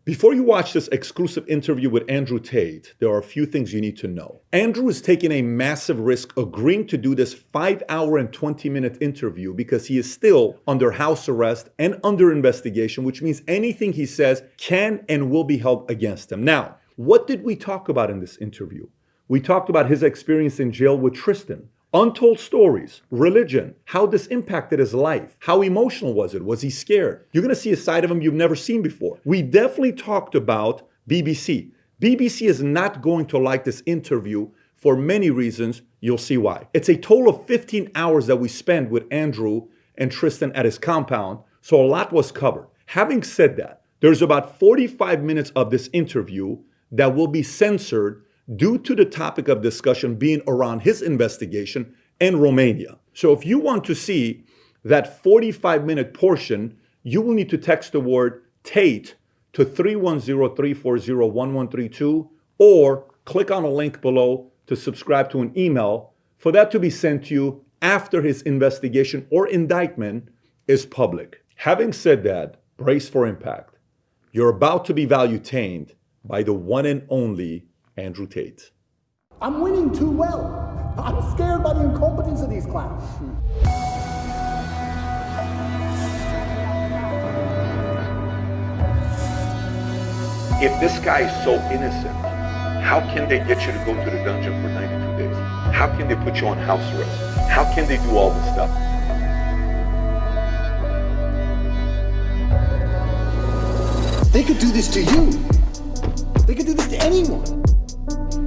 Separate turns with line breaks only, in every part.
Before you watch this exclusive interview with Andrew Tate, there are a few things you need to know. Andrew is taking a massive risk agreeing to do this 5-hour and 20-minute interview because he is still under house arrest and under investigation, which means anything he says can and will be held against him. Now, what did we talk about in this interview? We talked about his experience in jail with Tristan, untold stories, religion, how this impacted his life. How emotional was it? Was he scared? You're going to see a side of him you've never seen before. We definitely talked about BBC. BBC is not going to like this interview for many reasons. You'll see why. It's a total of 15 hours that we spent with Andrew and Tristan at his compound, so a lot was covered. Having said that, there's about 45 minutes of this interview that will be censored due to the topic of discussion being around his investigation in Romania. So if you want to see that 45-minute portion, you will need to text the word Tate to 310-340-1132 or click on a link below to subscribe to an email for that to be sent to you after his investigation or indictment is public. Having said that, brace for impact. You're about to be value-tained by the one and only Andrew Tate.
I'm winning too well. I'm scared by the incompetence of these clowns.
If this guy is so innocent, how can they get you to go to the dungeon for 92 days? How can they put you on house arrest? How can they do all this stuff?
They could do this to you. They could do this to anyone.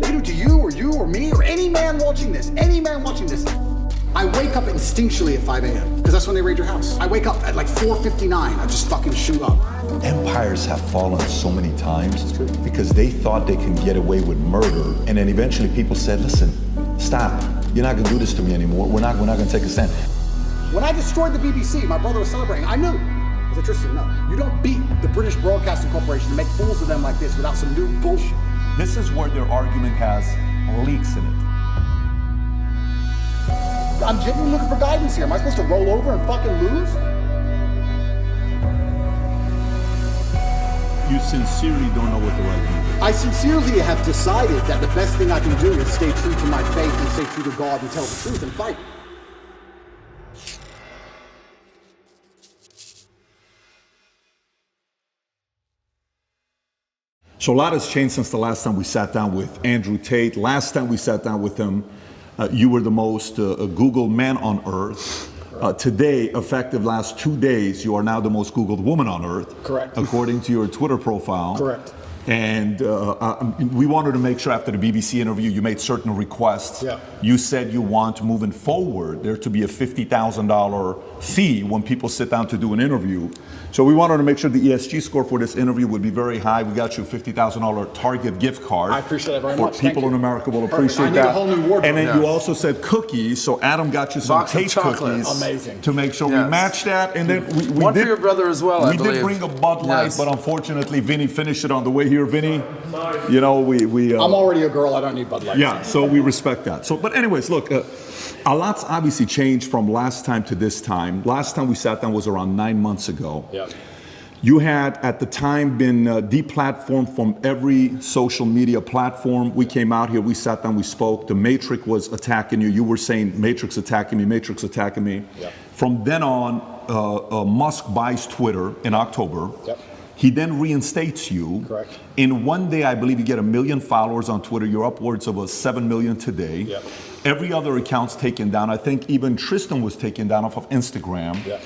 They could do it to you or me or any man watching this. Any man watching this. I wake up instinctually at 5 a.m. because that's when they raid your house. I wake up at like 4:59. I just fucking shoot up.
Empires have fallen so many times because they thought they can get away with murder, and then eventually people said, "Listen, stop. You're not gonna do this to me anymore. We're not gonna take a stand."
When I destroyed the BBC, my brother was celebrating. I knew. I said, Tristan, no. You don't beat the British Broadcasting Corporation to make fools of them like this without some new bullshit.
This is where their argument has leaks in it.
I'm genuinely looking for guidance here. Am I supposed to roll over and fucking lose?
You sincerely don't know what the right thing is.
I sincerely have decided that the best thing I can do is stay true to my faith and stay true to God and tell the truth and fight.
So a lot has changed since the last time we sat down with Andrew Tate. Last time we sat down with him, you were the most Googled man on earth. Today, effective last 2 days, you are now the most Googled woman on earth.
Correct.
According to your Twitter profile.
Correct.
And we wanted to make sure after the BBC interview, you made certain requests.
Yeah.
You said you want, moving forward, there to be a $50,000 fee when people sit down to do an interview. So we wanted to make sure the ESG score for this interview would be very high. We got you a $50,000 Target gift card.
I appreciate it very
for
much.
People in America will appreciate
I need
that.
a whole new wardrobe.
And then
Yeah.
you also said cookies. So Adam got you some
Box of
Tate
chocolates.
cookies.
Amazing.
To make sure we
Yes.
match that. And then we
One
did,
for your brother as well, I
We did
believe.
bring a Bud Light,
Yes.
but unfortunately, Vinny finished it on the way here. Vinny, you know, we
I'm already a girl. I don't need Bud Light.
yeah, so we respect that. So, but anyways, look, a lot's obviously changed from last time to this time. Last time we sat down was around 9 months ago.
Yeah.
You had, at the time, been deplatformed from every social media platform. We came out here, we sat down, we spoke. The Matrix was attacking you. You were saying, Matrix attacking me, Matrix attacking me.
Yep.
From then on, Musk buys Twitter in October.
Yep.
He then reinstates you.
Correct.
In one day, I believe you get 1 million followers on Twitter. You're upwards of 7 million today.
Yep.
Every other account's taken down. I think even Tristan was taken down off of Instagram.
Yep.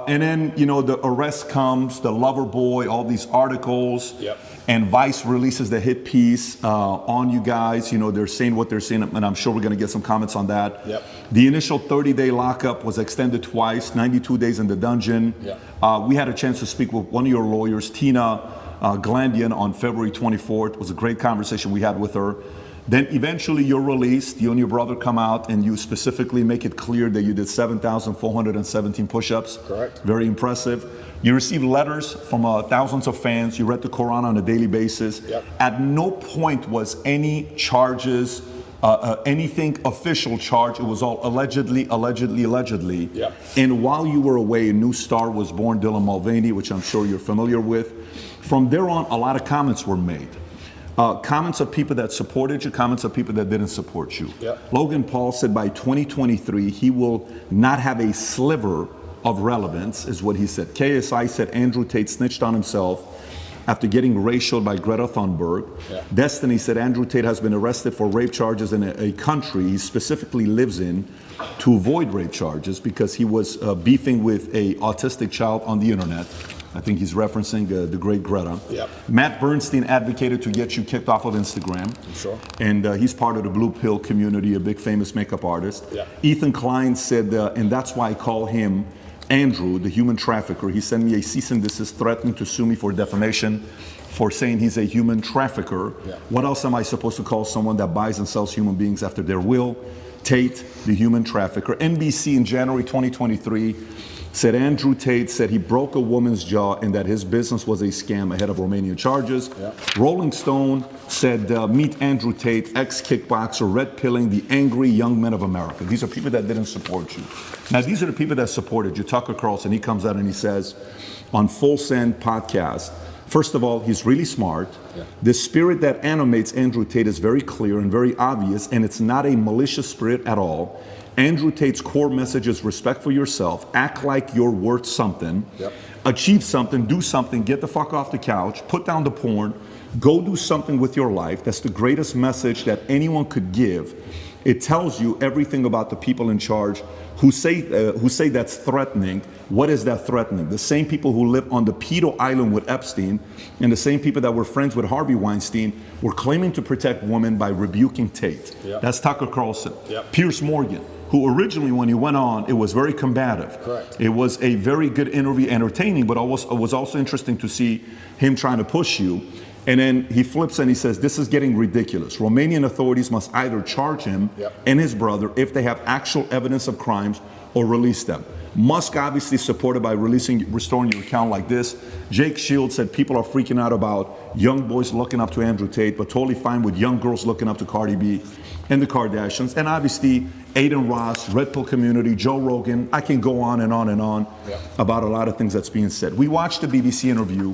And then, you know, the arrest comes, the lover boy, all these articles.
Yep.
And Vice releases the hit piece on you guys. You know, they're saying what they're saying, and I'm sure we're going to get some comments on that.
Yep.
The initial 30-day lockup was extended twice, 92 days in the dungeon.
Yep.
We had a chance to speak with one of your lawyers, Tina Glandian, on February 24th. It was a great conversation we had with her. Then eventually you're released, you and your brother come out, and you specifically make it clear that you did 7,417 push-ups.
Correct.
Very impressive. You received letters from thousands of fans. You read the Quran on a daily basis.
Yep.
At no point was any charges anything official charge. It was all allegedly.
Yeah.
And while you were away, a new star was born, Dylan Mulvaney, which I'm sure you're familiar with. From there on, a lot of comments were made. Comments of people that supported you, comments of people that didn't support you.
Yeah.
Logan Paul said by 2023, he will not have a sliver of relevance, is what he said. KSI said Andrew Tate snitched on himself after getting racialed by Greta Thunberg.
Yeah.
Destiny said Andrew Tate has been arrested for rape charges in a country he specifically lives in to avoid rape charges because he was beefing with a autistic child on the internet. I think he's referencing the great Greta.
Yep.
Matt Bernstein advocated to get you kicked off of Instagram.
Sure.
And he's part of the Blue Pill community, a big famous makeup artist.
Yep.
Ethan Klein said, and that's why I call him Andrew, the human trafficker. He sent me a cease and desist threatening to sue me for defamation for saying he's a human trafficker.
Yeah.
What else am I supposed to call someone that buys and sells human beings after their will? Tate, the human trafficker. NBC in January 2023 said Andrew Tate said he broke a woman's jaw and that his business was a scam ahead of Romanian charges.
Yeah.
Rolling Stone said, meet Andrew Tate, ex-kickboxer, red pilling the angry young men of America. These are people that didn't support you. Now, these are the people that supported you. Tucker Carlson, he comes out and he says on Full Send podcast, first of all, he's really smart.
Yeah.
The spirit that animates Andrew Tate is very clear and very obvious, and it's not a malicious spirit at all. Andrew Tate's core message is respect for yourself, act like you're worth something,
Yep.
achieve something, do something, get the fuck off the couch, put down the porn, go do something with your life. That's the greatest message that anyone could give. It tells you everything about the people in charge who say that's threatening. What is that threatening? The same people who live on the pedo island with Epstein and the same people that were friends with Harvey Weinstein were claiming to protect women by rebuking Tate.
Yep.
That's Tucker Carlson.
Yep.
Piers Morgan, who originally, when he went on, it was very combative.
Correct.
It was a very good interview, entertaining, but it was also interesting to see him trying to push you. And then he flips and he says, this is getting ridiculous. Romanian authorities must either charge him
Yep.
and his brother if they have actual evidence of crimes or release them. Musk obviously supported by restoring your account like this. Jake Shields said people are freaking out about young boys looking up to Andrew Tate, but totally fine with young girls looking up to Cardi B and the Kardashians. And obviously, Aiden Ross, Red Pill community, Joe Rogan. I can go on and on and on about a lot of things that's being said. We watched the BBC interview,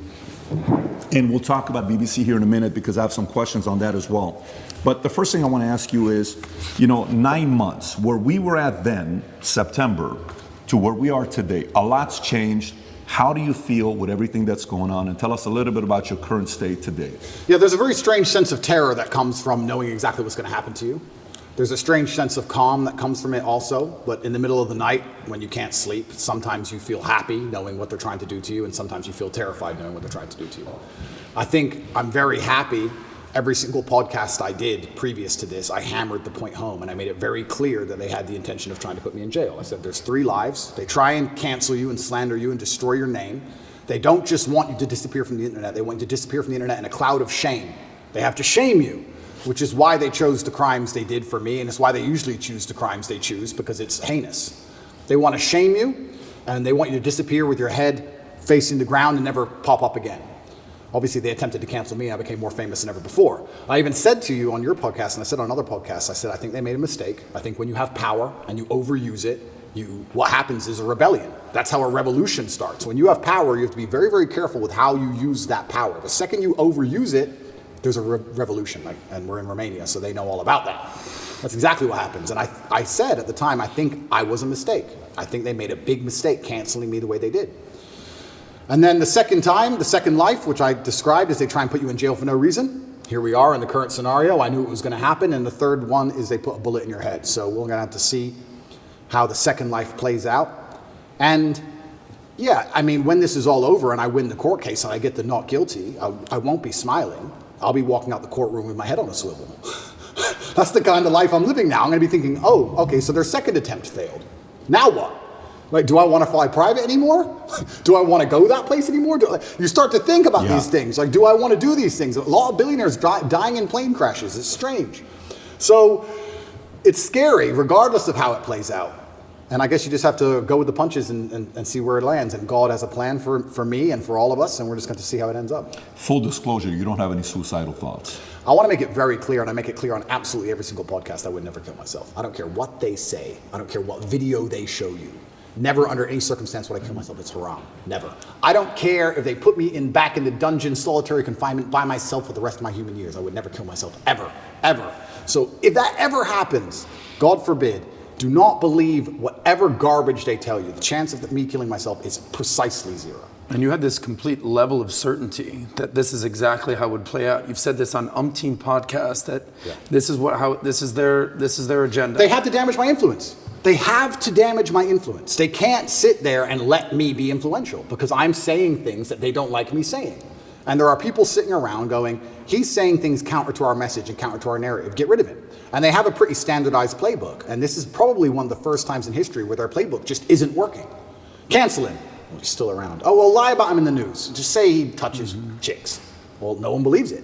and we'll talk about BBC here in a minute because I have some questions on that as well. But the first thing I want to ask you is, 9 months, where we were at then, September, to where we are today, a lot's changed. How do you feel with everything that's going on? And tell us a little bit about your current state today.
Yeah, there's a very strange sense of terror that comes from knowing exactly what's going to happen to you. There's a strange sense of calm that comes from it also, but in the middle of the night when you can't sleep, sometimes you feel happy knowing what they're trying to do to you, and sometimes you feel terrified knowing what they're trying to do to you. I think I'm very happy. Every single podcast I did previous to this, I hammered the point home and I made it very clear that they had the intention of trying to put me in jail. I said, there's 3 lives. They try and cancel you and slander you and destroy your name. They don't just want you to disappear from the internet. They want you to disappear from the internet in a cloud of shame. They have to shame you, which is why they chose the crimes they did for me, and it's why they usually choose the crimes they choose, because it's heinous. They want to shame you, and they want you to disappear with your head facing the ground and never pop up again. Obviously, they attempted to cancel me, and I became more famous than ever before. I even said to you on your podcast, and I said on other podcasts, I said, I think they made a mistake. I think when you have power and you overuse it, what happens is a rebellion. That's how a revolution starts. When you have power, you have to be very, very careful with how you use that power. The second you overuse it, there's a revolution, and we're in Romania, so they know all about that. That's exactly what happens. And I said at the time, I think I was a mistake. I think they made a big mistake canceling me the way they did. And then the second time, the second life, which I described as they try and put you in jail for no reason. Here we are in the current scenario. I knew it was going to happen. And the third one is they put a bullet in your head. So we're going to have to see how the second life plays out. And yeah, I mean, when this is all over and I win the court case and I get the not guilty, I won't be smiling. I'll be walking out the courtroom with my head on a swivel. That's the kind of life I'm living now. I'm going to be thinking, oh, okay, so their second attempt failed. Now what? Like, do I want to fly private anymore? Do I want to go that place anymore? You start to think about these things. Like, do I want to do these things? A lot of billionaires dying in plane crashes. It's strange. So it's scary, regardless of how it plays out. And I guess you just have to go with the punches and see where it lands. And God has a plan for me and for all of us, and we're just going to see how it ends up.
Full disclosure, you don't have any suicidal thoughts.
I want to make it very clear, and I make it clear on absolutely every single podcast, I would never kill myself. I don't care what they say. I don't care what video they show you. Never under any circumstance would I kill myself. It's haram. Never. I don't care if they put me back in the dungeon, solitary confinement by myself for the rest of my human years. I would never kill myself, ever, ever. So if that ever happens, God forbid, do not believe whatever garbage they tell you. The chance of me killing myself is precisely zero.
And you had this complete level of certainty that this is exactly how it would play out. You've said this on umpteen podcasts that this is their agenda.
They have to damage my influence. They have to damage my influence. They can't sit there and let me be influential because I'm saying things that they don't like me saying. And there are people sitting around going, he's saying things counter to our message and counter to our narrative. Get rid of him. And they have a pretty standardized playbook. And this is probably one of the first times in history where their playbook just isn't working. Cancel him. Well, he's still around. Oh, well, lie about him in the news. Just say he touches chicks. Well, no one believes it.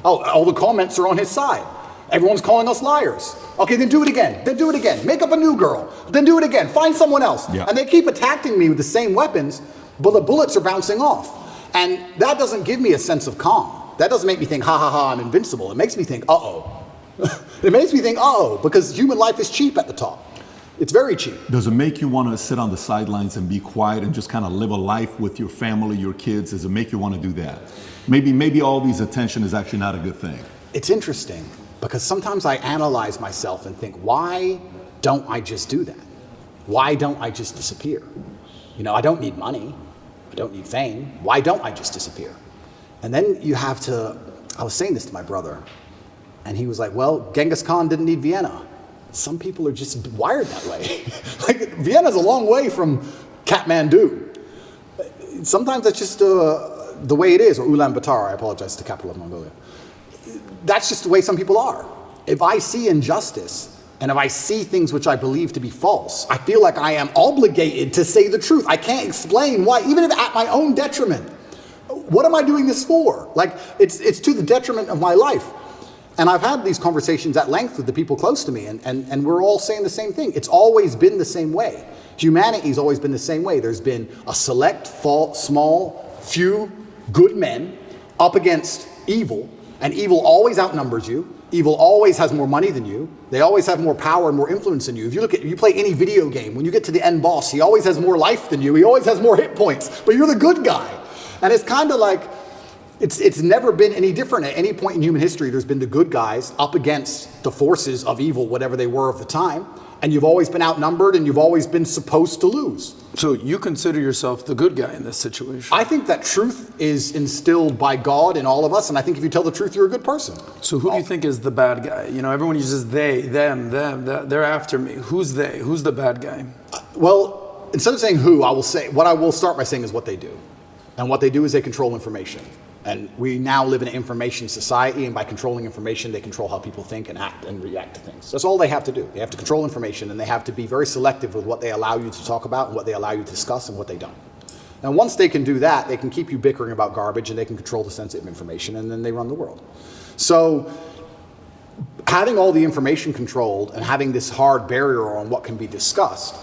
Oh, all the comments are on his side. Everyone's calling us liars. Okay, then do it again. Then do it again. Make up a new girl. Then do it again. Find someone else. Yeah. And they keep attacking me with the same weapons, but the bullets are bouncing off. And that doesn't give me a sense of calm. That doesn't make me think, ha ha ha, I'm invincible. It makes me think, uh-oh. It makes me think, uh-oh, because human life is cheap at the top. It's very cheap.
Does it make you want to sit on the sidelines and be quiet and just kind of live a life with your family, your kids? Does it make you want to do that? Maybe all these attention is actually not a good thing.
It's interesting because sometimes I analyze myself and think, why don't I just do that? Why don't I just disappear? You know, I don't need money. I don't need fame. Why don't I just disappear? And then you have to, I was saying this to my brother, and he was like, well, Genghis Khan didn't need Vienna. Some people are just wired that way. Like, Vienna's a long way from Kathmandu. Sometimes that's just the way it is, or Ulaanbaatar, I apologize, the capital of Mongolia. That's just the way some people are. If I see injustice, and if I see things which I believe to be false, I feel like I am obligated to say the truth. I can't explain why, even if at my own detriment. What am I doing this for? Like, it's to the detriment of my life. And I've had these conversations at length with the people close to me, and we're all saying the same thing. It's always been the same way. Humanity's always been the same way. There's been a select, small, few good men up against evil, and evil always outnumbers you. Evil always has more money than you. They always have more power and more influence than you. If you play any video game, when you get to the end boss, he always has more life than you. He always has more hit points, but you're the good guy. And it's kind of like, it's never been any different. At any point in human history, there's been the good guys up against the forces of evil, whatever they were of the time. And you've always been outnumbered, and you've always been supposed to lose.
So you consider yourself the good guy in this situation?
I think that truth is instilled by God in all of us, and I think if you tell the truth, you're a good person.
So who do you think is the bad guy? You know, everyone uses they, them, they're after me. Who's they? Who's the bad guy?
Well, instead of saying who, what I will start by saying is what they do. And what they do is they control information. And we now live in an information society, and by controlling information, they control how people think and act and react to things. That's all they have to do. They have to control information, and they have to be very selective with what they allow you to talk about and what they allow you to discuss and what they don't. And once they can do that, they can keep you bickering about garbage, and they can control the sensitive information, and then they run the world. So having all the information controlled and having this hard barrier on what can be discussed,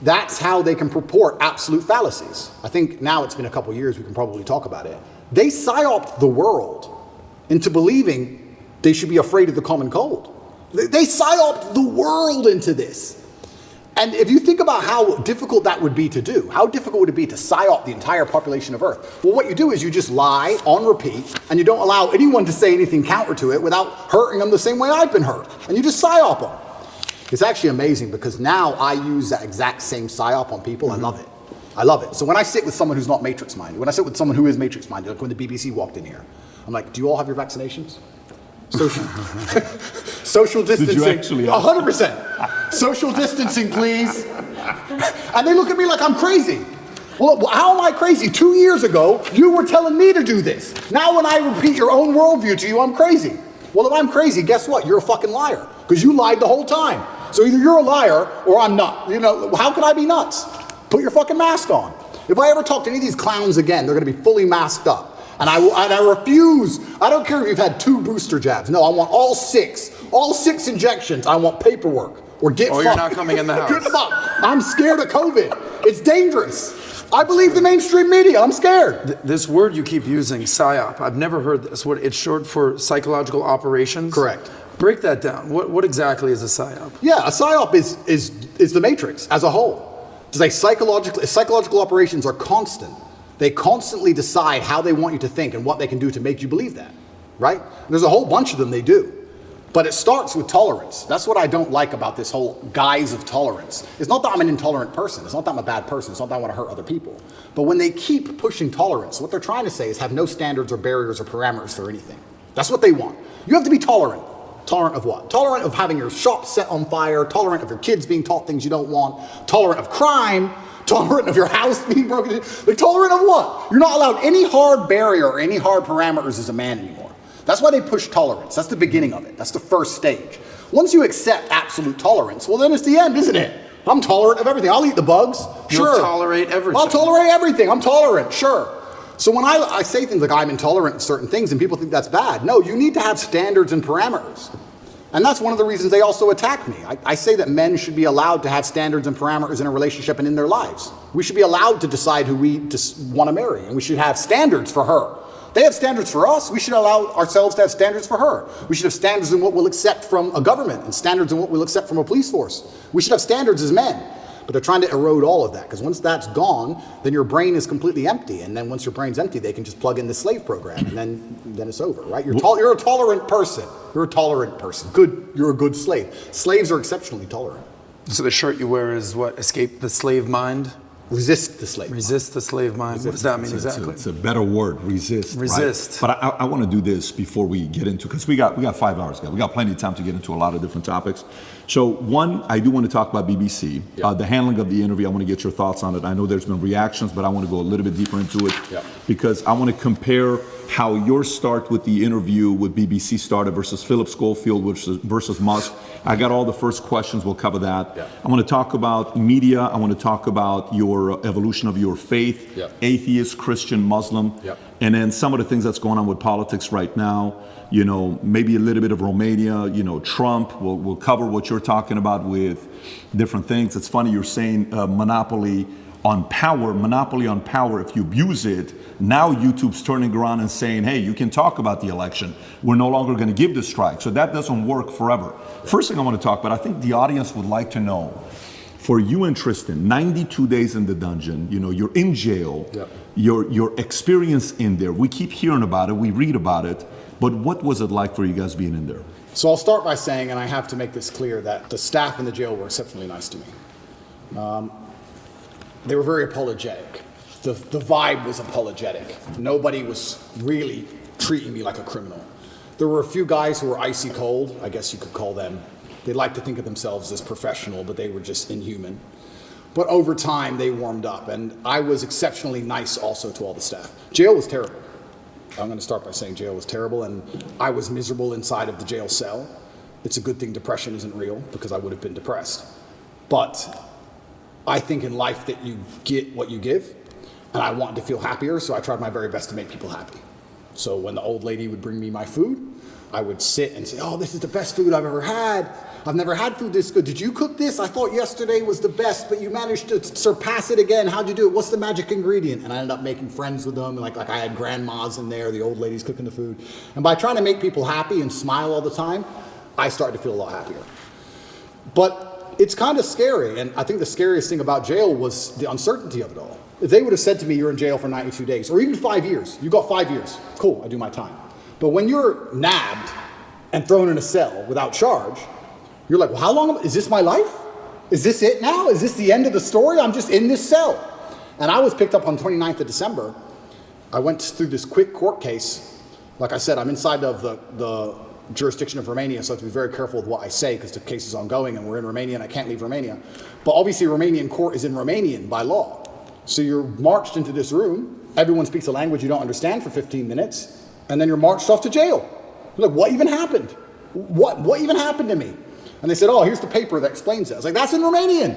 that's how they can purport absolute fallacies. I think now it's been a couple years, we can probably talk about it. They psyoped the world into believing they should be afraid of the common cold. They psyoped the world into this. And if you think about how difficult that would be to do, how difficult would it be to psyop the entire population of Earth? Well, what you do is you just lie on repeat, and you don't allow anyone to say anything counter to it without hurting them the same way I've been hurt. And you just psyop them. It's actually amazing because now I use that exact same psyop on people. Mm-hmm. I love it. I love it. So when I sit with someone who's not matrix-minded, when I sit with someone who is matrix-minded, like when the BBC walked in here, I'm like, do you all have your vaccinations? Social distancing.
Did you actually?
100%. Social distancing, please. And they look at me like I'm crazy. Well, how am I crazy? 2 years ago, you were telling me to do this. Now when I repeat your own worldview to you, I'm crazy. Well, if I'm crazy, guess what? You're a fucking liar because you lied the whole time. So either you're a liar or I'm not. You know, how can I be nuts? Put your fucking mask on. If I ever talk to any of these clowns again, they're going to be fully masked up. And I refuse. I don't care if you've had 2 booster jabs. No, I want all 6 injections. I want paperwork. or get fucked.
You're not coming in the house.
Good fuck. I'm scared of COVID. It's dangerous. I believe the mainstream media. I'm scared.
This word you keep using, PSYOP, I've never heard this word. It's short for psychological operations?
Correct.
Break that down. What exactly is a PSYOP?
Yeah, a PSYOP is the Matrix as a whole. It's like psychological operations are constant. They constantly decide how they want you to think and what they can do to make you believe that, right? There's a whole bunch of them they do. But it starts with tolerance. That's what I don't like about this whole guise of tolerance. It's not that I'm an intolerant person. It's not that I'm a bad person. It's not that I want to hurt other people. But when they keep pushing tolerance, what they're trying to say is have no standards or barriers or parameters for anything. That's what they want. You have to be tolerant. Tolerant of what? Tolerant of having your shop set on fire, tolerant of your kids being taught things you don't want, tolerant of crime, tolerant of your house being broken into. Like, tolerant of what? You're not allowed any hard barrier or any hard parameters as a man anymore. That's why they push tolerance. That's the beginning of it. That's the first stage. Once you accept absolute tolerance, well, then it's the end, isn't it? I'm tolerant of everything. I'll eat the bugs. Sure.
You'll tolerate everything.
I'll tolerate everything. I'm tolerant. Sure. So when I say things like I'm intolerant of certain things and people think that's bad, no, you need to have standards and parameters. And that's one of the reasons they also attack me. I say that men should be allowed to have standards and parameters in a relationship and in their lives. We should be allowed to decide who we want to marry, and we should have standards for her. They have standards for us. We should allow ourselves to have standards for her. We should have standards in what we'll accept from a government and standards in what we'll accept from a police force. We should have standards as men. But they're trying to erode all of that, because once that's gone, then your brain is completely empty. And then once your brain's empty, they can just plug in the slave program, and then it's over, right? You're a tolerant person. You're a tolerant person. Good. You're a good slave. Slaves are exceptionally tolerant.
So the shirt you wear is what? Escape the slave mind?
Resist the slave.
Resist the slave mind. What does that mean exactly?
It's a better word, resist.
Resist.
Right? But I want to do this before we get into, because we got 5 hours, guys. We got plenty of time to get into a lot of different topics. So one, I do want to talk about BBC.
Yeah.
The handling of the interview, I want to get your thoughts on it. I know there's been reactions, but I want to go a little bit deeper into it,
Yeah.
because I want to compare how your start with the interview with BBC started versus Philip Schofield versus Musk. I got all the first questions. We'll cover that.
Yeah.
I want to talk about media. I want to talk about your evolution of your faith,
Yeah.
atheist, Christian, Muslim,
Yeah.
and then some of the things that's going on with politics right now. You know, maybe a little bit of Romania, you know, Trump. We'll cover what you're talking about with different things. It's funny you're saying monopoly on power. If you abuse it, now YouTube's turning around and saying, hey, you can talk about the election. We're no longer going to give the strike. So that doesn't work forever. First thing I want to talk about, I think the audience would like to know, for you and Tristan, 92 days in the dungeon, you know, you're in jail,
Yep.
your experience in there, we keep hearing about it, we read about it, but what was it like for you guys being in there?
So I'll start by saying, and I have to make this clear, that the staff in the jail were exceptionally nice to me. They were very apologetic. The vibe was apologetic. Nobody was really treating me like a criminal. There were a few guys who were icy cold, I guess you could call them. They like to think of themselves as professional, but they were just inhuman. But over time, they warmed up, and I was exceptionally nice also to all the staff. Jail was terrible. I'm going to start by saying jail was terrible, and I was miserable inside of the jail cell. It's a good thing depression isn't real, because I would have been depressed. But I think in life that you get what you give, and I wanted to feel happier, so I tried my very best to make people happy. So when the old lady would bring me my food, I would sit and say, oh, this is the best food I've ever had. I've never had food this good. Did you cook this? I thought yesterday was the best, but you managed to surpass it again. How'd you do it? What's the magic ingredient? And I ended up making friends with them. Like I had grandmas in there, the old ladies cooking the food. And by trying to make people happy and smile all the time, I started to feel a lot happier. But it's kind of scary. And I think the scariest thing about jail was the uncertainty of it all. If they would have said to me, you're in jail for 92 days, or even 5 years, you got 5 years, cool, I do my time. But when you're nabbed and thrown in a cell without charge, you're like, well, how long, is this my life? Is this it now? Is this the end of the story? I'm just in this cell. And I was picked up on 29th of December. I went through this quick court case. Like I said, I'm inside of the jurisdiction of Romania, so I have to be very careful with what I say because the case is ongoing and we're in Romania and I can't leave Romania. But obviously Romanian court is in Romanian by law. So you're marched into this room, everyone speaks a language you don't understand for 15 minutes, and then you're marched off to jail. You're like, what even happened? What even happened to me? And they said, oh, here's the paper that explains it. I was like, that's in Romanian.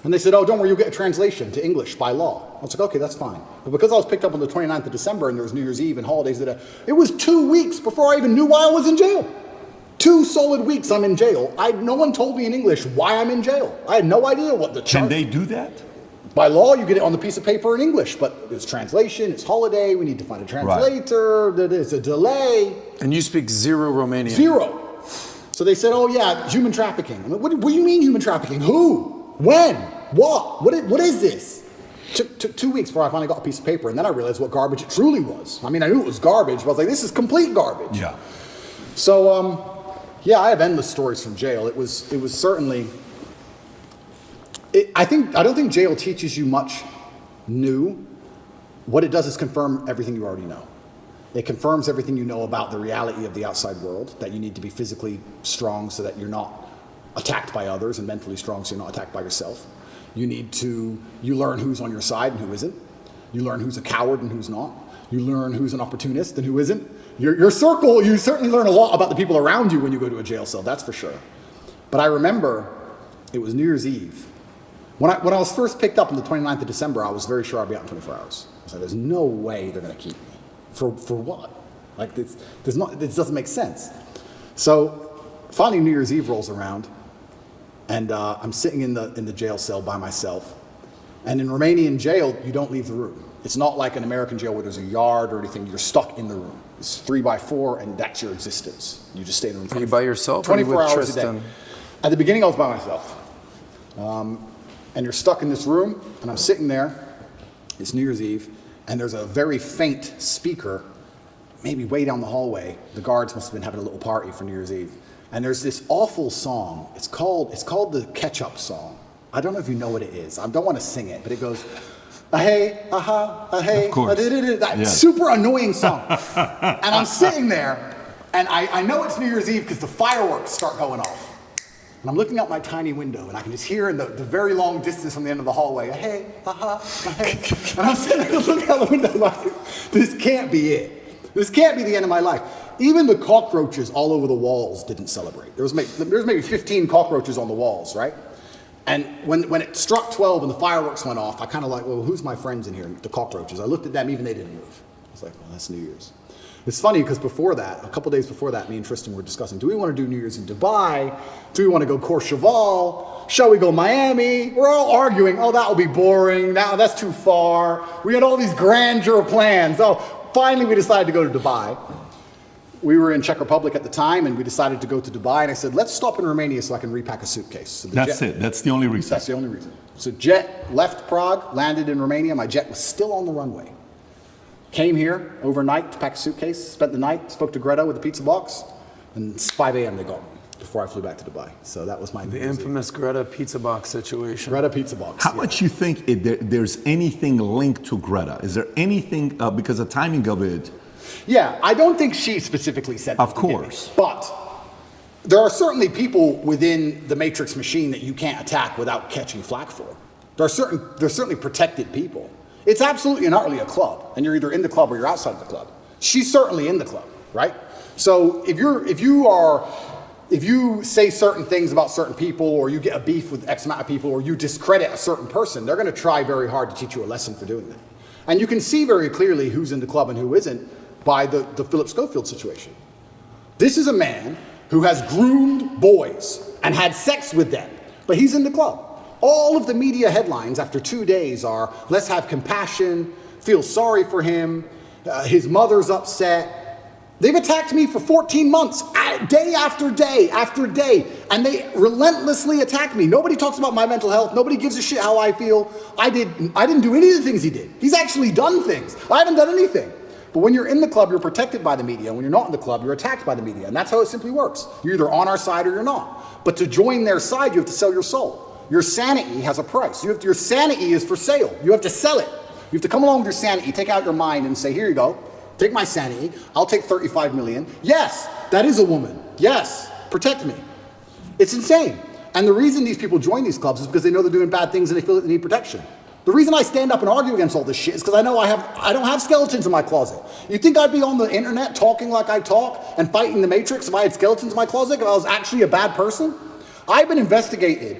And they said, oh, don't worry, you'll get a translation to English by law. I was like, okay, that's fine. But because I was picked up on the 29th of December and there was New Year's Eve and holidays, it was 2 weeks before I even knew why I was in jail. 2 solid weeks I'm in jail. No one told me in English why I'm in jail. I had no idea what the charge.
Can they do that?
By law, you get it on the piece of paper in English, but it's translation, it's holiday, we need to find a translator, there's a delay.
And you speak zero Romanian.
0. So they said, oh yeah, human trafficking. I'm like, what do you mean human trafficking? Who? When? What? What is this? Took 2 weeks before I finally got a piece of paper, and then I realized what garbage it truly was. I mean, I knew it was garbage, but I was like, this is complete garbage.
Yeah.
So, yeah, I have endless stories from jail. It was certainly... I don't think jail teaches you much new. What it does is confirm everything you already know. It confirms everything you know about the reality of the outside world, that you need to be physically strong so that you're not attacked by others, and mentally strong so you're not attacked by yourself. You learn who's on your side and who isn't. You learn who's a coward and who's not. You learn who's an opportunist and who isn't. Your circle, you certainly learn a lot about the people around you when you go to a jail cell, that's for sure. But I remember it was New Year's Eve. When I was first picked up on the 29th of December, I was very sure I'd be out in 24 hours. I was like, there's no way they're going to keep me. For what? Like, this doesn't make sense. So finally New Year's Eve rolls around, and I'm sitting in the jail cell by myself. And in Romanian jail, you don't leave the room. It's not like an American jail where there's a yard or anything. You're stuck in the room. It's 3x4, and that's your existence. You just stay in the room.
Are you by yourself?
24
or are you with
hours
Tristan?
a day. At the beginning, I was by myself. And you're stuck in this room, and I'm sitting there. It's New Year's Eve, and there's a very faint speaker, maybe way down the hallway. The guards must have been having a little party for New Year's Eve. And there's this awful song. It's called the Ketchup song. I don't know if you know what it is. I don't want to sing it, but it goes, hey, hey,
of course.
That super annoying song. And I'm sitting there, and I know it's New Year's Eve because the fireworks start going off. And I'm looking out my tiny window, and I can just hear in the very long distance from the end of the hallway, hey, hey. And I'm sitting there looking out the window like, this can't be it. This can't be the end of my life. Even the cockroaches all over the walls didn't celebrate. There was maybe 15 cockroaches on the walls, right? And when it struck 12 and the fireworks went off, I kind of like, well, who's my friends in here? The cockroaches. I looked at them, even they didn't move. I was like, well, that's New Year's. It's funny because before that, a couple days before that, me and Tristan were discussing, do we want to do New Year's in Dubai? Do we want to go Courchevel? Shall we go Miami? We're all arguing, oh, that will be boring. That's too far. We had all these grandeur plans. Oh, finally we decided to go to Dubai. We were in Czech Republic at the time, and we decided to go to Dubai. And I said, let's stop in Romania so I can repack a suitcase. So
That's it. That's the only reason.
That's the only reason. So jet left Prague, landed in Romania. My jet was still on the runway. Came here overnight to pack a suitcase, spent the night, spoke to Greta with a pizza box, and it's 5 a.m. they got me before I flew back to Dubai. So that was my
The infamous Greta pizza box situation.
Greta pizza box.
How much you think there's anything linked to Greta? Is there anything, because the timing of it?
Yeah, I don't think she specifically said that.
Of course.
But there are certainly people within the Matrix machine that you can't attack without catching flack for. There's certainly protected people. It's absolutely and utterly a club, and you're either in the club or you're outside of the club. She's certainly in the club, right? So if you say certain things about certain people, or you get a beef with X amount of people, or you discredit a certain person, they're going to try very hard to teach you a lesson for doing that. And you can see very clearly who's in the club and who isn't by the Philip Schofield situation. This is a man who has groomed boys and had sex with them, but he's in the club. All of the media headlines after 2 days are, let's have compassion, feel sorry for him, his mother's upset. They've attacked me for 14 months, day after day after day, and they relentlessly attack me. Nobody talks about my mental health. Nobody gives a shit how I feel. I didn't do any of the things he did. He's actually done things. I haven't done anything. But when you're in the club, you're protected by the media. When you're not in the club, you're attacked by the media. And that's how it simply works. You're either on our side or you're not. But to join their side, you have to sell your soul. Your sanity has a price. Your sanity is for sale. You have to sell it. You have to come along with your sanity, take out your mind and say, here you go. Take my sanity. I'll take 35 million. Yes, that is a woman. Yes, protect me. It's insane. And the reason these people join these clubs is because they know they're doing bad things and they feel that they need protection. The reason I stand up and argue against all this shit is because I know I don't have skeletons in my closet. You think I'd be on the internet talking like I talk and fighting the Matrix if I had skeletons in my closet, if I was actually a bad person? I've been investigated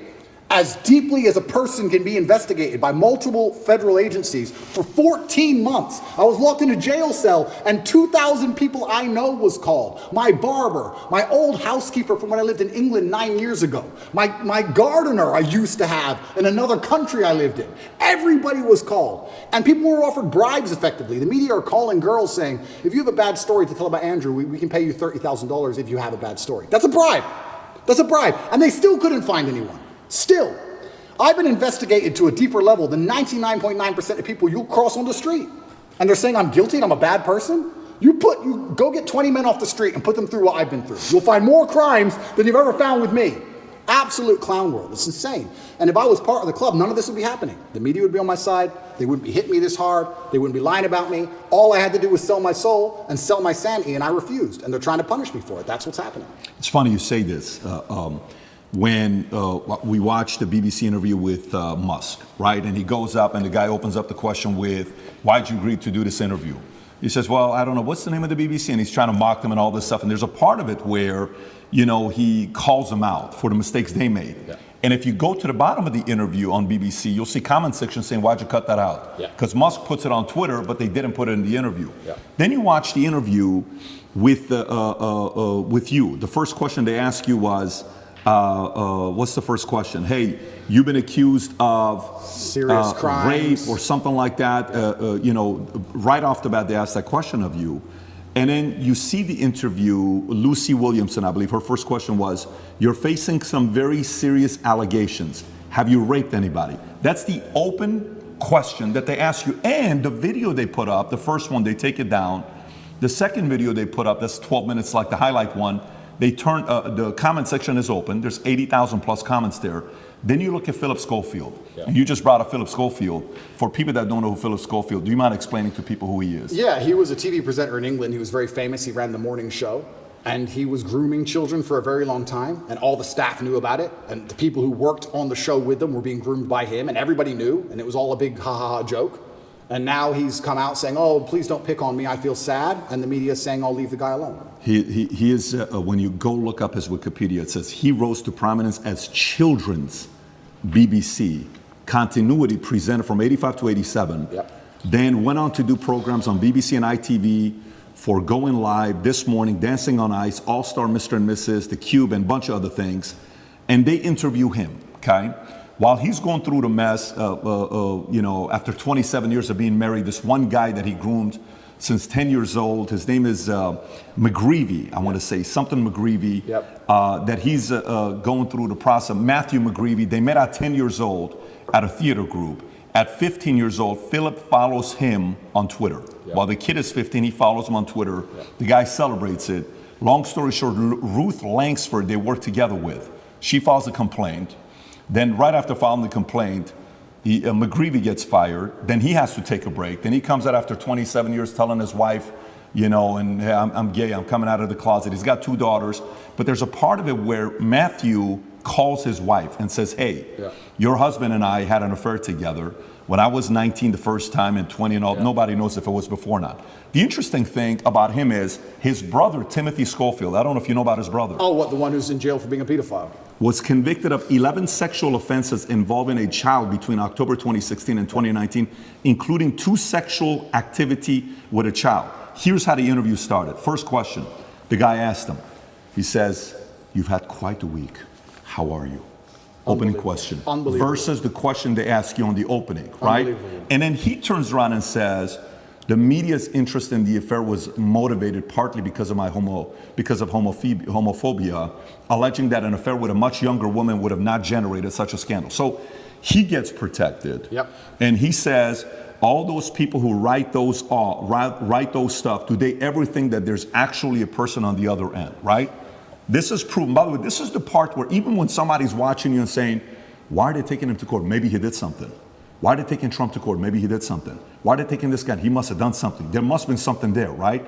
as deeply as a person can be investigated by multiple federal agencies for 14 months. I was locked in a jail cell and 2,000 people I know was called. My barber, my old housekeeper from when I lived in England 9 years ago, my gardener I used to have in another country I lived in. Everybody was called. And people were offered bribes effectively. The media are calling girls saying, if you have a bad story to tell about Andrew, we can pay you $30,000 if you have a bad story. That's a bribe. That's a bribe. And they still couldn't find anyone. Still. I've been investigated to a deeper level than 99.9% of people you'll cross on the street. And they're saying I'm guilty and I'm a bad person? You go get 20 men off the street and put them through what I've been through. You'll find more crimes than you've ever found with me. Absolute clown world. It's insane. And if I was part of the club, none of this would be happening. The media would be on my side. They wouldn't be hitting me this hard. They wouldn't be lying about me. All I had to do was sell my soul and sell my sanity, and I refused. And they're trying to punish me for it. That's what's happening.
It's funny you say this. When we watched the BBC interview with Musk, right? And he goes up and the guy opens up the question with, why'd you agree to do this interview? He says, well, I don't know, what's the name of the BBC? And he's trying to mock them and all this stuff. And there's a part of it where, he calls them out for the mistakes they made. Yeah. And if you go to the bottom of the interview on BBC, you'll see comment section saying, why'd you cut that out? Because Musk puts it on Twitter, but they didn't put it in the interview. Yeah. Then you watch the interview with you. The first question they ask you was, what's the first question? Hey, you've been accused of
serious crimes,
rape or something like that. Right off the bat, they ask that question of you. And then you see the interview, Lucy Williamson, I believe, her first question was, you're facing some very serious allegations. Have you raped anybody? That's the open question that they ask you. And the video they put up, the first one, they take it down. The second video they put up, that's 12 minutes like the highlight one, they turn, the comment section is open. There's 80,000 plus comments there. Then you look at Philip Schofield. Yeah. And you just brought up Philip Schofield. For people that don't know who Philip Schofield, do you mind explaining to people who he is?
Yeah, he was a TV presenter in England. He was very famous. He ran the morning show. And he was grooming children for a very long time. And all the staff knew about it. And the people who worked on the show with them were being groomed by him. And everybody knew. And it was all a big ha-ha-ha joke. And now he's come out saying, oh, please don't pick on me. I feel sad. And the media is saying, I'll leave the guy alone.
He is, when you go look up his Wikipedia, it says he rose to prominence as children's BBC continuity presenter from 85 to 87. Yep. Then went on to do programs on BBC and ITV for Going Live, This Morning, Dancing on Ice, All-Star Mr. and Mrs., The Cube, and a bunch of other things. And they interview him, okay? While he's going through the mess, after 27 years of being married, this one guy that he groomed since 10 years old, his name is McGreevy, I want to say, something McGreevy, that he's going through the process. Matthew McGreevy, they met at 10 years old at a theater group. At 15 years old, Philip follows him on Twitter. While the kid is 15, he follows him on Twitter. The guy celebrates it. Long story short, Ruth Langsford, they work together with. She files a complaint. Then right after filing the complaint, McGreevy gets fired. Then he has to take a break. Then he comes out after 27 years telling his wife, and hey, I'm gay, I'm coming out of the closet. He's got 2 daughters. But there's a part of it where Matthew calls his wife and says, hey, your husband and I had an affair together when I was 19 the first time and 20 and all. Nobody knows if it was before or not. The interesting thing about him is his brother, Timothy Schofield, I don't know if you know about his brother.
Oh, what, the one who's in jail for being a pedophile?
Was convicted of 11 sexual offenses involving a child between October 2016 and 2019, including 2 sexual activity with a child. Here's how the interview started. First question, the guy asked him, he says, you've had quite a week. How are you? Opening question. Versus the question they ask you on the opening, right? And then he turns around and says, the media's interest in the affair was motivated partly because of homophobia, alleging that an affair with a much younger woman would have not generated such a scandal. So he gets protected. And he says, all those people who write those stuff, do they ever think that there's actually a person on the other end, right? This is proven. By the way, this is the part where even when somebody's watching you and saying, why are they taking him to court? Maybe he did something. Why are they taking Trump to court? Maybe he did something. Why are they taking this guy? He must have done something. There must have been something there, right?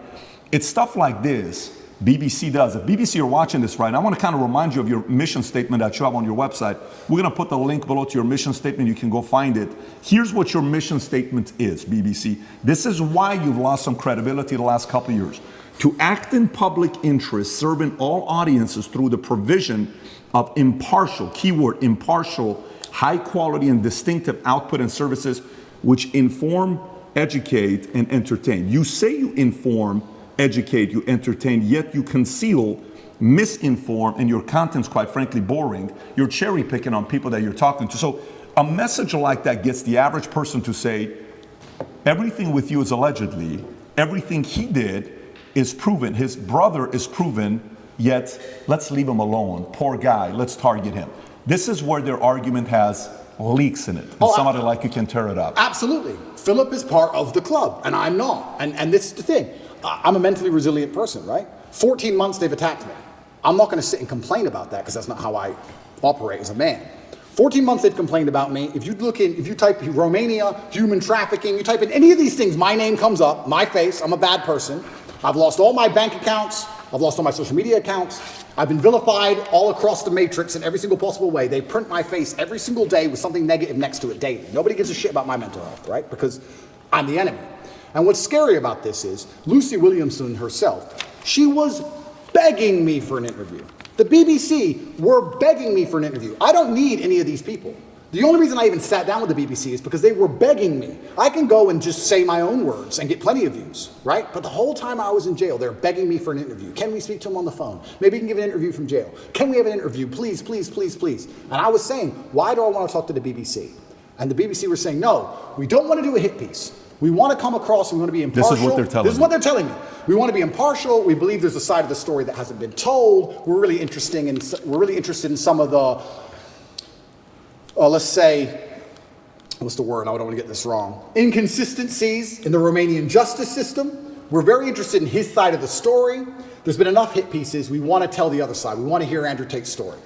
It's stuff like this BBC does. If BBC are watching this right now, I want to kind of remind you of your mission statement that you have on your website. We're going to put the link below to your mission statement. You can go find it. Here's what your mission statement is, BBC. This is why you've lost some credibility the last couple of years. To act in public interest, serving all audiences through the provision of impartial, keyword impartial, high quality and distinctive output and services which inform, educate, and entertain. You say you inform, educate, you entertain, yet you conceal, misinform, and your content's quite frankly boring. You're cherry picking on people that you're talking to. So a message like that gets the average person to say, everything with you is allegedly, everything he did is proven, his brother is proven, yet let's leave him alone. Poor guy, let's target him. This is where their argument has leaks in it. And somebody like you can tear it up.
Absolutely. Philip is part of the club, and I'm not. And this is the thing. I'm a mentally resilient person, right? 14 months they've attacked me. I'm not going to sit and complain about that because that's not how I operate as a man. 14 months they've complained about me. If you type Romania, human trafficking, you type in any of these things, my name comes up, my face, I'm a bad person. I've lost all my bank accounts. I've lost all my social media accounts. I've been vilified all across the matrix in every single possible way. They print my face every single day with something negative next to it daily. Nobody gives a shit about my mental health, right? Because I'm the enemy. And what's scary about this is Lucy Williamson herself, she was begging me for an interview. The BBC were begging me for an interview. I don't need any of these people. The only reason I even sat down with the BBC is because they were begging me. I can go and just say my own words and get plenty of views, right? But the whole time I was in jail, they're begging me for an interview. Can we speak to him on the phone? Maybe you can give an interview from jail. Can we have an interview? Please, please, please, please. And I was saying, why do I want to talk to the BBC? And the BBC were saying, no, we don't want to do a hit piece. We want to come across, we want to be impartial.
This is what they're telling me.
This is what they're telling me. We want to be impartial. We believe there's a side of the story that hasn't been told. We're really interested in some of the, let's say, what's the word? I don't want to get this wrong. Inconsistencies in the Romanian justice system. We're very interested in his side of the story. There's been enough hit pieces. We want to tell the other side. We want to hear Andrew Tate's story.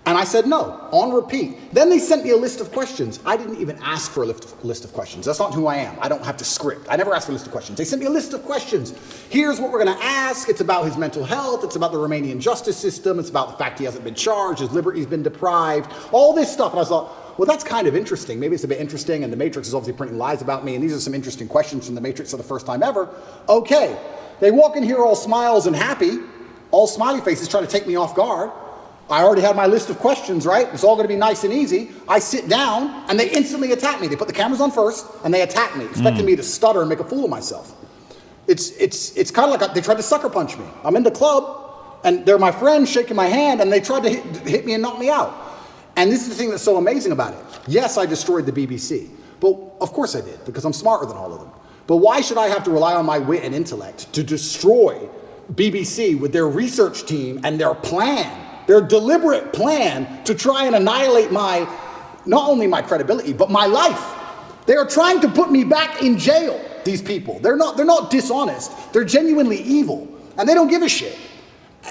And I said no, on repeat. Then they sent me a list of questions. I didn't even ask for a list of questions. That's not who I am. I don't have to script. I never ask for a list of questions. They sent me a list of questions. Here's what we're going to ask. It's about his mental health. It's about the Romanian justice system. It's about the fact he hasn't been charged. His liberty's been deprived. All this stuff. And I thought, well, that's kind of interesting. Maybe it's a bit interesting. And the Matrix is obviously printing lies about me. And these are some interesting questions from the Matrix for the first time ever. Okay. They walk in here all smiles and happy, all smiley faces trying to take me off guard. I already had my list of questions, right? It's all going to be nice and easy. I sit down, and they instantly attack me. They put the cameras on first, and they attack me, expecting me to stutter and make a fool of myself. It's kind of like they tried to sucker punch me. I'm in the club, and they're my friends shaking my hand, and they tried to hit me and knock me out. And this is the thing that's so amazing about it. Yes, I destroyed the BBC. But of course I did, because I'm smarter than all of them. But why should I have to rely on my wit and intellect to destroy BBC with their research team and their plan? Their deliberate plan to try and annihilate not only my credibility, but my life. They are trying to put me back in jail, these people. They're not dishonest. They're genuinely evil. And they don't give a shit.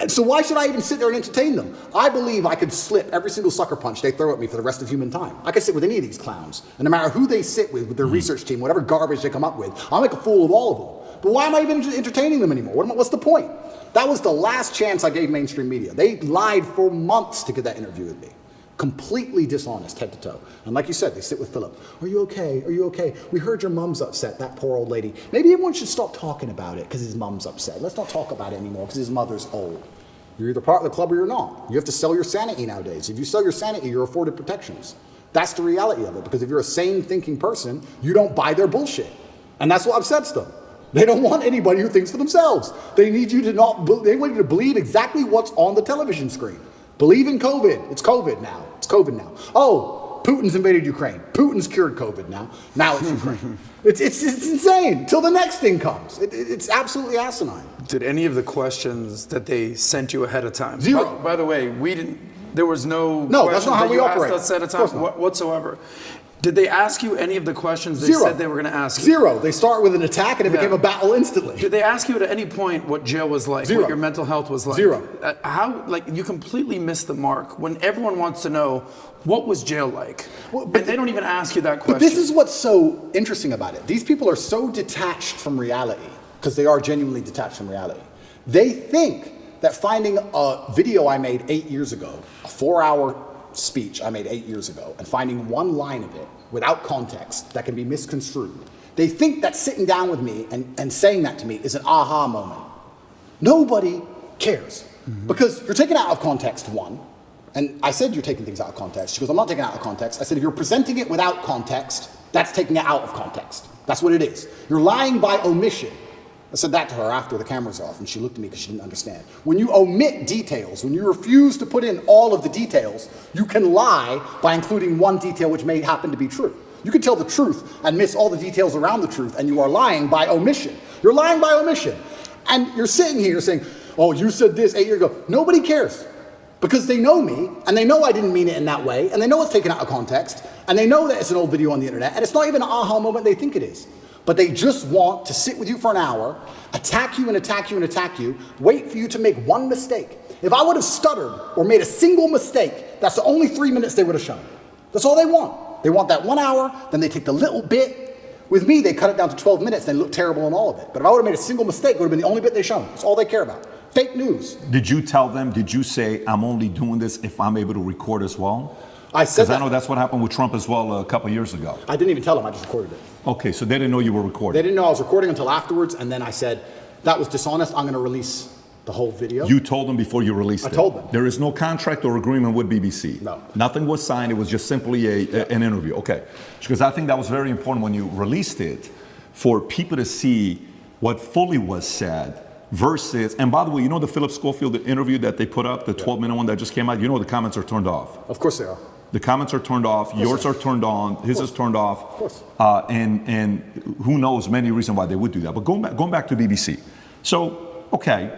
And so why should I even sit there and entertain them? I believe I could slip every single sucker punch they throw at me for the rest of human time. I could sit with any of these clowns. And no matter who they sit with their research team, whatever garbage they come up with, I'll make a fool of all of them. But why am I even entertaining them anymore? What's the point? That was the last chance I gave mainstream media. They lied for months to get that interview with me. Completely dishonest, head to toe. And like you said, they sit with Philip. Are you okay? Are you okay? We heard your mom's upset, that poor old lady. Maybe everyone should stop talking about it because his mom's upset. Let's not talk about it anymore because his mother's old. You're either part of the club or you're not. You have to sell your sanity nowadays. If you sell your sanity, you're afforded protections. That's the reality of it, because if you're a sane thinking person, you don't buy their bullshit. And that's what upsets them. They don't want anybody who thinks for themselves. They need you to they want you to believe exactly what's on the television screen. Believe in COVID. It's COVID now. It's COVID now. Oh, Putin's invaded Ukraine. Putin's cured COVID now. Now it's Ukraine. It's insane. Till the next thing comes. It's absolutely asinine.
Did any of the questions that they sent you ahead of time?
Zero.
By the way, there was no
that's not how we operate.
Asked us ahead of time whatsoever. Did they ask you any of the questions they
Zero.
said they were going to ask you?
Zero. They start with an attack and it became a battle instantly.
Did they ask you at any point what jail was like?
Zero.
What your mental health was like?
Zero.
You completely missed the mark when everyone wants to know what was jail like. And they don't even ask you that question.
But this is what's so interesting about it. These people are so detached from reality, because they are genuinely detached from reality. They think that finding a video I made 8 years ago, a 4-hour speech I made 8 years ago, and finding one line of it without context that can be misconstrued, they think that sitting down with me and saying that to me is an aha moment. Nobody cares. Because you're taken out of context, one. And I said, you're taking things out of context. She goes, I'm not taking it out of context. I said, if you're presenting it without context, that's taking it out of context. That's what it is. You're lying by omission. I said that to her after the camera's off, and she looked at me because she didn't understand. When you omit details, when you refuse to put in all of the details, you can lie by including one detail which may happen to be true. You can tell the truth and miss all the details around the truth, and you are lying by omission. You're lying by omission. And you're sitting here saying, oh, you said this 8 years ago. Nobody cares. Because they know me, and they know I didn't mean it in that way, and they know it's taken out of context, and they know that it's an old video on the internet, and it's not even an aha moment they think it is. But they just want to sit with you for an hour, attack you and attack you and attack you, wait for you to make one mistake. If I would have stuttered or made a single mistake, that's the only 3 minutes they would have shown. That's all they want. They want that 1 hour, then they take the little bit. With me, they cut it down to 12 minutes, and they look terrible in all of it. But if I would have made a single mistake, it would have been the only bit they shown. That's all they care about. Fake news.
Did you tell them, did you say, I'm only doing this if I'm able to record as well?
I said that.
Because I know that's what happened with Trump as well a couple of years ago.
I didn't even tell them, I just recorded it.
Okay, so they didn't know you were recording.
They didn't know I was recording until afterwards, and then I said, that was dishonest, I'm gonna release the whole video.
You told them before you released it?
I told them.
There is no contract or agreement with BBC?
No.
Nothing was signed, it was just simply an interview, okay. Because I think that was very important when you released it, for people to see what fully was said, versus, and by the way, you know the Philip Schofield interview that they put up, the 12-minute one that just came out, you know the comments are turned off.
Of course they are.
The comments are turned off, yours are turned on, his is turned off.
Of course.
And who knows many reasons why they would do that. But going back to BBC. So, okay,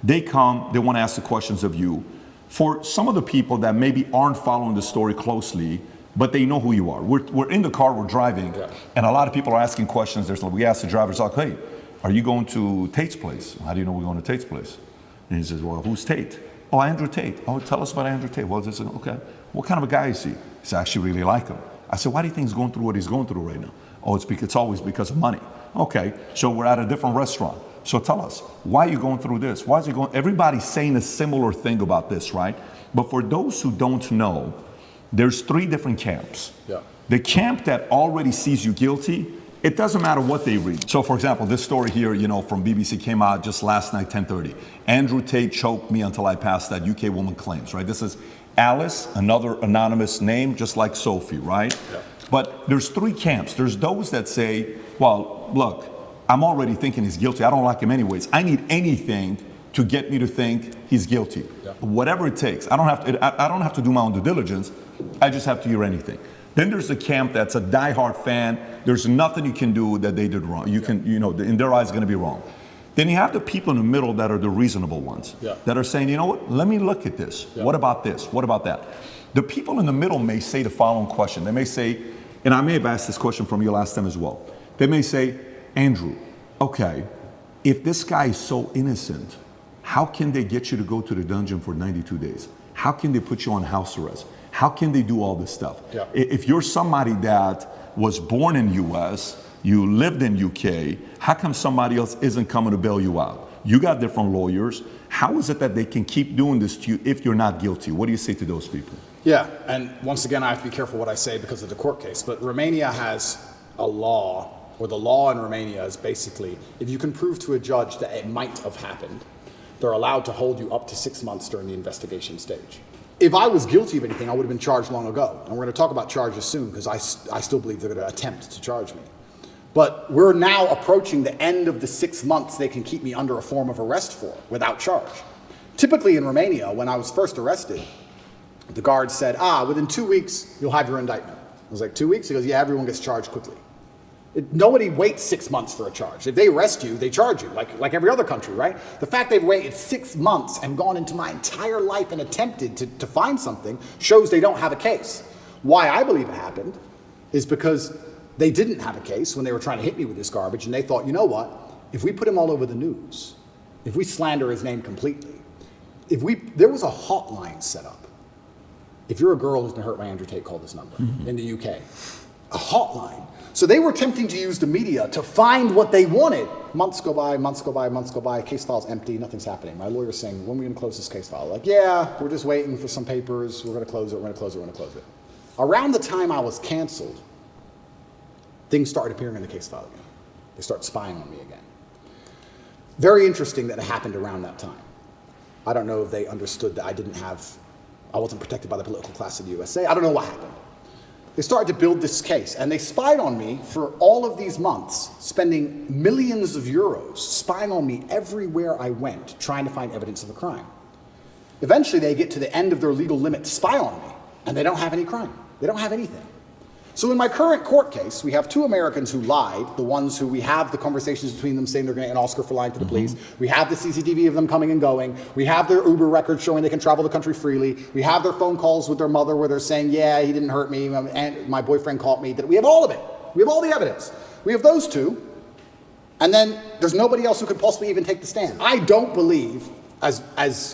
they come, they want to ask the questions of you. For some of the people that maybe aren't following the story closely, but they know who you are. We're in the car, we're driving, and a lot of people are asking questions. We ask the drivers, like, hey, are you going to Tate's place? How do you know we're going to Tate's place? And he says, well, who's Tate? Oh, Andrew Tate. Oh, tell us about Andrew Tate. Well, this is, okay. What kind of a guy is he? He said, I actually really like him. I said, why do you think he's going through what he's going through right now? Oh, it's always because of money. Okay, so we're at a different restaurant. So tell us, why are you going through this? Why is he going? Everybody's saying a similar thing about this, right? But for those who don't know, there's 3 different camps.
Yeah.
The camp that already sees you guilty, it doesn't matter what they read. So for example, this story here, from BBC came out just last night, 10:30. Andrew Tate choked me until I passed, that UK woman claims, right? This is Alice, another anonymous name, just like Sophie, right? Yeah. But there's 3 camps. There's those that say, well, look, I'm already thinking he's guilty. I don't like him anyways. I need anything to get me to think he's guilty. Yeah. Whatever it takes. I don't have to do my own due diligence. I just have to hear anything. Then there's the camp that's a diehard fan. There's nothing you can do that they did wrong. In their eyes, it's going to be wrong. Then you have the people in the middle that are the reasonable ones, that are saying, you know what, let me look at this. Yeah. What about this? What about that? The people in the middle may say the following question. They may say, and I may have asked this question from you last time as well. They may say, Andrew, okay, if this guy is so innocent, how can they get you to go to the dungeon for 92 days? How can they put you on house arrest? How can they do all this stuff? Yeah. If you're somebody that was born in US, you lived in UK, how come somebody else isn't coming to bail you out? You got different lawyers. How is it that they can keep doing this to you if you're not guilty? What do you say to those people?
Yeah, and once again, I have to be careful what I say because of the court case, but Romania has a law, or the law in Romania is basically, if you can prove to a judge that it might have happened, they're allowed to hold you up to 6 months during the investigation stage. If I was guilty of anything, I would have been charged long ago. And we're going to talk about charges soon because I still believe they're going to attempt to charge me. But we're now approaching the end of the 6 months they can keep me under a form of arrest for without charge. Typically in Romania, when I was first arrested, the guard said, within 2 weeks, you'll have your indictment. I was like, 2 weeks? He goes, yeah, everyone gets charged quickly. Nobody waits 6 months for a charge. If they arrest you, they charge you, like every other country, right? The fact they've waited 6 months and gone into my entire life and attempted to find something shows they don't have a case. Why I believe it happened is because they didn't have a case when they were trying to hit me with this garbage, and they thought, you know what? If we put him all over the news, if we slander his name completely, there was a hotline set up. If you're a girl who's been hurt by Andrew Tate, call this number in the UK. A hotline. So they were attempting to use the media to find what they wanted. Months go by, months go by, months go by, case file's empty, nothing's happening. My lawyer's saying, when are we gonna close this case file? Like, yeah, we're just waiting for some papers, we're gonna close it, we're gonna close it, we're gonna close it. Around the time I was canceled, things started appearing in the case file again. They started spying on me again. Very interesting that it happened around that time. I don't know if they understood that I didn't have I wasn't protected by the political class of the USA. I don't know what happened. They started to build this case, and they spied on me for all of these months, spending millions of euros, spying on me everywhere I went, trying to find evidence of a crime. Eventually, they get to the end of their legal limit to spy on me, and they don't have any crime. They don't have anything. So in my current court case, we have two Americans who lied, the ones who we have the conversations between them saying they're going to get an Oscar for lying to the police. We have the CCTV of them coming and going. We have their Uber records showing they can travel the country freely. We have their phone calls with their mother where they're saying, yeah, he didn't hurt me, and my boyfriend caught me. We have all of it. We have all the evidence. We have those two, and then there's nobody else who could possibly even take the stand. I don't believe, as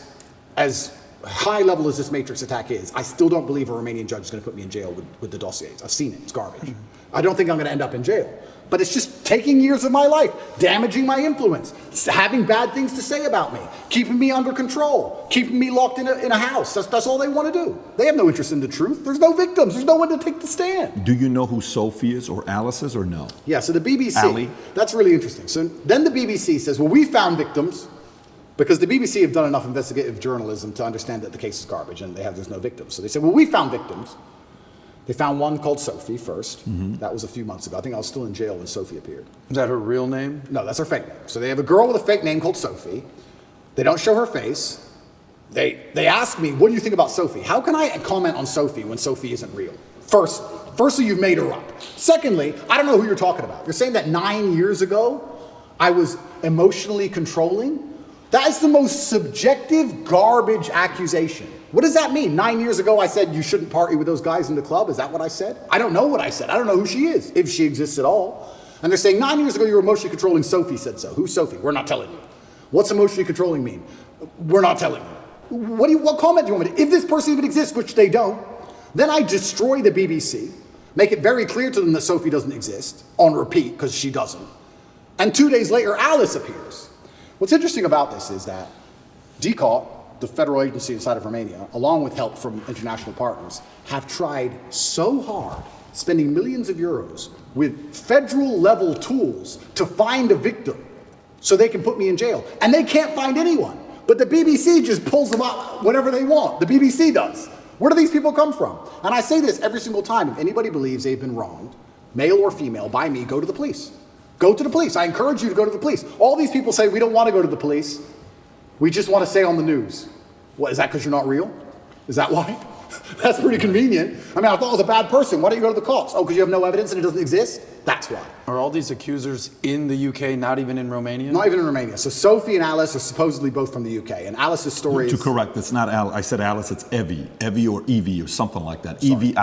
high level as this Matrix attack is, I still don't believe a Romanian judge is going to put me in jail with the dossiers. I've seen it. It's garbage. I don't think I'm going to end up in jail. But it's just taking years of my life, damaging my influence, having bad things to say about me, keeping me under control, keeping me locked in a house. That's all they want to do. They have no interest in the truth. There's no victims. There's no one to take the stand.
Do you know who Sophie is or Alice is or no?
Yeah, so the BBC,
Ali?
That's really interesting. So then the BBC says, well, we found victims, because the BBC have done enough investigative journalism to understand that the case is garbage and there's no victims. So they said, well, we found victims. They found one called Sophie first. That was a few months ago. I think I was still in jail when Sophie appeared.
Is that her real name?
No, that's her fake name. So they have a girl with a fake name called Sophie. They don't show her face. They ask me, what do you think about Sophie? How can I comment on Sophie when Sophie isn't real? Firstly, you've made her up. Secondly, I don't know who you're talking about. You're saying that 9 years ago I was emotionally controlling? That is the most subjective garbage accusation. What does that mean? 9 years ago I said you shouldn't party with those guys in the club. Is that what I said? I don't know what I said. I don't know who she is, if she exists at all. And they're saying 9 years ago you were emotionally controlling. Sophie said so. Who's Sophie? We're not telling you. What's emotionally controlling mean? We're not telling you. What comment do you want me to? If this person even exists, which they don't, then I destroy the BBC, make it very clear to them that Sophie doesn't exist, on repeat, because she doesn't. And 2 days later, Alice appears. What's interesting about this is that DCAUT, the federal agency inside of Romania, along with help from international partners, have tried so hard, spending millions of euros with federal level tools to find a victim so they can put me in jail. And they can't find anyone. But the BBC just pulls them out whenever they want. The BBC does. Where do these people come from? And I say this every single time. If anybody believes they've been wronged, male or female, by me, go to the police. Go to the police. I encourage you to go to the police. All these people say, we don't want to go to the police. We just want to stay on the news. What, is that because you're not real? Is that why? That's pretty convenient. I mean, I thought I was a bad person. Why don't you go to the cops? Oh, because you have no evidence and it doesn't exist? That's why.
Are all these accusers in the UK, not even in Romania?
Not even in Romania. So Sophie and Alice are supposedly both from the UK. And Alice's story
To
is...
correct, it's not Alice. I said Alice, it's Evie or Evie or something like that. Evie.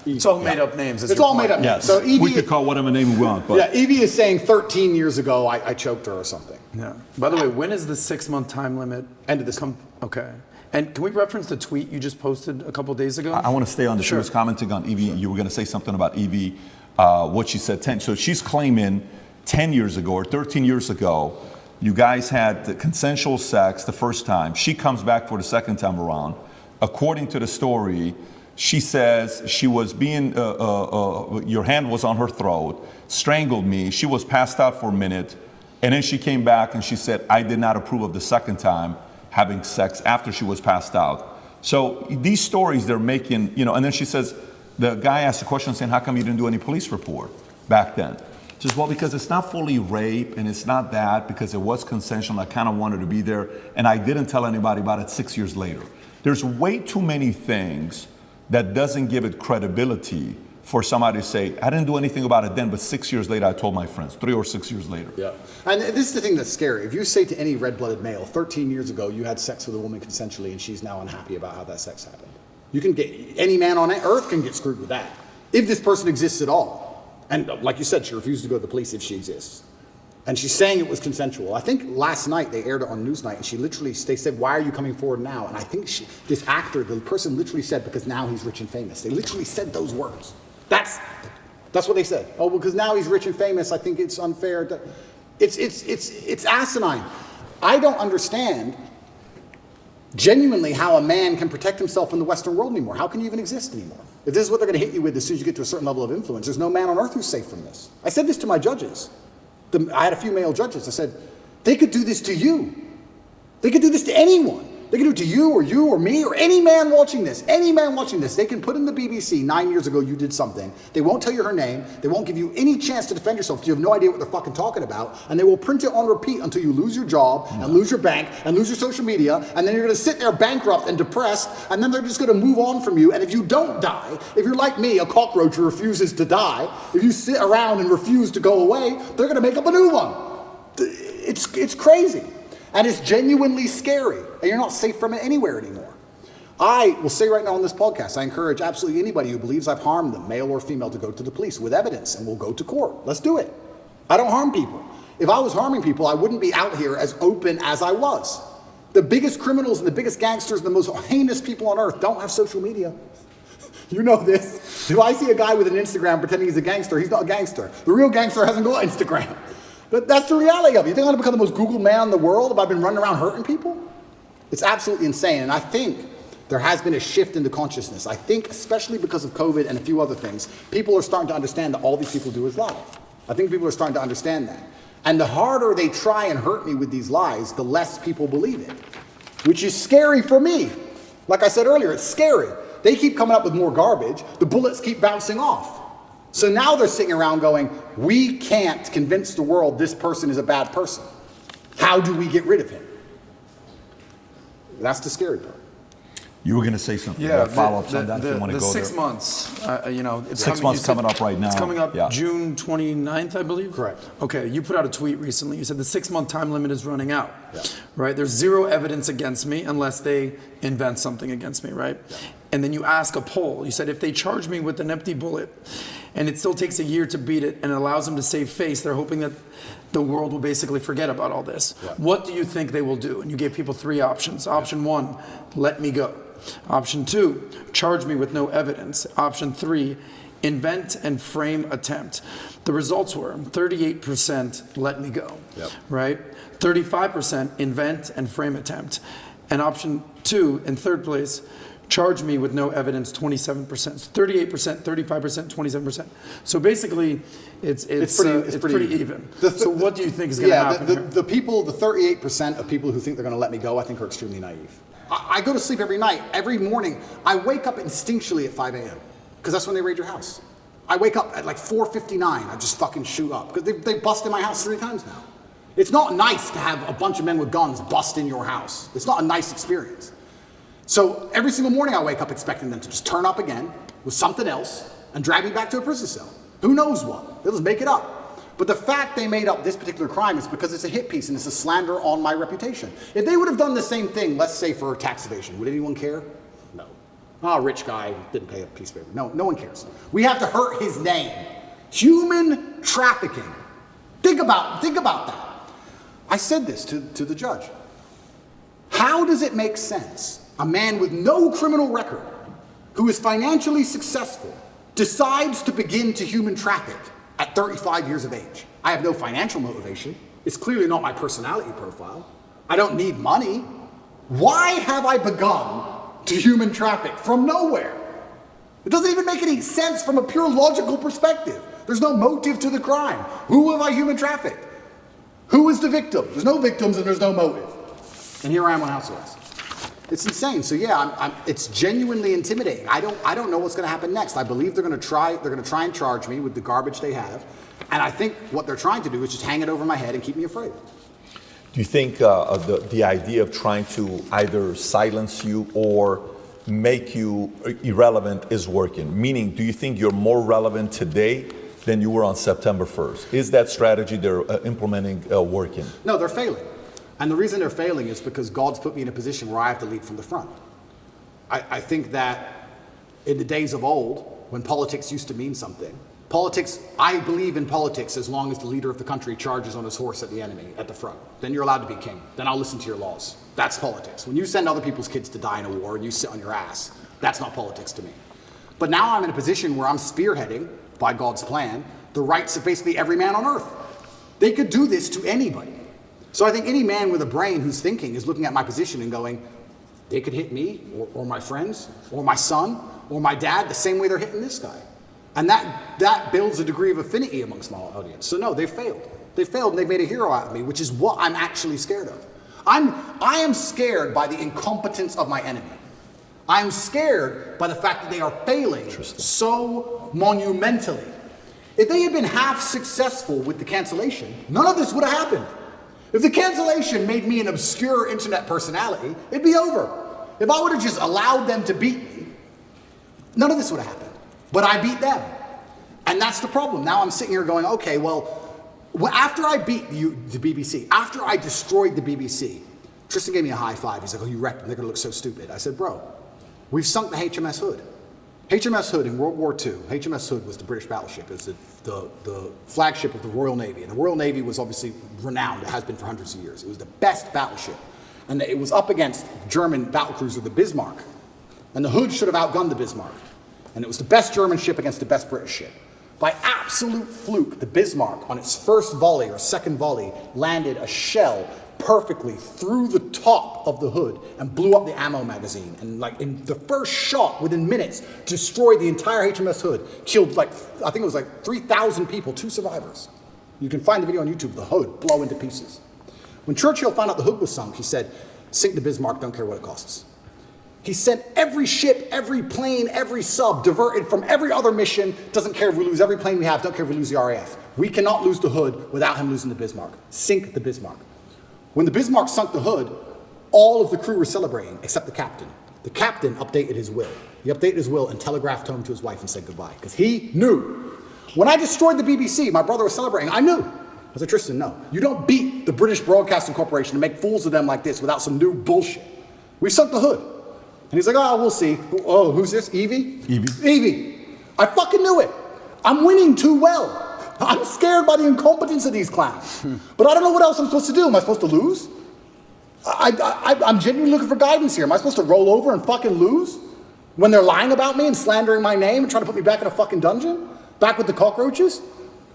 It's all made up names.
It's all made up names.
Yes.
So Evie,
we could call whatever name we want. But
yeah, Evie is saying 13 years ago I choked her or something.
Yeah. By the way, when is the 6-month time limit?
End of this month.
Okay. And can we reference the tweet you just posted a couple days ago?
I want to stay on the
Sure.
She was commenting on Evie. You were going to say something about Evie, what she said 10. So she's claiming 10 years ago or 13 years ago, you guys had the consensual sex the first time. She comes back for the second time around. According to the story, she says she was being, your hand was on her throat, strangled me. She was passed out for a minute. And then she came back and she said, I did not approve of the second time having sex after she was passed out. So these stories they're making, and then she says, the guy asked a question saying, how come you didn't do any police report back then? She says, well, because it's not fully rape and it's not that, because it was consensual. I kind of wanted to be there and I didn't tell anybody about it 6 years later. There's way too many things that doesn't give it credibility for somebody to say, I didn't do anything about it then, but 6 years later, I told my friends, 3 or 6 years later.
Yeah. And this is the thing that's scary. If you say to any red-blooded male, 13 years ago, you had sex with a woman consensually and she's now unhappy about how that sex happened. You can get, any man on earth can get screwed with that. If this person exists at all. And like you said, she refused to go to the police if she exists. And she's saying it was consensual. I think last night they aired it on Newsnight and they said, why are you coming forward now? And I think this actor, the person literally said, because now he's rich and famous. They literally said those words. That's what they said. Oh, because now he's rich and famous, I think it's unfair. It's asinine. I don't understand genuinely how a man can protect himself in the Western world anymore. How can you even exist anymore? If this is what they're going to hit you with as soon as you get to a certain level of influence, there's no man on earth who's safe from this. I said this to my judges. I had a few male judges. I said, they could do this to you. They could do this to anyone. They can do it to you or me or any man watching this. Any man watching this. They can put in the BBC 9 years ago you did something. They won't tell you her name. They won't give you any chance to defend yourself because you have no idea what they're fucking talking about. And they will print it on repeat until you lose your job and lose your bank and lose your social media. And then you're going to sit there bankrupt and depressed. And then they're just going to move on from you. And if you don't die, if you're like me, a cockroach who refuses to die, if you sit around and refuse to go away, they're going to make up a new one. It's crazy. And it's genuinely scary. And you're not safe from it anywhere anymore. I will say right now on this podcast, I encourage absolutely anybody who believes I've harmed them, male or female, to go to the police with evidence and we'll go to court. Let's do it. I don't harm people. If I was harming people, I wouldn't be out here as open as I was. The biggest criminals and the biggest gangsters and the most heinous people on earth don't have social media. You know this. If I see a guy with an Instagram pretending he's a gangster, he's not a gangster. The real gangster hasn't got Instagram. But that's the reality of it. You think I'm going to become the most Googled man in the world if I've been running around hurting people? It's absolutely insane. And I think there has been a shift in the consciousness. I think, especially because of COVID and a few other things, people are starting to understand that all these people do is lie. I think people are starting to understand that. And the harder they try and hurt me with these lies, the less people believe it, which is scary for me. Like I said earlier, it's scary. They keep coming up with more garbage. The bullets keep bouncing off. So now they're sitting around going, we can't convince the world this person is a bad person. How do we get rid of him? That's the scary part.
You were going to say something.
Yeah,
Follow-ups on that if you want to go
6
there.
months, it's
6 months coming up right now.
It's coming up
Yeah.
June 29th, I believe.
Correct.
Okay, you put out a tweet recently. You said the 6-month time limit is running out.
Yeah.
Right? There's zero evidence against me unless they invent something against me, right? Yeah. And then you ask a poll. You said if they charge me with an empty bullet and it still takes a year to beat it and it allows them to save face, they're hoping that the world will basically forget about all this. Yeah. What do you think they will do? And you gave people 3 options. Option 1, let me go. Option 2, charge me with no evidence. Option 3, invent and frame attempt. The results were 38% let me go, right? 35% invent and frame attempt. And option 2, in third place, charge me with no evidence, 27%. 38%, 35%, 27%. So basically, it's pretty even. So what do you think is going to happen here?
The people, the 38% of people who think they're going to let me go, I think are extremely naive. I go to sleep every night. Every morning, I wake up instinctually at 5 a.m. because that's when they raid your house. I wake up at like 4:59. I just fucking shoot up because they busted my house 3 times now. It's not nice to have a bunch of men with guns bust in your house. It's not a nice experience. So every single morning I wake up expecting them to just turn up again with something else and drag me back to a prison cell. Who knows what? They'll just make it up. But the fact they made up this particular crime is because it's a hit piece and it's a slander on my reputation. If they would have done the same thing, let's say for tax evasion, would anyone care? No. Oh, rich guy didn't pay a piece of paper. No one cares. We have to hurt his name. Human trafficking. Think about that. I said this to the judge. How does it make sense? A man with no criminal record, who is financially successful, decides to begin to human traffic at 35 years of age. I have no financial motivation. It's clearly not my personality profile. I don't need money. Why have I begun to human traffic from nowhere? It doesn't even make any sense from a pure logical perspective. There's no motive to the crime. Who have I human trafficked? Who is the victim? There's no victims and there's no motive. And here I am on house arrest. It's insane. So yeah, it's genuinely intimidating. I don't know what's going to happen next. I believe they're going to try and charge me with the garbage they have, and I think what they're trying to do is just hang it over my head and keep me afraid.
Do you think the idea of trying to either silence you or make you irrelevant is working? Meaning, do you think you're more relevant today than you were on September 1st? Is that strategy they're implementing working?
No, they're failing. And the reason they're failing is because God's put me in a position where I have to lead from the front. I think that in the days of old, when politics used to mean something, I believe in politics as long as the leader of the country charges on his horse at the enemy at the front. Then you're allowed to be king. Then I'll listen to your laws. That's politics. When you send other people's kids to die in a war and you sit on your ass, that's not politics to me. But now I'm in a position where I'm spearheading, by God's plan, the rights of basically every man on earth. They could do this to anybody. So I think any man with a brain who's thinking is looking at my position and going, they could hit me or my friends or my son or my dad the same way they're hitting this guy. And that builds a degree of affinity amongst my audience. So no, they've failed. They failed and they've made a hero out of me, which is what I'm actually scared of. I'm I am scared by the incompetence of my enemy. I am scared by the fact that they are failing so monumentally. If they had been half successful with the cancellation, none of this would have happened. If the cancellation made me an obscure internet personality, it'd be over. If I would have just allowed them to beat me, none of this would have happened. But I beat them. And that's the problem. Now I'm sitting here going, okay, well, after I beat the BBC, after I destroyed the BBC, Tristan gave me a high five. He's like, oh, you wrecked them. They're going to look so stupid. I said, bro, we've sunk the HMS Hood. HMS Hood in World War II, HMS Hood was the British battleship. It was the flagship of the Royal Navy. And the Royal Navy was obviously renowned. It has been for hundreds of years. It was the best battleship. And it was up against German battlecruiser, the Bismarck. And the Hood should have outgunned the Bismarck. And it was the best German ship against the best British ship. By absolute fluke, the Bismarck, on its first volley or second volley, landed a shell perfectly through the top of the Hood and blew up the ammo magazine. And like in the first shot, within minutes, destroyed the entire HMS Hood. Killed like, I think it was like 3,000 people, 2 survivors. You can find the video on YouTube, the Hood blow into pieces. When Churchill found out the Hood was sunk, he said, sink the Bismarck, don't care what it costs. He sent every ship, every plane, every sub diverted from every other mission. Doesn't care if we lose every plane we have, don't care if we lose the RAF. We cannot lose the Hood without him losing the Bismarck. Sink the Bismarck. When the Bismarck sunk the Hood, all of the crew were celebrating, except the captain. The captain updated his will. He updated his will and telegraphed home to his wife and said goodbye, because he knew. When I destroyed the BBC, my brother was celebrating, I knew. I said, Tristan, no. You don't beat the British Broadcasting Corporation and make fools of them like this without some new bullshit. We sunk the Hood. And he's like, oh, we'll see. Oh, who's this? Evie? Evie. I fucking knew it. I'm winning too well. I'm scared by the incompetence of these clowns. But I don't know what else I'm supposed to do. Am I supposed to lose? I'm genuinely looking for guidance here. Am I supposed to roll over and fucking lose? When they're lying about me and slandering my name and trying to put me back in a fucking dungeon? Back with the cockroaches?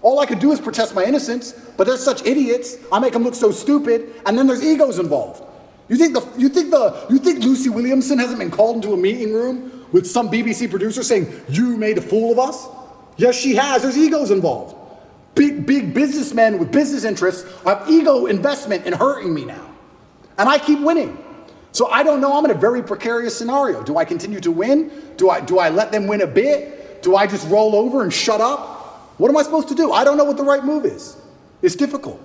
All I could do is protest my innocence, but they're such idiots. I make them look so stupid, and then there's egos involved. You think Lucy Williamson hasn't been called into a meeting room with some BBC producer saying, you made a fool of us? Yes, she has. There's egos involved. Big businessmen with business interests have ego investment in hurting me now. And I keep winning. So I don't know. I'm in a very precarious scenario. Do I continue to win? Do I let them win a bit? Do I just roll over and shut up? What am I supposed to do? I don't know what the right move is. It's difficult.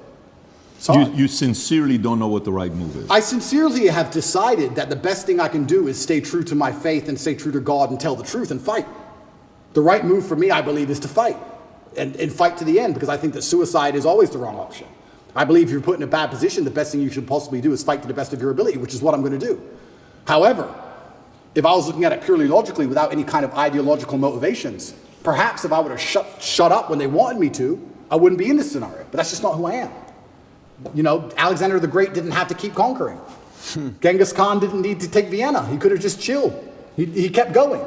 You sincerely don't know what the right move is.
I sincerely have decided that the best thing I can do is stay true to my faith and stay true to God and tell the truth and fight. The right move for me, I believe, is to fight and fight to the end, because I think that suicide is always the wrong option. I believe if you're put in a bad position, the best thing you should possibly do is fight to the best of your ability, which is what I'm going to do. However, if I was looking at it purely logically without any kind of ideological motivations, perhaps if I would have shut up when they wanted me to, I wouldn't be in this scenario. But that's just not who I am. You know, Alexander the Great didn't have to keep conquering. Genghis Khan didn't need to take Vienna. He could have just chilled. He kept going.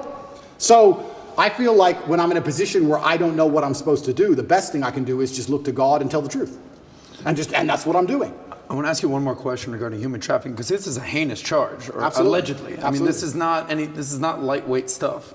So I feel like when I'm in a position where I don't know what I'm supposed to do, the best thing I can do is just look to God and tell the truth. And that's what I'm doing.
I want to ask you one more question regarding human trafficking, because this is a heinous charge, or
Absolutely.
allegedly.
Absolutely.
I mean, this is not lightweight stuff.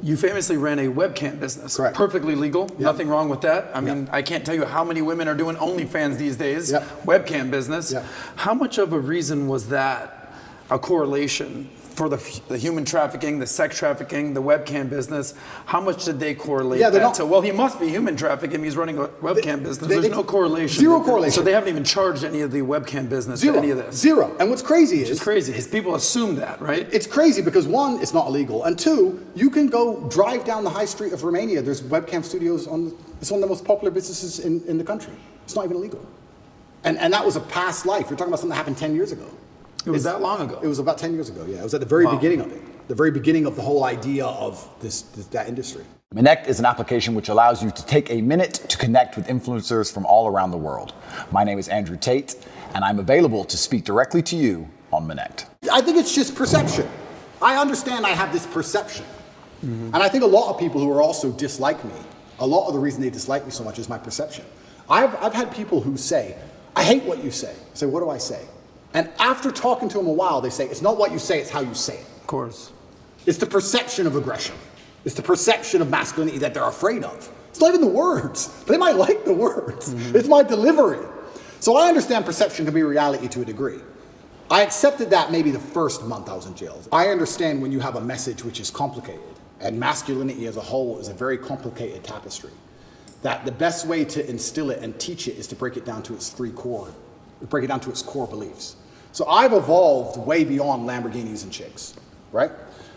You famously ran a webcam business.
Correct.
Perfectly legal. Yep. Nothing wrong with that. I mean, I can't tell you how many women are doing OnlyFans these days.
Yep.
Webcam business.
Yep.
How much of a reason was that a correlation for the human trafficking, the sex trafficking, the webcam business? How much did they correlate that to? Well, he must be human trafficking. He's running a webcam business. There's no correlation.
Zero correlation.
So they haven't even charged any of the webcam business
Zero.
for any of this.
Zero. And what's crazy is...
It's crazy, because people assume that, right?
It's crazy because, one, it's not illegal. And two, you can go drive down the high street of Romania. There's webcam studios it's one of the most popular businesses in the country. It's not even illegal. And that was a past life. You're talking about something that happened 10 years ago.
It was that long ago?
It was about 10 years ago, yeah. It was at the very beginning of it. The very beginning of the whole idea of that industry.
Connect is an application which allows you to take a minute to connect with influencers from all around the world. My name is Andrew Tate, and I'm available to speak directly to you on Connect.
I think it's just perception. I understand I have this perception. Mm-hmm. And I think a lot of people who are also dislike me, a lot of the reason they dislike me so much is my perception. I've had people who say, I hate what you say. I say, what do I say? And after talking to them a while, they say, it's not what you say, it's how you say it.
Of course.
It's the perception of aggression. It's the perception of masculinity that they're afraid of. It's not even the words. They might like the words. Mm-hmm. It's my delivery. So I understand perception can be reality to a degree. I accepted that maybe the first month I was in jail. I understand when you have a message which is complicated, and masculinity as a whole is a very complicated tapestry, that the best way to instill it and teach it is to break it down to its core beliefs. So I've evolved way beyond Lamborghinis and chicks, right?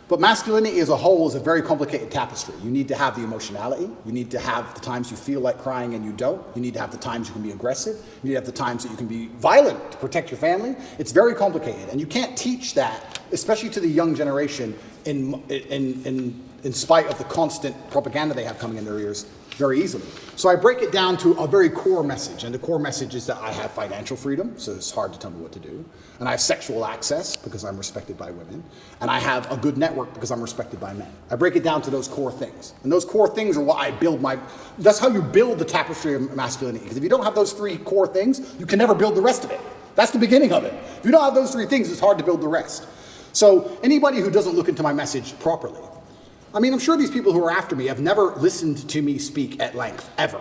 But masculinity as a whole is a very complicated tapestry. You need to have the emotionality. You need to have the times you feel like crying and you don't. You need to have the times you can be aggressive. You need to have the times that you can be violent to protect your family. It's very complicated. And you can't teach that, especially to the young generation, in spite of the constant propaganda they have coming in their ears, very easily. So I break it down to a very core message, and the core message is that I have financial freedom, so it's hard to tell me what to do, and I have sexual access because I'm respected by women, and I have a good network because I'm respected by men. I break it down to those core things, and those core things are what I build that's how you build the tapestry of masculinity, because if you don't have those 3 core things, you can never build the rest of it. That's the beginning of it. If you don't have those 3 things, it's hard to build the rest. So anybody who doesn't look into my message properly, I mean, I'm sure these people who are after me have never listened to me speak at length, ever.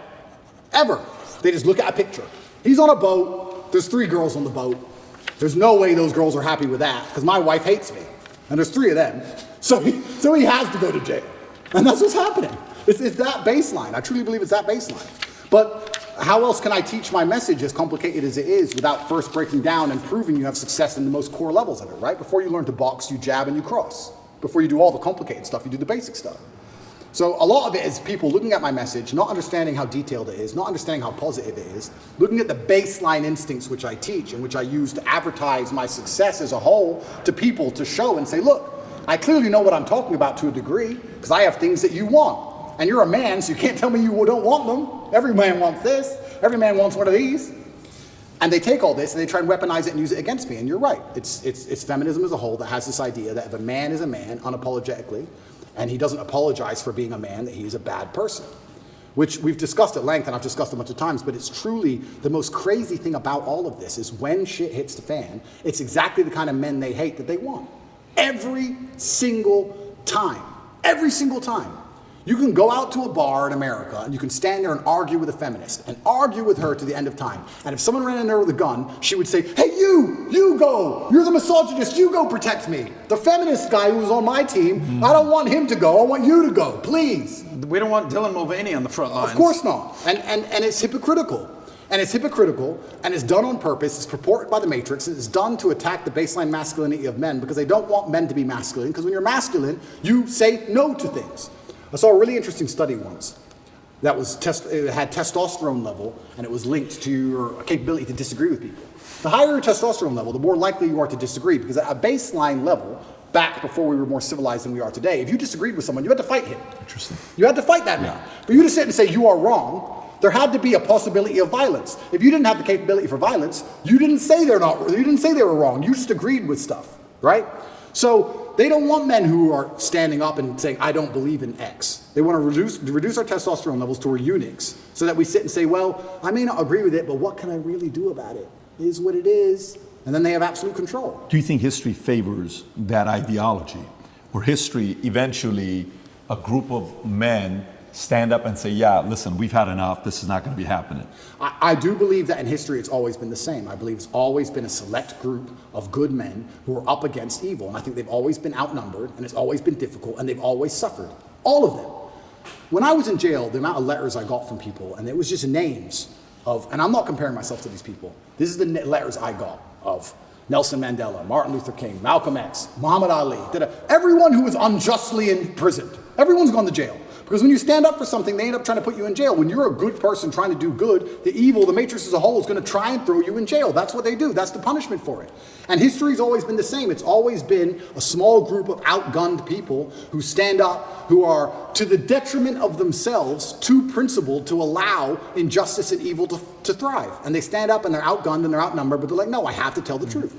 Ever. They just look at a picture. He's on a boat. There's 3 girls on the boat. There's no way those girls are happy with that, because my wife hates me. And there's 3 of them. So he has to go to jail. And that's what's happening. It's that baseline. I truly believe it's that baseline. But how else can I teach my message, as complicated as it is, without first breaking down and proving you have success in the most core levels of it, right? Before you learn to box, you jab and you cross. Before you do all the complicated stuff, you do the basic stuff. So a lot of it is people looking at my message, not understanding how detailed it is, not understanding how positive it is, looking at the baseline instincts which I teach and which I use to advertise my success as a whole to people to show and say, look, I clearly know what I'm talking about to a degree because I have things that you want. And you're a man, so you can't tell me you don't want them. Every man wants this. Every man wants one of these. And they take all this and they try and weaponize it and use it against me. And you're right. It's feminism as a whole that has this idea that if a man is a man unapologetically, and he doesn't apologize for being a man, that he's a bad person. Which we've discussed at length, and I've discussed a bunch of times, but it's truly the most crazy thing about all of this is when shit hits the fan, it's exactly the kind of men they hate that they want. Every single time. Every single time. You can go out to a bar in America and you can stand there and argue with a feminist and argue with her to the end of time. And if someone ran in there with a gun, she would say, hey, you go. You're the misogynist. You go protect me. The feminist guy who was on my team, I don't want him to go. I want you to go, please.
We don't want Dylan Mulvaney on the front lines.
Of course not. And it's hypocritical. And it's hypocritical, and it's done on purpose. It's purported by the Matrix. It's done to attack the baseline masculinity of men because they don't want men to be masculine. Because when you're masculine, you say no to things. I saw a really interesting study once that was it had testosterone level, and it was linked to your capability to disagree with people. The higher your testosterone level, the more likely you are to disagree, because at a baseline level, back before we were more civilized than we are today, if you disagreed with someone, you had to fight him.
Interesting.
You had to fight that man. For you to sit and say you are wrong, there had to be a possibility of violence. If you didn't have the capability for violence, you didn't say you didn't say they were wrong. You just agreed with stuff, right? So they don't want men who are standing up and saying, I don't believe in X. They want to reduce our testosterone levels to our eunuchs so that we sit and say, well, I may not agree with it, but what can I really do about it? It is what it is. And then they have absolute control.
Do you think history favors that ideology? Or history, eventually, a group of men stand up and say, yeah, listen, we've had enough. This is not going to be happening.
I do believe that in history it's always been the same. I believe it's always been a select group of good men who are up against evil. And I think they've always been outnumbered, and it's always been difficult, and they've always suffered. All of them. When I was in jail, the amount of letters I got from people, and it was just names of, and I'm not comparing myself to these people. This is the letters I got of Nelson Mandela, Martin Luther King, Malcolm X, Muhammad Ali, everyone who was unjustly imprisoned. Everyone's gone to jail. Because when you stand up for something, they end up trying to put you in jail. When you're a good person trying to do good, the evil, the matrix as a whole is going to try and throw you in jail. That's what they do. That's the punishment for it. And history's always been the same. It's always been a small group of outgunned people who stand up, who are, to the detriment of themselves, too principled to allow injustice and evil to thrive. And they stand up and they're outgunned and they're outnumbered, but they're like, no, I have to tell the truth.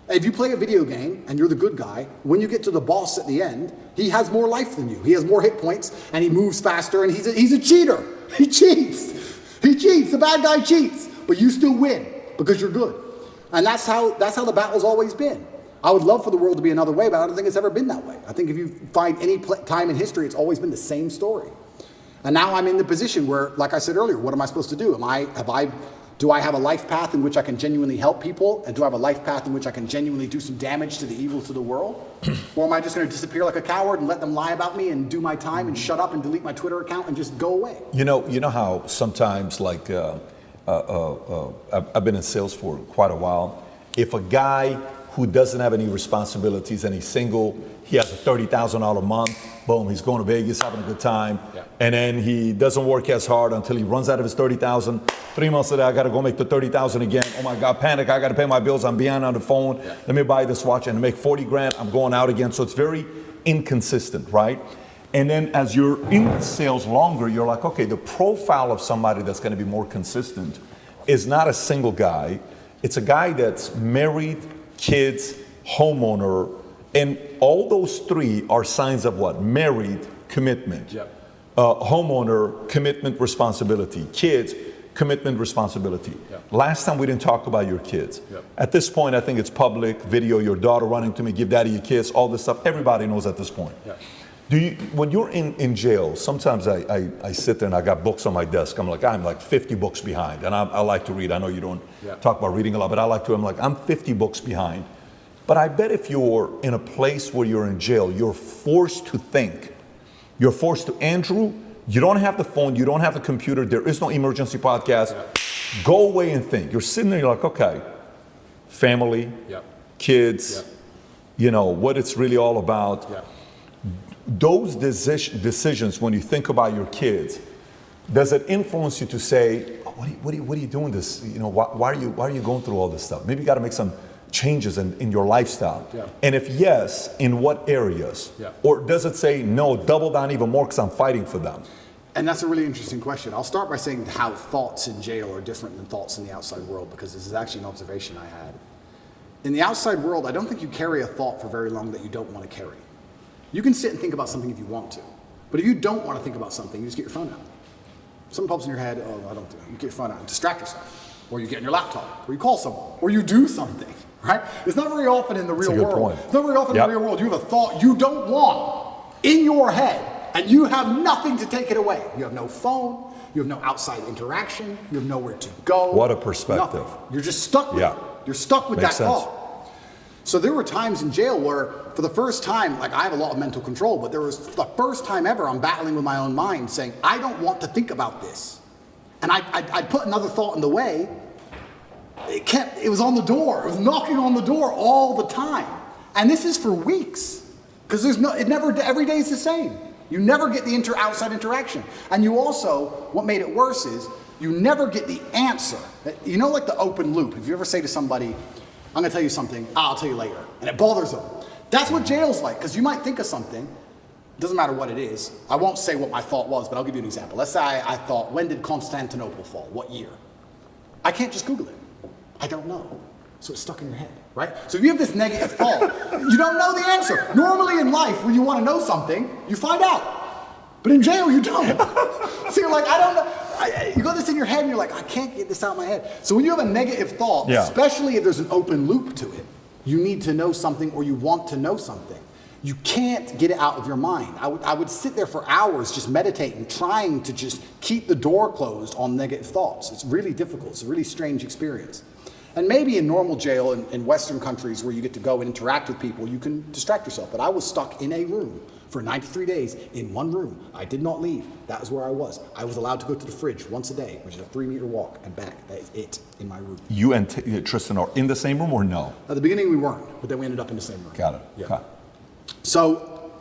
If you play a video game and you're the good guy, when you get to the boss at the end, he has more life than you. He has more hit points and he moves faster and he's a cheater. He cheats. He cheats. The bad guy cheats. But you still win because you're good. And that's how the battle's always been. I would love for the world to be another way, but I don't think it's ever been that way. I think if you find any time in history, it's always been the same story. And now I'm in the position where, like I said earlier, what am I supposed to do? Do I have a life path in which I can genuinely help people? And do I have a life path in which I can genuinely do some damage to the evils of the world? Or am I just going to disappear like a coward and let them lie about me and do my time and shut up and delete my Twitter account and just go away?
You know how sometimes, like, I've been in sales for quite a while. If a guy who doesn't have any responsibilities and he's single, he has a $30,000 a month, boom, he's going to Vegas, having a good time, and then he doesn't work as hard until he runs out of his 30,000. 3 months later, I got to go make the 30,000 again. Oh my God, panic! I got to pay my bills. I'm behind on the phone. Let me buy this watch and make 40 grand. I'm going out again. So it's very inconsistent, right? And then as you're in sales longer, you're like, okay, the profile of somebody that's going to be more consistent is not a single guy. It's a guy that's married, kids, homeowner, and all those three are signs of what? Married, commitment. Homeowner, commitment, responsibility. Kids, commitment, responsibility. Last time we didn't talk about your kids. At this point, I think it's public video, your daughter running to me, give daddy a kiss, all this stuff. Everybody knows at this point. Do you, when you're in jail, sometimes I sit there and I got books on my desk. I'm like 50 books behind, and I like to read. I know you don't talk about reading a lot, but I like to. I'm 50 books behind. But I bet if you're in a place where you're in jail, you're forced to think. You're forced to, Andrew, you don't have the phone, you don't have the computer, there is no emergency podcast. Go away and think. You're sitting there, you're like, okay, family, kids, you know, what it's really all about. Those decisions, when you think about your kids, does it influence you to say, oh, what are you doing this? You know, why are you going through all this stuff? Maybe you got to make some changes in your lifestyle. And if yes, in what areas? Or does it say, no, double down even more because I'm fighting for them?
And that's a really interesting question. I'll start by saying how thoughts in jail are different than thoughts in the outside world, because this is actually an observation I had. In the outside world, I don't think you carry a thought for very long that you don't want to carry. You can sit and think about something if you want to, but if you don't want to think about something, you just get your phone out. Something pops in your head, oh, I don't do it. You get your phone out and distract yourself, or you get on your laptop, or you call someone, or you do something, right? It's not very often in the real world. It's not very often in the real world you have a thought you don't want in your head, and you have nothing to take it away. You have no phone, you have no outside interaction, you have nowhere to go.
What a perspective.
Nothing. You're just stuck with it. You're stuck with that thought. So there were times in jail where, for the first time, like I have a lot of mental control, but there was the first time ever I'm battling with my own mind saying, I don't want to think about this. And I'd put another thought in the way. It was on the door. It was knocking on the door all the time. And this is for weeks. Because every day is the same. You never get the outside interaction. And you also, what made it worse is, you never get the answer. You know, like the open loop. If you ever say to somebody, I'm going to tell you something, I'll tell you later. And it bothers them. That's what jail's like, because you might think of something. Doesn't matter what it is. I won't say what my thought was, but I'll give you an example. Let's say I thought, when did Constantinople fall? What year? I can't just Google it. I don't know. So it's stuck in your head, right? So if you have this negative thought, you don't know the answer. Normally in life, when you want to know something, you find out. But in jail, you don't. So you're like, I don't know. You got this in your head and you're like, I can't get this out of my head. So when you have a negative thought, especially if there's an open loop to it, you need to know something or you want to know something. You can't get it out of your mind. I would sit there for hours just meditating, trying to just keep the door closed on negative thoughts. It's really difficult. It's a really strange experience. And maybe in normal jail in Western countries where you get to go and interact with people, you can distract yourself. But I was stuck in a room for 93 days in one room. I did not leave. That was where I was. I was allowed to go to the fridge once a day, which is a 3-meter walk and back. That is it in my room.
You and Tristan are in the same room or no?
At the beginning we weren't, but then we ended up in the same room.
Got it.
Yeah.
Okay.
So,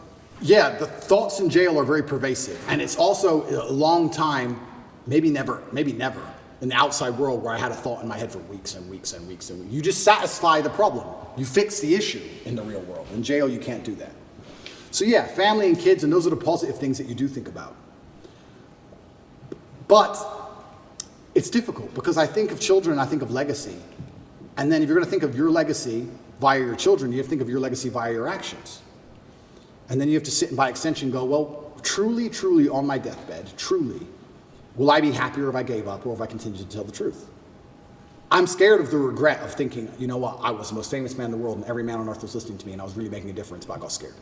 yeah, the thoughts in jail are very pervasive. And it's also a long time, maybe never, in the outside world where I had a thought in my head for weeks and weeks and weeks and weeks. You just satisfy the problem. You fix the issue in the real world. In jail, you can't do that. So yeah, family and kids, and those are the positive things that you do think about. But it's difficult because I think of children, I think of legacy. And then if you're going to think of your legacy via your children, you have to think of your legacy via your actions. And then you have to sit and by extension go, well, truly, truly on my deathbed, truly, will I be happier if I gave up or if I continued to tell the truth? I'm scared of the regret of thinking, you know what, I was the most famous man in the world and every man on earth was listening to me and I was really making a difference, but I got scared.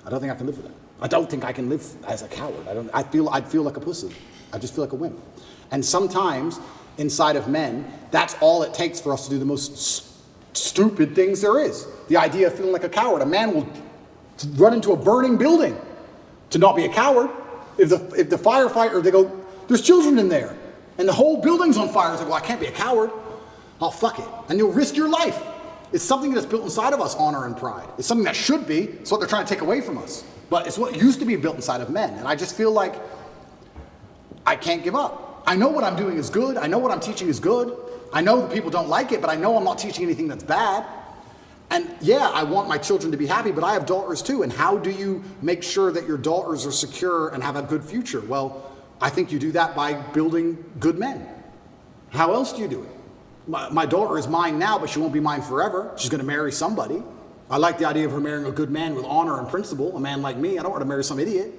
I don't think I can live with that. I don't think I can live as a coward. I'd feel like a pussy. I just feel like a wimp. And sometimes inside of men, that's all it takes for us to do the most stupid things there is. The idea of feeling like a coward. A man will run into a burning building to not be a coward. If the firefighter, they go, there's children in there, and the whole building's on fire. It's like, well, I can't be a coward. Oh, fuck it. And you'll risk your life. It's something that's built inside of us, honor and pride. It's something that should be. It's what they're trying to take away from us. But it's what used to be built inside of men. And I just feel like I can't give up. I know what I'm doing is good. I know what I'm teaching is good. I know that people don't like it, but I know I'm not teaching anything that's bad. And yeah, I want my children to be happy, but I have daughters too. And how do you make sure that your daughters are secure and have a good future? Well, I think you do that by building good men. How else do you do it? My daughter is mine now, but she won't be mine forever. She's going to marry somebody. I like the idea of her marrying a good man with honor and principle, a man like me. I don't want to marry some idiot.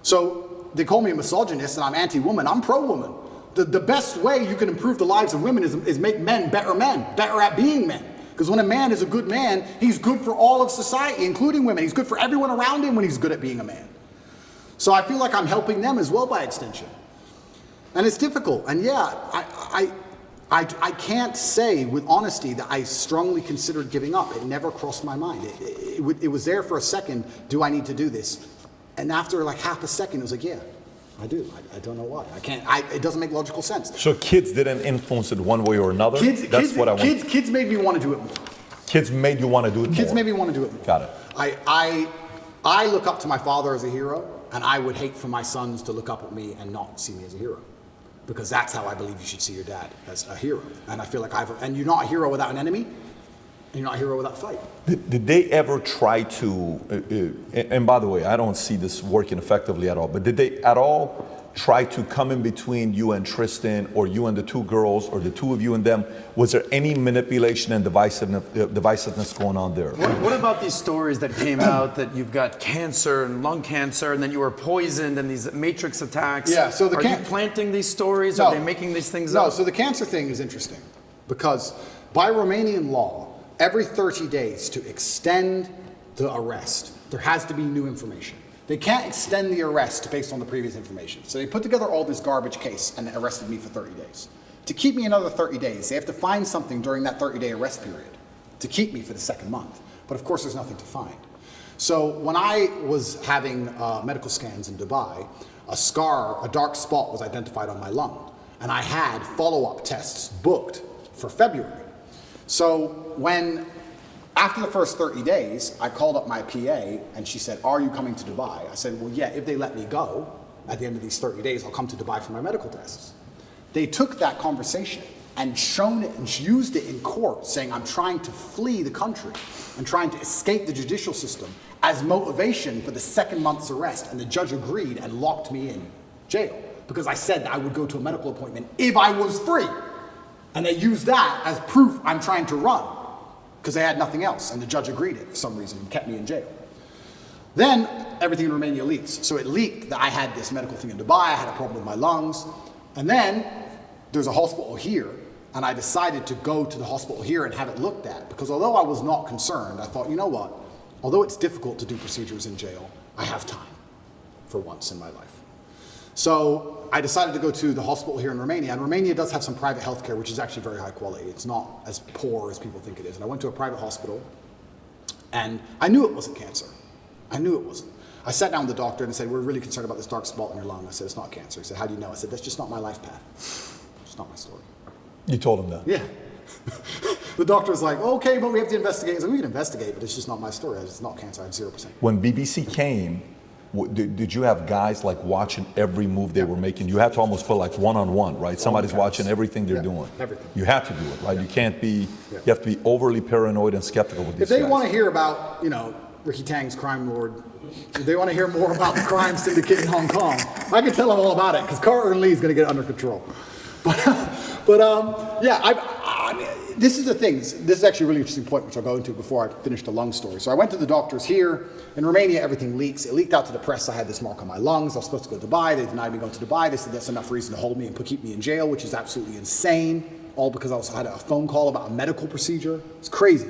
So they call me a misogynist and I'm anti-woman. I'm pro-woman. The best way you can improve the lives of women is make men, better at being men. Because when a man is a good man, he's good for all of society, including women. He's good for everyone around him when he's good at being a man. So I feel like I'm helping them as well by extension. And it's difficult. And yeah, I can't say with honesty that I strongly considered giving up. It never crossed my mind. It was there for a second. Do I need to do this? And after like half a second, it was like, yeah, I do. I don't know why. I can't. It doesn't make logical sense.
So kids didn't influence it one way or another?
Kids made me want to do it more.
Kids made you want to do it more?
Kids made me want to do it more.
Got it.
I look up to my father as a hero, and I would hate for my sons to look up at me and not see me as a hero. Because that's how I believe you should see your dad, as a hero. And I feel like and you're not a hero without an enemy, and you're not a hero without a fight.
Did they ever try to, and by the way, I don't see this working effectively at all, but did they at all try to come in between you and Tristan, or you and the two girls, or the two of you and them? Was there any manipulation and divisiveness going on there?
What about these stories that came out that you've got cancer and lung cancer, and then you were poisoned, and these matrix attacks?
Yeah, so
are you planting these stories?
No,
are they making these things up?
No, so the cancer thing is interesting, because by Romanian law, every 30 days to extend the arrest, there has to be new information. They can't extend the arrest based on the previous information. So they put together all this garbage case and arrested me for 30 days. To keep me another 30 days, they have to find something during that 30-day arrest period to keep me for the second month. But of course, there's nothing to find. So when I was having medical scans in Dubai, a dark spot was identified on my lung. And I had follow-up tests booked for February. So after the first 30 days, I called up my PA and she said, are you coming to Dubai? I said, well, yeah, if they let me go at the end of these 30 days, I'll come to Dubai for my medical tests. They took that conversation and shown it and used it in court, saying I'm trying to flee the country and trying to escape the judicial system as motivation for the second month's arrest. And the judge agreed and locked me in jail because I said that I would go to a medical appointment if I was free. And they used that as proof I'm trying to run, because they had nothing else, and the judge agreed it for some reason and kept me in jail. Then everything in Romania leaks. So it leaked that I had this medical thing in Dubai, I had a problem with my lungs, and then there's a hospital here, and I decided to go to the hospital here and have it looked at, because although I was not concerned, I thought, you know what, although it's difficult to do procedures in jail, I have time for once in my life. So I decided to go to the hospital here in Romania, and Romania does have some private healthcare, which is actually very high quality. It's not as poor as people think it is. And I went to a private hospital, and I knew it wasn't cancer. I knew it wasn't. I sat down with the doctor and said, we're really concerned about this dark spot in your lung. I said, it's not cancer. He said, how do you know? I said, that's just not my life path. It's not my story.
You told him that?
Yeah. The doctor was like, okay, but we have to investigate. I said, we can investigate, but it's just not my story. It's not cancer. I have 0%.
When BBC came, did you have guys like watching every move they were making? You had to almost put like one-on-one, right? Somebody's watching everything they're doing.
Everything.
You have to do it, right? You can't be, you have to be overly paranoid and skeptical with these
guys. If they
guys.
want to hear about, Ricky Tang's crime lord, if they want to hear more about the crime syndicate in Hong Kong, I can tell them all about it, because Carter and Lee is going to get it under control. I mean, this is the thing. This is actually a really interesting point, which I'll go into before I finish the lung story. So I went to the doctors here. In Romania, everything leaks. It leaked out to the press. I had this mark on my lungs. I was supposed to go to Dubai. They denied me going to Dubai. They said that's enough reason to hold me and keep me in jail, which is absolutely insane, all because I had a phone call about a medical procedure. It's crazy.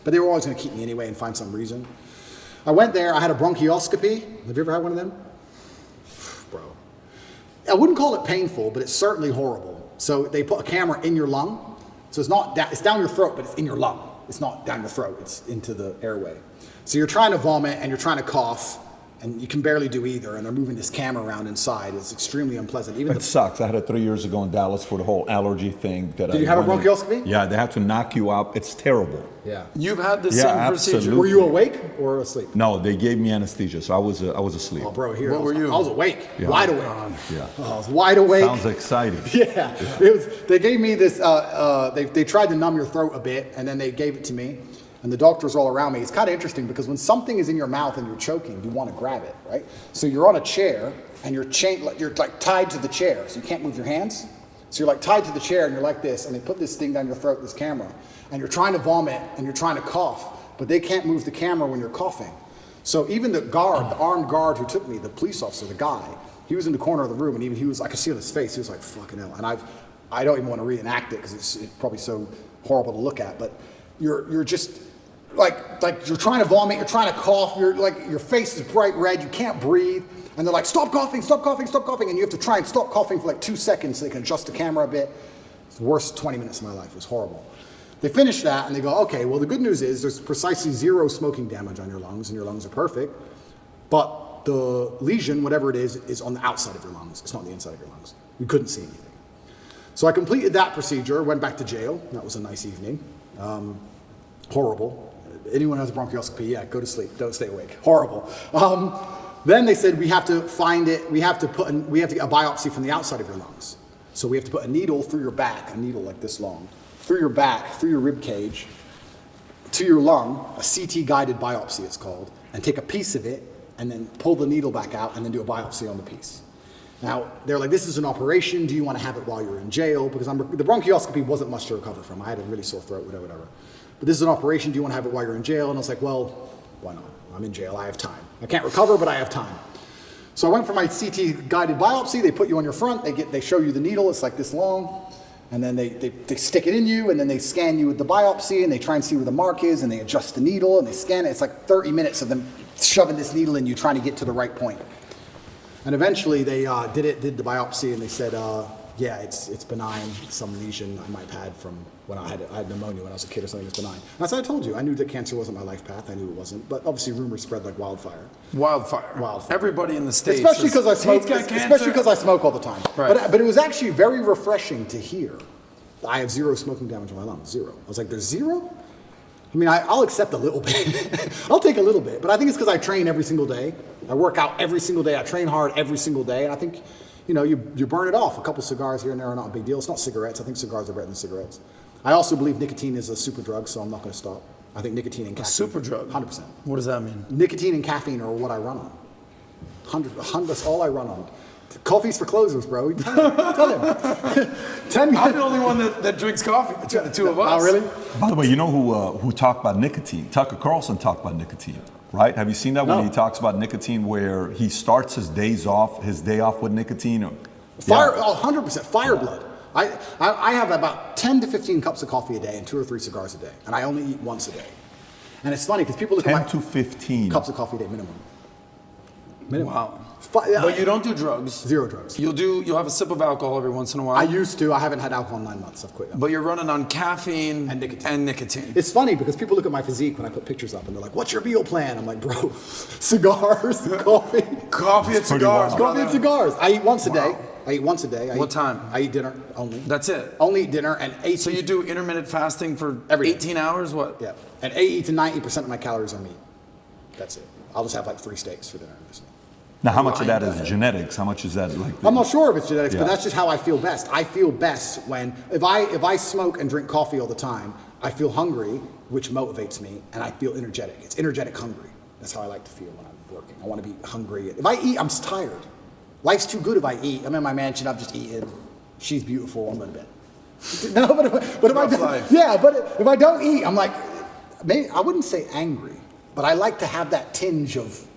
But they were always going to keep me anyway and find some reason. I went there. I had a bronchioscopy. Have you ever had one of them? Bro. I wouldn't call it painful, but it's certainly horrible. So they put a camera in your lung. So it's down your throat, but it's in your lung. It's not down your throat, it's into the airway. So you're trying to vomit and you're trying to cough, and you can barely do either, and they're moving this camera around inside. It's extremely unpleasant.
It sucks. I had it 3 years ago in Dallas for the whole allergy thing.
Did you have a bronchioscopy?
Yeah, they have to knock you out. It's terrible.
Yeah.
You've had the same procedure.
absolutely.
Were you awake or asleep?
No, they gave me anesthesia, so I was asleep.
Oh, bro, here.
What were you?
I was awake,
Yeah.
wide awake.
Yeah.
Oh, I was wide awake.
Sounds exciting.
Yeah. It was. They gave me this. They tried to numb your throat a bit, and then they gave it to me. And the doctors all around me. It's kind of interesting because when something is in your mouth and you're choking, you want to grab it, right? So you're on a chair and you're like tied to the chair, so you can't move your hands. So you're like tied to the chair and you're like this, and they put this thing down your throat, this camera, and you're trying to vomit and you're trying to cough, but they can't move the camera when you're coughing. So even the armed guard who took me, the police officer, the guy, he was in the corner of the room, and even I could see on his face, he was like, fucking hell. And I don't even want to reenact it because it's probably so horrible to look at, but you're just like you're trying to vomit, you're trying to cough, you're like, your face is bright red, you can't breathe, and they're like, stop coughing, stop coughing, stop coughing, and you have to try and stop coughing for like 2 seconds so they can adjust the camera a bit. It's the worst 20 minutes of my life. It was horrible. They finish that and they go, okay, well, the good news is there's precisely 0 smoking damage on your lungs, and your lungs are perfect, but the lesion, whatever it is on the outside of your lungs. It's not on the inside of your lungs. We couldn't see anything. So I completed that procedure, went back to jail. That was a nice evening. Horrible. Anyone who has a bronchioscopy, yeah, go to sleep. Don't stay awake. Horrible. Then they said we have to find it. We have to get a biopsy from the outside of your lungs. So we have to put a needle through your back, a needle like this long, through your back, through your rib cage, to your lung, a CT guided biopsy it's called, and take a piece of it and then pull the needle back out and then do a biopsy on the piece. Now, they're like, this is an operation. Do you want to have it while you're in jail? Because the bronchioscopy wasn't much to recover from. I had a really sore throat, whatever. But this is an operation. Do you want to have it while you're in jail? And I was like, well, why not? I'm in jail. I have time. I can't recover, but I have time. So I went for my CT guided biopsy. They put you on your front. They show you the needle. It's like this long. And then they stick it in you, and then they scan you with the biopsy, and they try and see where the mark is, and they adjust the needle, and they scan it. It's like 30 minutes of them shoving this needle in you, trying to get to the right point. And eventually they did the biopsy, and they said, yeah, it's benign. Some lesion I might have had from when I had pneumonia when I was a kid or something. It's benign. And as I told you, I knew that cancer wasn't my life path. I knew it wasn't. But obviously rumors spread like wildfire.
Wildfire. Everybody in the States.
Especially because I smoke.
Tate's got cancer.
Especially because I smoke all the time.
Right.
But it was actually very refreshing to hear that I have 0 smoking damage in my lungs. 0. I was like, there's 0? I mean, I'll accept a little bit. I'll take a little bit. But I think it's because I train every single day. I work out every single day. I train hard every single day. And I think, you burn it off. A couple cigars here and there are not a big deal. It's not cigarettes. I think cigars are better than cigarettes. I also believe nicotine is a super drug, so I'm not going to stop. I think nicotine and caffeine.
A super drug?
100%.
What does that mean?
Nicotine and caffeine are what I run on. 100, that's all I run on. Coffee's for closers, bro. Tell him.
I'm the only one that drinks coffee between the two of us.
Oh, really?
By the way, you know who talked about nicotine? Tucker Carlson talked about nicotine, right? Have you seen that when he talks about nicotine, where he starts his day off with nicotine?
Fire, 100%. Fire blood. I have about 10 to 15 cups of coffee a day and 2 or 3 cigars a day, and I only eat once a day. And it's funny because people look at
10 to 15
cups of coffee a day minimum.
Wow. But you don't do drugs.
0 drugs.
You'll have a sip of alcohol every once in a while.
I used to. I haven't had alcohol in 9 months. I've quit.
But you're running on caffeine
and nicotine.
It's
It's funny because people look at my physique when I put pictures up and they're like, what's your meal plan? I'm like, bro, cigars, coffee.
Coffee and cigars.
Coffee and cigars. I eat once a day.
What time?
I eat dinner only.
That's it?
Only eat dinner and 8.
So you do intermittent fasting for
every
18 hours? What?
Yeah. And 80 to 90% of my calories are meat. That's it. I'll just have like 3 steaks for dinner.
Now, how much of that is genetics? How much is that
I'm not sure if it's genetics, but that's just how I feel best. I feel best when, if I smoke and drink coffee all the time, I feel hungry, which motivates me, and I feel energetic. It's energetic hungry. That's how I like to feel when I'm working. I want to be hungry. If I eat, I'm tired. Life's too good if I eat. I'm in my mansion, I've just eaten. She's beautiful, I'm going to bed. No, but if I don't, yeah, but if I don't eat, I'm like, maybe I wouldn't say angry, but I like to have that tinge of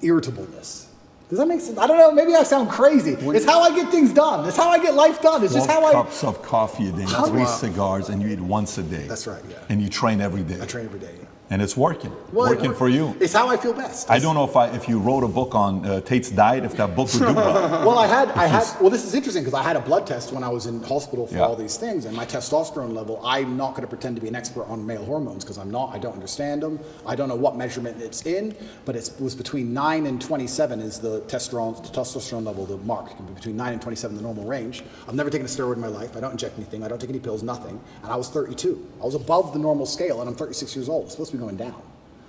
irritableness. Does that make sense? I don't know. Maybe I sound crazy. It's how I get things done. It's how I get life done. It's just how
12 cups of coffee a day, 3 cigars, and you eat once a day.
That's right, yeah.
And you train every day.
I train every day, yeah.
And it's working. Working for you.
It's how I feel best.
I don't know if you wrote a book on Tate's diet, if that book would do well.
Well, this is interesting because I had a blood test when I was in hospital for all these things, and my testosterone level, I'm not going to pretend to be an expert on male hormones because I'm not. I don't understand them. I don't know what measurement it's in, but it was between 9 and 27 is the testosterone level, the mark. It can be between 9 and 27, the normal range. I've never taken a steroid in my life. I don't inject anything. I don't take any pills, nothing. And I was 32. I was above the normal scale, and I'm 36 years old. It's supposed to be going down.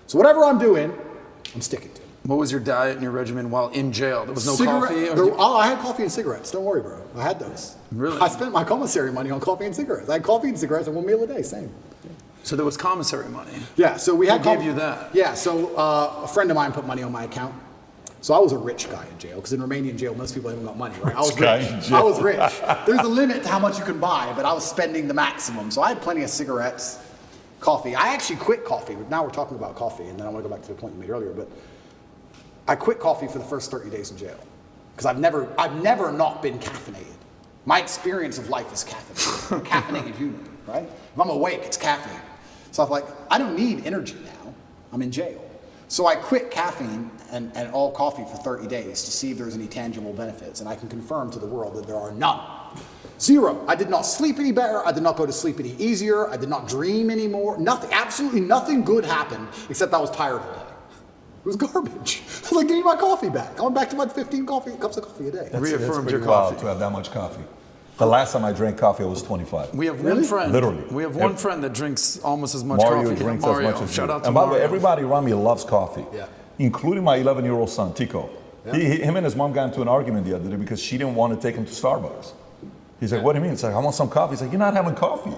So whatever I'm doing, I'm sticking to.
What was your diet and your regimen while in jail? There was no coffee?
I had coffee and cigarettes. Don't worry, bro. I had those.
Really?
I spent my commissary money on coffee and cigarettes. I had coffee and cigarettes and 1 meal a day, same.
So there was commissary money?
Yeah, so we had...
Who gave you that?
Yeah, so a friend of mine put money on my account. So I was a rich guy in jail, because in Romanian jail, most people haven't got money, right? I was rich. I was rich. There's a limit to how much you can buy, but I was spending the maximum. So I had plenty of cigarettes, coffee. I actually quit coffee. Now we're talking about coffee, and then I want to go back to the point you made earlier, but I quit coffee for the first 30 days in jail because I've never not been caffeinated. My experience of life is caffeinated. I'm a caffeinated human, right? If I'm awake, it's caffeine. So I'm like, I don't need energy now. I'm in jail. So I quit caffeine and all coffee for 30 days to see if there's any tangible benefits, and I can confirm to the world that there are none. Zero. I did not sleep any better. I did not go to sleep any easier. I did not dream anymore. Nothing, absolutely nothing good happened except I was tired all day. It was garbage. I was like, give me my coffee back. I went back to my 15 cups of coffee a day.
Reaffirmed your
wild
coffee.
to have that much coffee. The last time I drank coffee, I was 25.
We have one friend.
Literally.
We have one friend that drinks almost as much
Mario
coffee.
drinks
Mario.
as much as
Shout
you.
out to
And by the way,
Mario.
everybody around me loves coffee,
Yeah.
including my 11-year-old son, Tico.
Yeah.
Him and his mom got into an argument the other day because she didn't want to take him to Starbucks. He's like, what do you mean? It's like, I want some coffee. He's like, you're not having coffee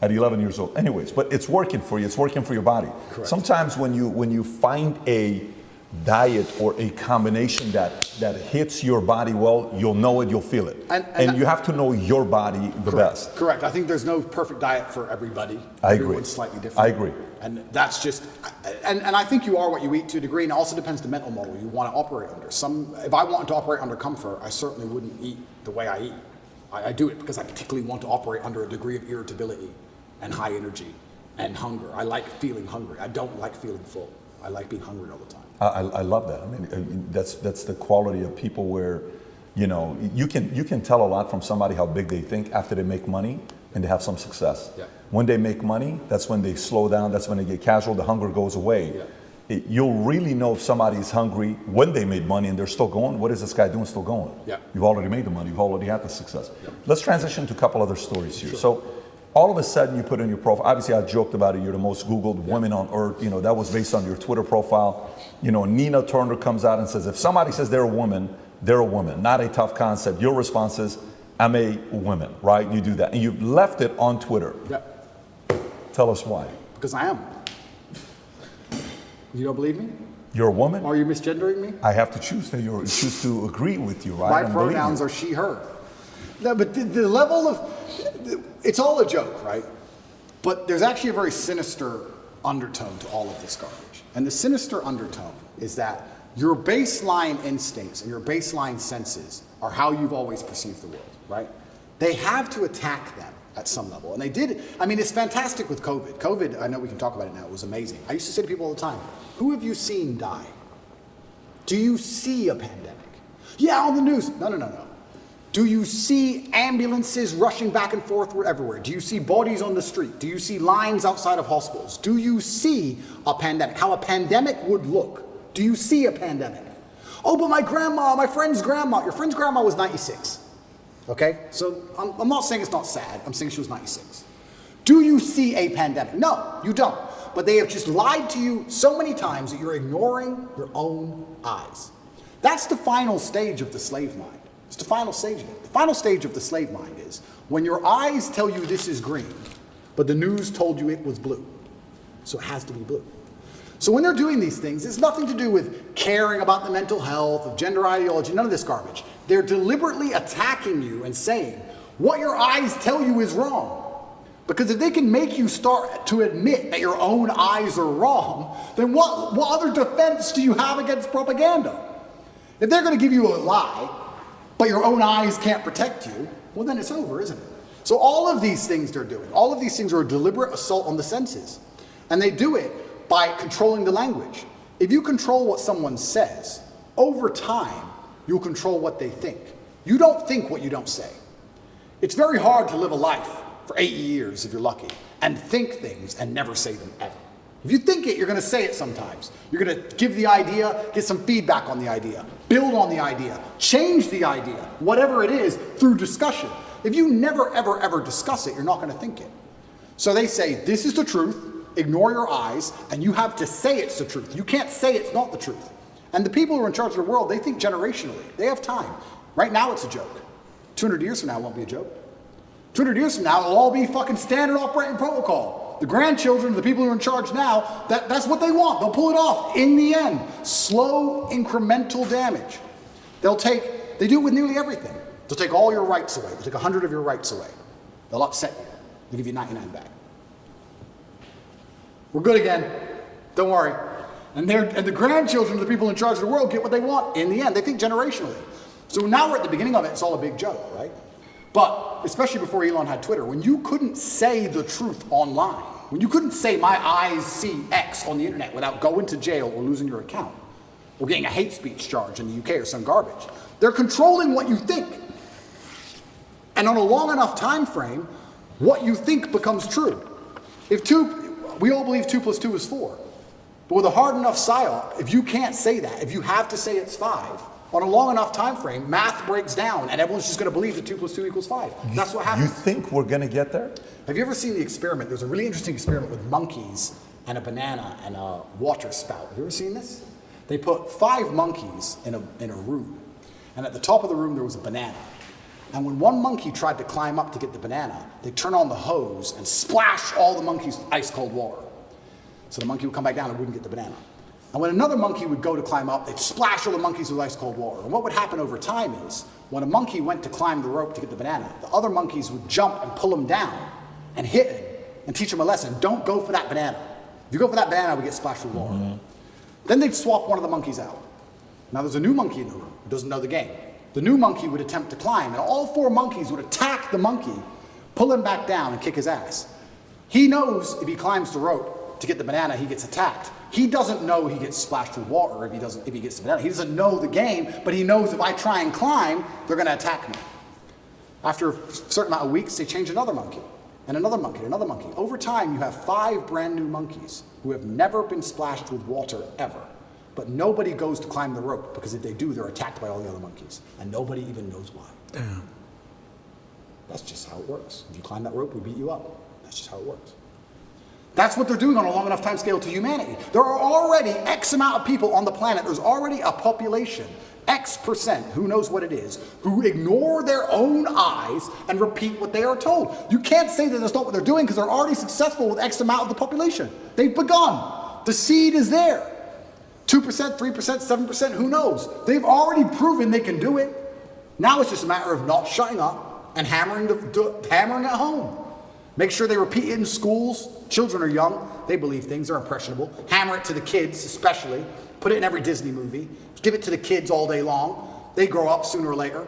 at 11 years old. Anyways, but it's working for you. It's working for your body.
Correct.
Sometimes when you find a diet or a combination that hits your body well, you'll know it, you'll feel it. And you have to know your body the best.
Correct. I think there's no perfect diet for everybody.
I agree.
Everyone's slightly different.
I agree.
And that's just, and I think you are what you eat to a degree, and it also depends the mental model you want to operate under. If I wanted to operate under comfort, I certainly wouldn't eat the way I eat. I do it because I particularly want to operate under a degree of irritability and high energy and hunger. I like feeling hungry. I don't like feeling full. I like being hungry all the time.
I love that. I mean, that's the quality of people where, you can tell a lot from somebody how big they think after they make money and they have some success.
Yeah.
When they make money, that's when they slow down. That's when they get casual. The hunger goes away.
Yeah.
You'll really know if somebody is hungry when they made money and they're still going. What is this guy doing still going?
Yeah.
You've already made the money. You've already had the success.
Yeah.
Let's transition to a couple other stories here. So all of a sudden you put in your profile, obviously I joked about it, you're the most Googled woman on earth, that was based on your Twitter profile. Nina Turner comes out and says, if somebody says they're a woman, not a tough concept. Your response is, I'm a woman, right? You do that. And you've left it on Twitter.
Yeah.
Tell us why.
Because I am. You don't believe me?
You're a woman?
Are you misgendering me?
I have to choose to agree with you, right?
My pronouns are she, her. No, but the level of, it's all a joke, right? But there's actually a very sinister undertone to all of this garbage. And the sinister undertone is that your baseline instincts and your baseline senses are how you've always perceived the world, right? They have to attack them at some level. And they did. I mean, it's fantastic with COVID. COVID, I know we can talk about it now, it was amazing. I used to say to people all the time, who have you seen die? Do you see a pandemic? Yeah, on the news. No. Do you see ambulances rushing back and forth everywhere? Do you see bodies on the street? Do you see lines outside of hospitals? Do you see a pandemic? How a pandemic would look? Do you see a pandemic? Oh, but my friend's grandma, your friend's grandma was 96. Okay? So I'm not saying it's not sad. I'm saying she was 96. Do you see a pandemic? No, you don't. But they have just lied to you so many times that you're ignoring your own eyes. That's the final stage of the slave mind. It's the final stage of it. The final stage of the slave mind is when your eyes tell you this is green, but the news told you it was blue. So it has to be blue. So when they're doing these things, it's nothing to do with caring about the mental health, of gender ideology, none of this garbage. They're deliberately attacking you and saying, what your eyes tell you is wrong. Because if they can make you start to admit that your own eyes are wrong, then what other defense do you have against propaganda? If they're going to give you a lie, but your own eyes can't protect you, well then it's over, isn't it? So all of these things they're doing, all of these things are a deliberate assault on the senses. And they do it by controlling the language. If you control what someone says, over time, you'll control what they think. You don't think what you don't say. It's very hard to live a life for 8 years, if you're lucky, and think things and never say them ever. If you think it, you're going to say it sometimes. You're going to give the idea, get some feedback on the idea, build on the idea, change the idea, whatever it is, through discussion. If you never, ever, ever discuss it, you're not going to think it. So they say, this is the truth, ignore your eyes, and you have to say it's the truth. You can't say it's not the truth. And the people who are in charge of the world, they think generationally. They have time. Right now it's a joke. 200 years from now it won't be a joke. 200 years from now it'll all be fucking standard operating protocol. The grandchildren, the people who are in charge now, that's what they want. They'll pull it off in the end. Slow, incremental damage. They do it with nearly everything. They'll take all your rights away. They'll take 100 of your rights away. They'll upset you. They'll give you 99 back. We're good again. Don't worry. And the grandchildren of the people in charge of the world get what they want in the end. They think generationally. So now we're at the beginning of it. It's all a big joke, right? But especially before Elon had Twitter, when you couldn't say the truth online, when you couldn't say my eyes see X on the internet without going to jail or losing your account or getting a hate speech charge in the UK or some garbage, they're controlling what you think. And on a long enough time frame, what you think becomes true. We all believe 2 + 2 is 4. But with a hard enough psyop, if you can't say that, if you have to say it's 5, on a long enough time frame, math breaks down and everyone's just going to believe that 2 + 2 = 5. That's what happens.
You think we're going to get there?
Have you ever seen the experiment? There's a really interesting experiment with monkeys and a banana and a water spout. Have you ever seen this? They put 5 monkeys in a room. And at the top of the room, there was a banana. And when one monkey tried to climb up to get the banana, they turn on the hose and splash all the monkeys with ice cold water. So the monkey would come back down and wouldn't get the banana. And when another monkey would go to climb up, they'd splash all the monkeys with ice cold water. And what would happen over time is, when a monkey went to climb the rope to get the banana, the other monkeys would jump and pull him down and hit him and teach him a lesson. Don't go for that banana. If you go for that banana, we get splashed with water. Mm-hmm. Then they'd swap one of the monkeys out. Now there's a new monkey in the room who doesn't know the game. The new monkey would attempt to climb, and all 4 monkeys would attack the monkey, pull him back down, and kick his ass. He knows if he climbs the rope to get the banana, he gets attacked. He doesn't know he gets splashed with water if he gets the banana. He doesn't know the game, but he knows if I try and climb, they're going to attack me. After a certain amount of weeks, they change another monkey, and another monkey, and another monkey. Over time, you have 5 brand new monkeys who have never been splashed with water ever. But nobody goes to climb the rope, because if they do, they're attacked by all the other monkeys. And nobody even knows why.
Damn.
That's just how it works. If you climb that rope, we beat you up. That's just how it works. That's what they're doing on a long enough time scale to humanity. There are already X amount of people on the planet. There's already a population, X%, who knows what it is, who ignore their own eyes and repeat what they are told. You can't say that that's not what they're doing, because they're already successful with X amount of the population. They've begun. The seed is there. 2%, 3%, 7%, who knows? They've already proven they can do it. Now it's just a matter of not shutting up and hammering at home. Make sure they repeat it in schools. Children are young. They believe things. They're impressionable. Hammer it to the kids, especially. Put it in every Disney movie. Give it to the kids all day long. They grow up sooner or later.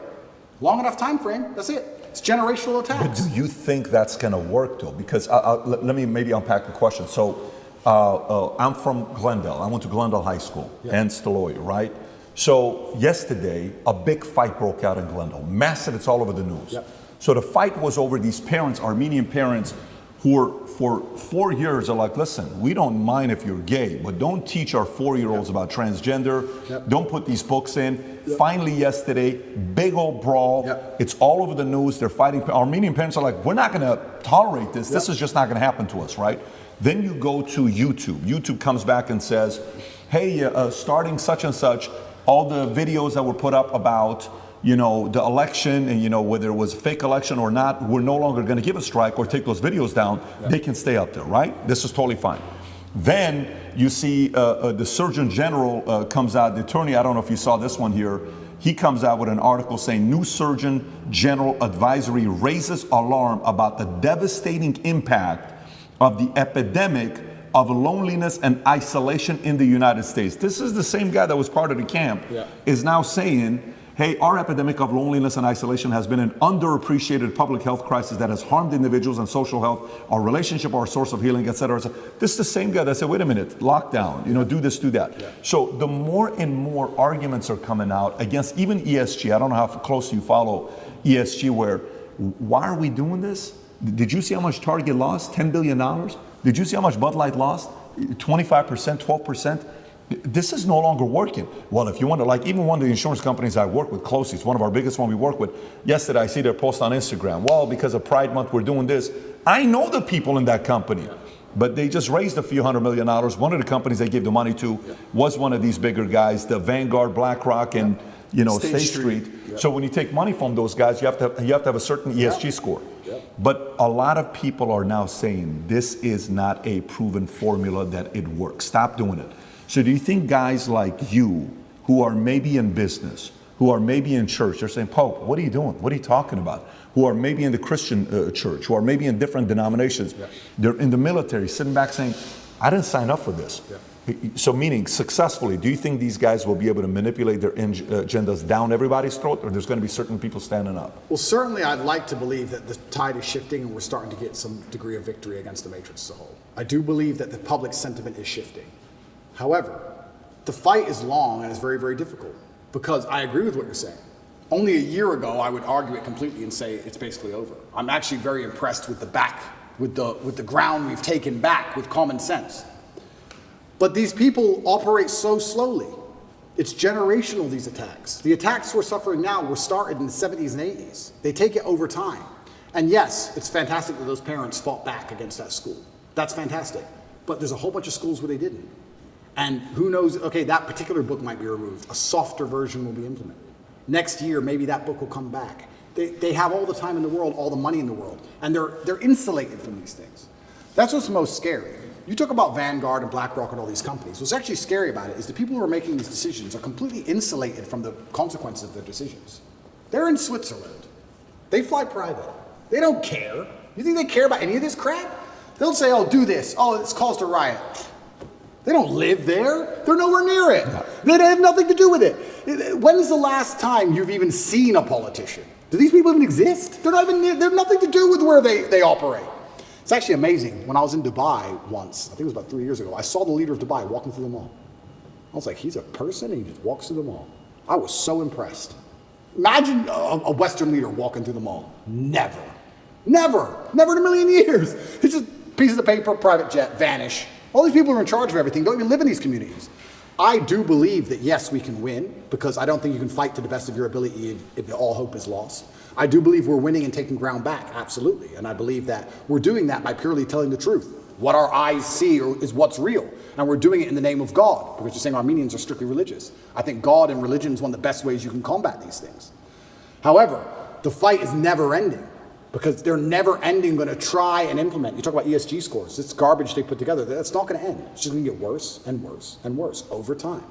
Long enough time frame, that's it. It's generational attacks.
But do you think that's going to work, though? Because let me maybe unpack the question. So I'm from Glendale. I went to Glendale High School, and Staloy, right? So yesterday, a big fight broke out in Glendale. Massive, it's all over the news. Yep. So the fight was over these parents, Armenian parents, who were for 4 years are like, listen, we don't mind if you're gay, but don't teach our 4-year-olds about transgender. Yep. Don't put these books in. Yep. Finally yesterday, big old brawl. Yep. It's all over the news. They're fighting. Armenian parents are like, we're not going to tolerate this. Yep. This is just not going to happen to us, right? Then you go to YouTube. YouTube comes back and says, hey, starting such and such, all the videos that were put up about, the election and, whether it was a fake election or not, we're no longer going to give a strike or take those videos down. Yeah. They can stay up there, right? This is totally fine. Then you see the Surgeon General comes out, the attorney, I don't know if you saw this one here, he comes out with an article saying new Surgeon General advisory raises alarm about the devastating impact of the epidemic of loneliness and isolation in the United States. This is the same guy that was part of the camp, is now saying, hey, our epidemic of loneliness and isolation has been an underappreciated public health crisis that has harmed individuals and social health, our relationship, our source of healing, et cetera, et cetera. This is the same guy that said, wait a minute, lockdown, do this, do that. Yeah. So the more and more arguments are coming out against even ESG. I don't know how close you follow ESG, where why are we doing this? Did you see how much Target lost? $10 billion? Did you see how much Bud Light lost? 25%, 12%? This is no longer working. Well, if you want to, like even one of the insurance companies I work with closely, it's one of our biggest one we work with. Yesterday, I see their post on Instagram. Well, because of Pride Month, we're doing this. I know the people in that company, but they just raised a few $100 million. One of the companies they gave the money to was one of these bigger guys, the Vanguard, BlackRock, and State Street. So when you take money from those guys, you have to have a certain ESG score. But a lot of people are now saying this is not a proven formula that it works. Stop doing it. So do you think guys like you, who are maybe in business, who are maybe in church, they're saying, Pope, what are you doing? What are you talking about? Who are maybe in the Christian church, who are maybe in different denominations, they're in the military, sitting back saying, I didn't sign up for this. So meaning successfully, do you think these guys will be able to manipulate their agendas down everybody's throat, or there's going to be certain people standing up?
Well, certainly I'd like to believe that the tide is shifting and we're starting to get some degree of victory against the matrix as a whole. I do believe that the public sentiment is shifting. However, the fight is long and it's very, very difficult, because I agree with what you're saying. Only a year ago, I would argue it completely and say it's basically over. I'm actually very impressed with the ground we've taken back with common sense. But these people operate so slowly. It's generational, these attacks. The attacks we're suffering now were started in the 70s and 80s. They take it over time. And yes, it's fantastic that those parents fought back against that school. That's fantastic. But there's a whole bunch of schools where they didn't. And who knows, okay, that particular book might be removed. A softer version will be implemented. Next year, maybe that book will come back. They have all the time in the world, all the money in the world, and they're insulated from these things. That's what's most scary. You talk about Vanguard and BlackRock and all these companies. What's actually scary about it is the people who are making these decisions are completely insulated from the consequences of their decisions. They're in Switzerland. They fly private. They don't care. You think they care about any of this crap? They'll say, oh, do this. Oh, it's caused a riot. They don't live there. They're nowhere near it. They have nothing to do with it. When's the last time you've even seen a politician? Do these people even exist? They have nothing to do with where they operate. It's actually amazing. When I was in Dubai once, I think it was about 3 years ago, I saw the leader of Dubai walking through the mall. I was like, he's a person and he just walks through the mall. I was so impressed. Imagine a Western leader walking through the mall. Never in a million years. It's just pieces of paper, private jet, vanish. All these people who are in charge of everything don't even live in these communities. I do believe that yes, we can win, because I don't think you can fight to the best of your ability if all hope is lost. I do believe we're winning and taking ground back, absolutely. And I believe that we're doing that by purely telling the truth. What our eyes see is what's real. And we're doing it in the name of God, because you're saying Armenians are strictly religious. I think God and religion is one of the best ways you can combat these things. However, the fight is never ending, because they're never ending going to try and implement. You talk about ESG scores. It's garbage they put together. That's not going to end. It's just going to get worse and worse and worse over time.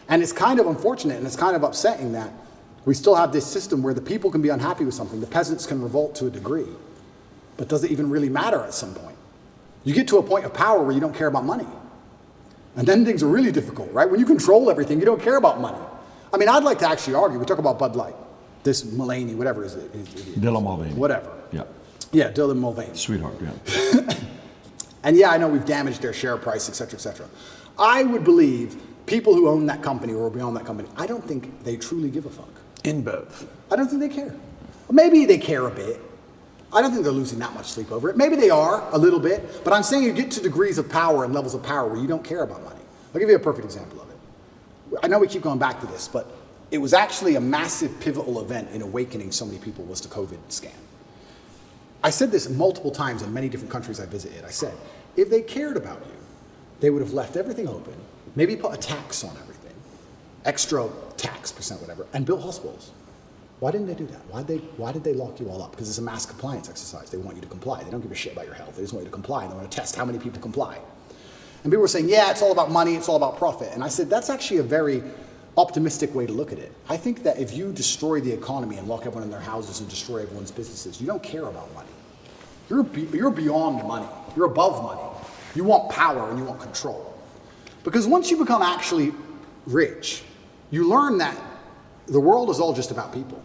And it's kind of unfortunate and it's kind of upsetting that we still have this system where the people can be unhappy with something. The peasants can revolt to a degree. But does it even really matter at some point? You get to a point of power where you don't care about money. And then things are really difficult, right? When you control everything, you don't care about money. I mean, I'd like to actually argue. We talk about Bud Light. This Mulaney, whatever is it?
Dylan Mulvaney.
Whatever.
Yeah.
Yeah, Dylan Mulvaney.
Sweetheart, yeah.
And yeah, I know we've damaged their share price, et cetera, et cetera. I would believe people who own that company or are beyond that company, I don't think they truly give a fuck.
InBev.
I don't think they care. Maybe they care a bit. I don't think they're losing that much sleep over it. Maybe they are, a little bit. But I'm saying you get to degrees of power and levels of power where you don't care about money. I'll give you a perfect example of it. I know we keep going back to this, but it was actually a massive pivotal event in awakening so many people was the COVID scam. I said this multiple times in many different countries I visited. I said, if they cared about you, they would have left everything open, maybe put a tax on everything, extra tax percent, whatever, and built hospitals. Why didn't they do that? Why did they lock you all up? Because it's a mass compliance exercise. They want you to comply. They don't give a shit about your health. They just want you to comply. And they want to test how many people comply. And people were saying, yeah, it's all about money. It's all about profit. And I said, that's actually a very optimistic way to look at it. I think that if you destroy the economy and lock everyone in their houses and destroy everyone's businesses, you don't care about money. You're beyond money. You're above money. You want power and you want control. Because once you become actually rich, you learn that The world is all just about people,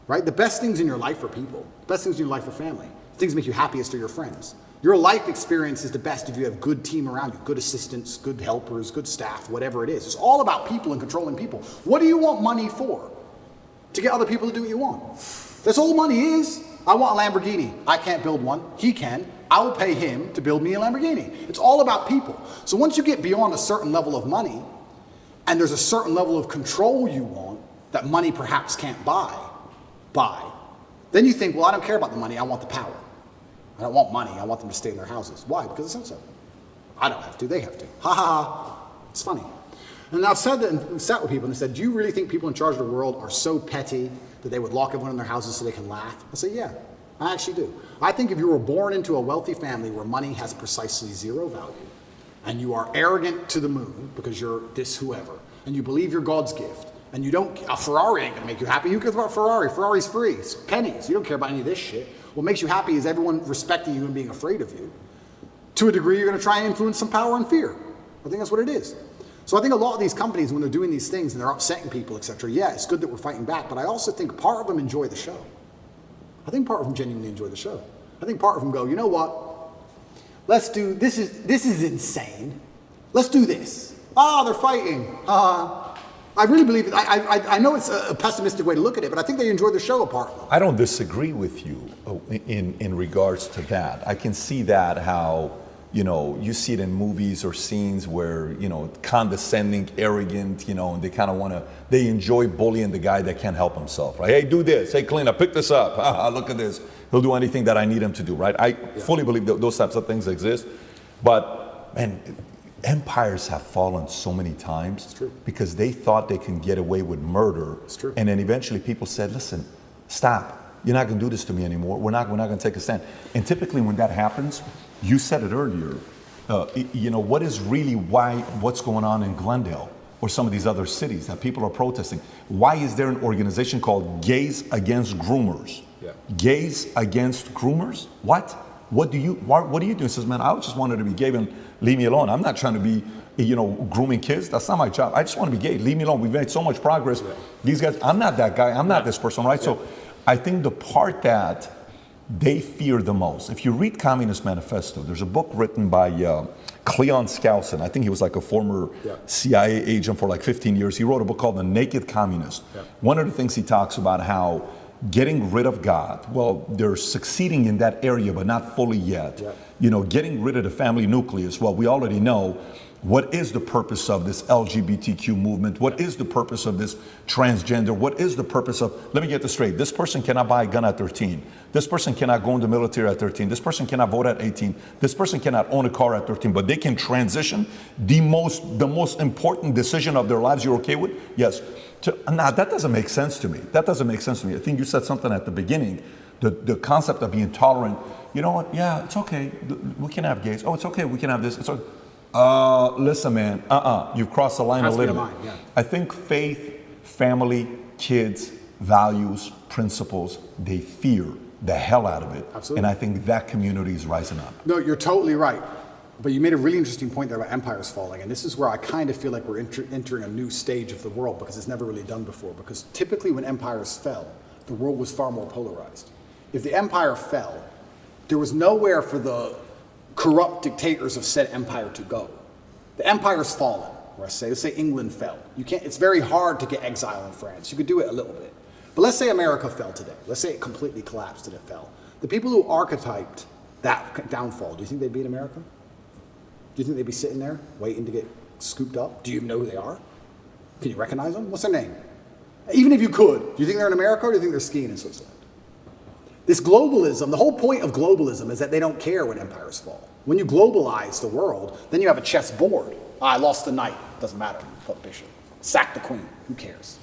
right? The best things in your life are people. The best things in your life are family. The things that make you happiest are your friends. Your life experience is the best if you have a good team around you, good assistants, good helpers, good staff, whatever it is. It's all about people and controlling people. What do you want money for? To get other people to do what you want. That's all money is. I want a Lamborghini. I can't build one. He can. I will pay him to build me a Lamborghini. It's all about people. So once you get beyond a certain level of money, and there's a certain level of control you want that money perhaps can't buy, then you think, well, I don't care about the money. I want the power. I don't want money. I want them to stay in their houses. Why? Because it says so. I don't have to. They have to. Ha ha ha. It's funny. And I've said that and sat with people and said, do you really think people in charge of the world are so petty that they would lock everyone in their houses so they can laugh? I say, yeah, I actually do. I think if you were born into a wealthy family where money has precisely zero value, and you are arrogant to the moon because you're this whoever, and you believe you're God's gift, and you don't, a Ferrari ain't gonna make you happy. Who cares about Ferrari? Ferrari's free. It's pennies. You don't care about any of this shit. What makes you happy is everyone respecting you and being afraid of you. To a degree, you're gonna try and influence some power and fear. I think that's what it is. So I think a lot of these companies, when they're doing these things and they're upsetting people, etc., yeah, it's good that we're fighting back, but I also think part of them enjoy the show. I think part of them genuinely enjoy the show. I think part of them go, you know what? Let's do, this is insane. Let's do this. Ah, they're fighting. I really believe it. I know it's a pessimistic way to look at it, but I think they enjoy the show apart from them.
I don't disagree with you in regards to that. I can see that how, you see it in movies or scenes where, condescending, arrogant, and they kind of they enjoy bullying the guy that can't help himself, right? Hey, do this. Hey, clean up, pick this up. Look at this. He'll do anything that I need him to do, right? I fully believe that those types of things exist. But, man, empires have fallen so many times because they thought they can get away with murder.
It's true.
And then eventually people said, listen, stop. You're not going to do this to me anymore. We're not going to take a stand. And typically when that happens, you said it earlier, what is really what's going on in Glendale or some of these other cities that people are protesting? Why is there an organization called Gays Against Groomers? Yeah. Gays Against Groomers? What? What are you doing? He says, man, I just wanted to be gay and leave me alone. I'm not trying to be, grooming kids. That's not my job. I just want to be gay. Leave me alone. We've made so much progress. Yeah. These guys, I'm not that guy. I'm not this person, right? Yeah. So I think the part that they fear the most, if you read Communist Manifesto, there's a book written by Cleon Skousen. I think he was like a former CIA agent for like 15 years. He wrote a book called The Naked Communist. Yeah. One of the things he talks about how getting rid of God, well, they're succeeding in that area, but not fully yet. Yeah. Getting rid of the family nucleus, well, we already know what is the purpose of this LGBTQ movement? What is the purpose of this transgender? What is the purpose of, let me get this straight, this person cannot buy a gun at 13. This person cannot go in the military at 13. This person cannot vote at 18. This person cannot own a car at 13, but they can transition. The most important decision of their lives, you're okay with? Yes. Now, that doesn't make sense to me. I think you said something at the beginning, the concept of being tolerant. You know what? Yeah, it's okay. We can have gays. Oh, it's okay. We can have this. It's okay. Listen, man, you've crossed the line a little bit. Yeah. I think faith, family, kids, values, principles, they fear the hell out of it.
Absolutely.
And I think that community is rising up.
No, you're totally right. But you made a really interesting point there about empires falling. And this is where I kind of feel like we're entering a new stage of the world because it's never really done before. Because typically when empires fell, the world was far more polarized. If the empire fell, there was nowhere for the corrupt dictators of said empire to go. The empire's fallen, or let's say England fell. It's very hard to get exile in France. You could do it a little bit. But let's say America fell today. Let's say it completely collapsed and it fell. The people who archetyped that downfall, do you think they'd be in America? Do you think they'd be sitting there waiting to get scooped up? Do you even know who they are? Can you recognize them? What's their name? Even if you could, do you think they're in America or do you think they're skiing in Switzerland? This globalism, the whole point of globalism is that they don't care when empires fall. When you globalize the world, then you have a chessboard. I lost the knight, doesn't matter, put the bishop. Sack the queen, who cares?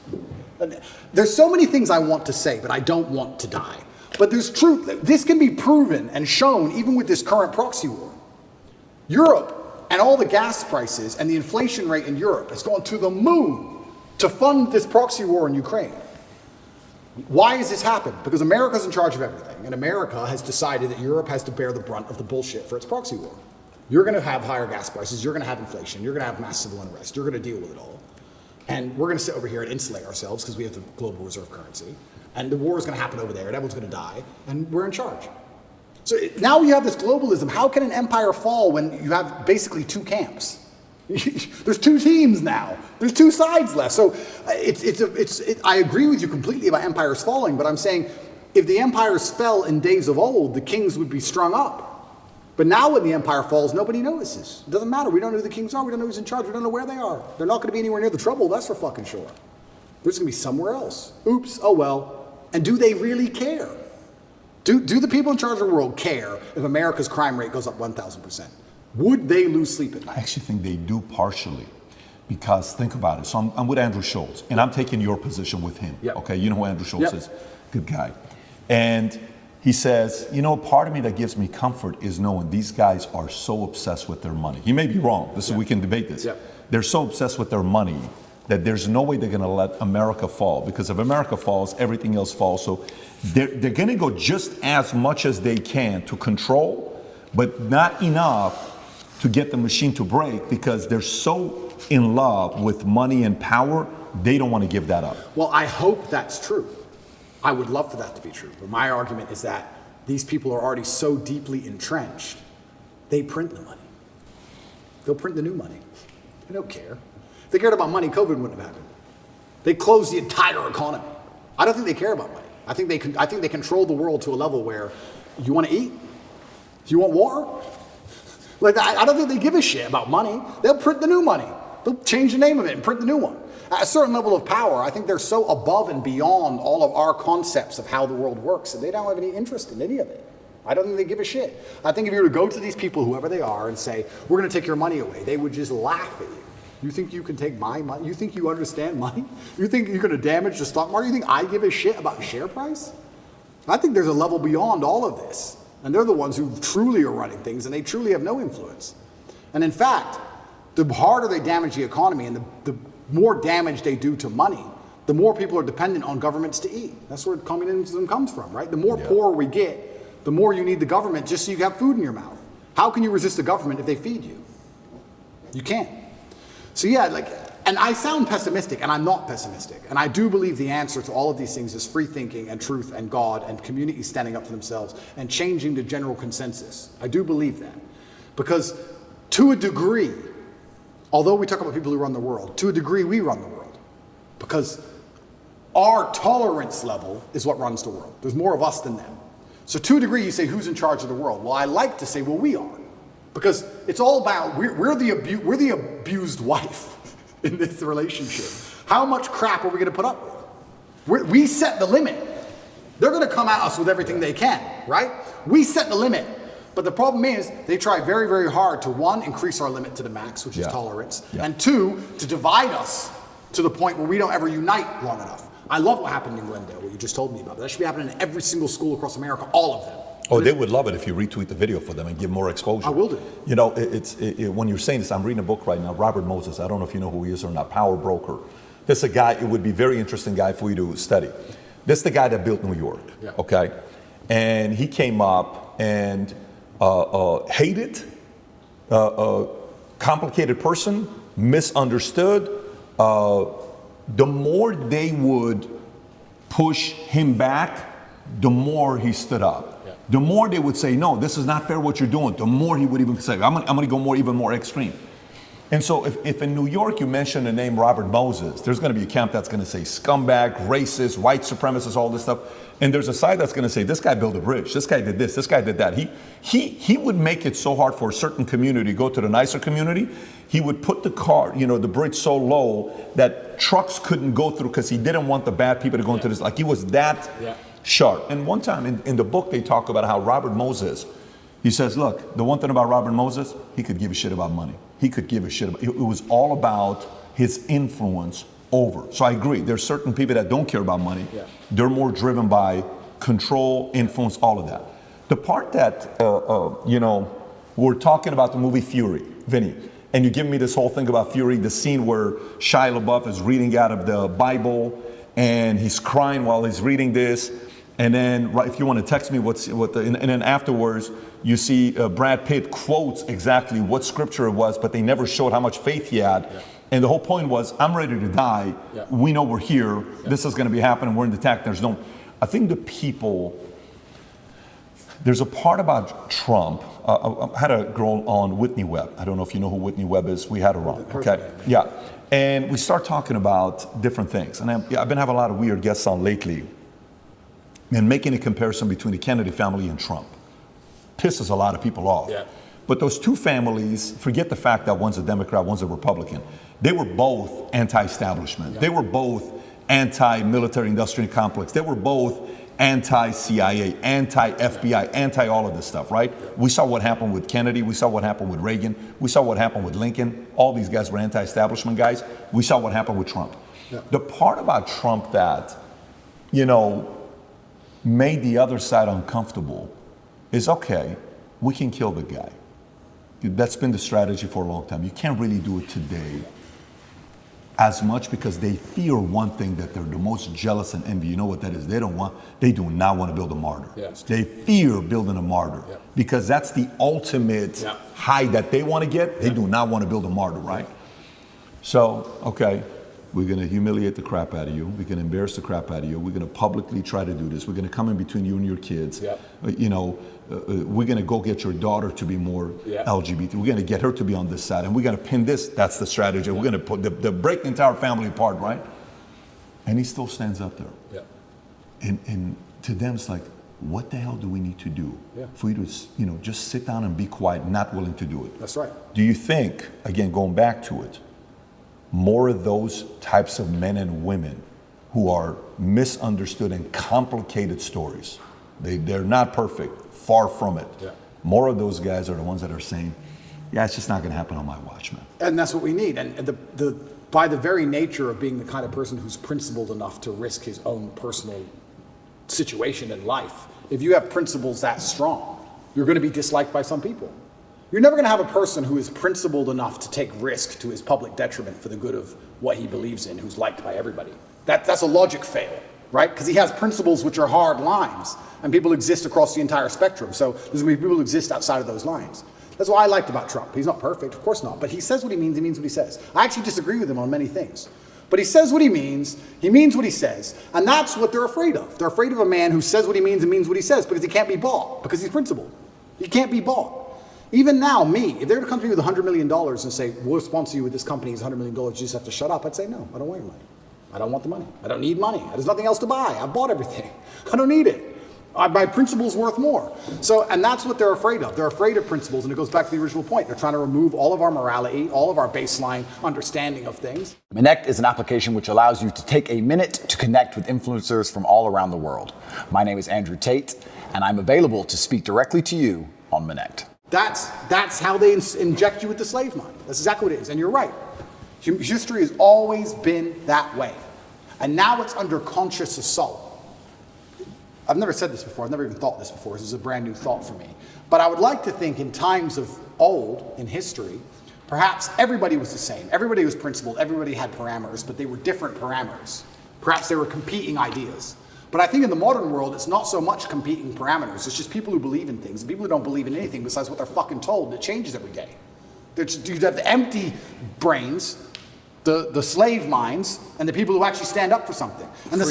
There's so many things I want to say, but I don't want to die. But there's truth, this can be proven and shown even with this current proxy war. Europe and all the gas prices and the inflation rate in Europe has gone to the moon to fund this proxy war in Ukraine. Why has this happened? Because America's in charge of everything, and America has decided that Europe has to bear the brunt of the bullshit for its proxy war. You're going to have higher gas prices, you're going to have inflation, you're going to have mass civil unrest, you're going to deal with it all. And we're going to sit over here and insulate ourselves because we have the global reserve currency. And the war is going to happen over there, and everyone's going to die, and we're in charge. So now you have this globalism. How can an empire fall when you have basically two camps? There's two teams now. There's two sides left. So I agree with you completely about empires falling, but I'm saying if the empires fell in days of old, the kings would be strung up. But now when the empire falls, nobody notices. It doesn't matter. We don't know who the kings are. We don't know who's in charge. We don't know where they are. They're not going to be anywhere near the trouble. That's for fucking sure. They're just going to be somewhere else. Oops. Oh, well. And do they really care? Do the people in charge of the world care if America's crime rate goes up 1,000%? Would they lose sleep at night?
I actually think they do partially, because think about it. So I'm with Andrew Schultz, and I'm taking your position with him.
Yep.
Okay, you know who Andrew Schultz
Yep.
is? Good guy. And he says, part of me that gives me comfort is knowing these guys are so obsessed with their money. He may be wrong. We can debate this.
Yep.
They're so obsessed with their money that there's no way they're going to let America fall, because if America falls, everything else falls. So they're going to go just as much as they can to control, but not enough to get the machine to break, because they're so in love with money and power, they don't want to give that up.
Well, I hope that's true. I would love for that to be true. But my argument is that these people are already so deeply entrenched, they print the money. They'll print the new money. They don't care. If they cared about money, COVID wouldn't have happened. They closed the entire economy. I don't think they care about money. I think they control the world to a level where you want to eat? Do you want water? Like, I don't think they give a shit about money. They'll print the new money. They'll change the name of it and print the new one. At a certain level of power, I think they're so above and beyond all of our concepts of how the world works that they don't have any interest in any of it. I don't think they give a shit. I think if you were to go to these people, whoever they are, and say, we're going to take your money away, they would just laugh at you. You think you can take my money? You think you understand money? You think you're going to damage the stock market? You think I give a shit about share price? I think there's a level beyond all of this. And they're the ones who truly are running things, and they truly have no influence. And in fact, the harder they damage the economy and the more damage they do to money, the more people are dependent on governments to eat. That's where communism comes from, right? The more poor we get, the more you need the government just so you have food in your mouth. How can you resist the government if they feed you? You can't. So and I sound pessimistic, and I'm not pessimistic. And I do believe the answer to all of these things is free thinking and truth and God and communities standing up for themselves and changing the general consensus. I do believe that. Because to a degree, although we talk about people who run the world, to a degree we run the world. Because our tolerance level is what runs the world. There's more of us than them. So to a degree you say, who's in charge of the world? Well, I like to say, well, we are. Because it's all about, we're the abused wife in this relationship. How much crap are we going to put up with? We set the limit. They're going to come at us with everything they can, right? We set the limit. But the problem is they try very, very hard to, one, increase our limit to the max, which is tolerance, and two, to divide us to the point where we don't ever unite long enough. I love what happened in Glendale, what you just told me about. That should be happening in every single school across America, all of them.
Oh, they would love it if you retweet the video for them and give more exposure.
I will do.
When you're saying this, I'm reading a book right now, Robert Moses. I don't know if you know who he is or not, Power Broker. This is a guy, it would be a very interesting guy for you to study. This is the guy that built New York, okay? And he came up and hated, complicated person, misunderstood. The more they would push him back, the more he stood up. The more they would say, no, this is not fair what you're doing, the more he would even say, I'm gonna go even more extreme. And so if in New York you mention the name Robert Moses, there's gonna be a camp that's gonna say scumbag, racist, white supremacist, all this stuff. And there's a side that's gonna say, this guy built a bridge, this guy did this guy did that. He would make it so hard for a certain community to go to the nicer community. He would put the bridge so low that trucks couldn't go through because he didn't want the bad people to go into this. Like he was that sharp. And one time in the book, they talk about how Robert Moses, he says, look, the one thing about Robert Moses, he could give a shit about money. He could give a shit about, it was all about his influence over. So I agree, there's certain people that don't care about money. They're more driven by control, influence, all of that. The part that, we're talking about the movie Fury, Vinny, and you give me this whole thing about Fury, the scene where Shia LaBeouf is reading out of the Bible and he's crying while he's reading this. And then, if you want to text me and then afterwards, you see Brad Pitt quotes exactly what scripture it was, but they never showed how much faith he had. And the whole point was, I'm ready to die.
Yeah.
We know we're here. Yeah. This is going to be happening. We're in the attack. I think the people, there's a part about Trump. I had a girl on, Whitney Webb. I don't know if you know who Whitney Webb is. We had her on. Okay. Yeah. And we start talking about different things. And I've been having a lot of weird guests on lately and making a comparison between the Kennedy family and Trump. Pisses a lot of people off. Yeah. But those two families, forget the fact that one's a Democrat, one's a Republican. They were both anti-establishment. Yeah. They were both anti-military industrial complex. They were both anti-CIA, anti-FBI, anti all of this stuff, right? Yeah. We saw what happened with Kennedy. We saw what happened with Reagan. We saw what happened with Lincoln. All these guys were anti-establishment guys. We saw what happened with Trump. Yeah. The part about Trump that, made the other side uncomfortable is, okay, we can kill the guy. That's been the strategy for a long time. You can't really do it today as much because they fear one thing that they're the most jealous and envy. You know what that is? They do not want to build a martyr. Yes. They fear building a martyr because that's the ultimate high that they want to get. They do not want to build a martyr, right? So, okay, we're going to humiliate the crap out of you. We're going to embarrass the crap out of you. We're going to publicly try to do this. We're going to come in between you and your kids. We're going to go get your daughter to be more LGBT. We're going to get her to be on this side. And we're going to pin this. That's the strategy. We're going to put break the entire family apart, right? And he still stands up there. Yeah. And to them, it's like, what the hell do we need to do for you to, just sit down and be quiet, not willing to do it?
That's right.
Do you think, again, going back to it, more of those types of men and women who are misunderstood and complicated stories, they're not perfect, far from it. Yeah. More of those guys are the ones that are saying, it's just not going to happen on my watch, man.
And that's what we need. And by the very nature of being the kind of person who's principled enough to risk his own personal situation in life, if you have principles that strong, you're going to be disliked by some people. You're never going to have a person who is principled enough to take risk to his public detriment for the good of what he believes in, who's liked by everybody. That's a logic fail, right? Because he has principles which are hard lines, and people exist across the entire spectrum. So there's going to be people who exist outside of those lines. That's what I liked about Trump. He's not perfect, of course not, but he says what he means what he says. I actually disagree with him on many things. But he says what he means what he says, and that's what they're afraid of. They're afraid of a man who says what he means and means what he says because he can't be bought, because he's principled. He can't be bought. Even now, if they were to come to me with $100 million and say, we'll sponsor you with this company, it's $100 million, you just have to shut up, I'd say, no, I don't want your money. I don't want the money. I don't need money. There's nothing else to buy. I bought everything. I don't need it. My principle's worth more. So, and that's what they're afraid of. They're afraid of principles, and it goes back to the original point. They're trying to remove all of our morality, all of our baseline understanding of things.
Connect is an application which allows you to take a minute to connect with influencers from all around the world. My name is Andrew Tate, and I'm available to speak directly to you on Connect.
That's how they inject you with the slave mind. That's exactly what it is. And you're right. History has always been that way. And now it's under conscious assault. I've never said this before. I've never even thought this before. This is a brand new thought for me. But I would like to think in times of old, in history, perhaps everybody was the same. Everybody was principled. Everybody had parameters, but they were different parameters. Perhaps they were competing ideas. But I think in the modern world, it's not so much competing parameters. It's just people who believe in things and people who don't believe in anything besides what they're fucking told. It changes every day. You have the empty brains, the slave minds, and the people who actually stand up for something. And the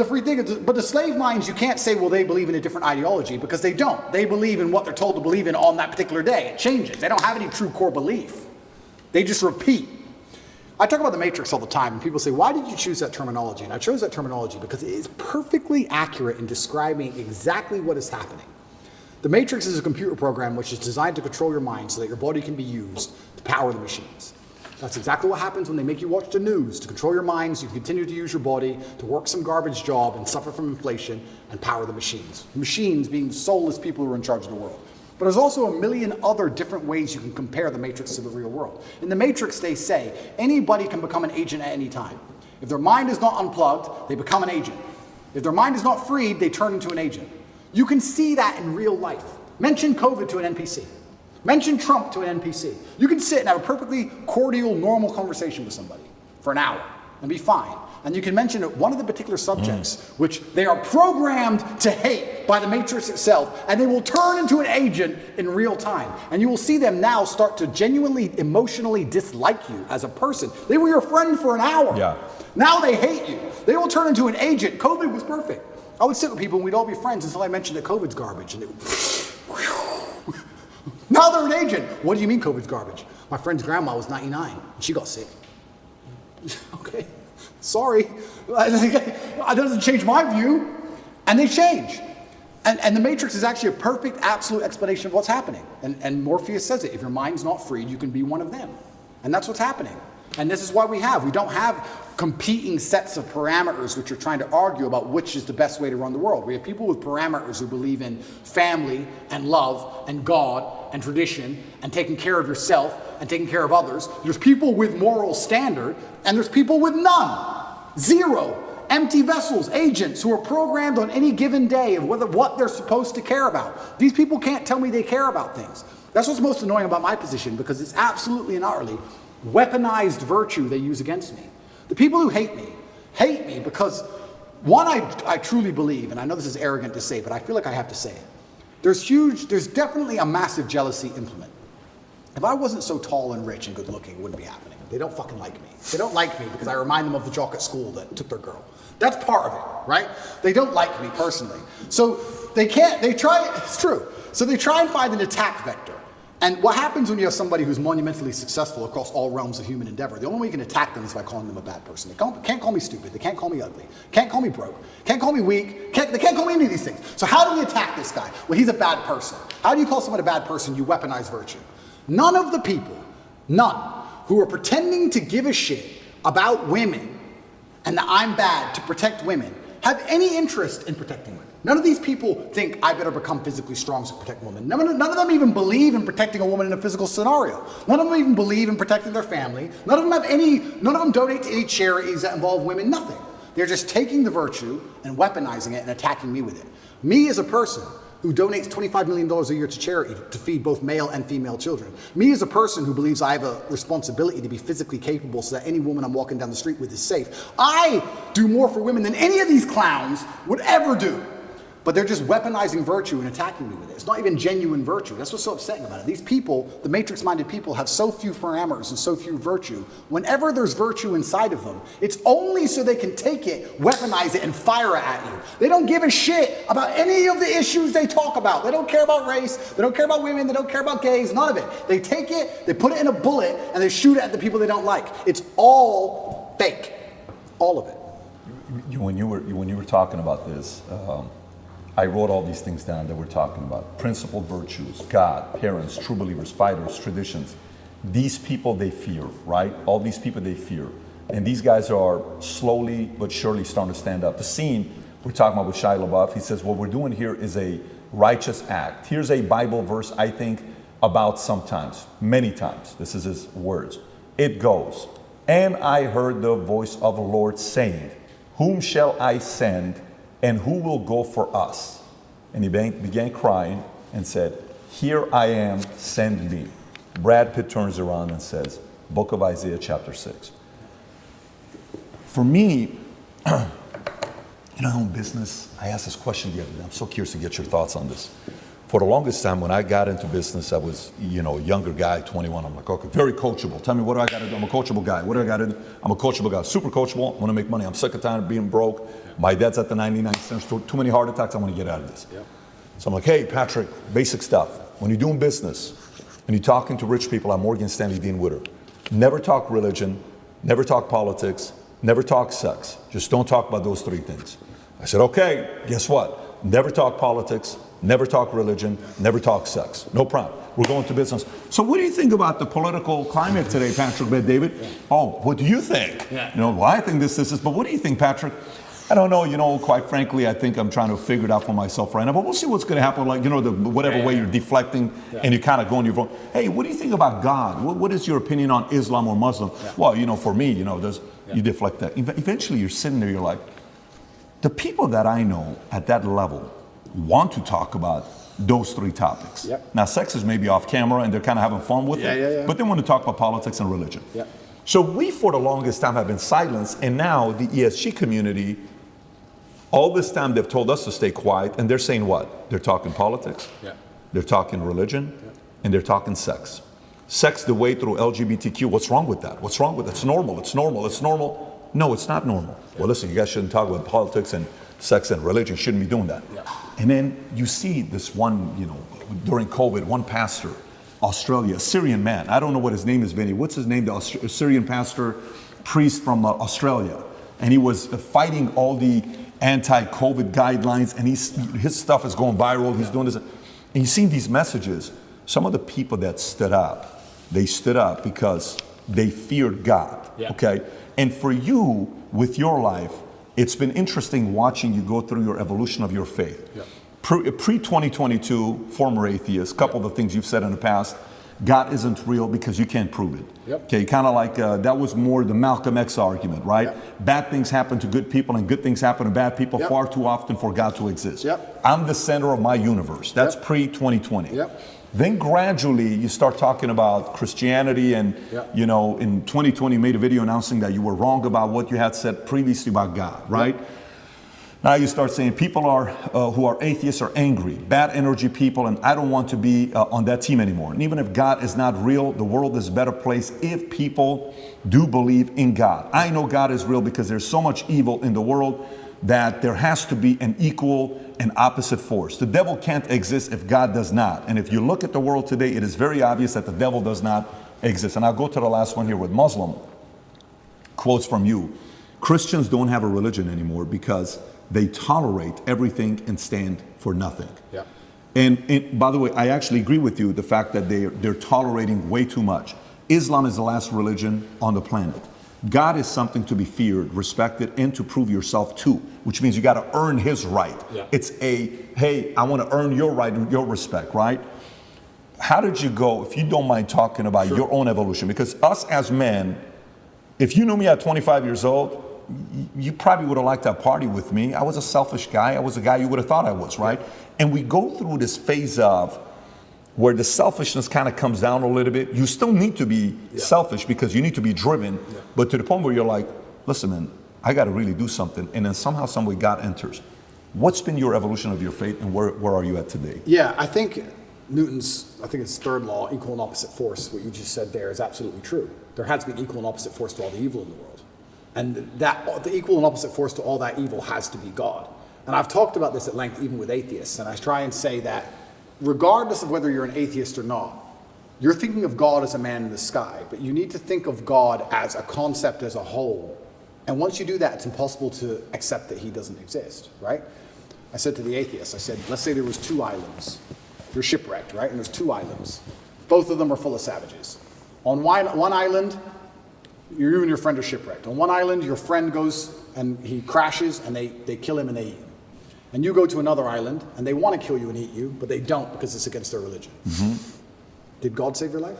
free thinkers. But the slave minds, you can't say, well, they believe in a different ideology, because they don't. They believe in what they're told to believe in on that particular day. It changes. They don't have any true core belief. They just repeat. I talk about the Matrix all the time, and people say, why did you choose that terminology? And I chose that terminology because it is perfectly accurate in describing exactly what is happening. The Matrix is a computer program which is designed to control your mind so that your body can be used to power the machines. That's exactly what happens when they make you watch the news, to control your mind so you continue to use your body, to work some garbage job and suffer from inflation and power the machines. Machines being soulless people who are in charge of the world. But there's also a million other different ways you can compare the Matrix to the real world. In the Matrix, they say anybody can become an agent at any time. If their mind is not unplugged, they become an agent. If their mind is not freed, they turn into an agent. You can see that in real life. Mention COVID to an NPC. Mention Trump to an NPC. You can sit and have a perfectly cordial, normal conversation with somebody for an hour. and be fine. And you can mention one of the particular subjects, which they are programmed to hate by the Matrix itself, and they will turn into an agent in real time. And you will see them now start to genuinely, emotionally dislike you as a person. They were your friend for an hour.
Yeah.
Now they hate you. They will turn into an agent. COVID was perfect. I would sit with people and we'd all be friends until I mentioned that COVID's garbage. And now they're an agent. What do you mean COVID's garbage? My friend's grandma was 99 and she got sick. Okay. Sorry, that doesn't change my view. And they change. And the Matrix is actually a perfect, absolute explanation of what's happening. And Morpheus says it, if your mind's not freed, you can be one of them. And that's what's happening. And this is why we don't have competing sets of parameters which are trying to argue about which is the best way to run the world. We have people with parameters who believe in family and love and God and tradition and taking care of yourself and taking care of others. There's people with moral standard and there's people with none. Zero. Empty vessels, agents who are programmed on any given day of what they're supposed to care about. These people can't tell me they care about things. That's what's most annoying about my position, because it's absolutely and utterly weaponized virtue they use against me. The people who hate me because, one, I truly believe, and I know this is arrogant to say, but I feel like I have to say it. There's definitely a massive jealousy implement. If I wasn't so tall and rich and good looking, it wouldn't be happening. They don't fucking like me. They don't like me because I remind them of the jock at school that took their girl. That's part of it, right? They don't like me personally. So it's true. So they try and find an attack vector. And what happens when you have somebody who's monumentally successful across all realms of human endeavor? The only way you can attack them is by calling them a bad person. They can't call me stupid. They can't call me ugly. Can't call me broke. Can't call me weak. They can't call me any of these things. So how do we attack this guy? Well, he's a bad person. How do you call someone a bad person? You weaponize virtue. None of the people, who are pretending to give a shit about women and that I'm bad to protect women have any interest in protecting women. None of these people think I better become physically strong to protect women. None of them even believe in protecting a woman in a physical scenario. None of them even believe in protecting their family. None of them donate to any charities that involve women, nothing. They're just taking the virtue and weaponizing it and attacking me with it. Me as a person who donates $25 million a year to charity to feed both male and female children. Me as a person who believes I have a responsibility to be physically capable so that any woman I'm walking down the street with is safe. I do more for women than any of these clowns would ever do. But they're just weaponizing virtue and attacking me with it. It's not even genuine virtue. That's what's so upsetting about it. These people, the matrix-minded people, have so few parameters and so few virtue. Whenever there's virtue inside of them, it's only so they can take it, weaponize it, and fire it at you. They don't give a shit about any of the issues they talk about. They don't care about race. They don't care about women. They don't care about gays. None of it. They take it, they put it in a bullet, and they shoot it at the people they don't like. It's all fake. All of it.
When you were talking about this, I wrote all these things down that we're talking about. Principled virtues, God, parents, true believers, fighters, traditions. These people they fear, right? All these people they fear. And these guys are slowly but surely starting to stand up. The scene we're talking about with Shia LaBeouf, he says, what we're doing here is a righteous act. Here's a Bible verse I think about sometimes, many times. This is his words. It goes, and I heard the voice of the Lord saying, whom shall I send? And who will go for us? And he began crying and said, here I am, send me. Brad Pitt turns around and says, Book of Isaiah chapter 6. For me, in business, I asked this question the other day. I'm so curious to get your thoughts on this. For the longest time, when I got into business, I was, a younger guy, 21. I'm like, okay, very coachable. Tell me, what do I got to do? I'm a coachable guy. What do I got to do? I'm a coachable guy, super coachable. I want to make money. I'm sick and tired of being broke. My dad's at the 99 cents. Too many heart attacks. I want to get out of this. Yeah. So I'm like, hey, Patrick, basic stuff. When you're doing business and you're talking to rich people at Morgan Stanley, Dean Witter, never talk religion, never talk politics, never talk sex. Just don't talk about those three things. I said, okay, guess what? Never talk politics, never talk religion, never talk sex. No problem. We're going to business. So what do you think about the political climate today, Patrick, David? Yeah. Oh, what do you think? Yeah. Well, I think this is, but what do you think, Patrick? I don't know, quite frankly, I think I'm trying to figure it out for myself right now, but we'll see what's going to happen, whatever way you're deflecting and you kind of go on your phone. Hey, what do you think about God? What is your opinion on Islam or Muslim? Yeah. Well, for me, you deflect that. Eventually you're sitting there, you're like, the people that I know at that level want to talk about those three topics. Yep. Now, sex is maybe off camera and they're kind of having fun with it, but they want to talk about politics and religion. Yep. So we, for the longest time, have been silenced, and now the ESG community, all this time they've told us to stay quiet, and they're saying what? They're talking politics, they're talking religion, and they're talking sex. Sex the way through LGBTQ, what's wrong with that? What's wrong with it? It's normal, it's normal, it's normal. No, it's not normal. Well, listen, you guys shouldn't talk about politics and sex and religion, you shouldn't be doing that. And then you see this one, during COVID, one pastor, Australia, a Syrian man. I don't know what his name is, Vinny. What's his name? The Syrian pastor, priest from Australia. And he was fighting all the anti-COVID guidelines, and his stuff is going viral. He's doing this. And you've seen these messages. Some of the people that stood up, they stood up because they feared God. Okay? And for you, with your life, it's been interesting watching you go through your evolution of your faith. Pre-2022, former atheist, couple of the things you've said in the past, God isn't real because you can't prove it. Okay, kind of like that was more the Malcolm X argument, right? Bad things happen to good people and good things happen to bad people far too often for God to exist. I'm the center of my universe. That's pre-2020. Then gradually you start talking about Christianity, and in 2020 you made a video announcing that you were wrong about what you had said previously about God, right? Now you start saying people who are atheists are angry, bad energy people, and I don't want to be on that team anymore. And even if God is not real, the world is a better place if people do believe in God. I know God is real because there's so much evil in the world that there has to be an equal and opposite force. The devil can't exist if God does not. And if you look at the world today, it is very obvious that the devil does not exist. And I'll go to the last one here with Muslim. Quotes from you. Christians don't have a religion anymore because they tolerate everything and stand for nothing. And by the way, I actually agree with you, the fact that they're tolerating way too much. Islam is the last religion on the planet. God is something to be feared, respected, and to prove yourself to, which means you got to earn his right. It's hey, I want to earn your right and your respect, right? How did you go, if you don't mind talking about your own evolution? Because us as men, if you knew me at 25 years old, you probably would have liked to party with me. I was a selfish guy. I was a guy you would have thought I was, right? And we go through this phase of where the selfishness kind of comes down a little bit. You still need to be selfish because you need to be driven, but to the point where you're like, listen, man, I got to really do something. And then somehow, some way, God enters. What's been your evolution of your faith, and where are you at today?
I think it's third law, equal and opposite force. What you just said there is absolutely true. There has been equal and opposite force to all the evil in the world. And that the equal and opposite force to all that evil has to be God. And I've talked about this at length even with atheists, and I try and say that regardless of whether you're an atheist or not, you're thinking of God as a man in the sky, but you need to think of God as a concept as a whole. And once you do that, it's impossible to accept that he doesn't exist, right? I said to the atheists, I said, let's say there was 2 islands. You're shipwrecked, right? And there's 2 islands. Both of them are full of savages. On one island, you and your friend are shipwrecked. On one island, your friend goes and he crashes and they kill him and they eat him. And you go to another island and they want to kill you and eat you, but they don't because it's against their religion. Did God save your life?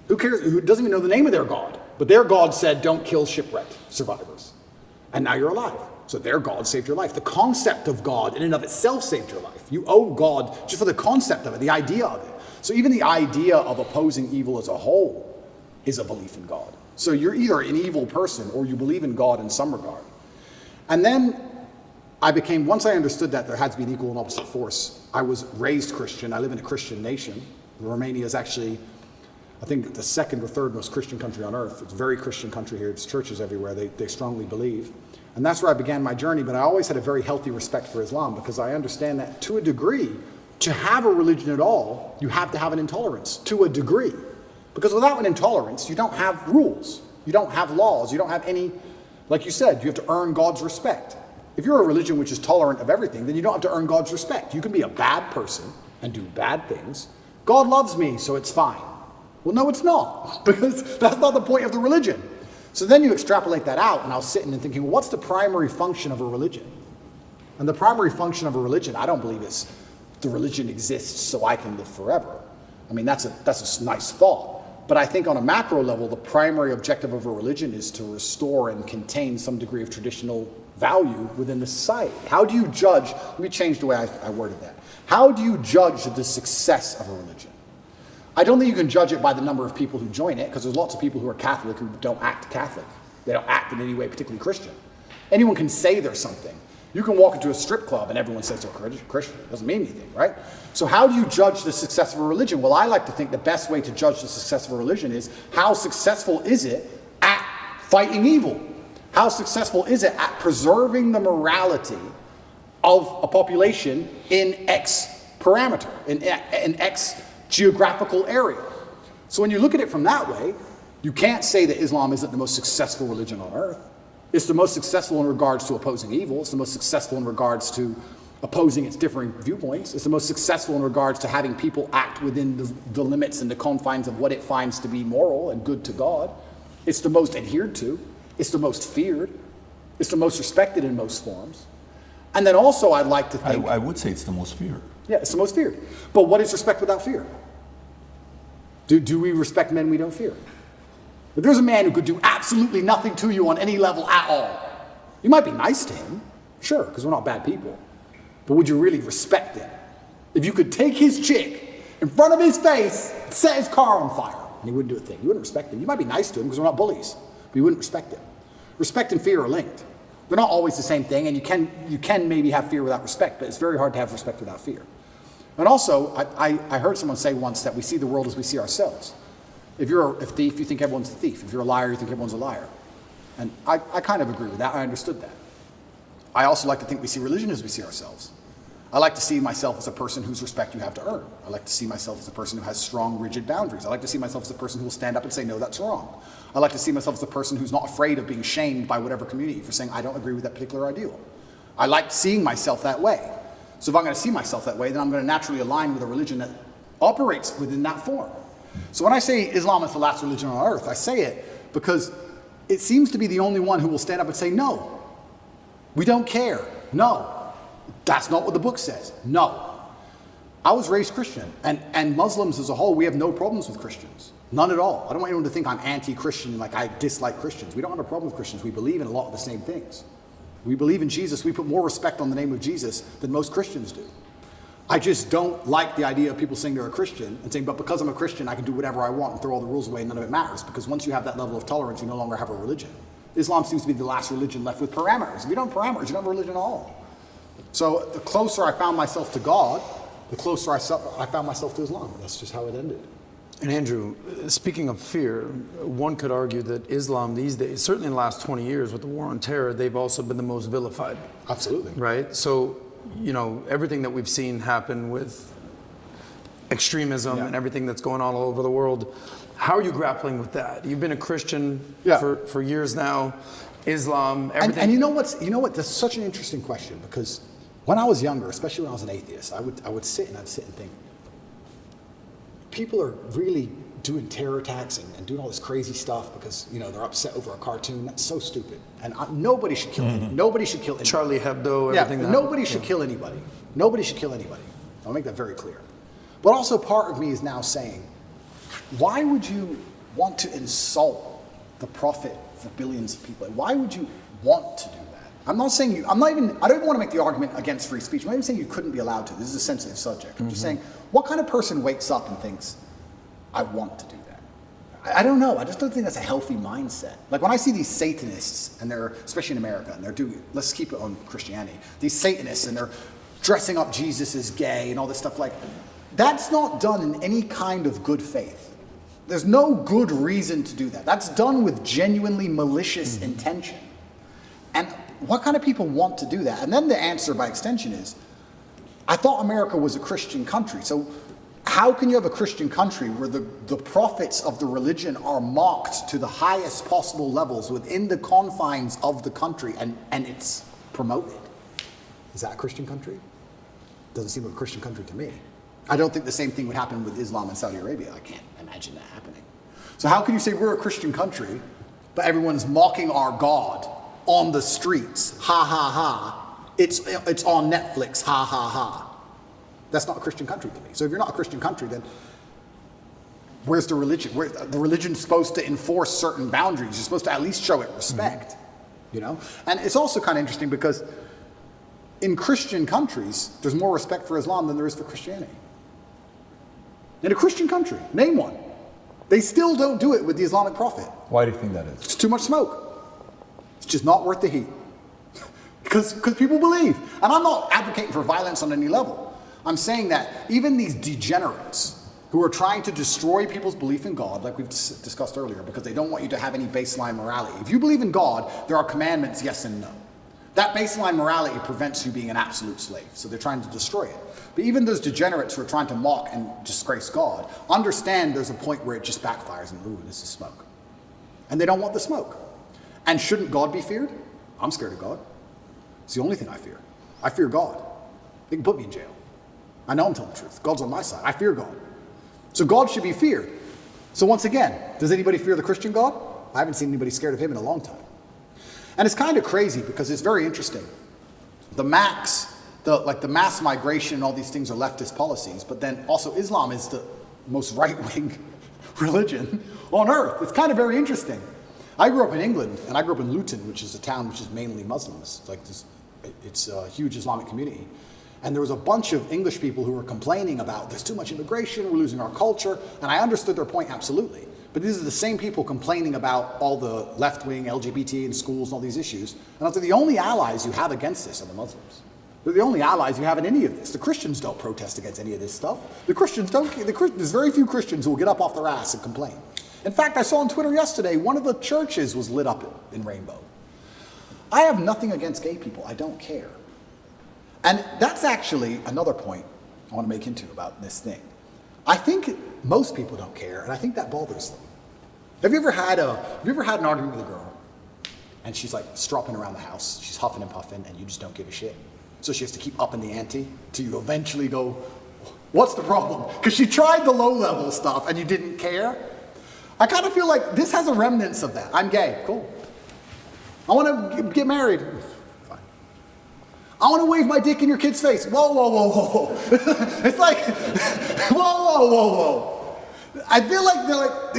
Who cares? Who doesn't even know the name of their God? But their God said, don't kill shipwrecked survivors. And now you're alive. So their God saved your life. The concept of God in and of itself saved your life. You owe God just for the concept of it, the idea of it. So even the idea of opposing evil as a whole is a belief in God. So you're either an evil person or you believe in God in some regard. And then once I understood that there had to be an equal and opposite force, I was raised Christian. I live in a Christian nation. Romania is actually, I think, the second or third most Christian country on earth. It's a very Christian country here. There's churches everywhere. They strongly believe. And that's where I began my journey. But I always had a very healthy respect for Islam because I understand that to a degree, to have a religion at all, you have to have an intolerance to a degree. Because without an intolerance, you don't have rules. You don't have laws. You don't have any, like you said, you have to earn God's respect. If you're a religion which is tolerant of everything, then you don't have to earn God's respect. You can be a bad person and do bad things. God loves me, so it's fine. Well, no, it's not, because that's not the point of the religion. So then you extrapolate that out, and I was sitting and thinking, well, what's the primary function of a religion? And the primary function of a religion, I don't believe, is the religion exists so I can live forever. I mean, that's a nice thought. But I think on a macro level, the primary objective of a religion is to restore and contain some degree of traditional value within the society. How do you judge, let me change the way I worded that. How do you judge the success of a religion? I don't think you can judge it by the number of people who join it, because there's lots of people who are Catholic who don't act Catholic. They don't act in any way particularly Christian. Anyone can say they're something. You can walk into a strip club and everyone says they're Christian. It doesn't mean anything, right? So how do you judge the success of a religion? Well, I like to think the best way to judge the success of a religion is how successful is it at fighting evil? How successful is it at preserving the morality of a population in X parameter, in X geographical area? So when you look at it from that way, you can't say that Islam isn't the most successful religion on earth. It's the most successful in regards to opposing evil. It's the most successful in regards to opposing its differing viewpoints. It's the most successful in regards to having people act within the limits and the confines of what it finds to be moral and good to God. It's the most adhered to. It's the most feared. It's the most respected in most forms. And then also I'd like to think...
I would say it's the most feared.
Yeah, it's the most feared. But what is respect without fear? Do we respect men we don't fear? If there's a man who could do absolutely nothing to you on any level at all, you might be nice to him, sure, because we're not bad people. But would you really respect him? If you could take his chick in front of his face, set his car on fire, and he wouldn't do a thing, you wouldn't respect him. You might be nice to him because we're not bullies, but you wouldn't respect him. Respect and fear are linked. They're not always the same thing, and you can maybe have fear without respect, but it's very hard to have respect without fear. And also, I heard someone say once that we see the world as we see ourselves. If you're a thief, you think everyone's a thief. If you're a liar, you think everyone's a liar. And I kind of agree with that. I understood that. I also like to think we see religion as we see ourselves. I like to see myself as a person whose respect you have to earn. I like to see myself as a person who has strong, rigid boundaries. I like to see myself as a person who will stand up and say, no, that's wrong. I like to see myself as a person who's not afraid of being shamed by whatever community for saying, I don't agree with that particular ideal. I like seeing myself that way. So if I'm going to see myself that way, then I'm going to naturally align with a religion that operates within that form. So when I say Islam is the last religion on earth, I say it because it seems to be the only one who will stand up and say, no, we don't care. No, that's not what the book says. No. I was raised Christian, and Muslims as a whole, we have no problems with Christians. None at all. I don't want anyone to think I'm anti-Christian and like I dislike Christians. We don't have a problem with Christians. We believe in a lot of the same things. We believe in Jesus. We put more respect on the name of Jesus than most Christians do. I just don't like the idea of people saying they're a Christian and saying, but because I'm a Christian, I can do whatever I want and throw all the rules away and none of it matters. Because once you have that level of tolerance, you no longer have a religion. Islam seems to be the last religion left with parameters. If you don't have parameters, you don't have a religion at all. So the closer I found myself to God, the closer I found myself to Islam. That's just how it ended.
And Andrew, speaking of fear, one could argue that Islam these days, certainly in the last 20 years with the war on terror, they've also been the most vilified.
Absolutely.
Right? So, you know, everything that we've seen happen with extremism and everything that's going on all over the world, how are you grappling with that? You've been a Christian for years now, Islam, everything.
And you know what? That's such an interesting question, because when I was younger, especially when I was an atheist, I would sit and think, people are really doing terror attacks and doing all this crazy stuff because, you know, they're upset over a cartoon. That's so stupid. And nobody should kill anybody. Nobody should kill anybody.
Charlie Hebdo, everything.
Yeah, nobody should kill anybody. Nobody should kill anybody. I'll make that very clear. But also part of me is now saying, why would you want to insult the prophet for billions of people? Why would you want to do that? I don't even want to make the argument against free speech. I'm not even saying you couldn't be allowed to. This is a sensitive subject. I'm just saying, what kind of person wakes up and thinks, I want to do that? I don't know. I just don't think that's a healthy mindset. Like when I see these Satanists, and they're, especially in America, and they're doing, let's keep it on Christianity, these Satanists, and they're dressing up Jesus as gay and all this stuff, like, that's not done in any kind of good faith. There's no good reason to do that. That's done with genuinely malicious intention. And what kind of people want to do that? And then the answer by extension is, I thought America was a Christian country. So how can you have a Christian country where the prophets of the religion are mocked to the highest possible levels within the confines of the country and it's promoted? Is that a Christian country? Doesn't seem like a Christian country to me. I don't think the same thing would happen with Islam in Saudi Arabia. I can't imagine that happening. So how can you say we're a Christian country, but everyone's mocking our God on the streets? Ha ha ha. It's on Netflix. Ha ha ha. That's not a Christian country to me. So if you're not a Christian country, then where's the religion? The religion's supposed to enforce certain boundaries. You're supposed to at least show it respect, you know? And it's also kind of interesting because in Christian countries, there's more respect for Islam than there is for Christianity. in a Christian country. Name one. They still don't do it with the Islamic Prophet.
Why do you think that is?
It's too much smoke. It's just not worth the heat. Because people believe. And I'm not advocating for violence on any level. I'm saying that even these degenerates who are trying to destroy people's belief in God, like we've discussed earlier, because they don't want you to have any baseline morality. If you believe in God, there are commandments, yes and no. That baseline morality prevents you being an absolute slave. So they're trying to destroy it. But even those degenerates who are trying to mock and disgrace God, understand there's a point where it just backfires and, ooh, this is smoke. And they don't want the smoke. And shouldn't God be feared? I'm scared of God. It's the only thing I fear. I fear God. They can put me in jail. I know I'm telling the truth. God's on my side. I fear God. So God should be feared. So once again, does anybody fear the Christian God? I haven't seen anybody scared of him in a long time. And it's kind of crazy because it's very interesting. The mass migration and all these things are leftist policies, but then also Islam is the most right-wing religion on earth. It's kind of very interesting. I grew up in England, and I grew up in Luton, which is a town which is mainly Muslims. It's a huge Islamic community. And there was a bunch of English people who were complaining about there's too much immigration, we're losing our culture, and I understood their point absolutely. But these are the same people complaining about all the left-wing LGBT in schools and all these issues. And I was like, the only allies you have against this are the Muslims. They're the only allies you have in any of this. The Christians don't protest against any of this stuff. The Christians don't. There's very few Christians who will get up off their ass and complain. In fact, I saw on Twitter yesterday, one of the churches was lit up in rainbow. I have nothing against gay people. I don't care. And that's actually another point I want to make into about this thing. I think most people don't care, and I think that bothers them. Have you ever had an argument with a girl, and she's like stropping around the house, she's huffing and puffing, and you just don't give a shit? So she has to keep upping the ante till you eventually go, what's the problem? Because she tried the low-level stuff, and you didn't care. I kind of feel like this has a remnants of that. I'm gay, cool. I want to get married. Fine. I want to wave my dick in your kid's face. Whoa, whoa, whoa, whoa, whoa. It's like, whoa, whoa, whoa, whoa. I feel like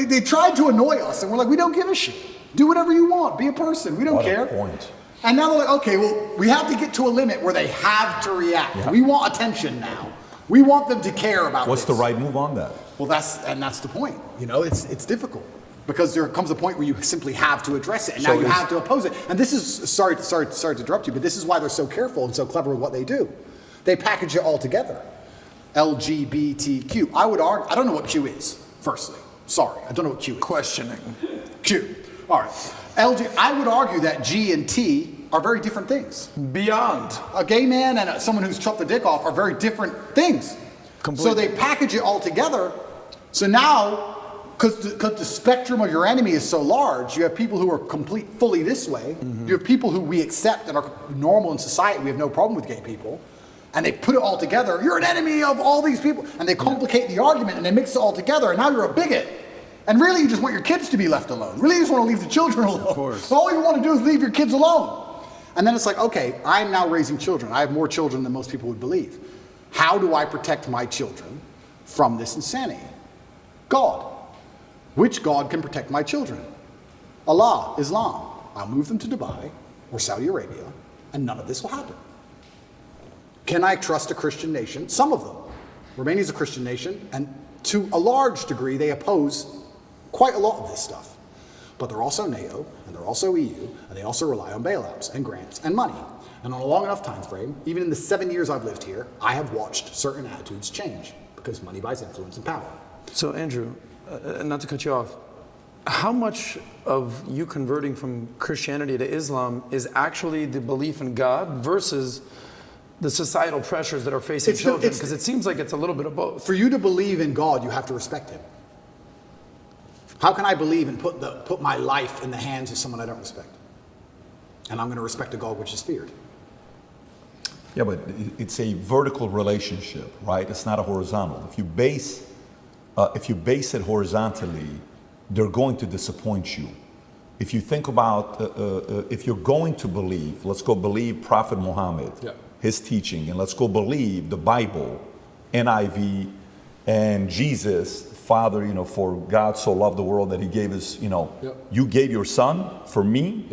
they tried to annoy us, and we're like, we don't give a shit. Do whatever you want. Be a person. We don't care.
Point.
And now they're like, okay, well, we have to get to a limit where they have to react. Yeah. We want attention now. We want them to care about
What's
this.
the right move on that?
Well, that's the point. You know, it's difficult because there comes a point where you simply have to address it, and now you have to oppose it. And this is sorry to interrupt you, but this is why they're so careful and so clever with what they do. They package it all together. LGBTQ. I would argue. I don't know what Q is. Firstly, sorry, I don't know what Q is.
Questioning.
Q. All right. I would argue that G and T are very different things.
Beyond.
A gay man and someone who's chopped the dick off are very different things. Completely. So they package it all together. So now, because the spectrum of your enemy is so large, you have people who are fully this way. Mm-hmm. You have people who we accept and are normal in society. We have no problem with gay people. And they put it all together. You're an enemy of all these people. And they complicate the argument and they mix it all together. And now you're a bigot. And really, you just want your kids to be left alone. Really, you just want to leave the children alone. Of course. So all you want to do is leave your kids alone. And then it's like, okay, I'm now raising children. I have more children than most people would believe. How do I protect my children from this insanity? God. Which God can protect my children? Allah, Islam. I'll move them to Dubai or Saudi Arabia, and none of this will happen. Can I trust a Christian nation? Some of them. Romania is a Christian nation, and to a large degree, they oppose quite a lot of this stuff. But they're also NATO, and they're also EU, and they also rely on bailouts and grants and money. And on a long enough time frame, even in the 7 years I've lived here, I have watched certain attitudes change because money buys influence and power.
So Andrew, not to cut you off, how much of you converting from Christianity to Islam is actually the belief in God versus the societal pressures that are facing children? Because it seems like it's a little bit of both.
For you to believe in God, you have to respect him. How can I believe and put my life in the hands of someone I don't respect? And I'm going to respect a God which is feared.
Yeah, but it's a vertical relationship, right? It's not a horizontal. If you base it horizontally, they're going to disappoint you. If you think about, if you're going to believe, let's go believe Prophet Muhammad, his teaching, and let's go believe the Bible, NIV, and Jesus, Father, for God so loved the world that he gave his, you gave your son for me.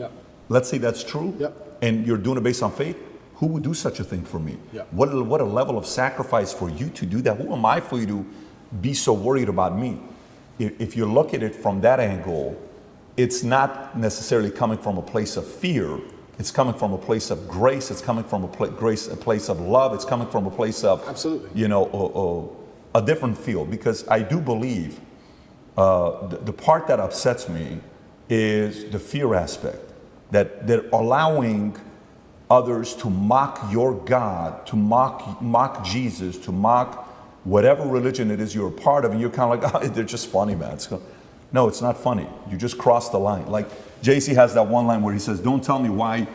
Let's say that's true. And you're doing it based on faith. Who would do such a thing for me? What a level of sacrifice for you to do that. Who am I for you to be so worried about me. If you look at it from that angle, it's not necessarily coming from a place of fear. It's coming from a place of grace. It's coming from a place of love. It's coming from a place of,
absolutely,
a different feel. Because I do believe the part that upsets me is the fear aspect, that they're allowing others to mock your God, to mock Jesus, to mock whatever religion it is you're a part of, and you're kind of like, oh, they're just funny, man. No, it's not funny. You just crossed the line. Like JC has that one line where he says, don't tell me why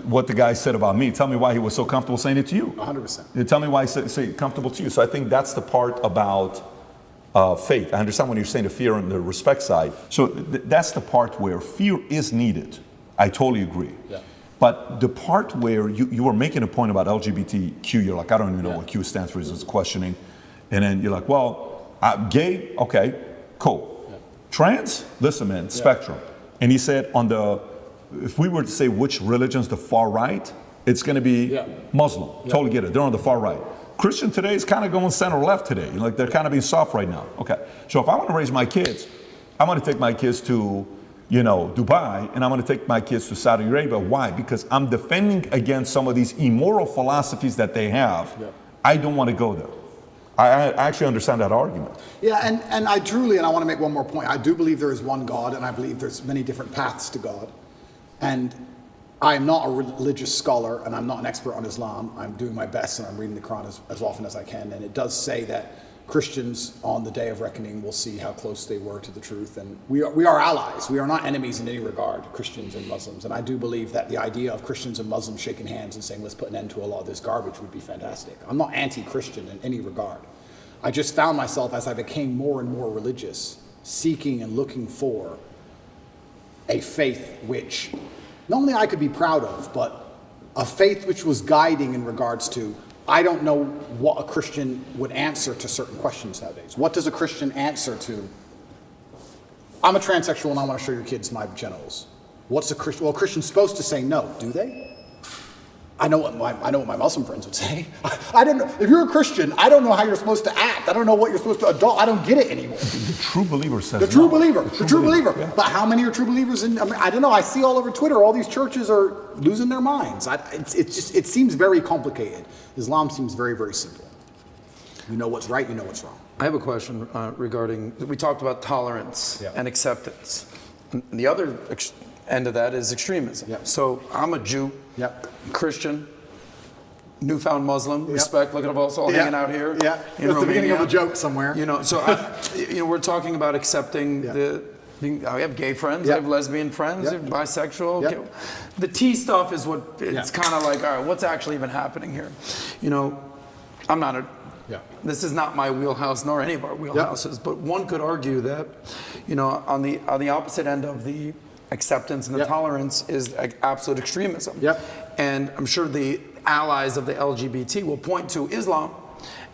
what the guy said about me. Tell me why he was so comfortable saying it to you.
100%.
Tell me why he said comfortable to you. So I think that's the part about faith. I understand when you're saying the fear on the respect side. So that's the part where fear is needed. I totally agree.
Yeah.
But the part where you were making a point about LGBTQ, you're like, I don't even know what Q stands for, is questioning. And then you're like, well, gay, okay, cool. Yeah. Trans, listen, man, spectrum. And he said if we were to say which religion's the far right, it's going to be Muslim. Totally get it. They're on the far right. Christian today is kind of going center left today. Like they're kind of being soft right now. Okay. So if I want to raise my kids, I want to take my kids to Dubai, and I'm going to take my kids to Saudi Arabia. Why? Because I'm defending against some of these immoral philosophies that they have. Yeah. I don't want to go there. I actually understand that argument.
Yeah, and I truly, and I want to make one more point, I do believe there is one God, and I believe there's many different paths to God. And I'm not a religious scholar, and I'm not an expert on Islam. I'm doing my best, and I'm reading the Quran as often as I can. And it does say that Christians on the day of reckoning will see how close they were to the truth, and we are allies. We are not enemies in any regard, Christians and Muslims. And I do believe that the idea of Christians and Muslims shaking hands and saying let's put an end to a lot of this garbage would be fantastic. I'm not anti-Christian in any regard. I just found myself, as I became more and more religious, seeking and looking for a faith which not only I could be proud of, but a faith which was guiding in regards to, I don't know what a Christian would answer to certain questions nowadays. What does a Christian answer to? I'm a transsexual and I want to show your kids my genitals. What's a Christian? Well, a Christian's supposed to say no, do they? I know what my Muslim friends would say. I don't know. If you're a Christian, I don't know how you're supposed to act. I don't know what you're supposed to adopt. I don't get it anymore.
The true believer says
the true
no.
believer. The true believer.
Yeah.
But how many are true believers? I don't know. I see all over Twitter, all these churches are losing their minds. It seems very complicated. Islam seems very, very simple. You know what's right, you know what's wrong.
I have a question regarding, we talked about tolerance and acceptance. And the other end of that is extremism.
Yep.
So I'm a Jew, Christian, newfound Muslim, respect, look at us all hanging out here.
Yeah,
in
that's
Romania.
the beginning of a joke somewhere.
So we're talking about accepting I have gay friends, I have lesbian friends, I have bisexual.
Yep.
Okay. The T stuff is what, it's kind of like, all right, what's actually even happening here? I'm not this is not my wheelhouse nor any of our wheelhouses, but one could argue that, on the opposite end of the acceptance and the tolerance is absolute extremism. And I'm sure the allies of the LGBT will point to Islam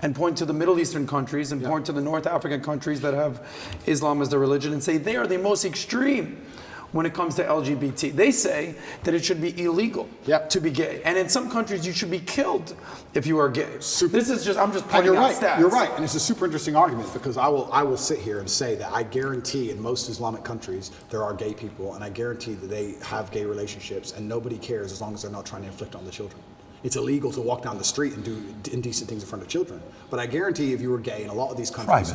and point to the Middle Eastern countries and point to the North African countries that have Islam as their religion and say they are the most extreme when it comes to LGBT. They say that it should be illegal to be gay. And in some countries you should be killed if you are gay. I'm just pointing out stats.
You're right, and it's a super interesting argument because I will sit here and say that I guarantee in most Islamic countries there are gay people, and I guarantee that they have gay relationships and nobody cares as long as they're not trying to inflict on the children. It's illegal to walk down the street and do indecent things in front of children. But I guarantee if you were gay in a lot of these countries,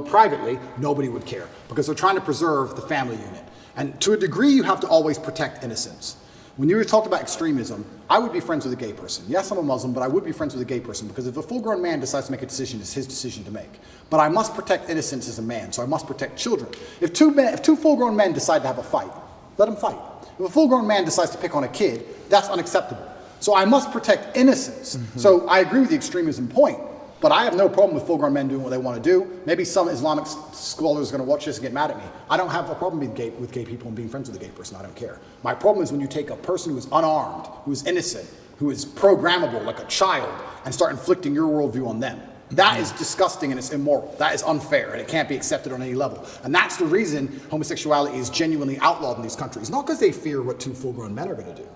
privately, nobody would care because they're trying to preserve the family unit. And to a degree, you have to always protect innocence. When you talked about extremism, I would be friends with a gay person. Yes, I'm a Muslim, but I would be friends with a gay person because if a full-grown man decides to make a decision, it's his decision to make. But I must protect innocence as a man, so I must protect children. If two full-grown men decide to have a fight, let them fight. If a full-grown man decides to pick on a kid, that's unacceptable. So I must protect innocence. So I agree with the extremism point, but I have no problem with full-grown men doing what they want to do. Maybe some Islamic scholars are going to watch this and get mad at me. I don't have a problem with gay people and being friends with a gay person. I don't care. My problem is when you take a person who is unarmed, who is innocent, who is programmable like a child, and start inflicting your worldview on them. That is disgusting and it's immoral. That is unfair and it can't be accepted on any level. And that's the reason homosexuality is genuinely outlawed in these countries. Not because they fear what two full-grown men are going to do.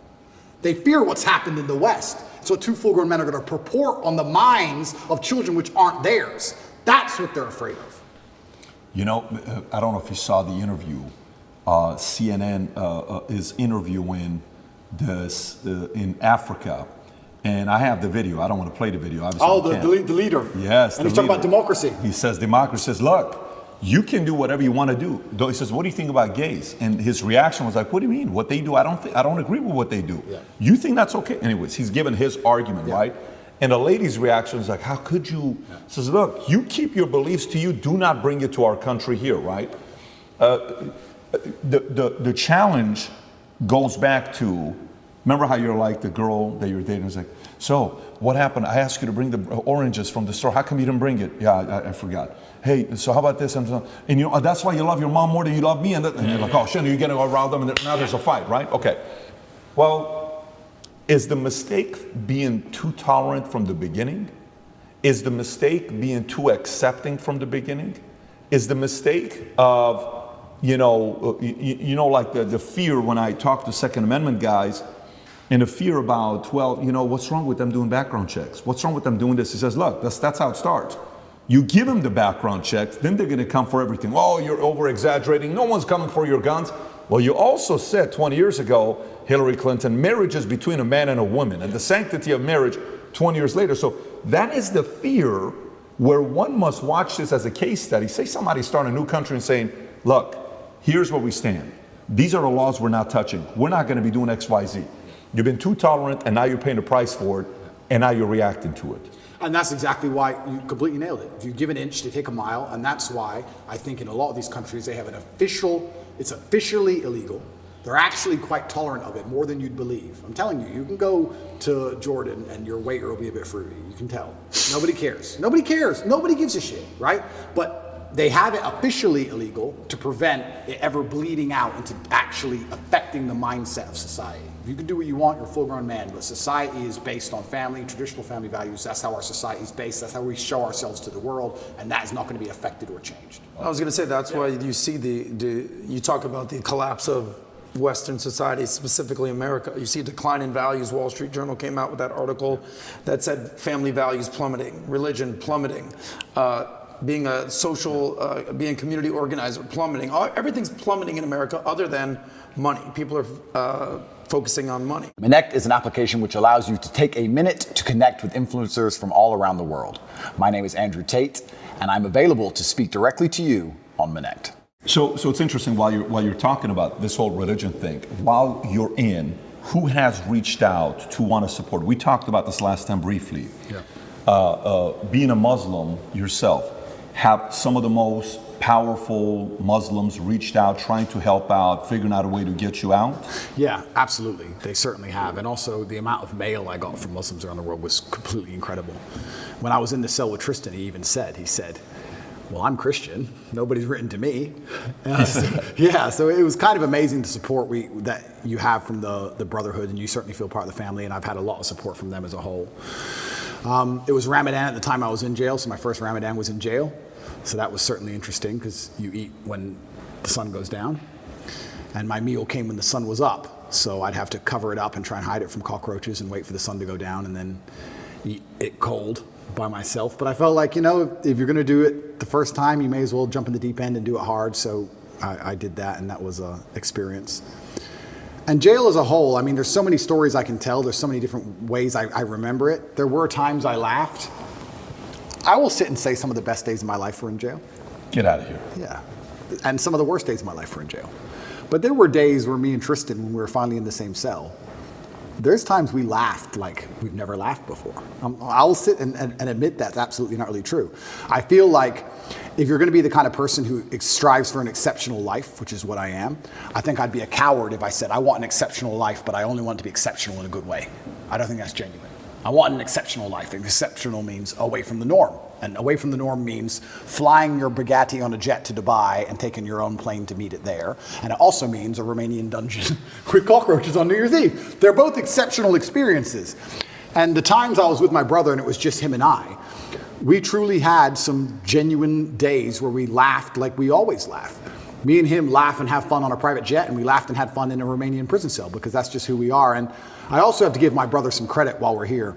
They fear what's happened in the West. So two full-grown men are going to purport on the minds of children which aren't theirs. That's what they're afraid of.
You know, I don't know if you saw the interview. CNN is interviewing this in Africa. And I have the video. I don't want to play the video. Obviously,
the leader.
Yes.
And he's talking about democracy.
He says democracy. Says, look, you can do whatever you want to do. He says, what do you think about gays? And his reaction was like, what do you mean? What they do? I don't agree with what they do.
Yeah.
You think that's okay? Anyways, he's given his argument, right? And the lady's reaction is like, how could you? Says, look, you keep your beliefs to you. Do not bring it to our country here, right? The challenge goes back to, remember how you're like the girl that you're dating is like, so what happened? I asked you to bring the oranges from the store. How come you didn't bring it? Yeah, I forgot. Hey, so how about this? And you know, that's why you love your mom more than you love me. And you're like, oh, shit, you're getting around them. And now there's a fight, right? Okay. Well, is the mistake being too tolerant from the beginning? Is the mistake being too accepting from the beginning? Is the mistake of, like the fear when I talk to Second Amendment guys, and the fear about, well, what's wrong with them doing background checks? What's wrong with them doing this? He says, look, that's how it starts. You give them the background checks, then they're going to come for everything. Oh, you're over-exaggerating. No one's coming for your guns. Well, you also said 20 years ago, Hillary Clinton, marriage is between a man and a woman, and the sanctity of marriage 20 years later. So that is the fear where one must watch this as a case study. Say somebody start a new country and saying, look, here's where we stand. These are the laws we're not touching. We're not going to be doing X, Y, Z. You've been too tolerant, and now you're paying the price for it, and now you're reacting to it.
And that's exactly why you completely nailed it. If you give an inch, they take a mile, and that's why I think in a lot of these countries they have it's officially illegal. They're actually quite tolerant of it, more than you'd believe. I'm telling you, you can go to Jordan and your waiter will be a bit fruity. You can tell. Nobody cares. Nobody cares. Nobody gives a shit, right? But they have it officially illegal to prevent it ever bleeding out into actually affecting the mindset of society. You can do what you want, you're a full-grown man, but society is based on family, traditional family values. That's how our society is based. That's how we show ourselves to the world, and that is not going to be affected or changed.
I was going to say that's why you see you talk about the collapse of Western society, specifically America. You see a decline in values. Wall Street Journal came out with that article that said family values plummeting, religion plummeting, being a social, being a community organizer plummeting. Everything's plummeting in America other than money. People are focusing on money.
Connect is an application which allows you to take a minute to connect with influencers from all around the world. My name is Andrew Tate, and I'm available to speak directly to you on Connect.
So it's interesting while you're talking about this whole religion thing, while you're in, who has reached out to want to support? We talked about this last time briefly. Yeah. Being a Muslim yourself, have some of the most powerful Muslims reached out, trying to help out, figuring out a way to get you out?
Yeah, absolutely. They certainly have. And also the amount of mail I got from Muslims around the world was completely incredible. When I was in the cell with Tristan, he said, well, I'm Christian. Nobody's written to me. So it was kind of amazing the support that you have from the Brotherhood, and you certainly feel part of the family, and I've had a lot of support from them as a whole. It was Ramadan at the time I was in jail, so my first Ramadan was in jail. So that was certainly interesting because you eat when the sun goes down. And my meal came when the sun was up. So I'd have to cover it up and try and hide it from cockroaches and wait for the sun to go down and then eat it cold by myself. But I felt like, if you're going to do it the first time, you may as well jump in the deep end and do it hard. So I did that, and that was an experience. And jail as a whole, I mean, there's so many stories I can tell. There's so many different ways I remember it. There were times I laughed. I will sit and say some of the best days of my life were in jail.
Get out of here.
Yeah. And some of the worst days of my life were in jail. But there were days where me and Tristan, when we were finally in the same cell, there's times we laughed like we've never laughed before. I'll sit and admit that's absolutely not really true. I feel like if you're going to be the kind of person who strives for an exceptional life, which is what I am, I think I'd be a coward if I said I want an exceptional life, but I only want it to be exceptional in a good way. I don't think that's genuine. I want an exceptional life. Exceptional means away from the norm. And away from the norm means flying your Bugatti on a jet to Dubai and taking your own plane to meet it there. And it also means a Romanian dungeon with cockroaches on New Year's Eve. They're both exceptional experiences. And the times I was with my brother and it was just him and I, we truly had some genuine days where we laughed like we always laugh. Me and him laugh and have fun on a private jet, and we laughed and had fun in a Romanian prison cell because that's just who we are. And I also have to give my brother some credit while we're here.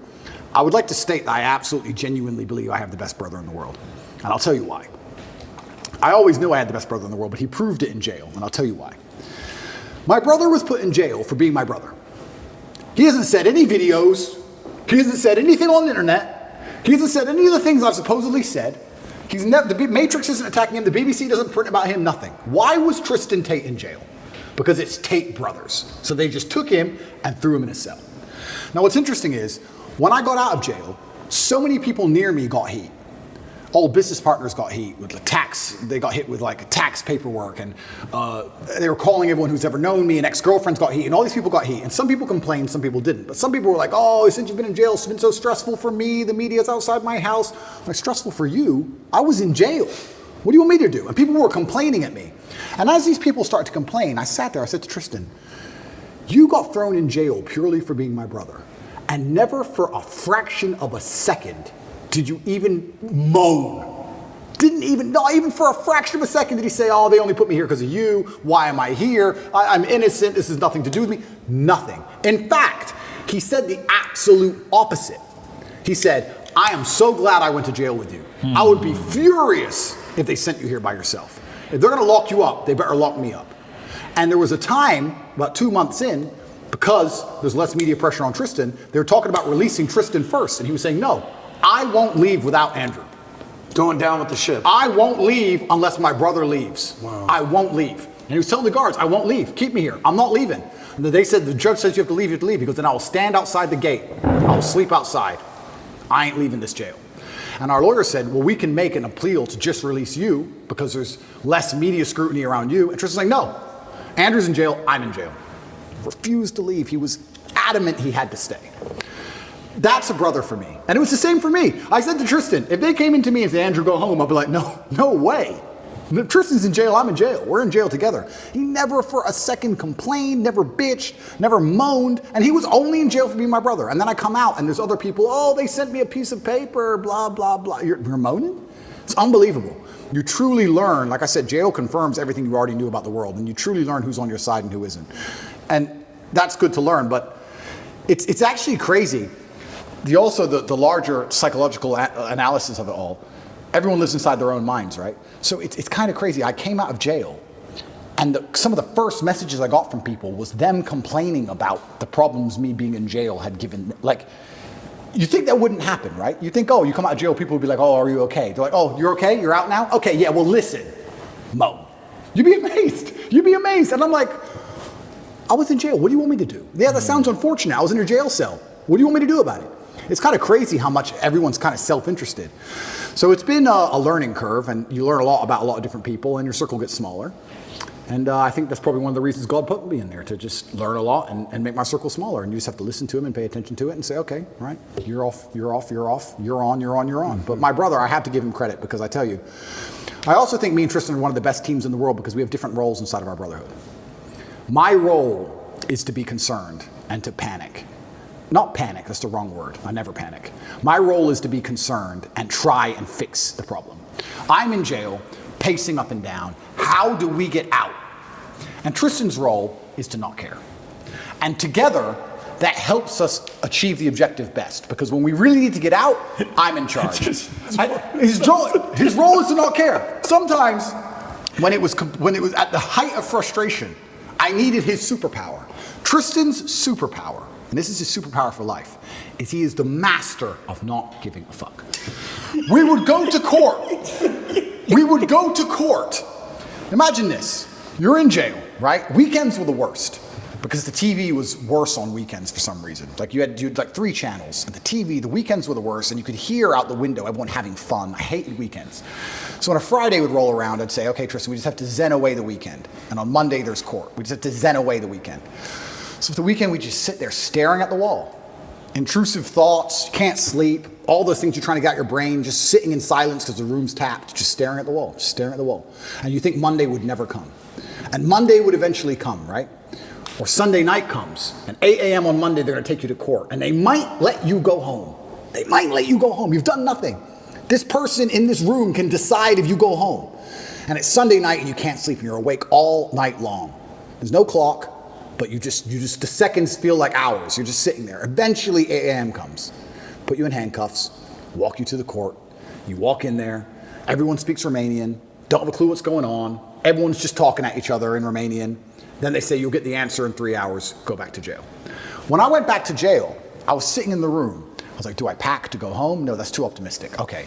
I would like to state that I absolutely, genuinely believe I have the best brother in the world. And I'll tell you why. I always knew I had the best brother in the world, but he proved it in jail, and I'll tell you why. My brother was put in jail for being my brother. He hasn't said any videos. He hasn't said anything on the internet. He hasn't said any of the things I've supposedly said. He's never, the Matrix isn't attacking him. The BBC doesn't print about him, nothing. Why was Tristan Tate in jail? Because it's Tate brothers. So they just took him and threw him in a cell. Now what's interesting is, when I got out of jail, so many people near me got heat. Old business partners got heat with the tax. They got hit with like tax paperwork, and they were calling everyone who's ever known me, and ex-girlfriends got heat, and all these people got heat. And some people complained, some people didn't. But some people were like, oh, since you've been in jail, it's been so stressful for me. The media's outside my house. I'm like, stressful for you? I was in jail. What do you want me to do? And people were complaining at me. And as these people started to complain, I sat there, I said to Tristan, you got thrown in jail purely for being my brother. And never for a fraction of a second did you even moan. Not even for a fraction of a second did he say, oh, they only put me here because of you. Why am I here? I'm innocent. This has nothing to do with me. Nothing. In fact, he said the absolute opposite. He said, I am so glad I went to jail with you. I would be furious if they sent you here by yourself. If they're going to lock you up, they better lock me up. And there was a time, about 2 months in, because there's less media pressure on Tristan, they were talking about releasing Tristan first. And he was saying, no, I won't leave without Andrew.
Going down with the ship.
I won't leave unless my brother leaves.
Wow.
I won't leave. And he was telling the guards, I won't leave. Keep me here. I'm not leaving. And they said, the judge says you have to leave, you have to leave. He goes, then I will stand outside the gate. I will sleep outside. I ain't leaving this jail. And our lawyer said, well, we can make an appeal to just release you because there's less media scrutiny around you. And Tristan's like, no, Andrew's in jail, I'm in jail. Refused to leave. He was adamant he had to stay. That's a brother for me. And it was the same for me. I said to Tristan, if they came into me and said, Andrew, go home, I'd be like, no way. If Tristan's in jail, I'm in jail. We're in jail together. He never for a second complained, never bitched, never moaned. And he was only in jail for being my brother. And then I come out and there's other people, oh, they sent me a piece of paper, blah, blah, blah. You're moaning? It's unbelievable. You truly learn, like I said, jail confirms everything you already knew about the world. And you truly learn who's on your side and who isn't. And that's good to learn, but it's actually crazy. The larger psychological analysis of it all, everyone lives inside their own minds, right? So it's kind of crazy. I came out of jail, and some of the first messages I got from people was them complaining about the problems me being in jail had given. Like, you think that wouldn't happen, right? You think, oh, you come out of jail, people would be like, oh, are you okay? They're like, oh, you're okay? You're out now? Okay, yeah, well, listen, Mo. You'd be amazed. You'd be amazed. And I'm like, I was in jail. What do you want me to do? Yeah, that sounds unfortunate. I was in a jail cell. What do you want me to do about it? It's kind of crazy how much everyone's kind of self-interested. So it's been a learning curve, and you learn a lot about a lot of different people, and your circle gets smaller. And I think that's probably one of the reasons God put me in there, to just learn a lot and make my circle smaller. And you just have to listen to him and pay attention to it and say, okay, all right, you're off, you're off, you're off, you're on, you're on, you're on. But my brother, I have to give him credit, because I tell you, I also think me and Tristan are one of the best teams in the world because we have different roles inside of our brotherhood. My role is to be concerned and to panic. Not panic, that's the wrong word. I never panic. My role is to be concerned and try and fix the problem. I'm in jail, pacing up and down. How do we get out? And Tristan's role is to not care. And together, that helps us achieve the objective best, because when we really need to get out, I'm in charge. His role is to not care. Sometimes, when it was at the height of frustration, I needed his superpower. Tristan's superpower, and this is his superpower for life, is he is the master of not giving a fuck. We would go to court. Imagine this. You're in jail, right? Weekends were the worst, because the TV was worse on weekends for some reason. Like you had 3 channels, and the weekends were the worst, and you could hear out the window everyone having fun. I hated weekends. So when a Friday would roll around, I'd say, okay, Tristan, we just have to zen away the weekend. And on Monday, there's court. We just have to zen away the weekend. So for the weekend, we just sit there staring at the wall. Intrusive thoughts, can't sleep, all those things you're trying to get out your brain, just sitting in silence because the room's tapped, just staring at the wall, And you think Monday would never come. And Monday would eventually come, right? Or Sunday night comes, and 8 a.m. on Monday, they're gonna take you to court, and they might let you go home. They might let you go home. You've done nothing. This person in this room can decide if you go home. and it's Sunday night and you can't sleep and you're awake all night long. There's no clock, but the seconds feel like hours. You're just sitting there. Eventually 8 a.m. comes. Put you in handcuffs, walk you to the court. You walk in there, everyone speaks Romanian, don't have a clue what's going on. Everyone's just talking at each other in Romanian. Then they say you'll get the answer in 3 hours, go back to jail. When I went back to jail, I was sitting in the room. I was like, do I pack to go home? No, that's too optimistic. Okay.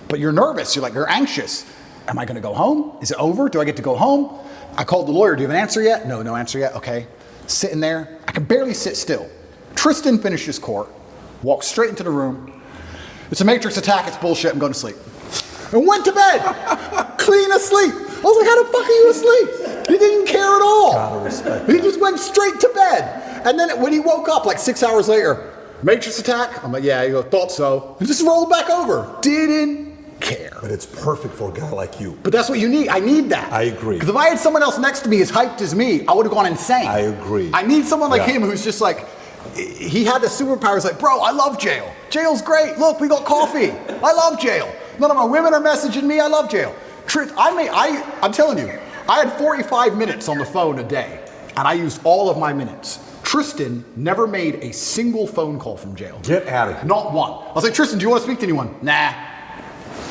But you're nervous, you're anxious. Am I gonna go home? Is it over? Do I get to go home? I called the lawyer, do you have an answer yet? No answer yet, okay. Sitting there, I can barely sit still. Tristan finishes court, walks straight into the room. It's a matrix attack, it's bullshit, I'm going to sleep. And went to bed, clean asleep. I was like, how the fuck are you asleep? He didn't care at all.
Gotta respect
He
that.
just went straight to bed. And then when he woke up, like 6 hours later, matrix attack? I'm like, yeah, he goes, thought so. He just rolled back over. Didn't care.
But it's perfect for a guy like you.
But that's what you need. I need that.
I agree.
Because if I had someone else next to me as hyped as me, I would have gone insane.
I agree.
I need someone like
Yeah.
him who's just like, he had the superpowers like, bro, I love jail. Jail's great. Look, we got coffee. I love jail. None of my women are messaging me. I love jail. I'm telling you, I had 45 minutes on the phone a day, and I used all of my minutes. Tristan never made a single phone call from jail.
Get out of here.
Not one. I was like, Tristan, do you want to speak to anyone? Nah.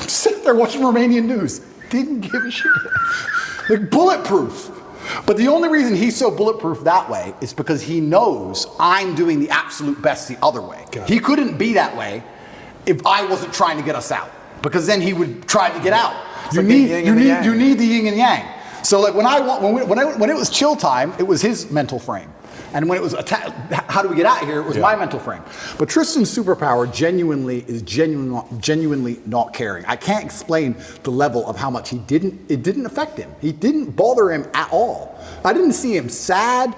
Sit there watching Romanian news. Didn't give a shit. Like bulletproof. But the only reason he's so bulletproof that way is because he knows I'm doing the absolute best the other way. He couldn't be that way if I wasn't trying to get us out, because then he would try to get out. You need the yin and yang. So like when it was chill time, it was his mental frame. And when it was how do we get out of here, it was my mental frame. But Tristan's superpower is genuinely not caring. I can't explain the level of how much it didn't affect him. He didn't bother him at all. I didn't see him sad,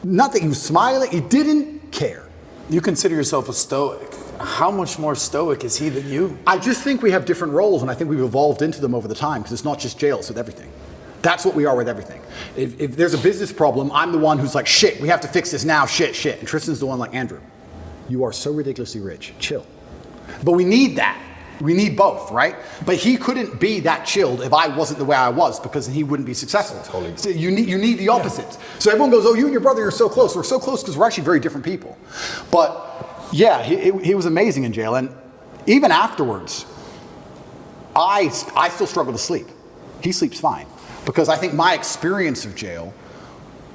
nothing. He was smiling, he didn't care.
You consider yourself a stoic. How much more stoic is he than you?
I just think we have different roles, and I think we've evolved into them over the time, because it's not just jail, it's with everything. That's what we are with everything. If there's a business problem, I'm the one who's like, shit, we have to fix this now, shit. And Tristan's the one like, Andrew, you are so ridiculously rich, chill. But we need that. We need both, right? But he couldn't be that chilled if I wasn't the way I was, because he wouldn't be successful. Totally. So you need the opposites. Yeah. So everyone goes, oh, you and your brother are so close. We're so close because we're actually very different people. But yeah, he was amazing in jail. And even afterwards, I still struggle to sleep. He sleeps fine. Because I think my experience of jail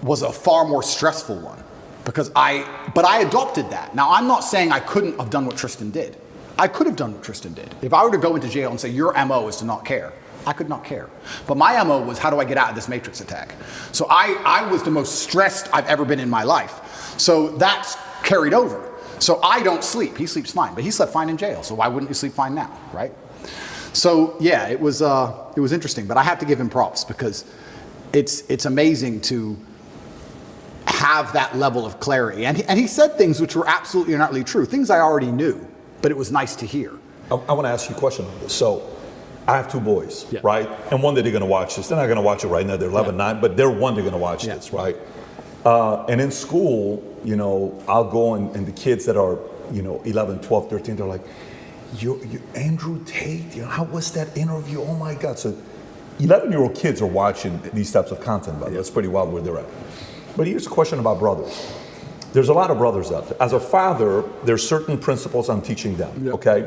was a far more stressful one. But I adopted that. Now, I'm not saying I couldn't have done what Tristan did. I could have done what Tristan did. If I were to go into jail and say, your MO is to not care, I could not care. But my MO was, how do I get out of this matrix attack? So I was the most stressed I've ever been in my life. So that's carried over. So I don't sleep. He sleeps fine. But he slept fine in jail. So why wouldn't he sleep fine now, right? So yeah, it was interesting, but I have to give him props, because it's amazing to have that level of clarity. And he said things which were absolutely and utterly true, things I already knew, but it was nice to hear.
I want to ask you a question on this. So I have two boys, right? And one day they're going to watch this. They're not going to watch it right now. They're 11, 9, but they're going to watch this, right? And in school, I'll go and the kids that are, 11, 12, 13, they're like, you Andrew Tate, how was that interview? Oh my God. So 11-year-old kids are watching these types of content, by the way. That's pretty wild where they're at. But here's a question about brothers. There's a lot of brothers out there. As a father, there's certain principles I'm teaching them, okay?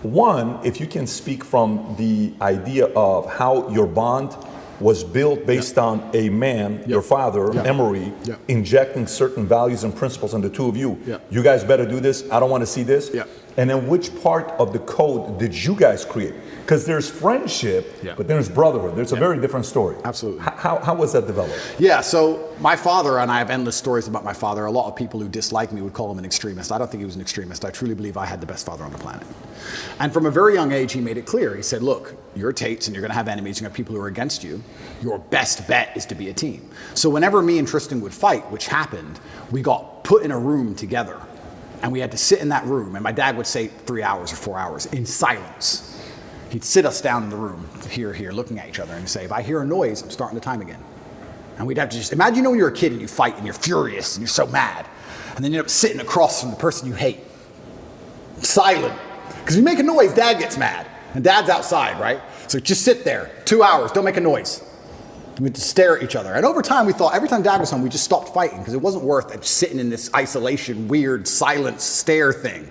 One, if you can speak from the idea of how your bond was built based on a man, your father, Emery, injecting certain values and principles in the two of you. You guys better do this. I don't want to see this. And then which part of the code did you guys create? Because there's friendship, but there's brotherhood. There's a very different story.
Absolutely.
How was that developed?
Yeah, so my father, and I have endless stories about my father. A lot of people who dislike me would call him an extremist. I don't think he was an extremist. I truly believe I had the best father on the planet. And from a very young age, he made it clear. He said, look, you're Tates and you're going to have enemies. You're going to have people who are against you. Your best bet is to be a team. So whenever me and Tristan would fight, which happened, we got put in a room together. And we had to sit in that room, and my dad would say 3 hours or 4 hours in silence. He'd sit us down in the room, here, looking at each other, and he'd say, if I hear a noise, I'm starting the time again. And we'd have to just, imagine when you're a kid and you fight and you're furious and you're so mad, and then you end up sitting across from the person you hate. Silent. Because if you make a noise, Dad gets mad. And Dad's outside, right? So just sit there, 2 hours, don't make a noise. We had to stare at each other. And over time, we thought every time Dad was home, we just stopped fighting because it wasn't worth it sitting in this isolation, weird, silent stare thing.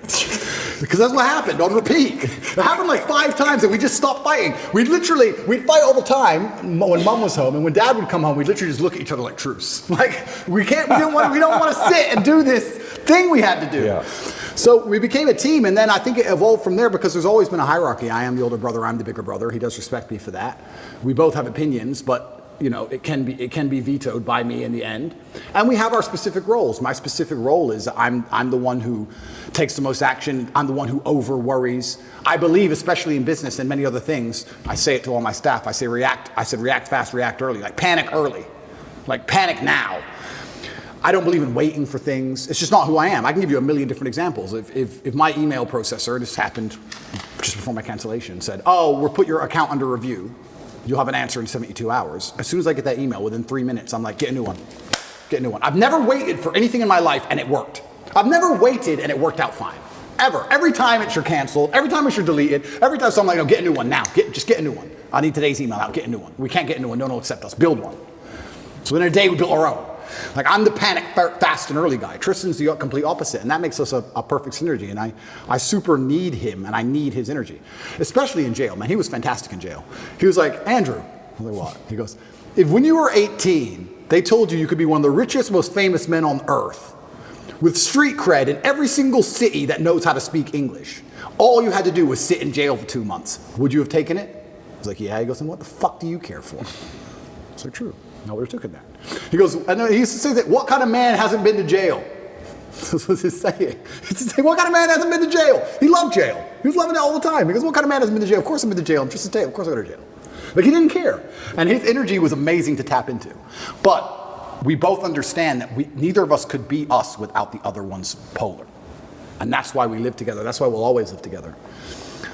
Because that's what happened on repeat. It happened like 5 times and we just stopped fighting. We'd fight all the time when Mom was home. And when Dad would come home, we'd literally just look at each other like truce. Like, we don't want to sit and do this thing we had to do. Yeah. So we became a team, and then I think it evolved from there because there's always been a hierarchy. I am the older brother, I'm the bigger brother. He does respect me for that. We both have opinions, but it can be vetoed by me in the end. And we have our specific roles. My specific role is I'm the one who takes the most action. I'm the one who over worries. I believe, especially in business and many other things, I say it to all my staff. I said react fast, react early. Like panic early. Like panic now. I don't believe in waiting for things. It's just not who I am. I can give you a million different examples. If my email processor, this happened just before my cancellation, said, oh, we'll put your account under review. You'll have an answer in 72 hours. As soon as I get that email, within 3 minutes, I'm like, get a new one. Get a new one. I've never waited for anything in my life and it worked. I've never waited and it worked out fine. Ever. Every time it's your canceled, every time it's your deleted, every time, so I'm like, no, get a new one now. Just get a new one. I need today's email out, get a new one. We can't get a new one, no one will accept us. Build one. So in a day, we built our own. Like, I'm the panic fast and early guy. Tristan's the complete opposite, and that makes us a perfect synergy, and I super need him, and I need his energy. Especially in jail, man. He was fantastic in jail. He was like, Andrew, I'm like, what? He goes, if when you were 18, they told you could be one of the richest, most famous men on earth, with street cred in every single city that knows how to speak English, all you had to do was sit in jail for 2 months, would you have taken it? I was like, yeah. He goes, and what the fuck do you care for? It's like, true. I would have taken that. He goes, I know, he used to say that, what kind of man hasn't been to jail? That's what he's saying. He used to say, what kind of man hasn't been to jail? He loved jail. He was loving it all the time. He goes, what kind of man hasn't been to jail? Of course I've been to jail. I'm Tristan Tate. Of course I go to jail. Like, he didn't care. And his energy was amazing to tap into. But we both understand that neither of us could be us without the other one's polar. And that's why we live together. That's why we'll always live together.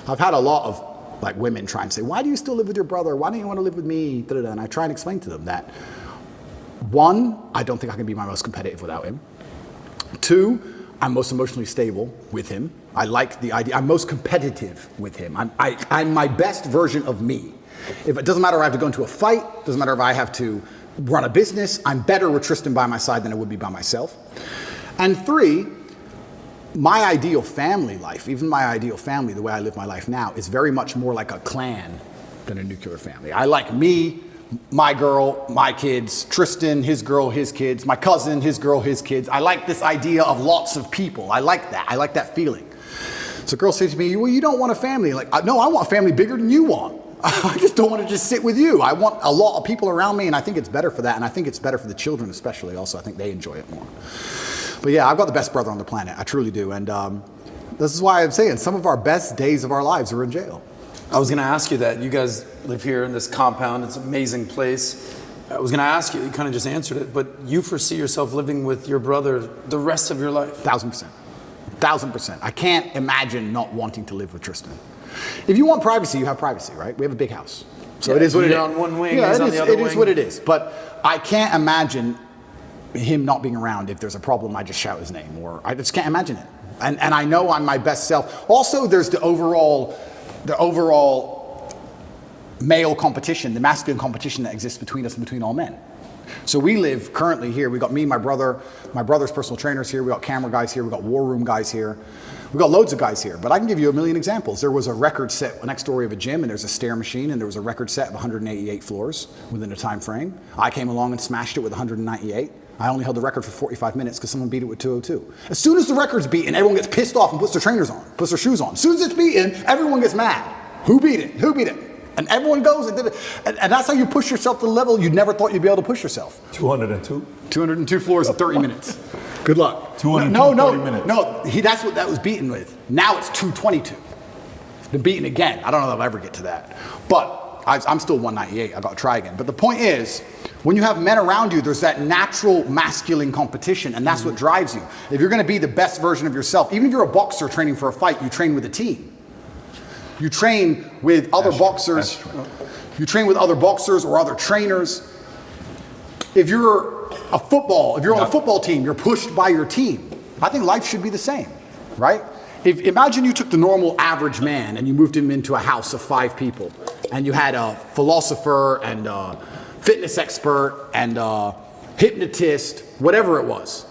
I've had a lot of women try and say, why do you still live with your brother? Why don't you want to live with me? Da-da-da. And I try and explain to them that, 1, I don't think I can be my most competitive without him. 2, I'm most emotionally stable with him. I like the idea. I'm most competitive with him. I'm my best version of me. If it doesn't matter if I have to go into a fight, doesn't matter if I have to run a business, I'm better with Tristan by my side than I would be by myself. And 3, my ideal family life, even my ideal family, the way I live my life now, is very much more like a clan than a nuclear family. I like me, my girl, my kids, Tristan, his girl, his kids, my cousin, his girl, his kids. I like this idea of lots of people. I like that. I like that feeling. So girls say to me, well, you don't want a family. Like, no, I want a family bigger than you want. I just don't want to just sit with you. I want a lot of people around me, and I think it's better for that, and I think it's better for the children especially also. I think they enjoy it more. But yeah, I've got the best brother on the planet. I truly do. And this is why I'm saying some of our best days of our lives were in jail.
I was going to ask you that. You guys live here in this compound. It's an amazing place. I was going to ask you, you kind of just answered it, but you foresee yourself living with your brother the rest of your life?
1,000%. 1,000%. I can't imagine not wanting to live with Tristan. If you want privacy, you have privacy, right? We have a big house. So it is what it is.
You're on one wing,
yeah,
he's on the other wing.
It is what it is. But I can't imagine him not being around. If there's a problem, I just shout his name, or I just can't imagine it. And I know I'm my best self. Also, there's the overall male competition, the masculine competition that exists between us and between all men. So we live currently here. We got me, my brother's personal trainers here. We got camera guys here. We got war room guys here. We got loads of guys here. But I can give you a million examples. There was a record set next door of a gym, and there's a stair machine, and there was a record set of 188 floors within a time frame. I came along and smashed it with 198. I only held the record for 45 minutes because someone beat it with 202. As soon as the record's beaten, everyone gets pissed off and puts their trainers on, puts their shoes on. As soon as it's beaten, everyone gets mad. Who beat it? Who beat it? And everyone goes and did it. And that's how you push yourself to the level you never thought you'd be able to push yourself.
202?
202 floors in 30 minutes. Good luck.
202 30 minutes.
No, that's what that was beaten with. Now it's 222. It's been beaten again. I don't know if I'll ever get to that. But I'm still 198. I've got to try again. But the point is, when you have men around you, there's that natural masculine competition, and that's what drives you. If you're going to be the best version of yourself, even if you're a boxer training for a fight, you train with a team. You train with other boxers. You train with other boxers or other trainers. If you're on a football team, you're pushed by your team. I think life should be the same, right? Imagine you took the normal average man and you moved him into a house of 5 people, and you had a philosopher and a fitness expert and a hypnotist, whatever it was.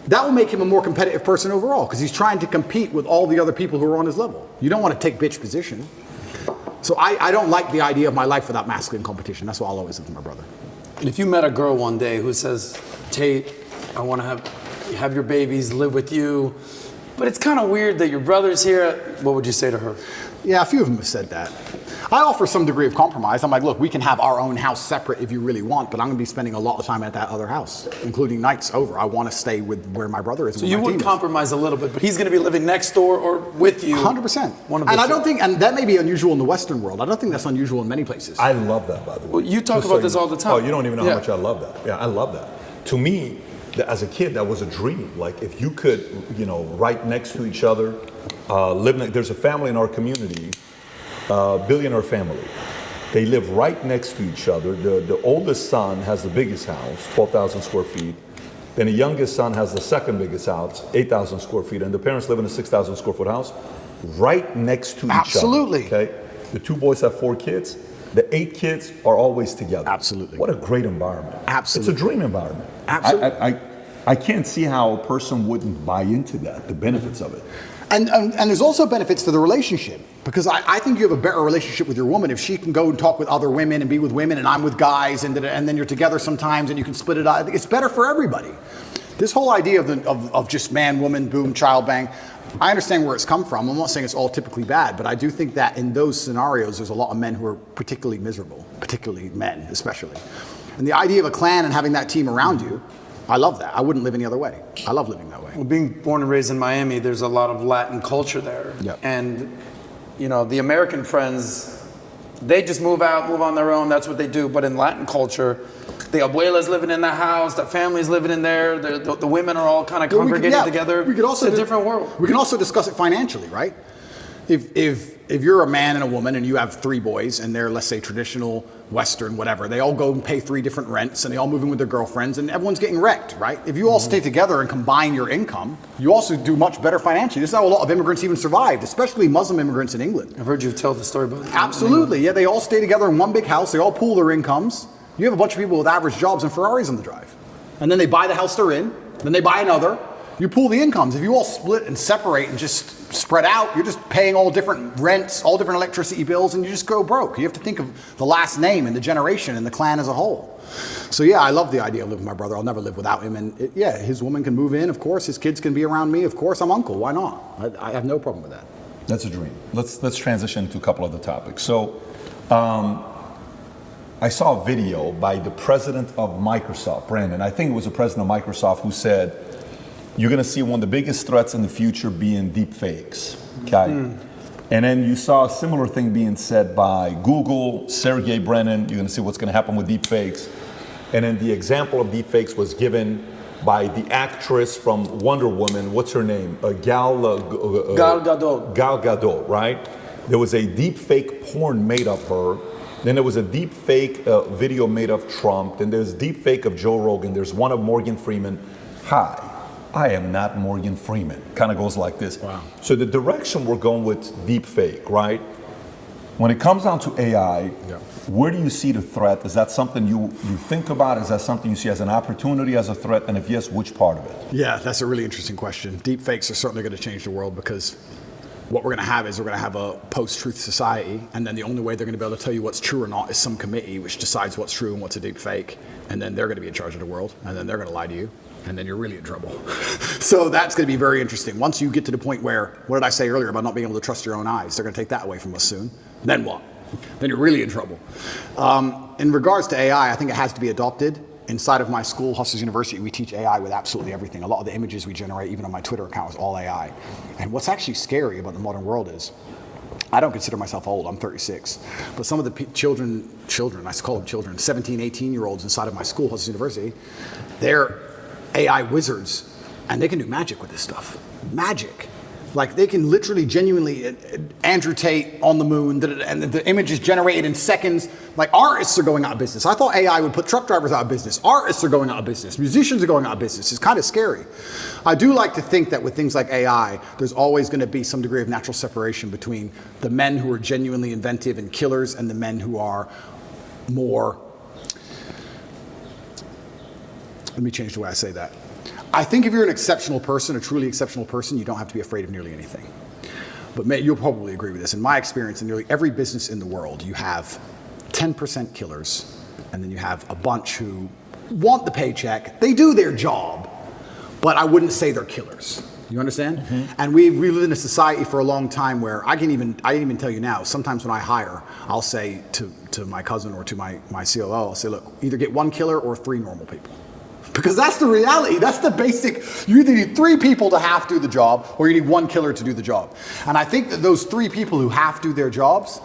That will make him a more competitive person overall, because he's trying to compete with all the other people who are on his level. You don't want to take bitch position. So I don't like the idea of my life without masculine competition. That's why I'll always live with my brother.
And if you met a girl one day who says, Tate, I want to have your babies, live with you, but it's kind of weird that your brother's here, what would you say to her?
Yeah, a few of them have said that. I offer some degree of compromise. I'm like, look, we can have our own house separate if you really want, but I'm going to be spending a lot of time at that other house, including nights over. I want to stay with where my brother is.
So you would compromise a little bit, but he's going to be living next door or with you.
100%. And I don't think, and that may be unusual in the Western world. I don't think that's unusual in many places.
I love that, by the way.
Well, you talk about this all the time.
Oh, you don't even know how much I love that. Yeah, I love that. To me, as a kid, that was a dream. Like, if you could, right next to each other, there's a family in our community, billionaire family. They live right next to each other. The oldest son has the biggest house, 12,000 square feet. Then the youngest son has the second biggest house, 8,000 square feet. And the parents live in a 6,000 square foot house right next to each other.
Absolutely.
Okay? The 2 boys have 4 kids. The 8 kids are always together.
Absolutely.
What a great environment.
Absolutely.
It's a dream environment.
Absolutely.
I can't see how a person wouldn't buy into that, the benefits of it.
And there's also benefits to the relationship, because I think you have a better relationship with your woman if she can go and talk with other women and be with women, and I'm with guys, and then you're together sometimes and you can split it out. It's better for everybody. This whole idea of just man, woman, boom, child bang, I understand where it's come from. I'm not saying it's all typically bad, but I do think that in those scenarios, there's a lot of men who are particularly miserable, particularly men especially. And the idea of a clan and having that team around you, I love that. I wouldn't live any other way. I love living that way.
Well, being born and raised in Miami, there's a lot of Latin culture there.
Yep.
And, the American friends, they just move out, move on their own. That's what they do. But in Latin culture, the abuela's living in the house, the family's living in there, the women are all kind of congregating together. It's a different world.
We can also discuss it financially, right? If you're a man and a woman and you have 3 boys and they're, let's say, traditional, Western, whatever, they all go and pay 3 different rents and they all move in with their girlfriends and everyone's getting wrecked, right? If you all stay together and combine your income, you also do much better financially. This is how a lot of immigrants even survived, especially Muslim immigrants in England.
I've heard you tell the story about that.
Absolutely, yeah, they all stay together in one big house, they all pool their incomes. You have a bunch of people with average jobs and Ferraris on the drive. And then they buy the house they're in, then they buy another. You pool the incomes. If you all split and separate and just spread out, you're just paying all different rents, all different electricity bills, and you just go broke. You have to think of the last name and the generation and the clan as a whole. So yeah, I love the idea of living with my brother. I'll never live without him. And his woman can move in, of course. His kids can be around me, of course. I'm uncle. Why not? I have no problem with that.
That's a dream. Let's transition to a couple other topics. So, I saw a video by the president of Microsoft, Brandon. I think it was the president of Microsoft who said, you're going to see one of the biggest threats in the future being deep fakes. Okay. And then you saw a similar thing being said by Google, Sergey Brin. You're going to see what's going to happen with deep fakes. And then the example of deep fakes was given by the actress from Wonder Woman. What's her name? Gal
Gadot.
Gal Gadot, right? There was a deep fake porn made of her. Then there was a deep fake video made of Trump. Then there's deep fake of Joe Rogan. There's one of Morgan Freeman. Hi, I am not Morgan Freeman. Kind of goes like this.
Wow.
So the direction we're going with deep fake, right? When it comes down to AI, where do you see the threat? Is that something you think about? Is that something you see as an opportunity, as a threat? And if yes, which part of it?
Yeah, that's a really interesting question. Deep fakes are certainly going to change the world, because what we're going to have is we're going to have a post-truth society, and then the only way they're going to be able to tell you what's true or not is some committee which decides what's true and what's a deep fake, and then they're going to be in charge of the world, and then they're going to lie to you, and then you're really in trouble. So that's going to be very interesting. Once you get to the point where, what did I say earlier about not being able to trust your own eyes? They're going to take that away from us soon. Then what? Then you're really in trouble. In regards to AI, I think it has to be adopted. Inside of my school, Hustlers University, we teach AI with absolutely everything. A lot of the images we generate, even on my Twitter account, is all AI. And what's actually scary about the modern world is, I don't consider myself old, I'm 36. But some of the children, I call them children, 17, 18-year-olds inside of my school, Hustlers University, they're AI wizards, and they can do magic with this stuff. Magic. Like, they can literally, genuinely, Andrew Tate on the moon, and the image is generated in seconds. Like artists are going out of business. I thought AI would put truck drivers out of business. Artists are going out of business. Musicians are going out of business. It's kind of scary. I do like to think that with things like AI, there's always going to be some degree of natural separation between the men who are genuinely inventive and killers and the men who are more, let me change the way I say that. I think if you're an exceptional person, a truly exceptional person, you don't have to be afraid of nearly anything. But you'll probably agree with this. In my experience, in nearly every business in the world, you have 10% killers, and then you have a bunch who want the paycheck. They do their job, but I wouldn't say they're killers. You understand? And we live in a society for a long time where I can even tell you now, sometimes when I hire, I'll say to my cousin or to my COO, I'll say, look, either get one killer or 3 normal people. Because that's the reality. That's the basic. You either need 3 people to half do the job, or you need 1 killer to do the job. And I think that those 3 people who half do their jobs,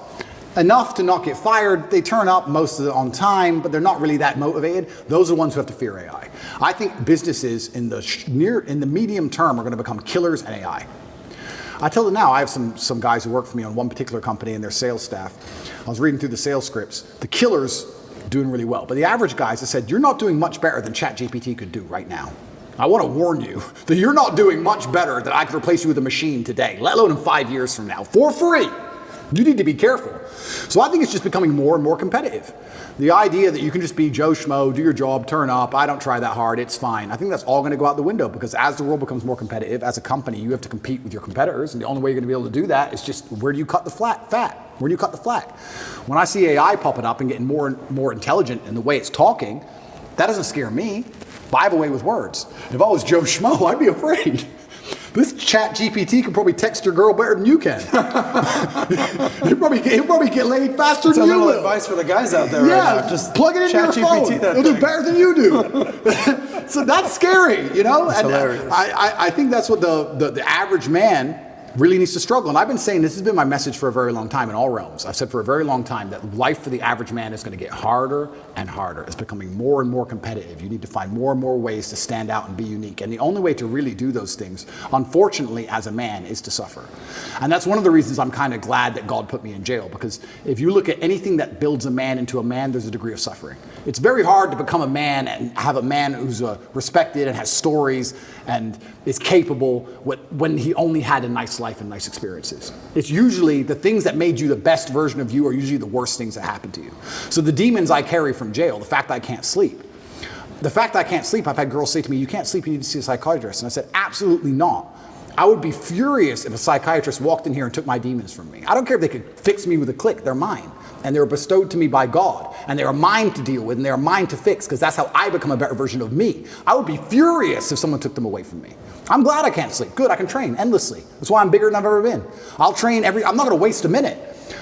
enough to not get fired, they turn up most of it on time, but they're not really that motivated. Those are the ones who have to fear AI. I think businesses in the medium term are going to become killers and AI. I tell them now, I have some guys who work for me on one particular company and their sales staff. I was reading through the sales scripts. The killers doing really well. But the average guys, I said, you're not doing much better than ChatGPT could do right now. I want to warn you that you're not doing much better than I could replace you with a machine today, let alone in 5 years from now, for free. You need to be careful. So I think it's just becoming more and more competitive. The idea that you can just be Joe Schmo, do your job, turn up, I don't try that hard, it's fine. I think that's all going to go out the window, because as the world becomes more competitive, as a company, you have to compete with your competitors, and the only way you're going to be able to do that is just, where do you cut the fat? Where do you cut the slack? When I see AI popping up and getting more and more intelligent in the way it's talking, that doesn't scare me. But I have a way with words. If I was Joe Schmo, I'd be afraid. This Chat GPT can probably text your girl better than you can. he'll probably get laid faster than you will.
That's a little advice for the guys out there right now. Just
plug it into your phone. It'll do better than you do. So that's scary, you know?
That's hilarious.
I think that's what the average man really needs to struggle. And I've been saying, this has been my message for a very long time in all realms. I've said for a very long time that life for the average man is going to get harder and harder. It's becoming more and more competitive. You need to find more and more ways to stand out and be unique. And the only way to really do those things, unfortunately, as a man, is to suffer. And that's one of the reasons I'm kind of glad that God put me in jail, because if you look at anything that builds a man into a man, there's a degree of suffering. It's very hard to become a man and have a man who's respected and has stories and is capable when he only had a nice life and nice experiences. It's usually the things that made you the best version of you are usually the worst things that happen to you. So the demons I carry from jail, the fact that I can't sleep. The fact that I can't sleep, I've had girls say to me, you can't sleep, you need to see a psychiatrist. And I said, absolutely not. I would be furious if a psychiatrist walked in here and took my demons from me. I don't care if they could fix me with a click, they're mine. And they were bestowed to me by God. And they are mine to deal with, and they are mine to fix, because that's how I become a better version of me. I would be furious if someone took them away from me. I'm glad I can't sleep. Good, I can train endlessly. That's why I'm bigger than I've ever been. I'll train I'm not going to waste a minute.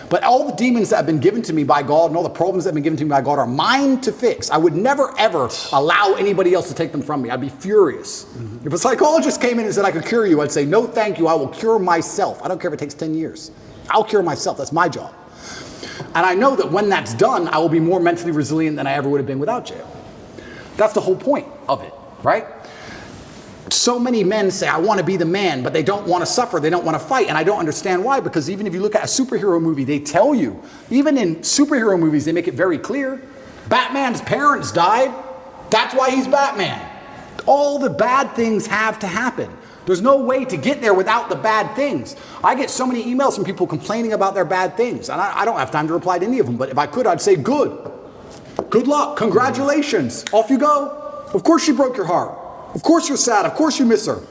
But all the demons that have been given to me by God and all the problems that have been given to me by God are mine to fix. I would never, ever allow anybody else to take them from me. I'd be furious. Mm-hmm. If a psychologist came in and said, I could cure you, I'd say, no, thank you. I will cure myself. I don't care if it takes 10 years. I'll cure myself. That's my job. And I know that when that's done, I will be more mentally resilient than I ever would have been without jail. That's the whole point of it, right? So many men say, I want to be the man, but they don't want to suffer, they don't want to fight, and I don't understand why, because even if you look at a superhero movie, they tell you, even in superhero movies, they make it very clear, Batman's parents died, that's why he's Batman. All the bad things have to happen. There's no way to get there without the bad things. I get so many emails from people complaining about their bad things, and I don't have time to reply to any of them, but if I could, I'd say, good luck, congratulations, off you go. Of course she broke your heart. Of course you're sad. Of course you miss her.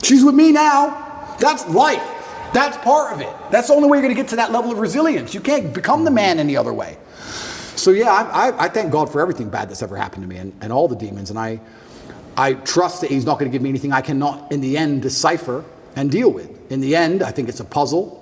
She's with me now. That's life. That's part of it. That's the only way you're going to get to that level of resilience. You can't become the man any other way. So yeah, I thank God for everything bad that's ever happened to me and all the demons. And I trust that he's not going to give me anything I cannot, in the end, decipher and deal with. In the end, I think it's a puzzle.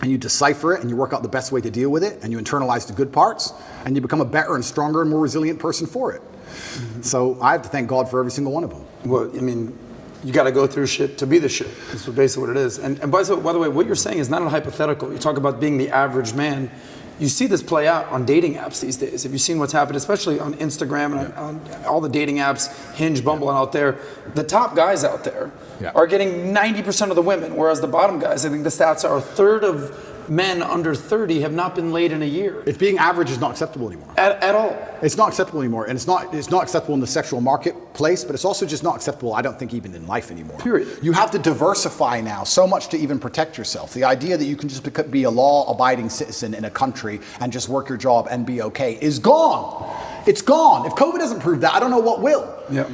And you decipher it and you work out the best way to deal with it. And you internalize the good parts. And you become a better and stronger and more resilient person for it. Mm-hmm. So I have to thank God for every single one of them.
Well, I mean, you got to go through shit to be the shit. That's basically what it is. And by the way, what you're saying is not a hypothetical. You talk about being the average man. You see this play out on dating apps these days. Have you seen what's happened, especially on Instagram and on all the dating apps, Hinge, Bumble, and out there? The top guys out there are getting 90% of the women, whereas the bottom guys, I think the stats are a third of men under 30 have not been laid in a year.
If being average is not acceptable anymore.
At all.
It's not acceptable anymore, and it's not acceptable in the sexual marketplace, but it's also just not acceptable, I don't think, even in life anymore.
Period.
You have to diversify now so much to even protect yourself. The idea that you can just be a law-abiding citizen in a country and just work your job and be okay is gone. It's gone. If COVID doesn't prove that, I don't know what will.
Yeah.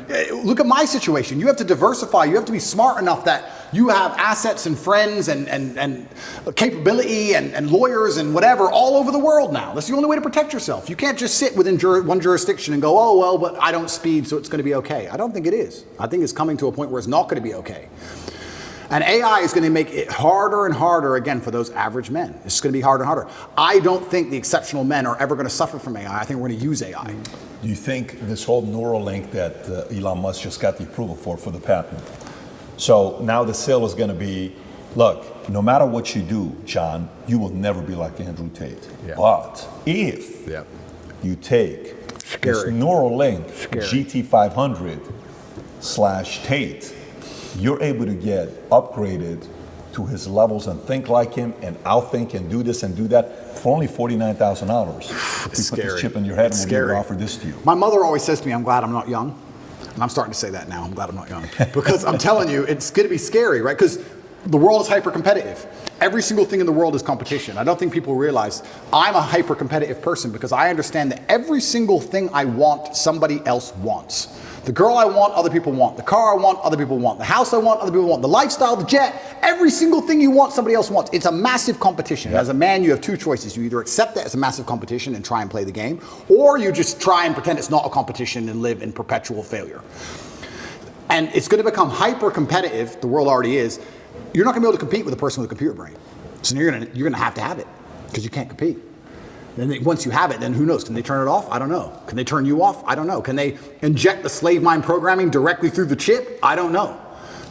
Look at my situation. You have to diversify. You have to be smart enough that you have assets and friends and capability and lawyers and whatever all over the world now. That's the only way to protect yourself. You can't just sit within one jurisdiction and go, oh, well, but I don't speed, so it's going to be okay. I don't think it is. I think it's coming to a point where it's not going to be okay. And AI is going to make it harder and harder, again, for those average men. It's going to be harder and harder. I don't think the exceptional men are ever going to suffer from AI. I think we're going to use AI.
Do you think this whole Neuralink that Elon Musk just got the approval for the patent? So now the sale is going to be, look, no matter what you do, John, you will never be like Andrew Tate.
Yeah.
But if you take this Neuralink GT500/Tate, you're able to get upgraded to his levels and think like him and outthink and do this and do that for only $49,000. If we put this chip in your head, and we'll offer this to you.
My mother always says to me, I'm glad I'm not young. And I'm starting to say that now. I'm glad I'm not young. Because I'm telling you, it's going to be scary, right? Because the world is hyper-competitive. Every single thing in the world is competition. I don't think people realize I'm a hyper-competitive person because I understand that every single thing I want, somebody else wants. The girl I want, other people want. The car I want, other people want. The house I want, other people want. The lifestyle, the jet, every single thing you want, somebody else wants. It's a massive competition. As a man, you have two choices. You either accept that as a massive competition and try and play the game, or you just try and pretend it's not a competition and live in perpetual failure. And it's going to become hyper-competitive. The world already is. You're not going to be able to compete with a person with a computer brain. So you're going to have it because you can't compete. Then once you have it, then who knows? Can they turn it off? I don't know. Can they turn you off? I don't know. Can they inject the slave mind programming directly through the chip? I don't know.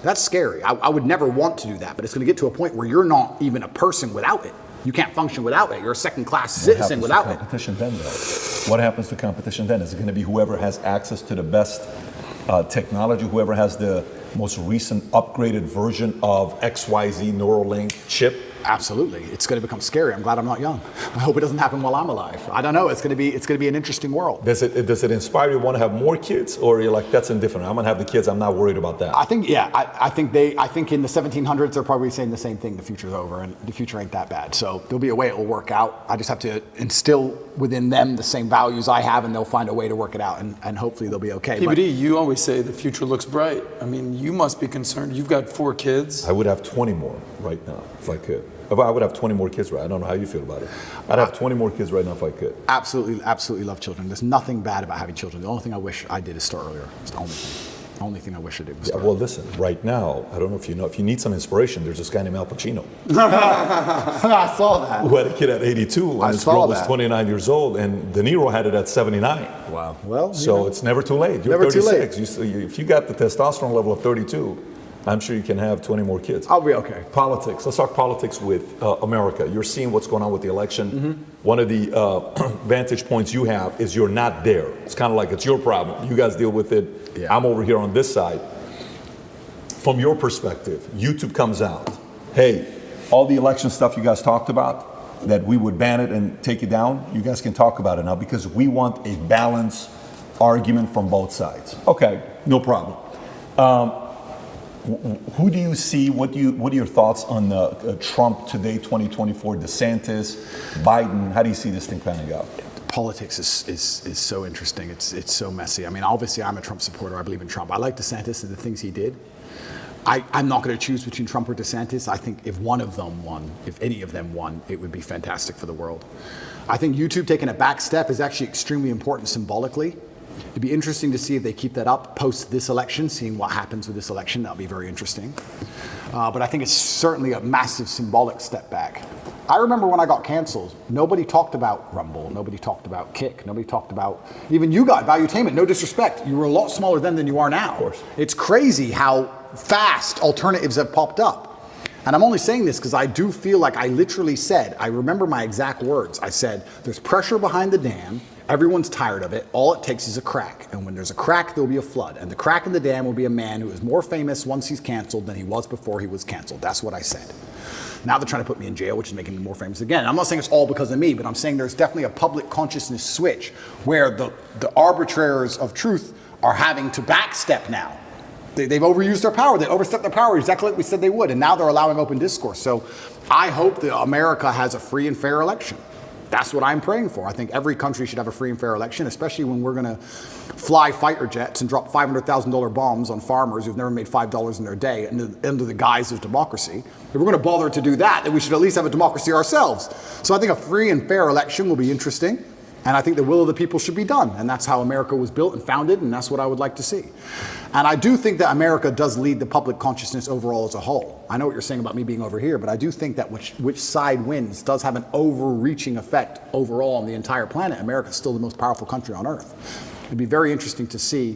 That's scary. I would never want to do that, but it's going to get to a point where you're not even a person without it. You can't function without it. You're a second-class citizen without it.
What happens to competition then, though? What happens to competition then? Is it going to be whoever has access to the best technology, whoever has the most recent upgraded version of XYZ Neuralink chip?
Absolutely. It's going to become scary. I'm glad I'm not young. I hope it doesn't happen while I'm alive. I don't know. It's going to be an interesting world.
Does it inspire you to want to have more kids, or you're like, that's indifferent? I'm going to have the kids. I'm not worried about that.
I think, yeah. I think in the 1700s they're probably saying the same thing. The future's over, and the future ain't that bad. So there'll be a way it will work out. I just have to instill within them the same values I have, and they'll find a way to work it out, and hopefully they'll be okay.
PBD, you always say the future looks bright. I mean, you must be concerned. You've got 4 kids.
I would have 20 more right now if I could. I would have 20 more kids, right? I don't know how you feel about it. I'd have 20 more kids right now if I could.
Absolutely, absolutely love children. There's nothing bad about having children. The only thing I wish I did is start earlier. It's the only thing. The only thing I wish I did was start
well, listen, right now, I don't know if you know, if you need some inspiration, there's this guy named Al Pacino.
I saw that.
Who had a kid at 82, and his girl was 29 years old, and De Niro had it at 79.
Wow. Well,
so it's never too late. You're
never
36.
Too late.
If you got the testosterone level of 32, I'm sure you can have 20 more kids.
I'll be okay.
Politics. Let's talk politics with America. You're seeing what's going on with the election. Mm-hmm. One of the vantage points you have is you're not there. It's kind of like it's your problem. You guys deal with it. Yeah. I'm over here on this side. From your perspective, YouTube comes out. Hey, all the election stuff you guys talked about, that we would ban it and take it down, you guys can talk about it now because we want a balanced argument from both sides. Okay, no problem. Who do you see? What are your thoughts on Trump today, 2024, DeSantis, Biden? How do you see this thing panning out?
Politics is so interesting. It's so messy. I mean, obviously, I'm a Trump supporter. I believe in Trump. I like DeSantis and the things he did. I'm not going to choose between Trump or DeSantis. I think if one of them won, if any of them won, it would be fantastic for the world. I think YouTube taking a back step is actually extremely important symbolically. It'd be interesting to see if they keep that up post this election, seeing what happens with this election. That'll be very interesting. But I think it's certainly a massive symbolic step back. I remember when I got canceled, nobody talked about Rumble, nobody talked about Kick, nobody talked about, even you got Valuetainment, no disrespect. You were a lot smaller then than you are now.
Of course.
It's crazy how fast alternatives have popped up. And I'm only saying this because I do feel like I literally said, I remember my exact words. I said, there's pressure behind the dam. Everyone's tired of it. All it takes is a crack. And when there's a crack, there'll be a flood. And the crack in the dam will be a man who is more famous once he's canceled than he was before he was canceled. That's what I said. Now they're trying to put me in jail, which is making me more famous again. I'm not saying it's all because of me, but I'm saying there's definitely a public consciousness switch where the arbitrators of truth are having to backstep now. They've overused their power. They overstepped their power exactly like we said they would. And now they're allowing open discourse. So I hope that America has a free and fair election. That's what I'm praying for. I think every country should have a free and fair election, especially when we're going to fly fighter jets and drop $500,000 bombs on farmers who've never made $5 in their day under the guise of democracy. If we're going to bother to do that, then we should at least have a democracy ourselves. So I think a free and fair election will be interesting. And I think the will of the people should be done. And that's how America was built and founded, and that's what I would like to see. And I do think that America does lead the public consciousness overall as a whole. I know what you're saying about me being over here, but I do think that which side wins does have an overreaching effect overall on the entire planet. America is still the most powerful country on earth. It'd be very interesting to see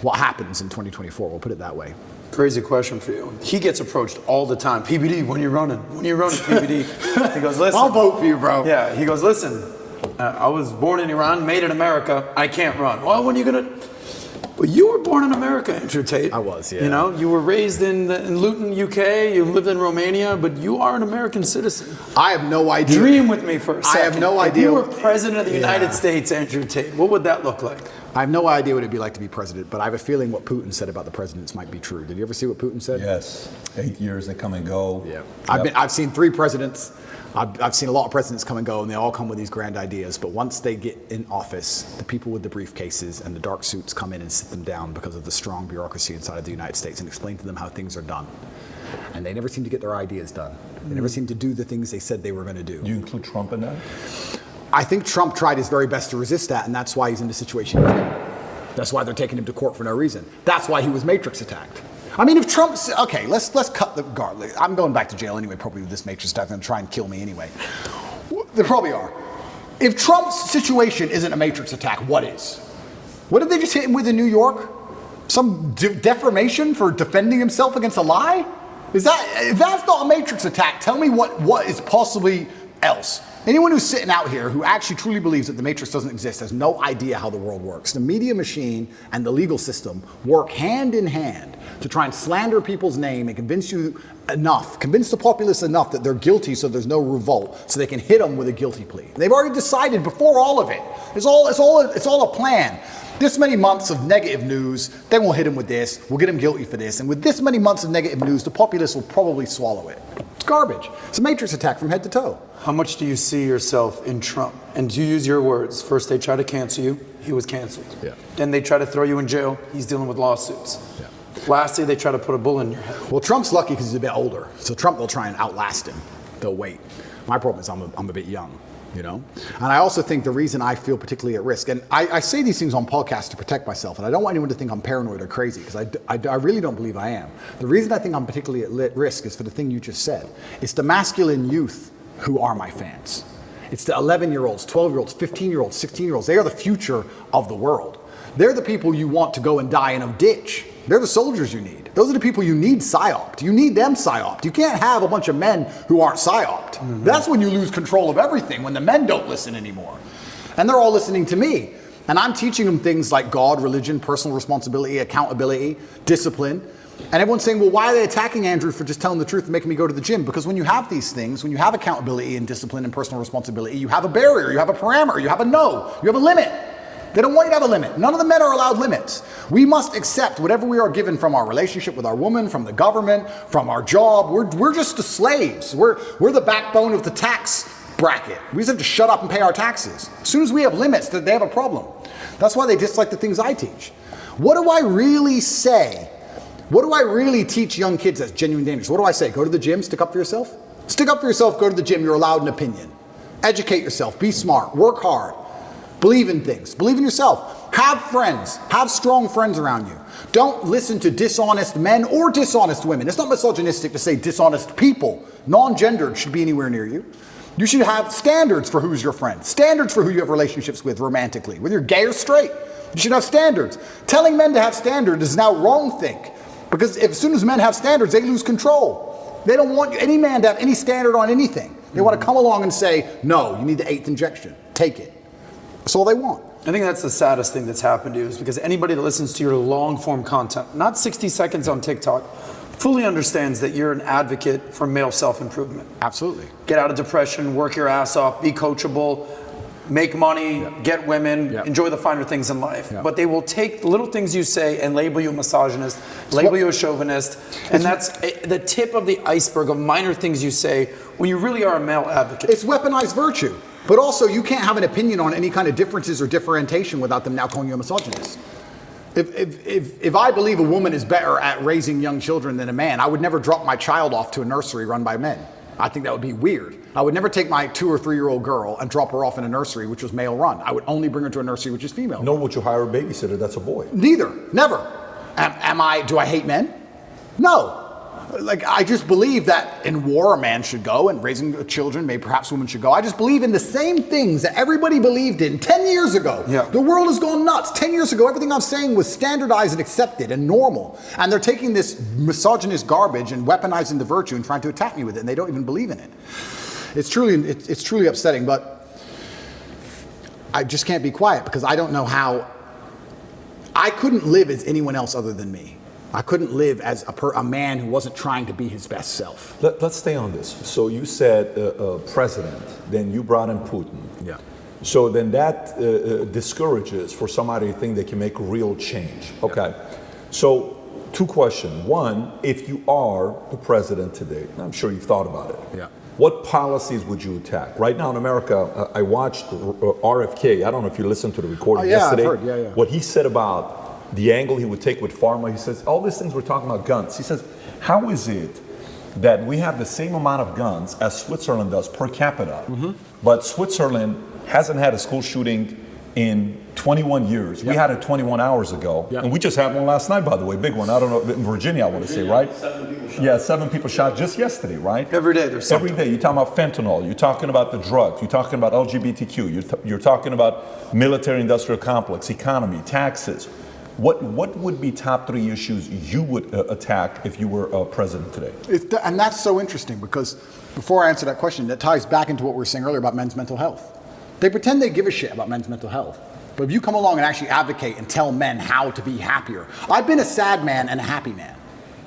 what happens in 2024, we'll put it that way.
Crazy question for you. He gets approached all the time. PBD, when you're running, PBD. He goes, listen.
I'll vote for you, bro.
Yeah, he goes, listen. I was born in Iran, made in America. I can't run. Well, when are you gonna? But you were born in America, Andrew Tate.
I was, yeah.
You know, you were raised in Luton, UK. You lived in Romania, but you are an American citizen.
I have no idea.
Dream with me for a second.
I have no idea.
If you were president of the United States, Andrew Tate, what would that look like?
I have no idea what it'd be like to be president, but I have a feeling what Putin said about the presidents might be true. Did you ever see what Putin said?
Yes. 8 years, they come and go.
Yeah. I've seen 3 presidents. I've seen a lot of presidents come and go, and they all come with these grand ideas. But once they get in office, the people with the briefcases and the dark suits come in and sit them down because of the strong bureaucracy inside of the United States and explain to them how things are done. And they never seem to get their ideas done. They never seem to do the things they said they were going to do.
Do you include Trump in that?
I think Trump tried his very best to resist that, and that's why he's in the situation he's in. That's why they're taking him to court for no reason. That's why he was Matrix attacked. I mean, if Trump, okay, let's cut the guard. I'm going back to jail anyway, probably with this Matrix attack. They're going to try and kill me anyway. They probably are. If Trump's situation isn't a Matrix attack, what is? What did they just hit him with in New York? Some defamation for defending himself against a lie? If that's not a Matrix attack, tell me what is possibly else. Anyone who's sitting out here who actually truly believes that the Matrix doesn't exist has no idea how the world works. The media machine and the legal system work hand in hand to try and slander people's name and convince the populace enough that they're guilty so there's no revolt, so they can hit them with a guilty plea. They've already decided before all of it. It's all a plan. This many months of negative news, they won't hit him with this, we'll get him guilty for this, and with this many months of negative news, the populace will probably swallow it. It's garbage. It's a Matrix attack from head to toe.
How much do you see yourself in Trump? And to use your words, first they try to cancel you, he was canceled.
Yeah.
Then they try to throw you in jail, he's dealing with lawsuits.
Yeah.
Lastly, they try to put a bullet in your head.
Well, Trump's lucky because he's a bit older. So Trump, they'll try and outlast him. They'll wait. My problem is I'm a bit young, you know? And I also think the reason I feel particularly at risk, and I say these things on podcasts to protect myself, and I don't want anyone to think I'm paranoid or crazy, because I really don't believe I am. The reason I think I'm particularly at risk is for the thing you just said. It's the masculine youth who are my fans. It's the 11-year-olds, 12-year-olds, 15-year-olds, 16-year-olds. They are the future of the world. They're the people you want to go and die in a ditch. They're the soldiers you need. Those are the people you need psyoped. You need them psyoped. You can't have a bunch of men who aren't psyoped. Mm-hmm. That's when you lose control of everything, when the men don't listen anymore. And they're all listening to me. And I'm teaching them things like God, religion, personal responsibility, accountability, discipline. And everyone's saying, well, why are they attacking Andrew for just telling the truth and making me go to the gym? Because when you have these things, when you have accountability and discipline and personal responsibility, you have a barrier, you have a parameter, you have a no, you have a limit. They don't want you to have a limit. None of the men are allowed limits. We must accept whatever we are given from our relationship with our woman, from the government, from our job. We're just the slaves. We're the backbone of the tax bracket. We just have to shut up and pay our taxes. As soon as we have limits, they have a problem. That's why they dislike the things I teach. What do I really say? What do I really teach young kids that's genuine dangerous? What do I say? Go to the gym, stick up for yourself? Stick up for yourself, go to the gym, you're allowed an opinion. Educate yourself, be smart, work hard. Believe in things. Believe in yourself. Have friends. Have strong friends around you. Don't listen to dishonest men or dishonest women. It's not misogynistic to say dishonest people. Non-gendered should be anywhere near you. You should have standards for who's your friend. Standards for who you have relationships with romantically. Whether you're gay or straight. You should have standards. Telling men to have standards is now wrong think. Because as soon as men have standards, they lose control. They don't want any man to have any standard on anything. They want to come along and say, no, you need the 8th injection. Take it. That's all they want.
I think that's the saddest thing that's happened to you, is because anybody that listens to your long form content, not 60 seconds on TikTok, fully understands that you're an advocate for male self-improvement.
Absolutely.
Get out of depression, work your ass off, be coachable, make money, get women, enjoy the finer things in life. But they will take the little things you say and label you a misogynist, label you a chauvinist, and that's the tip of the iceberg of minor things you say when you really are a male advocate.
It's weaponized virtue. But also, you can't have an opinion on any kind of differences or differentiation without them now calling you a misogynist. If I believe a woman is better at raising young children than a man, I would never drop my child off to a nursery run by men. I think that would be weird. I would never take my 2 or 3 year old girl and drop her off in a nursery which was male run. I would only bring her to a nursery which is female.
Nor would you hire a babysitter that's a boy.
Neither. Never. Do I hate men? No. Like, I just believe that in war a man should go, and raising children, maybe perhaps women should go. I just believe in the same things that everybody believed in 10 years ago. The world has gone nuts. 10 years ago, everything I'm saying was standardized and accepted and normal. And they're taking this misogynist garbage and weaponizing the virtue and trying to attack me with it, and they don't even believe in it. It's truly upsetting, but I just can't be quiet because I don't know how. I couldn't live as anyone else other than me. I couldn't live as a man who wasn't trying to be his best self.
Let's stay on this. So you said president, then you brought in Putin.
Yeah.
So then that discourages for somebody to think they can make real change. Okay. So 2 questions. One, if you are the president today, I'm sure you've thought about it.
Yeah.
What policies would you attack? Right now in America, I watched RFK. I don't know if you listened to the recording yesterday.
I've heard. Yeah.
What he said about the angle he would take with pharma, he says, all these things we're talking about guns. He says, how is it that we have the same amount of guns as Switzerland does per capita, but Switzerland hasn't had a school shooting in 21 years. We had it 21 hours ago, and we just had one last night, by the way, big one. I don't know, in Virginia, I want to say, right?
7 people shot.
Yeah, 7 people shot just yesterday, right?
Every day there's something.
Every day. You're talking about fentanyl. You're talking about the drugs. You're talking about LGBTQ. You're talking about military-industrial complex, economy, taxes. What would be top 3 issues you would attack if you were president today?
And that's so interesting because before I answer that question, that ties back into what we were saying earlier about men's mental health. They pretend they give a shit about men's mental health. But if you come along and actually advocate and tell men how to be happier. I've been a sad man and a happy man.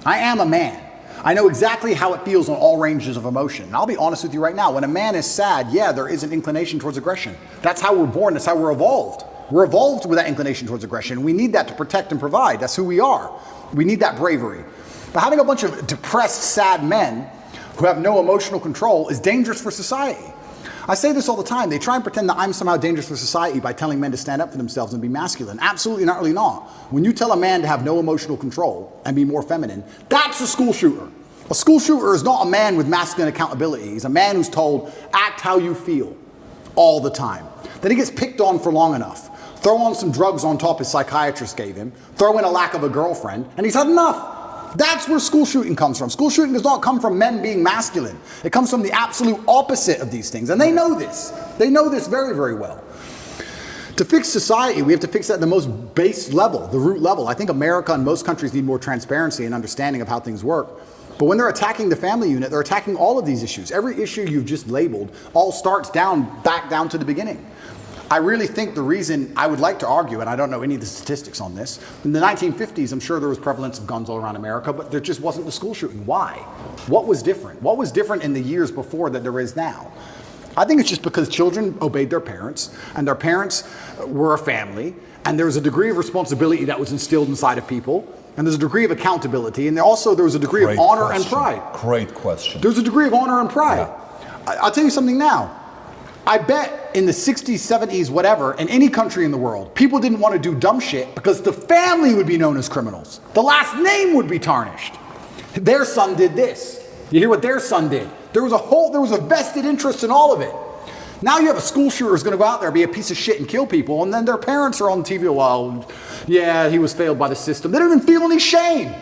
I am a man. I know exactly how it feels on all ranges of emotion. And I'll be honest with you right now. When a man is sad, there is an inclination towards aggression. That's how we're born. That's how we're evolved. We're evolved with that inclination towards aggression. We need that to protect and provide. That's who we are. We need that bravery. But having a bunch of depressed, sad men who have no emotional control is dangerous for society. I say this all the time. They try and pretend that I'm somehow dangerous for society by telling men to stand up for themselves and be masculine. Absolutely not, really not. When you tell a man to have no emotional control and be more feminine, that's a school shooter. A school shooter is not a man with masculine accountability. He's a man who's told, act how you feel all the time. Then he gets picked on for long enough. Throw on some drugs on top his psychiatrist gave him, throw in a lack of a girlfriend, and he's had enough. That's where school shooting comes from. School shooting does not come from men being masculine. It comes from the absolute opposite of these things, and they know this. They know this very, very well. To fix society, we have to fix that at the most base level, the root level. I think America and most countries need more transparency and understanding of how things work. But when they're attacking the family unit, they're attacking all of these issues. Every issue you've just labeled all starts back down to the beginning. I really think the reason I would like to argue, and I don't know any of the statistics on this, in the 1950s, I'm sure there was prevalence of guns all around America, but there just wasn't the school shooting. Why? What was different? What was different in the years before that there is now? I think it's just because children obeyed their parents, and their parents were a family, and there was a degree of responsibility that was instilled inside of people, and there's a degree of accountability, and there was a degree of honor and pride.
Great question.
There's a degree of honor and pride. Yeah. I'll tell you something now. I bet in the 60s, 70s, whatever, in any country in the world, people didn't want to do dumb shit because the family would be known as criminals. The last name would be tarnished. Their son did this. You hear what their son did? There was a vested interest in all of it. Now you have a school shooter who's going to go out there, be a piece of shit and kill people, and then their parents are on TV, well, yeah, he was failed by the system. They don't even feel any shame.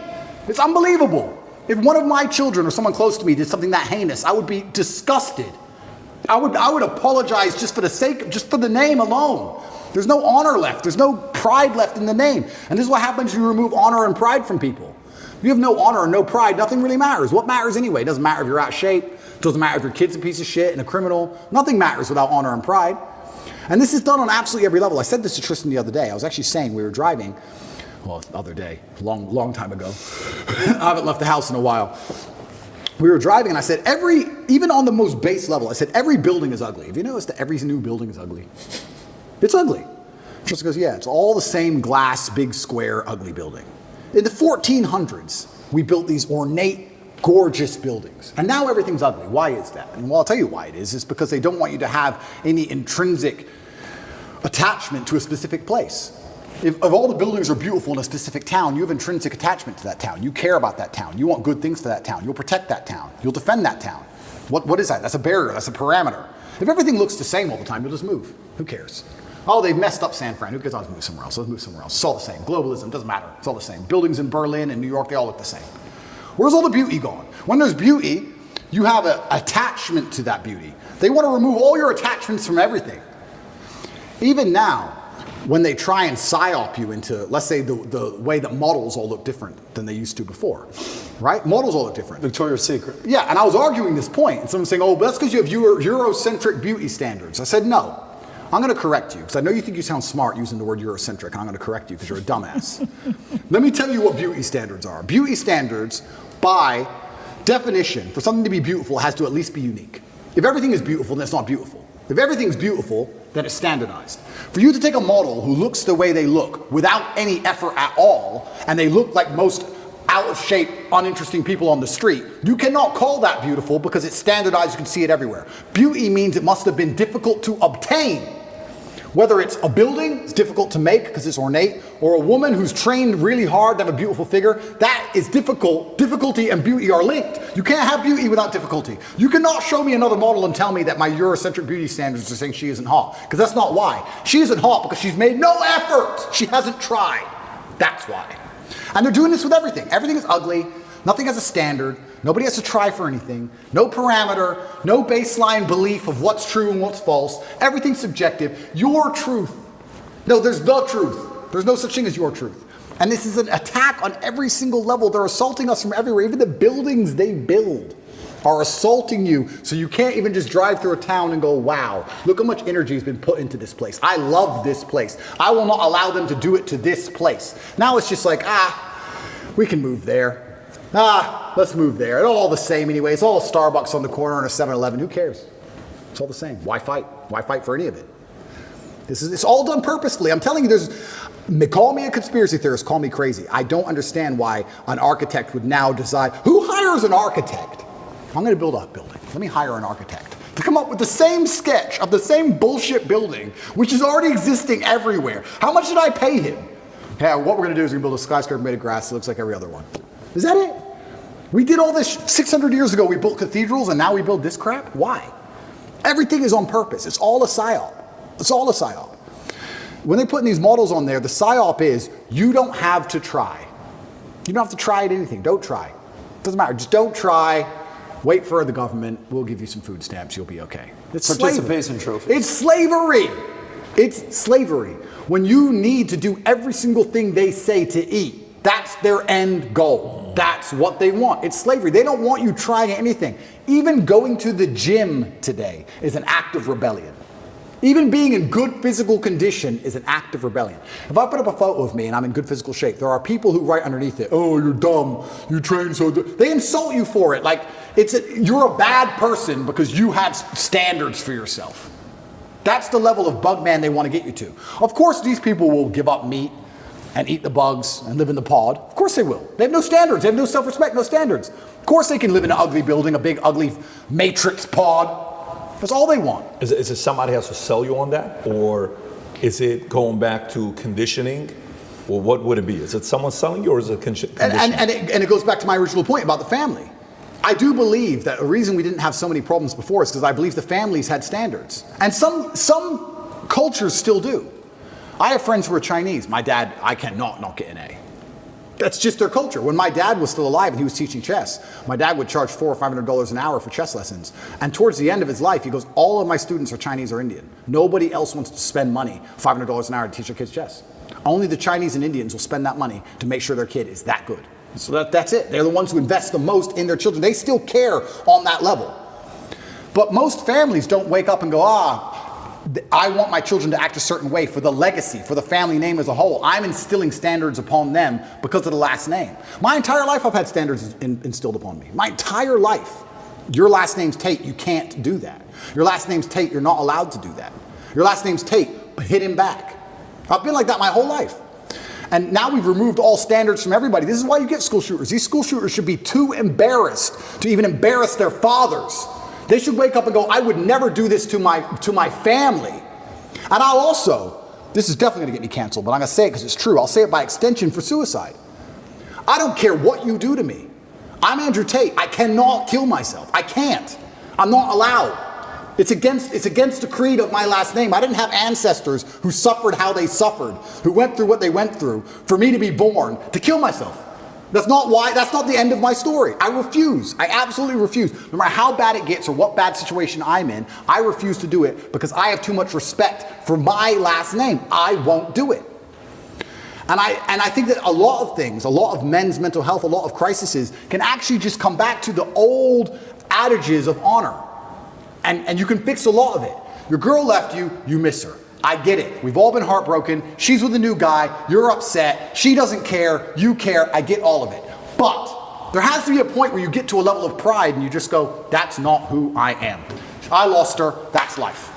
It's unbelievable. If one of my children or someone close to me did something that heinous, I would be disgusted. I would apologize just for the name alone. There's no honor left. There's no pride left in the name. And this is what happens when you remove honor and pride from people. If you have no honor and no pride, nothing really matters. What matters anyway? It doesn't matter if you're out of shape. It doesn't matter if your kid's a piece of shit and a criminal. Nothing matters without honor and pride. And this is done on absolutely every level. I said this to Tristan the other day. I was actually saying, we were driving, well, the other day, long time ago. I haven't left the house in a while. We were driving and I said, even on the most base level, I said, every building is ugly. Have you noticed that every new building is ugly? It's ugly. Tristan goes, yeah, it's all the same glass, big square, ugly building. In the 1400s, we built these ornate, gorgeous buildings. And now everything's ugly. Why is that? And well, I'll tell you why it is. It's because they don't want you to have any intrinsic attachment to a specific place. If all the buildings are beautiful in a specific town, you have intrinsic attachment to that town. You care about that town. You want good things for that town. You'll protect that town. You'll defend that town. What is that? That's a barrier. That's a parameter. If everything looks the same all the time, you'll just move. Who cares? Oh, they've messed up San Fran. Who cares? I'll just move somewhere else. Let's move somewhere else. It's all the same. Globalism doesn't matter. It's all the same. Buildings in Berlin and New York, they all look the same. Where's all the beauty gone? When there's beauty, you have an attachment to that beauty. They want to remove all your attachments from everything. Even now, when they try and psyop you into, let's say, the way that models all look different than they used to before, right? Models all look different.
Victoria's Secret.
Yeah, and I was arguing this point, and someone's saying, oh, but that's because you have Eurocentric beauty standards. I said, no. I'm going to correct you, because I know you think you sound smart using the word Eurocentric, and I'm going to correct you because you're a dumbass. Let me tell you what beauty standards are. Beauty standards, by definition, for something to be beautiful, has to at least be unique. If everything is beautiful, then it's not beautiful. If everything's beautiful, then it's standardized. For you to take a model who looks the way they look without any effort at all, and they look like most out of shape, uninteresting people on the street, you cannot call that beautiful because it's standardized, you can see it everywhere. Beauty means it must have been difficult to obtain. Whether it's a building, it's difficult to make because it's ornate, or a woman who's trained really hard to have a beautiful figure, that is difficult. Difficulty and beauty are linked. You can't have beauty without difficulty. You cannot show me another model and tell me that my Eurocentric beauty standards are saying she isn't hot, because that's not why. She isn't hot because she's made no effort. She hasn't tried. That's why. And they're doing this with everything. Everything is ugly. Nothing has a standard. Nobody has to try for anything. No parameter. No baseline belief of what's true and what's false. Everything's subjective. Your truth. No, there's the truth. There's no such thing as your truth. And this is an attack on every single level. They're assaulting us from everywhere. Even the buildings they build are assaulting you, so you can't even just drive through a town and go, wow, look how much energy has been put into this place. I love this place. I will not allow them to do it to this place. Now it's just like, we can move there. Let's move there. It's all the same anyway. It's all a Starbucks on the corner and a 7-Eleven. Who cares? It's all the same. Why fight? Why fight for any of it? It's all done purposefully. I'm telling you, call me a conspiracy theorist, call me crazy. I don't understand why an architect would now decide, who hires an architect? I'm going to build a building. Let me hire an architect to come up with the same sketch of the same bullshit building, which is already existing everywhere. How much did I pay him? Yeah, what we're going to do is we're going to build a skyscraper made of grass that looks like every other one. Is that it? We did all this 600 years ago. We built cathedrals, and now we build this crap? Why? Everything is on purpose. It's all a psyop. It's all a psyop. When they're putting these models on there, the psyop is you don't have to try. You don't have to try at anything. Don't try. Doesn't matter. Just don't try. Wait for the government. We'll give you some food stamps. You'll be okay. It's
participation trophy.
It's slavery. It's slavery. When you need to do every single thing they say to eat, that's their end goal. That's what they want. It's slavery. They don't want you trying anything. Even going to the gym today is an act of rebellion. Even being in good physical condition is an act of rebellion. If I put up a photo of me and I'm in good physical shape, there are people who write underneath it, oh, you're dumb, you train so dumb. They insult you for it. Like, you're a bad person because you have standards for yourself. That's the level of bug man they want to get you to. Of course, these people will give up meat and eat the bugs and live in the pod. Of course they will. They have no standards. They have no self-respect, no standards. Of course they can live in an ugly building, a big, ugly matrix pod. That's all they want.
Is it somebody has to sell you on that? Or is it going back to conditioning? Or what would it be? Is it someone selling you, or is it conditioning?
And it goes back to my original point about the family. I do believe that the reason we didn't have so many problems before is because I believe the families had standards. And some cultures still do. I have friends who are Chinese. My dad, I cannot not get an A. That's just their culture. When my dad was still alive and he was teaching chess, my dad would charge $400 or $500 an hour for chess lessons. And towards the end of his life, he goes, all of my students are Chinese or Indian. Nobody else wants to spend money, $500 an hour to teach their kids chess. Only the Chinese and Indians will spend that money to make sure their kid is that good. So that's it. They're the ones who invest the most in their children. They still care on that level. But most families don't wake up and go, I want my children to act a certain way for the legacy, for the family name as a whole. I'm instilling standards upon them because of the last name. My entire life I've had standards instilled upon me. My entire life. Your last name's Tate, you can't do that. Your last name's Tate, you're not allowed to do that. Your last name's Tate, hit him back. I've been like that my whole life. And now we've removed all standards from everybody. This is why you get school shooters. These school shooters should be too embarrassed to even embarrass their fathers. They should wake up and go, I would never do this to my family. And I'll also, this is definitely gonna get me canceled, but I'm gonna say it because it's true. I'll say it by extension for suicide. I don't care what you do to me. I'm Andrew Tate. I cannot kill myself. I can't. I'm not allowed. It's against the creed of my last name. I didn't have ancestors who suffered how they suffered, who went through what they went through, for me to be born to kill myself. That's not the end of my story. I refuse. I absolutely refuse. No matter how bad it gets or what bad situation I'm in, I refuse to do it because I have too much respect for my last name. I won't do it. And I think that a lot of things, a lot of men's mental health, a lot of crises can actually just come back to the old adages of honor. And you can fix a lot of it. Your girl left you, you miss her. I get it. We've all been heartbroken. She's with a new guy. You're upset. She doesn't care. You care. I get all of it. But there has to be a point where you get to a level of pride and you just go, that's not who I am. I lost her. That's life.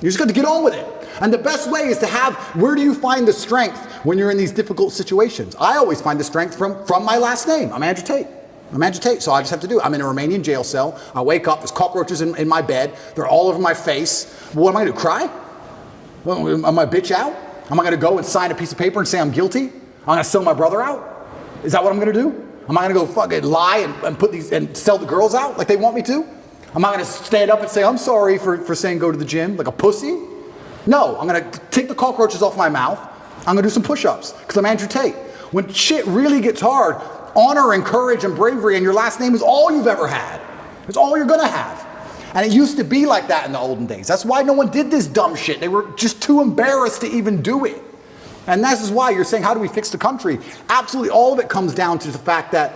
You just got to get on with it. And the best way is to have, where do you find the strength when you're in these difficult situations? I always find the strength from my last name. I'm Andrew Tate. I'm Andrew Tate, so I just have to do it. I'm in a Romanian jail cell. I wake up, there's cockroaches in my bed. They're all over my face. What am I going to do, cry? Am I bitch out? Am I going to go and sign a piece of paper and say I'm guilty? I'm going to sell my brother out? Is that what I'm going to do? Am I going to go fucking lie and put these and sell the girls out like they want me to? Am I going to stand up and say I'm sorry for saying go to the gym like a pussy? No, I'm going to take the cockroaches off my mouth. I'm going to do some push-ups because I'm Andrew Tate. When shit really gets hard, honor and courage and bravery and your last name is all you've ever had. It's all you're going to have. And it used to be like that in the olden days. That's why no one did this dumb shit. They were just too embarrassed to even do it. And this is why you're saying, how do we fix the country? Absolutely, all of it comes down to the fact that,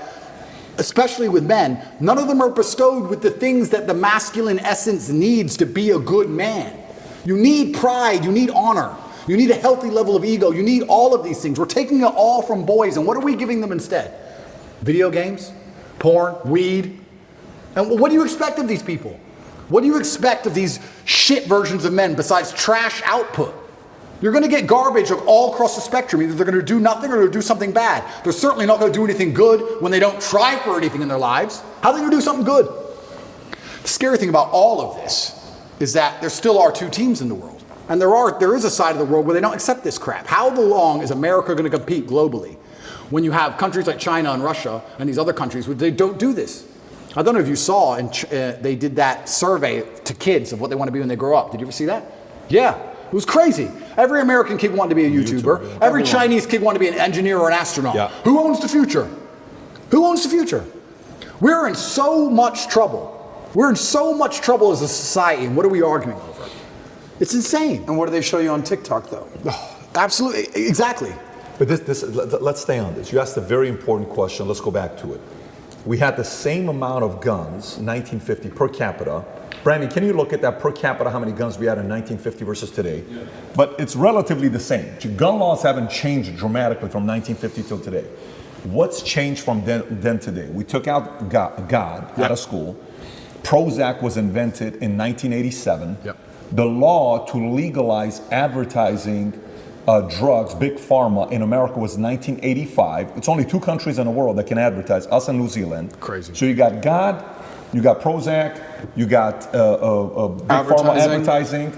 especially with men, none of them are bestowed with the things that the masculine essence needs to be a good man. You need pride, you need honor, you need a healthy level of ego, you need all of these things. We're taking it all from boys, and what are we giving them instead? Video games, porn, weed. And what do you expect of these people? What do you expect of these shit versions of men besides trash output? You're going to get garbage all across the spectrum. Either they're going to do nothing or they're going to do something bad. They're certainly not going to do anything good when they don't try for anything in their lives. How are they going to do something good? The scary thing about all of this is that there still are two teams in the world. And there is a side of the world where they don't accept this crap. How long is America going to compete globally when you have countries like China and Russia and these other countries where they don't do this? I don't know if you saw, they did that survey to kids of what they want to be when they grow up. Did you ever see that? Yeah, it was crazy. Every American kid wanted to be a YouTuber. Yeah. Every Chinese kid wanted to be an engineer or an astronaut. Yeah. Who owns the future? Who owns the future? We're in so much trouble. We're in so much trouble as a society, and what are we arguing over? It's insane.
And what do they show you on TikTok, though?
Oh, absolutely, exactly.
But let's stay on this. You asked a very important question. Let's go back to it. We had the same amount of guns, 1950 per capita. Brandon, can you look at that per capita, how many guns we had in 1950 versus today? Yeah. But it's relatively the same. Gun laws haven't changed dramatically from 1950 till today. What's changed from then to today? We took out God out of school. Prozac was invented in 1987. Yep. The law to legalize advertising drugs, big pharma, in America was 1985. It's only 2 countries in the world that can advertise, us and New Zealand.
Crazy.
So you got God, you got Prozac, you got big pharma advertising,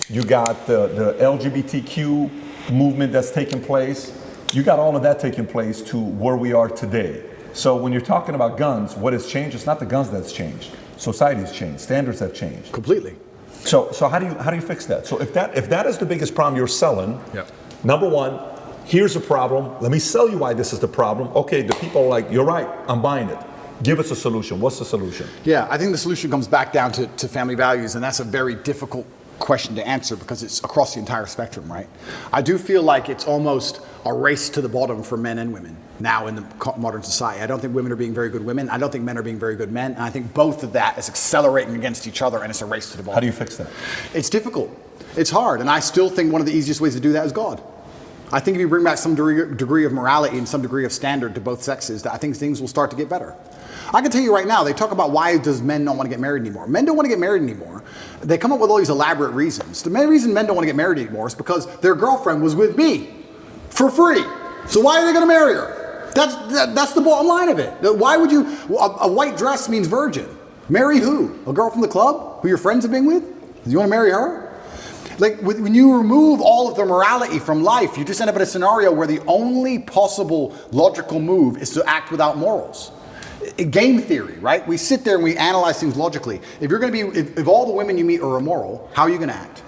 you got the LGBTQ movement that's taking place. You got all of that taking place to where we are today. So when you're talking about guns, what has changed? It's not the guns that's changed. Society has changed. Standards have changed.
Completely.
So how do you fix that? So if that is the biggest problem you're selling, yep. Number one, here's a problem. Let me sell you why this is the problem. Okay, the people are like, you're right, I'm buying it. Give us a solution. What's the solution?
Yeah, I think the solution comes back down to family values, and that's a very difficult question to answer because it's across the entire spectrum, right? I do feel like it's almost a race to the bottom for men and women now in the modern society. I don't think women are being very good women. I don't think men are being very good men. And I think both of that is accelerating against each other, and it's a race to the bottom.
How do you fix that?
It's difficult. It's hard. And I still think one of the easiest ways to do that is God. I think if you bring back some degree of morality and some degree of standard to both sexes, I think things will start to get better. I can tell you right now, they talk about why does men not want to get married anymore. Men don't want to get married anymore. They come up with all these elaborate reasons. The main reason men don't want to get married anymore is because their girlfriend was with me for free. So why are they going to marry her? That's the bottom line of it. Why would you, a white dress means virgin. Marry who? A girl from the club who your friends have been with? Do you want to marry her? Like when you remove all of the morality from life, you just end up in a scenario where the only possible logical move is to act without morals. Game theory, right? We sit there and we analyze things logically. If you're going to be, if all the women you meet are immoral, how are you going to act?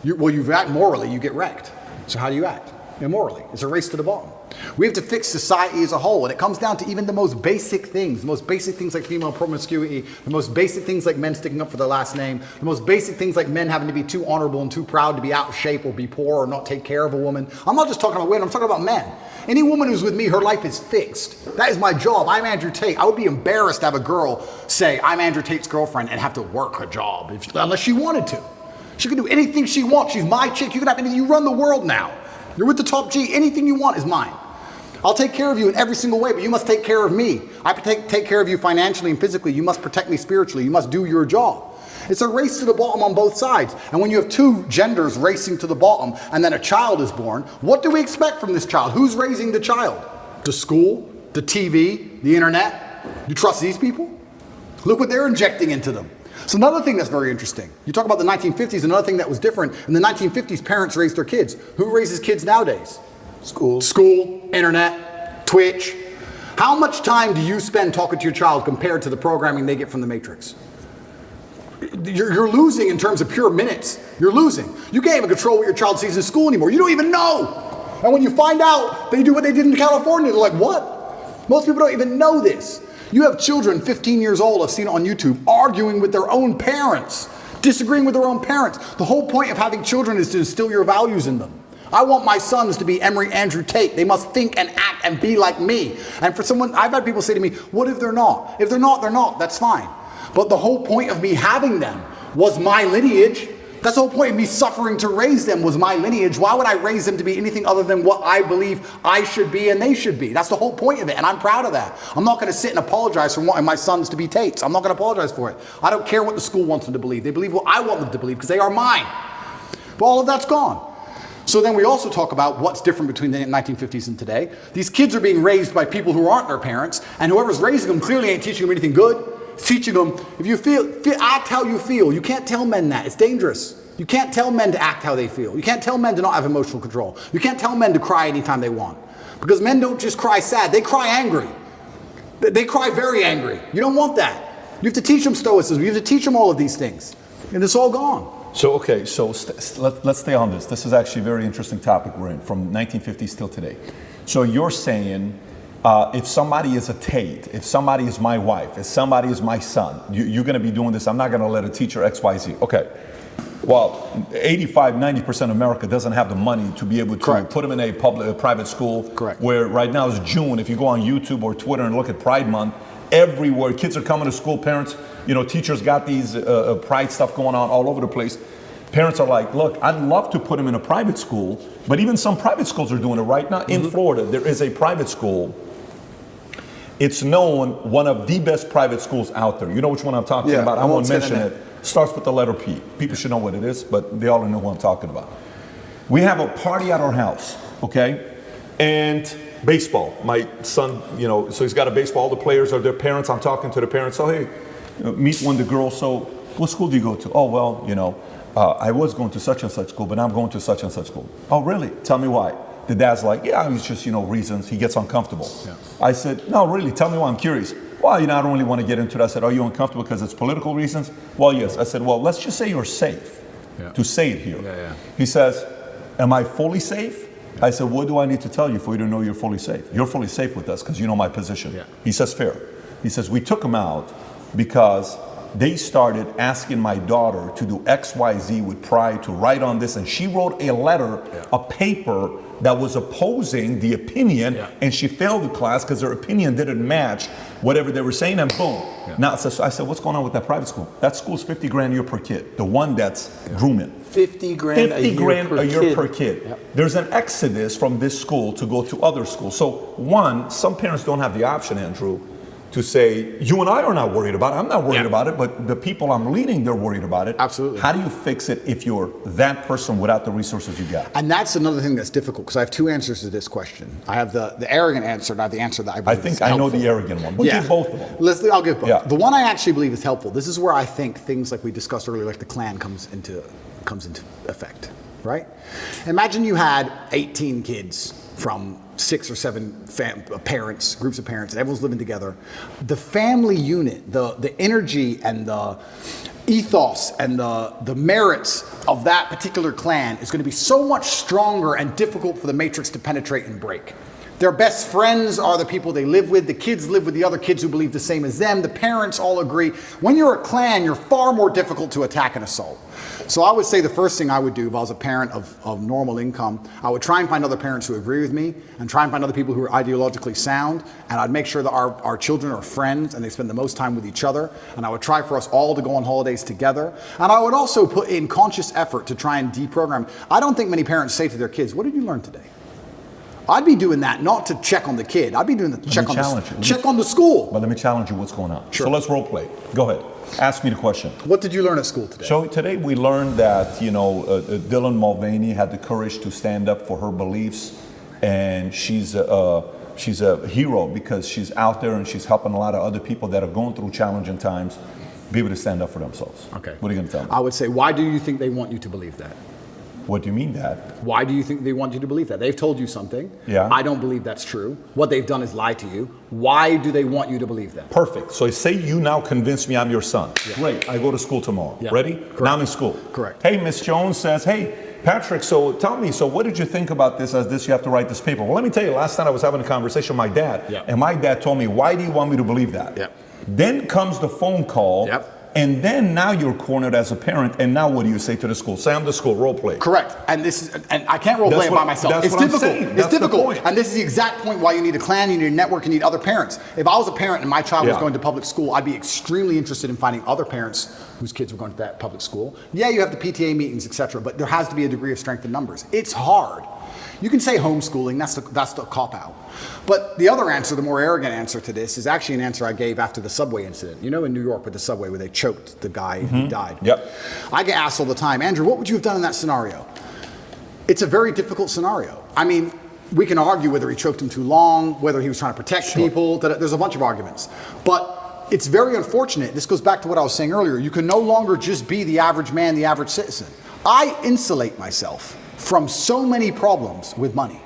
Well, you act morally, you get wrecked. So how do you act? Immorally. It's a race to the bottom. We have to fix society as a whole, and it comes down to even the most basic things like female promiscuity, the most basic things like men sticking up for their last name, the most basic things like men having to be too honorable and too proud to be out of shape or be poor or not take care of a woman. I'm not just talking about women, I'm talking about men. Any woman who's with me, her life is fixed. That is my job. I'm Andrew Tate. I would be embarrassed to have a girl say, I'm Andrew Tate's girlfriend and have to work her job, unless she wanted to. She can do anything she wants. She's my chick. You can have anything. You run the world now. You're with the top G. Anything you want is mine. I'll take care of you in every single way, but you must take care of me. I take care of you financially and physically. You must protect me spiritually. You must do your job. It's a race to the bottom on both sides. And when you have two genders racing to the bottom and then a child is born, what do we expect from this child? Who's raising the child? The school, the TV, the internet? You trust these people? Look what they're injecting into them. So another thing that's very interesting, you talk about the 1950s, another thing that was different. In the 1950s, parents raised their kids. Who raises kids nowadays? School, internet, Twitch. How much time do you spend talking to your child compared to the programming they get from the Matrix? You're losing in terms of pure minutes. You're losing. You can't even control what your child sees in school anymore. You don't even know. And when you find out they do what they did in California, they're like, what? Most people don't even know this. You have children 15 years old, I've seen it on YouTube, arguing with their own parents, disagreeing with their own parents. The whole point of having children is to instill your values in them. I want my sons to be Emory Andrew Tate. They must think and act and be like me. And for someone, I've had people say to me, what if they're not? If they're not, they're not. That's fine. But the whole point of me having them was my lineage. That's the whole point of me suffering to raise them was my lineage. Why would I raise them to be anything other than what I believe I should be and they should be? That's the whole point of it, and I'm proud of that. I'm not going to sit and apologize for wanting my sons to be Tates. I'm not going to apologize for it. I don't care what the school wants them to believe. They believe what I want them to believe because they are mine. But all of that's gone. So then we also talk about what's different between the 1950s and today. These kids are being raised by people who aren't their parents, and whoever's raising them clearly ain't teaching them anything good. It's teaching them, if you feel, act how you feel. You can't tell men that. It's dangerous. You can't tell men to act how they feel. You can't tell men to not have emotional control. You can't tell men to cry anytime they want. Because men don't just cry sad, they cry angry. They cry very angry. You don't want that. You have to teach them stoicism. You have to teach them all of these things. And it's all gone.
So, okay, so let's stay on this. This is actually a very interesting topic we're in, from 1950s till today. So you're saying, if somebody is a Tate, if somebody is my wife, if somebody is my son, you're going to be doing this. I'm not going to let a teacher X, Y, Z. Okay. Well, 85-90% of America doesn't have the money to be able to put them in a private school.
Correct.
Where right now is June. If you go on YouTube or Twitter and look at Pride Month, everywhere kids are coming to school. Parents, teachers got these pride stuff going on all over the place. Parents are like, look, I'd love to put them in a private school, but even some private schools are doing it right now. In Florida, there is a private school. It's known one of the best private schools out there. You know which one I'm talking about? I won't mention it. Starts with the letter P. People should know what it is, but they all know who I'm talking about. We have a party at our house, okay? And baseball. My son, so he's got a baseball. All the players are their parents. I'm talking to the parents. So, hey, meet one of the girls. So, what school do you go to? Oh, well, I was going to such and such school, but I'm going to such and such school. Oh, really? Tell me why. The dad's like, yeah, it's just, reasons. He gets uncomfortable. Yeah. I said, no, really, tell me why. I'm curious. Well, I don't really want to get into it. I said, are you uncomfortable because it's political reasons? Well, yes. I said, well, let's just say you're safe to say it here. Yeah. He says, am I fully safe? Yeah. I said, what do I need to tell you for you to know you're fully safe? You're fully safe with us because you know my position. Yeah. He says, fair. He says, we took him out because they started asking my daughter to do XYZ with pride, to write on this, and she wrote a letter, a paper that was opposing the opinion, and she failed the class because her opinion didn't match whatever they were saying, and boom. Now, so I said, what's going on with that private school? That school's 50 grand a year per kid, the one that's grooming.
50 grand a year per kid.
Yep. There's an exodus from this school to go to other schools. So one, some parents don't have the option, Andrew, to say, you and I are not worried about it. I'm not worried about it, but the people I'm leading, they're worried about it.
Absolutely.
How do you fix it if you're that person without the resources you got?
And that's another thing that's difficult, because I have two answers to this question. I have the arrogant answer, not the answer that I believe
I think
is
I know
helpful.
the arrogant one, but give both of them.
I'll give both.
Yeah.
The one I actually believe is helpful. This is where I think things like we discussed earlier, like the Klan comes into effect, right? Imagine you had 18 kids from 6 or 7 parents, groups of parents, and everyone's living together. The family unit, the energy and the ethos and the merits of that particular clan is going to be so much stronger and difficult for the matrix to penetrate and break. Their best friends are the people they live with. The kids live with the other kids who believe the same as them. The parents all agree. When you're a clan, you're far more difficult to attack and assault. So I would say the first thing I would do if I was a parent of normal income, I would try and find other parents who agree with me and try and find other people who are ideologically sound. And I'd make sure that our children are friends and they spend the most time with each other. And I would try for us all to go on holidays together. And I would also put in conscious effort to try and deprogram. I don't think many parents say to their kids, what did you learn today? I'd be doing that not to check on the kid. I'd be doing that to check on the school.
But let me challenge you what's going on.
Sure.
So let's role play. Go ahead. Ask me the question.
What did you learn at school today?
So today we learned that, Dylan Mulvaney had the courage to stand up for her beliefs, and she's a hero because she's out there and she's helping a lot of other people that are going through challenging times be able to stand up for themselves.
Okay.
What are you going to tell me?
I would say, why do you think they want you to believe that?
What do you mean that?
Why do you think they want you to believe that? They've told you something.
Yeah.
I don't believe that's true. What they've done is lie to you. Why do they want you to believe that?
Perfect. So say you now convince me I'm your son. Yeah. Great. I go to school tomorrow.
Yeah.
Ready?
Correct.
Now I'm in school.
Correct.
Hey, Miss Jones says, hey, Patrick, so tell me, so what did you think about this as this, you have to write this paper? Well, let me tell you, last night I was having a conversation with my dad, and my dad told me, why do you want me to believe that?
Yep.
Then comes the phone call.
Yep.
And then now you're cornered as a parent, and now what do you say to the school? Say I'm the school, role play.
Correct. And I can't role play it by myself. It's difficult. It's difficult. And this is the exact point why you need a clan, you need a network, you need other parents. If I was a parent and my child was going to public school, I'd be extremely interested in finding other parents whose kids were going to that public school. Yeah, you have the PTA meetings, etc., but there has to be a degree of strength in numbers. It's hard. You can say homeschooling, that's the cop-out. But the other answer, the more arrogant answer to this, is actually an answer I gave after the subway incident. You know, in New York with the subway where they choked the guy and he died.
Yep.
I get asked all the time, Andrew, what would you have done in that scenario? It's a very difficult scenario. I mean, we can argue whether he choked him too long, whether he was trying to protect people. There's a bunch of arguments. But it's very unfortunate. This goes back to what I was saying earlier. You can no longer just be the average man, the average citizen. I insulate myself from so many problems with money.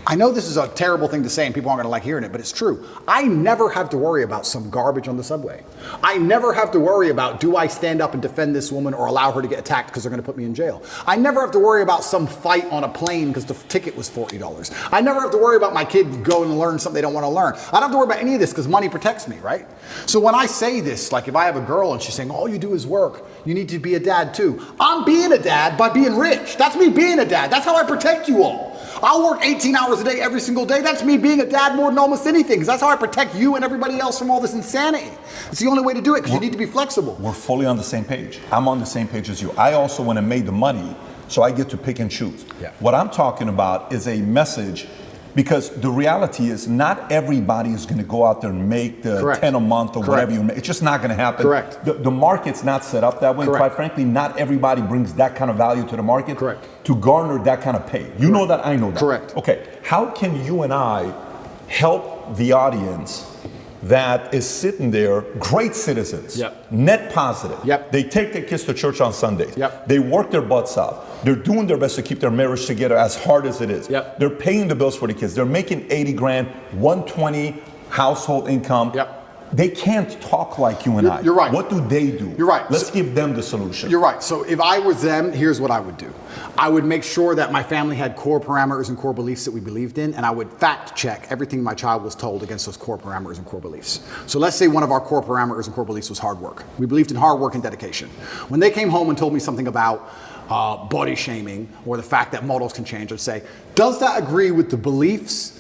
I know this is a terrible thing to say and people aren't going to like hearing it, but it's true. I never have to worry about some garbage on the subway. I never have to worry about, do I stand up and defend this woman or allow her to get attacked because they're going to put me in jail? I never have to worry about some fight on a plane because the ticket was $40. I never have to worry about my kid going to learn something they don't want to learn. I don't have to worry about any of this because money protects me, right? So when I say this, like if I have a girl and she's saying, all you do is work, you need to be a dad too. I'm being a dad by being rich. That's me being a dad. That's how I protect you all. I'll work 18 hours a day every single day. That's me being a dad more than almost anything, because that's how I protect you and everybody else from all this insanity. It's the only way to do it, because you need to be flexible.
We're fully on the same page. I'm on the same page as you. I also want to make the money, so I get to pick and choose.
Yeah.
What I'm talking about is a message, because the reality is not everybody is going to go out there and make the
Correct.
10 a month or
Correct.
whatever you make. It's just not going to happen.
Correct.
The market's not set up that way.
Correct.
Quite frankly, not everybody brings that kind of value to the market.
Correct.
To garner that kind of pay. You know that, I know that.
Correct.
Okay, how can you and I help the audience that is sitting there, great citizens,
Yep.
net positive.
Yep.
They take their kids to church on Sundays.
Yep.
They work their butts out. They're doing their best to keep their marriage together as hard as it is.
Yep.
They're paying the bills for the kids. They're making 80 grand, 120 household income.
Yep.
They can't talk like you and I.
You're right.
What do they do?
You're right.
Let's give them the solution.
You're right. So if I was them, here's what I would do. I would make sure that my family had core parameters and core beliefs that we believed in, and I would fact check everything my child was told against those core parameters and core beliefs. So let's say one of our core parameters and core beliefs was hard work. We believed in hard work and dedication. When they came home and told me something about body shaming or the fact that models can change, I'd say, does that agree with the beliefs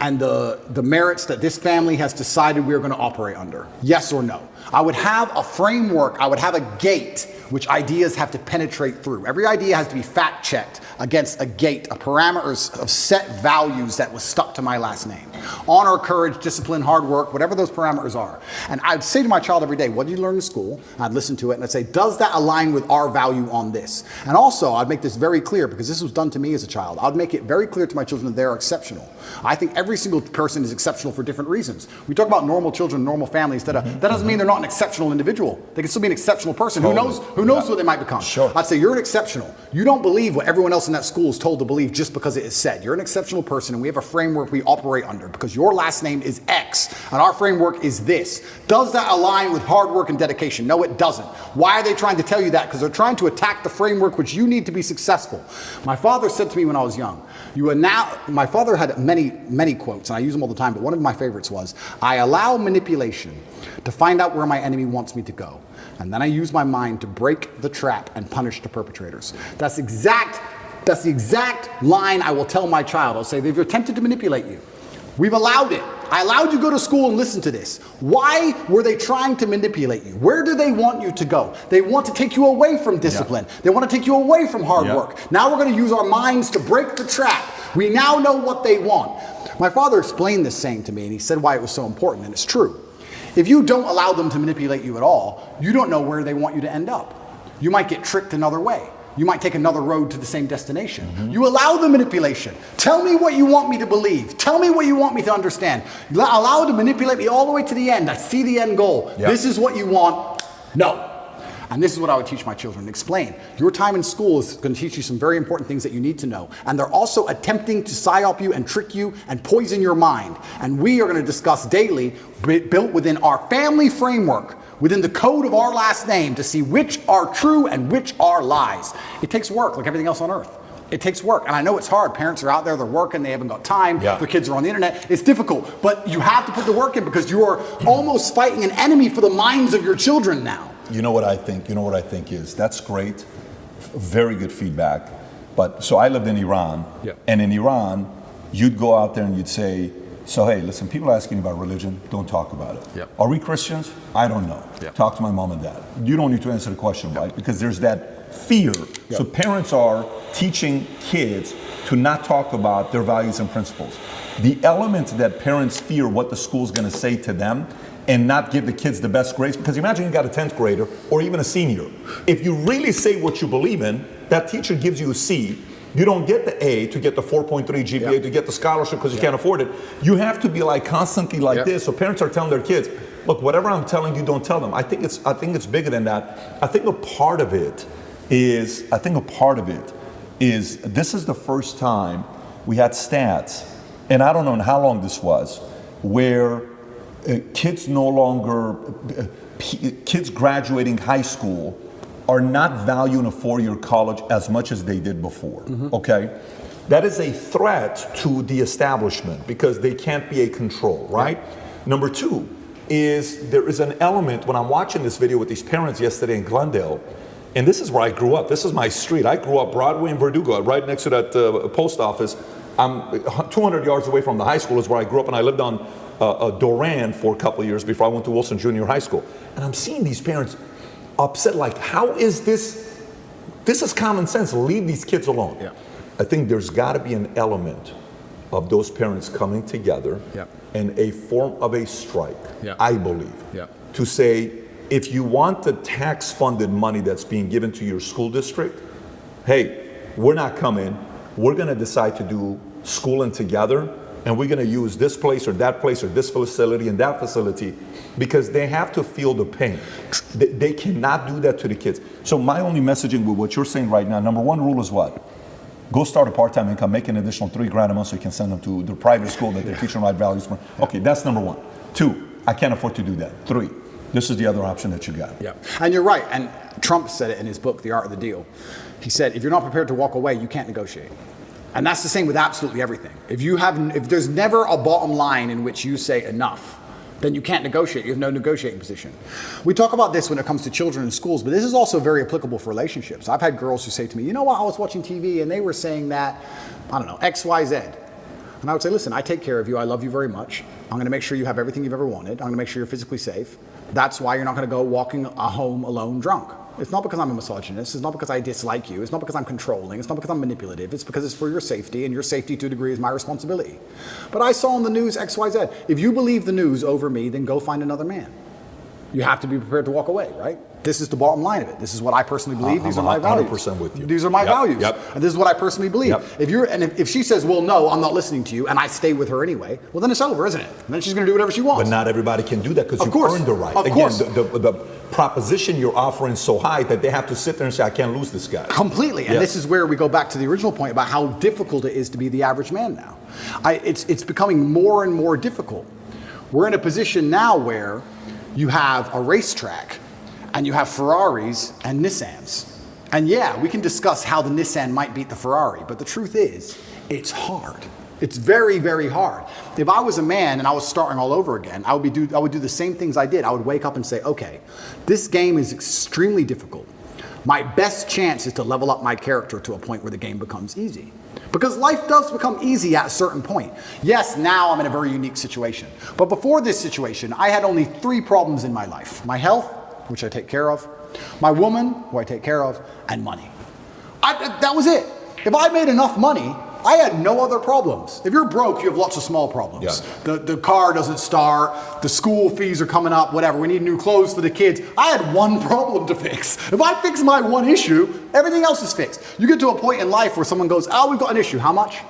and the merits that this family has decided we're going to operate under? Yes or no? I would have a framework, I would have a gate which ideas have to penetrate through. Every idea has to be fact checked against a gate, a parameters of set values that was stuck to my last name. Honor, courage, discipline, hard work, whatever those parameters are. And I'd say to my child every day, what did you learn in school? I'd listen to it and I'd say, does that align with our value on this? And also, I'd make this very clear, because this was done to me as a child. I'd make it very clear to my children that they're exceptional. I think every single person is exceptional for different reasons. We talk about normal children, normal families, that doesn't mean they're not an exceptional individual. They can still be an exceptional person.
Totally.
Who knows what they might become.
Sure.
I'd say you're an exceptional. You don't believe what everyone else in that school is told to believe just because it is said. You're an exceptional person, and we have a framework we operate under because your last name is X and our framework is this. Does that align with hard work and dedication? No, it doesn't. Why are they trying to tell you that? Because they're trying to attack the framework which you need to be successful. My father said to me when I was young, my father had many quotes, and I use them all the time, but one of my favorites was, I allow manipulation to find out where my enemy wants me to go. And then I use my mind to break the trap and punish the perpetrators. That's the exact line I will tell my child. I'll say, they've attempted to manipulate you. We've allowed it. I allowed you to go to school and listen to this. Why were they trying to manipulate you? Where do they want you to go? They want to take you away from discipline. They want to take you away from hard work. Now we're going to use our minds to break the trap. We now know what they want. My father explained this saying to me, and he said why it was so important, and it's true. If you don't allow them to manipulate you at all, you don't know where they want you to end up. You might get tricked another way. You might take another road to the same destination. You allow the manipulation. Tell me what you want me to believe. Tell me what you want me to understand. Allow it to manipulate me all the way to the end. I see the end goal. This is what you want. No. And this is what I would teach my children. Explain. Your time in school is going to teach you some very important things that you need to know. And they're also attempting to psyop you and trick you and poison your mind. And we are going to discuss daily, built within our family framework, within the code of our last name, to see which are true and which are lies. It takes work, like everything else on earth. It takes work. And I know it's hard. Parents are out there, they're working, they haven't got time. Their kids are on the internet. It's difficult. But you have to put the work in, because you are almost fighting an enemy for the minds of your children now.
You know what I think? You know what I think is, that's great, very good feedback. But so I lived in Iran, and in Iran, you'd go out there and you'd say, so hey, listen, people are asking about religion, don't talk about it. Are we Christians? I don't know. Talk to my mom and dad. You don't need to answer the question, right? Because there's that fear. So parents are teaching kids to not talk about their values and principles. The element that parents fear what the school's gonna say to them and not give the kids the best grades, because imagine you got a 10th grader or even a senior. If you really say what you believe in, that teacher gives you a C. You don't get the A to get the 4.3 GPA to get the scholarship because you can't afford it. You have to be like constantly like this. So parents are telling their kids, look, whatever I'm telling you, don't tell them. I think it's bigger than that. I think a part of it is this is the first time we had stats, and I don't know how long this was, where kids graduating high school are not valuing a four-year college as much as they did before, okay? That is a threat to the establishment because they can't be a control, right? Number two is there is an element, when I'm watching this video with these parents yesterday in Glendale, and this is where I grew up, this is my street. I grew up Broadway and Verdugo, right next to that post office. I'm 200 yards away from the high school is where I grew up, and I lived on Doran for a couple of years before I went to Wilson Junior High School. And I'm seeing these parents upset, like, how is this? This is common sense. Leave these kids alone. I think there's got to be an element of those parents coming together and a form of a strike, I believe, to say, if you want the tax-funded money that's being given to your school district, hey, we're not coming. We're going to decide to do schooling together, and we're going to use this place or this facility and that facility, because they have to feel the pain. They cannot do that to the kids. So my only messaging with what you're saying right now, number one rule is what? Go start a part-time income, make an additional $3,000 a month so you can send them to the private school that they're teaching right values for. Okay, that's number one. Two, I can't afford to do that. 3, this is the other option that you got.
Yeah, and you're right. And Trump said it in his book, The Art of the Deal. He said, if you're not prepared to walk away, you can't negotiate. And that's the same with absolutely everything. If there's never a bottom line in which you say enough, then you can't negotiate. You have no negotiating position. We talk about this when it comes to children in schools, but this is also very applicable for relationships. I've had girls who say to me, you know what, I was watching TV and they were saying that, I don't know, X, Y, Z. And I would say, listen, I take care of you. I love you very much. I'm going to make sure you have everything you've ever wanted. I'm going to make sure you're physically safe. That's why you're not going to go walking home alone drunk. It's not because I'm a misogynist. It's not because I dislike you. It's not because I'm controlling. It's not because I'm manipulative. It's because it's for your safety, and your safety to a degree is my responsibility. But I saw on the news X, Y, Z. If you believe the news over me, then go find another man. You have to be prepared to walk away, right? This is the bottom line of it. This is what I personally believe. These are my values.
100% with you.
These are my values.
Yep.
And this is what I personally believe.
Yep.
If she says, well, no, I'm not listening to you, and I stay with her anyway, well, then it's over, isn't it? And then she's going to do whatever she wants.
But not everybody can do that because
Of
you've
course.
earned the right.
Of
Again,
course.
the proposition you're offering is so high that they have to sit there and say, I can't lose this guy.
Completely. And
Yes.
this is where we go back to the original point about how difficult it is to be the average man now. It's becoming more and more difficult. We're in a position now where you have a racetrack and you have Ferraris and Nissans. And yeah, we can discuss how the Nissan might beat the Ferrari, but the truth is, it's hard. It's very, very hard. If I was a man and I was starting all over again, I would do the same things I did. I would wake up and say, okay, this game is extremely difficult. My best chance is to level up my character to a point where the game becomes easy. Because life does become easy at a certain point. Yes, now I'm in a very unique situation. But before this situation, I had only 3 problems in my life. My health, which I take care of, my woman, who I take care of, and money. That was it. If I made enough money, I had no other problems. If you're broke, you have lots of small problems.
Yeah.
The car doesn't start, the school fees are coming up, whatever, we need new clothes for the kids. I had one problem to fix. If I fix my one issue, everything else is fixed. You get to a point in life where someone goes, oh, we've got an issue, how much?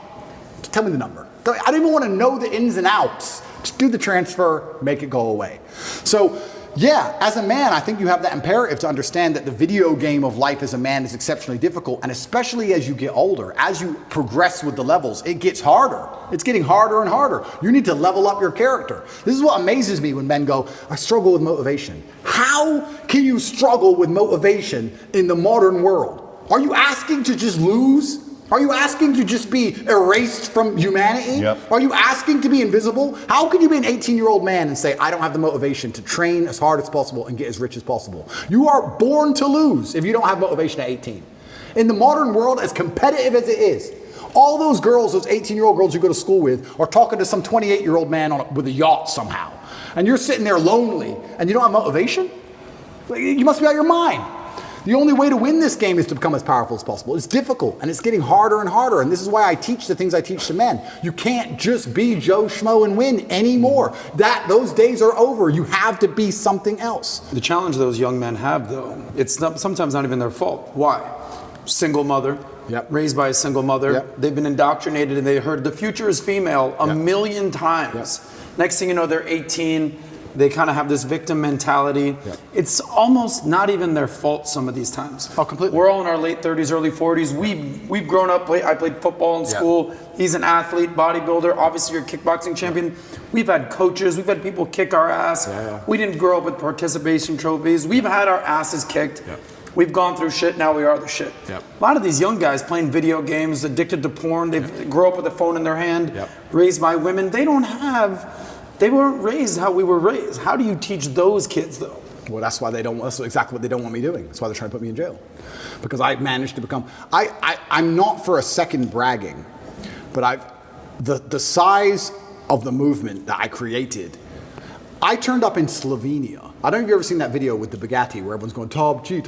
Tell me the number. I don't even want to know the ins and outs. Just do the transfer, make it go away. So, yeah, as a man, I think you have that imperative to understand that the video game of life as a man is exceptionally difficult, and especially as you get older, as you progress with the levels, it gets harder. It's getting harder and harder. You need to level up your character. This is what amazes me when men go, I struggle with motivation. How can you struggle with motivation in the modern world? Are you asking to just lose? Are you asking to just be erased from humanity?
Yep.
Are you asking to be invisible? How can you be an 18-year-old man and say, I don't have the motivation to train as hard as possible and get as rich as possible? You are born to lose if you don't have motivation at 18. In the modern world, as competitive as it is, all those girls, those 18-year-old girls you go to school with, are talking to some 28-year-old man with a yacht somehow. And you're sitting there lonely and you don't have motivation? You must be out of your mind. The only way to win this game is to become as powerful as possible. It's difficult, and it's getting harder and harder, and this is why I teach the things I teach to men. You can't just be Joe Schmo and win anymore. Those days are over. You have to be something else.
The challenge those young men have, though, it's sometimes not even their fault. Why? Single mother, raised by a single mother. They've been indoctrinated, and they heard the future is female a million times. Next thing you know, they're 18. They kind of have this victim mentality. It's almost not even their fault some of these times.
Oh, completely.
We're all in our late 30s, early 40s. We've grown up. I played football in school. He's an athlete, bodybuilder. Obviously, you're a kickboxing champion. We've had coaches. We've had people kick our ass. We didn't grow up with participation trophies. We've had our asses kicked. We've gone through shit. Now we are the shit. A lot of these young guys playing video games, addicted to porn. They grow up with a phone in their hand, raised by women. They weren't raised how we were raised. How do you teach those kids, though?
Well, that's exactly what they don't want me doing. That's why they're trying to put me in jail. Because I've managed to become, I'm not for a second bragging, but the size of the movement that I created, I turned up in Slovenia. I don't know if you've ever seen that video with the Bugatti where everyone's going, top G.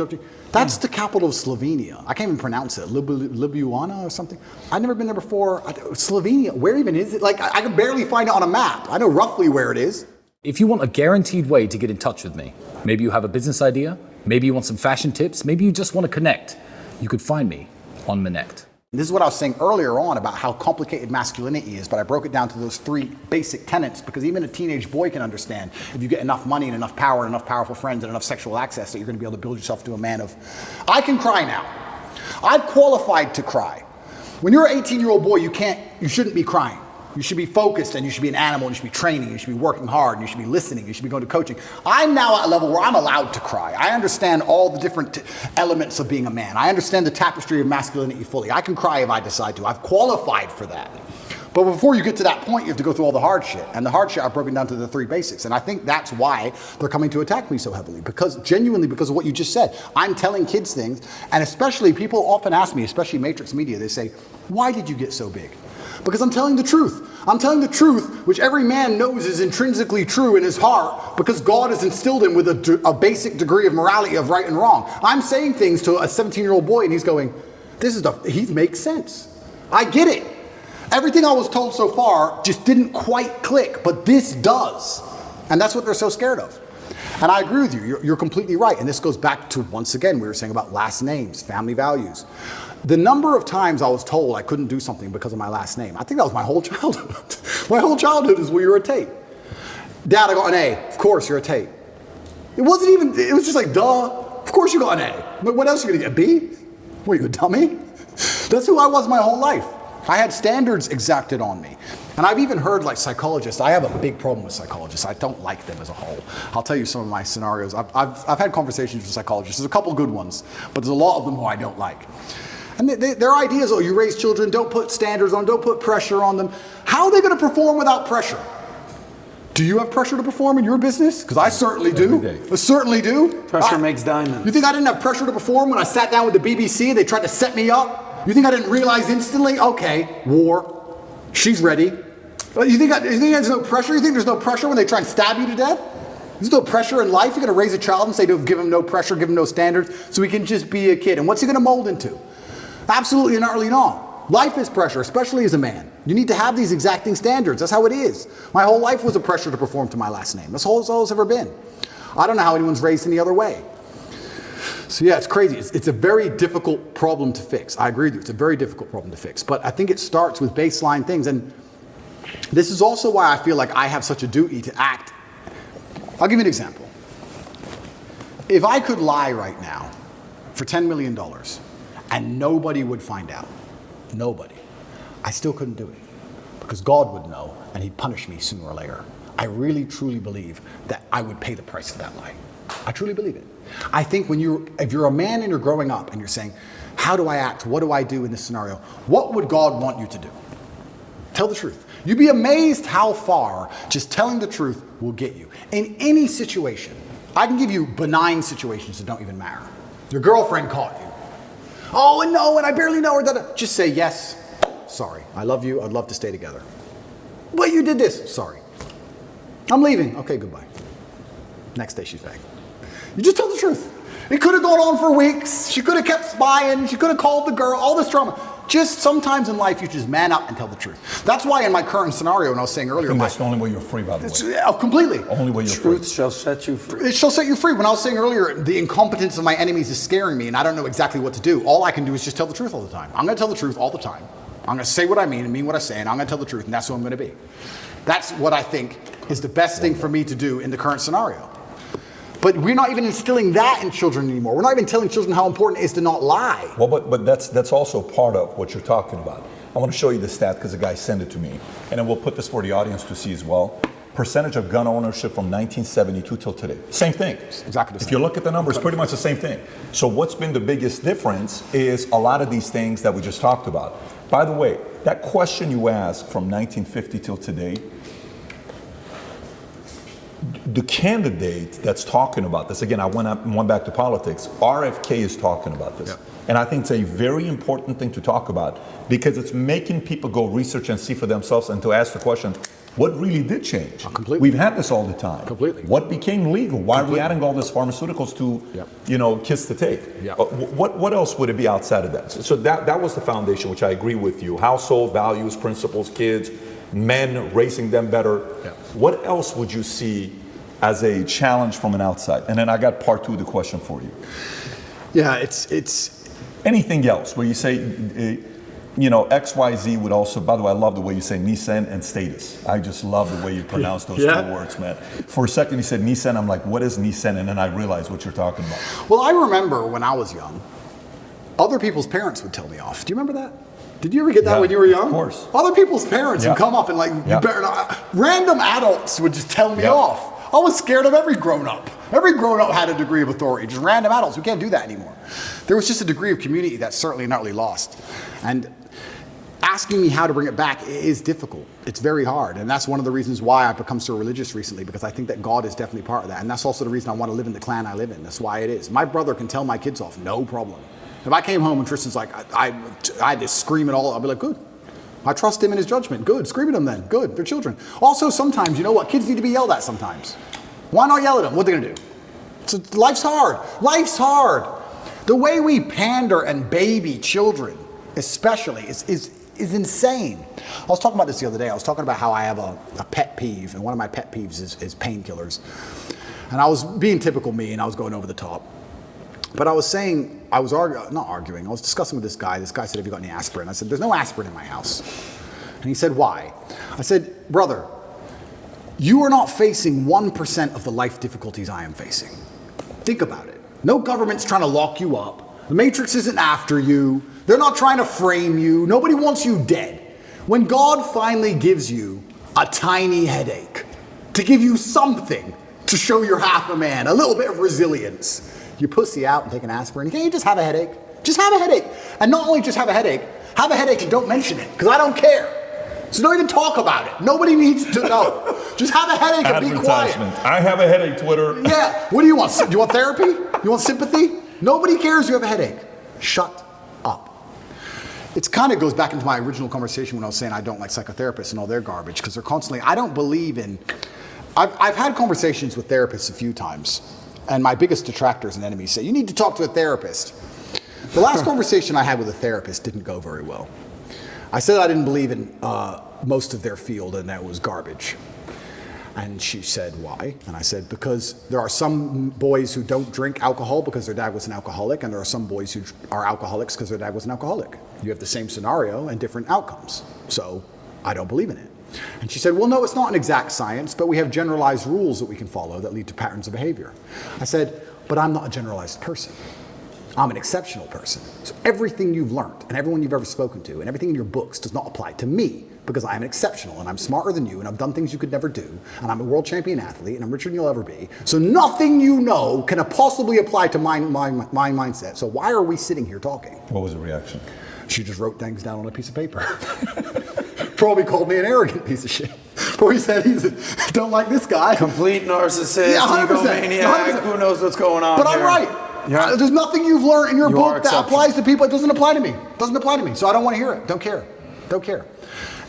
That's the capital of Slovenia. I can't even pronounce it. Ljubljana or something. I've never been there before. Slovenia, where even is it? Like, I can barely find it on a map. I know roughly where it is.
If you want a guaranteed way to get in touch with me, maybe you have a business idea, maybe you want some fashion tips, maybe you just want to connect, you could find me on Minect.
This is what I was saying earlier on about how complicated masculinity is, but I broke it down to those 3 basic tenets because even a teenage boy can understand if you get enough money and enough power and enough powerful friends and enough sexual access that you're going to be able to build yourself to a man of, I can cry now. I've qualified to cry. When you're an 18-year-old boy, you shouldn't be crying. You should be focused, and you should be an animal, and you should be training, you should be working hard, and you should be listening, you should be going to coaching. I'm now at a level where I'm allowed to cry. I understand all the different elements of being a man. I understand the tapestry of masculinity fully. I can cry if I decide to. I've qualified for that. But before you get to that point, you have to go through all the hard shit. And the hard shit I've broken down to the 3 basics. And I think that's why they're coming to attack me so heavily. Genuinely because of what you just said. I'm telling kids things, and especially people often ask me, especially Matrix Media, they say, why did you get so big? Because I'm telling the truth. I'm telling the truth, which every man knows is intrinsically true in his heart, because God has instilled him with a basic degree of morality of right and wrong. I'm saying things to a 17-year-old boy, and he's going, he makes sense. I get it. Everything I was told so far just didn't quite click, but this does. And that's what they're so scared of. And I agree with you. You're completely right. And this goes back to, once again, we were saying about last names, family values. The number of times I was told I couldn't do something because of my last name, I think that was my whole childhood. My whole childhood is, well, you're a Tate. Dad, I got an A. Of course, you're a Tate. It was just like, duh. Of course you got an A. But what else are you going to get, a B? What, are you a dummy? That's who I was my whole life. I had standards exacted on me. And I've even heard like psychologists, I have a big problem with psychologists. I don't like them as a whole. I'll tell you some of my scenarios. I've had conversations with psychologists. There's a couple good ones, but there's a lot of them who I don't like. And their ideas, oh, you raise children, don't put standards on, don't put pressure on them. How are they going to perform without pressure? Do you have pressure to perform in your business? Because I certainly do. I certainly do.
Pressure makes diamonds.
You think I didn't have pressure to perform when I sat down with the BBC and they tried to set me up? You think I didn't realize instantly? Okay, war. She's ready. You think there's no pressure? You think there's no pressure when they try and stab you to death? There's no pressure in life. You're going to raise a child and say, give him no pressure, give him no standards, so he can just be a kid. And what's he going to mold into? Absolutely and utterly not. Life is pressure, especially as a man. You need to have these exacting standards. That's how it is. My whole life was a pressure to perform to my last name. That's all it's ever been. I don't know how anyone's raised any other way. So yeah, it's crazy. It's a very difficult problem to fix. I agree with you. It's a very difficult problem to fix. But I think it starts with baseline things. And this is also why I feel like I have such a duty to act. I'll give you an example. If I could lie right now for $10 million and nobody would find out, nobody, I still couldn't do it. Because God would know and he'd punish me sooner or later. I really, truly believe that I would pay the price for that lie. I truly believe it. I think if you're a man and you're growing up and you're saying, how do I act? What do I do in this scenario? What would God want you to do? Tell the truth. You'd be amazed how far just telling the truth will get you. In any situation, I can give you benign situations that don't even matter. Your girlfriend caught you. Oh, and no, and I barely know her. Just say, yes, sorry. I love you. I'd love to stay together. But you did this. Sorry. I'm leaving. Okay, goodbye. Next day she's back. You just tell the truth. It could have gone on for weeks. She could have kept spying. She could have called the girl. All this drama. Just sometimes in life, you just man up and tell the truth. That's why in my current scenario, and I was saying earlier,
that's the only way you're free, by the way.
Oh, completely.
Only way you're free.
Truth shall set you free.
It shall set you free. When I was saying earlier, the incompetence of my enemies is scaring me, and I don't know exactly what to do. All I can do is just tell the truth all the time. I'm going to tell the truth all the time. I'm going to say what I mean and mean what I say, and I'm going to tell the truth, and that's who I'm going to be. That's what I think is the best thing for me to do in the current scenario. But we're not even instilling that in children anymore. We're not even telling children how important it is to not lie.
Well, but that's also part of what you're talking about. I want to show you the stat because the guy sent it to me. And then we'll put this for the audience to see as well. Percentage of gun ownership from 1972 till today. Same thing.
Exactly the same.
If you look at the numbers, pretty much the same thing. So what's been the biggest difference is a lot of these things that we just talked about. By the way, that question you asked from 1950 till today, the candidate that's talking about this, again, I went back to politics, RFK is talking about this. Yeah. And I think it's a very important thing to talk about because it's making people go research and see for themselves and to ask the question, what really did change?
Completely.
We've had this all the time.
Completely.
What became legal? Why are we adding all these pharmaceuticals to, kiss the tape?
Yeah.
What else would it be outside of that? So that was the foundation, which I agree with you. Household values, principles, kids, men, raising them better. Yeah. What else would you see as a challenge from an outside? And then I got part two of the question for you.
Yeah, it's
anything else where you say, XYZ would also, by the way, I love the way you say Nissan and status. I just love the way you pronounce those two words, man. For a second you said Nissan, I'm like, what is Nissan? And then I realized what you're talking about.
Well, I remember when I was young, other people's parents would tell me off. Do you remember that? Did you ever get that
Yeah,
when you were young?
of course.
Other people's parents
Yeah.
would come up and like,
Yeah.
you better not. Random adults would just tell me
Yeah.
off. I was scared of every grown-up. Every grown-up had a degree of authority. Just random adults. We can't do that anymore. There was just a degree of community that's certainly not really lost. And asking me how to bring it back is difficult. It's very hard. And that's one of the reasons why I've become so religious recently, because I think that God is definitely part of that. And that's also the reason I want to live in the clan I live in. That's why it is. My brother can tell my kids off, no problem. If I came home and Tristan's like, I had to scream it all, I'll be like, good. I trust him in his judgment. Good. Scream at them then. Good. They're children. Also, sometimes, you know what? Kids need to be yelled at sometimes. Why not yell at them? What are they going to do? So life's hard. Life's hard. The way we pander and baby children, especially, is insane. I was talking about this the other day. I was talking about how I have a pet peeve, and one of my pet peeves is painkillers. And I was being typical me, and I was going over the top. But I was saying, I was not arguing, I was discussing with this guy. This guy said, have you got any aspirin? I said, there's no aspirin in my house. And he said, why? I said, brother, you are not facing 1% of the life difficulties I am facing. Think about it. No government's trying to lock you up. The Matrix isn't after you. They're not trying to frame you. Nobody wants you dead. When God finally gives you a tiny headache, to give you something to show you're half a man, a little bit of resilience, you pussy out and take an aspirin. Can't you just have a headache? Just have a headache. And not only just have a headache and don't mention it, because I don't care. So don't even talk about it. Nobody needs to know. Just have a headache and be quiet.
I have a headache, Twitter.
Yeah. What do you want? Do you want therapy? You want sympathy? Nobody cares you have a headache. Shut up. It kind of goes back into my original conversation when I was saying I don't like psychotherapists and all their garbage, because they're constantly, I don't believe in, I've had conversations with therapists a few times, and my biggest detractors and enemies say, you need to talk to a therapist. The last conversation I had with a therapist didn't go very well. I said I didn't believe in most of their field and that it was garbage. And she said, why? And I said, because there are some boys who don't drink alcohol because their dad was an alcoholic, and there are some boys who are alcoholics because their dad was an alcoholic. You have the same scenario and different outcomes. So I don't believe in it. And she said, well, no, it's not an exact science, but we have generalized rules that we can follow that lead to patterns of behavior. I said, but I'm not a generalized person. I'm an exceptional person. So everything you've learned and everyone you've ever spoken to and everything in your books does not apply to me, because I'm exceptional and I'm smarter than you and I've done things you could never do, and I'm a world champion athlete and I'm richer than you'll ever be. So nothing you know can possibly apply to my mindset. So why are we sitting here talking?
What was the reaction?
She just wrote things down on a piece of paper. Probably called me an arrogant piece of shit. Probably said don't like this guy.
Complete narcissist,
Yeah, 100%,
egomaniac,
100%.
Who knows what's going on
But
here.
I'm right.
Yeah.
There's nothing you've learned in your
You are
book that
exceptional.
applies to people. It doesn't apply to me. It doesn't apply to me. So I don't want to hear it. Don't care. Don't care.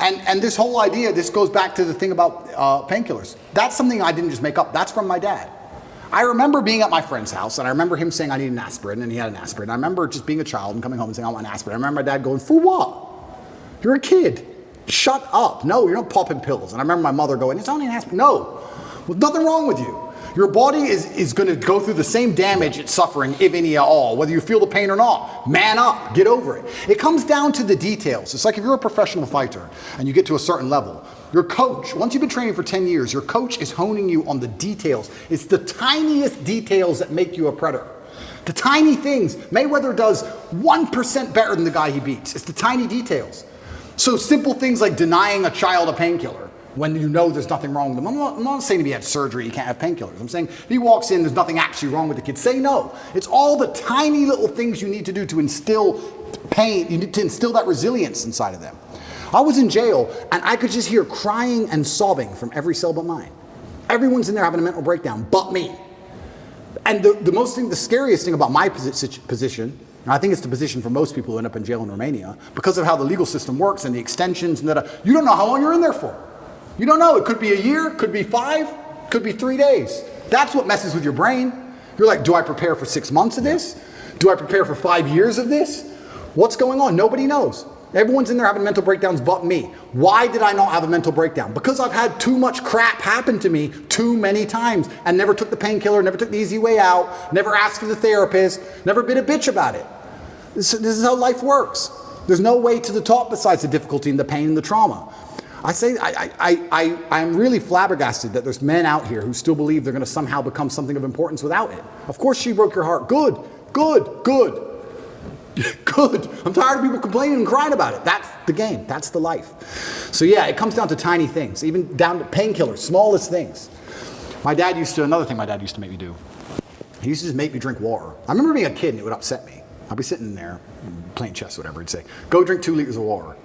And this whole idea, this goes back to the thing about painkillers. That's something I didn't just make up. That's from my dad. I remember being at my friend's house, and I remember him saying I need an aspirin, and he had an aspirin. I remember just being a child and coming home and saying I want an aspirin. I remember my dad going, for what? You're a kid. Shut up. No, you're not popping pills. And I remember my mother going, it's only an aspirin. No, there's nothing wrong with you. Your body is going to go through the same damage it's suffering, if any at all, whether you feel the pain or not. Man up, get over it. It comes down to the details. It's like if you're a professional fighter and you get to a certain level, your coach, once you've been training for 10 years, your coach is honing you on the details. It's the tiniest details that make you a predator. The tiny things. Mayweather does 1% better than the guy he beats. It's the tiny details. So simple things like denying a child a painkiller when you know there's nothing wrong with them. I'm not saying if he had surgery, he can't have painkillers. I'm saying if he walks in, there's nothing actually wrong with the kid. Say no. It's all the tiny little things you need to do to instill pain. You need to instill that resilience inside of them. I was in jail, and I could just hear crying and sobbing from every cell but mine. Everyone's in there having a mental breakdown but me. And the scariest thing about my position, and I think it's the position for most people who end up in jail in Romania, because of how the legal system works and the extensions and that, you don't know how long you're in there for. You don't know. It could be a year, could be 5, could be 3 days. That's what messes with your brain. You're like, do I prepare for 6 months of this? Do I prepare for 5 years of this? What's going on? Nobody knows. Everyone's in there having mental breakdowns but me. Why did I not have a mental breakdown? Because I've had too much crap happen to me too many times and never took the painkiller, never took the easy way out, never asked for the therapist, never been a bitch about it. This is how life works. There's no way to the top besides the difficulty and the pain and the trauma. I'm really flabbergasted that there's men out here who still believe they're going to somehow become something of importance without it. Of course she broke your heart. Good, good, good. Good. I'm tired of people complaining and crying about it. That's the game. That's the life. So yeah, it comes down to tiny things, even down to painkillers, smallest things. Another thing my dad used to make me do. He used to just make me drink water. I remember being a kid and it would upset me. I'd be sitting there playing chess or whatever. He'd say, go drink 2 liters of water.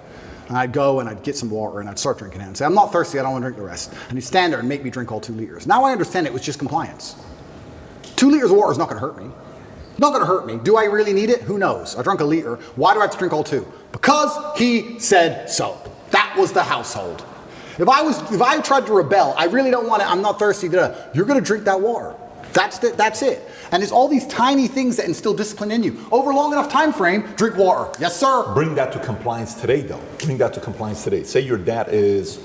And I'd go and I'd get some water and I'd start drinking it and say, I'm not thirsty, I don't want to drink the rest. And he'd stand there and make me drink all 2 liters. Now I understand it was just compliance. 2 liters of water is not going to hurt me. Not going to hurt me. Do I really need it? Who knows? I drank a liter. Why do I have to drink all 2? Because he said so. That was the household. If I tried to rebel, I really don't want it, I'm not thirsty, you're going to drink that water. That's it. And it's all these tiny things that instill discipline in you. Over a long enough time frame, drink water. Yes, sir.
Bring that to compliance today, though. Bring that to compliance today. Say your dad is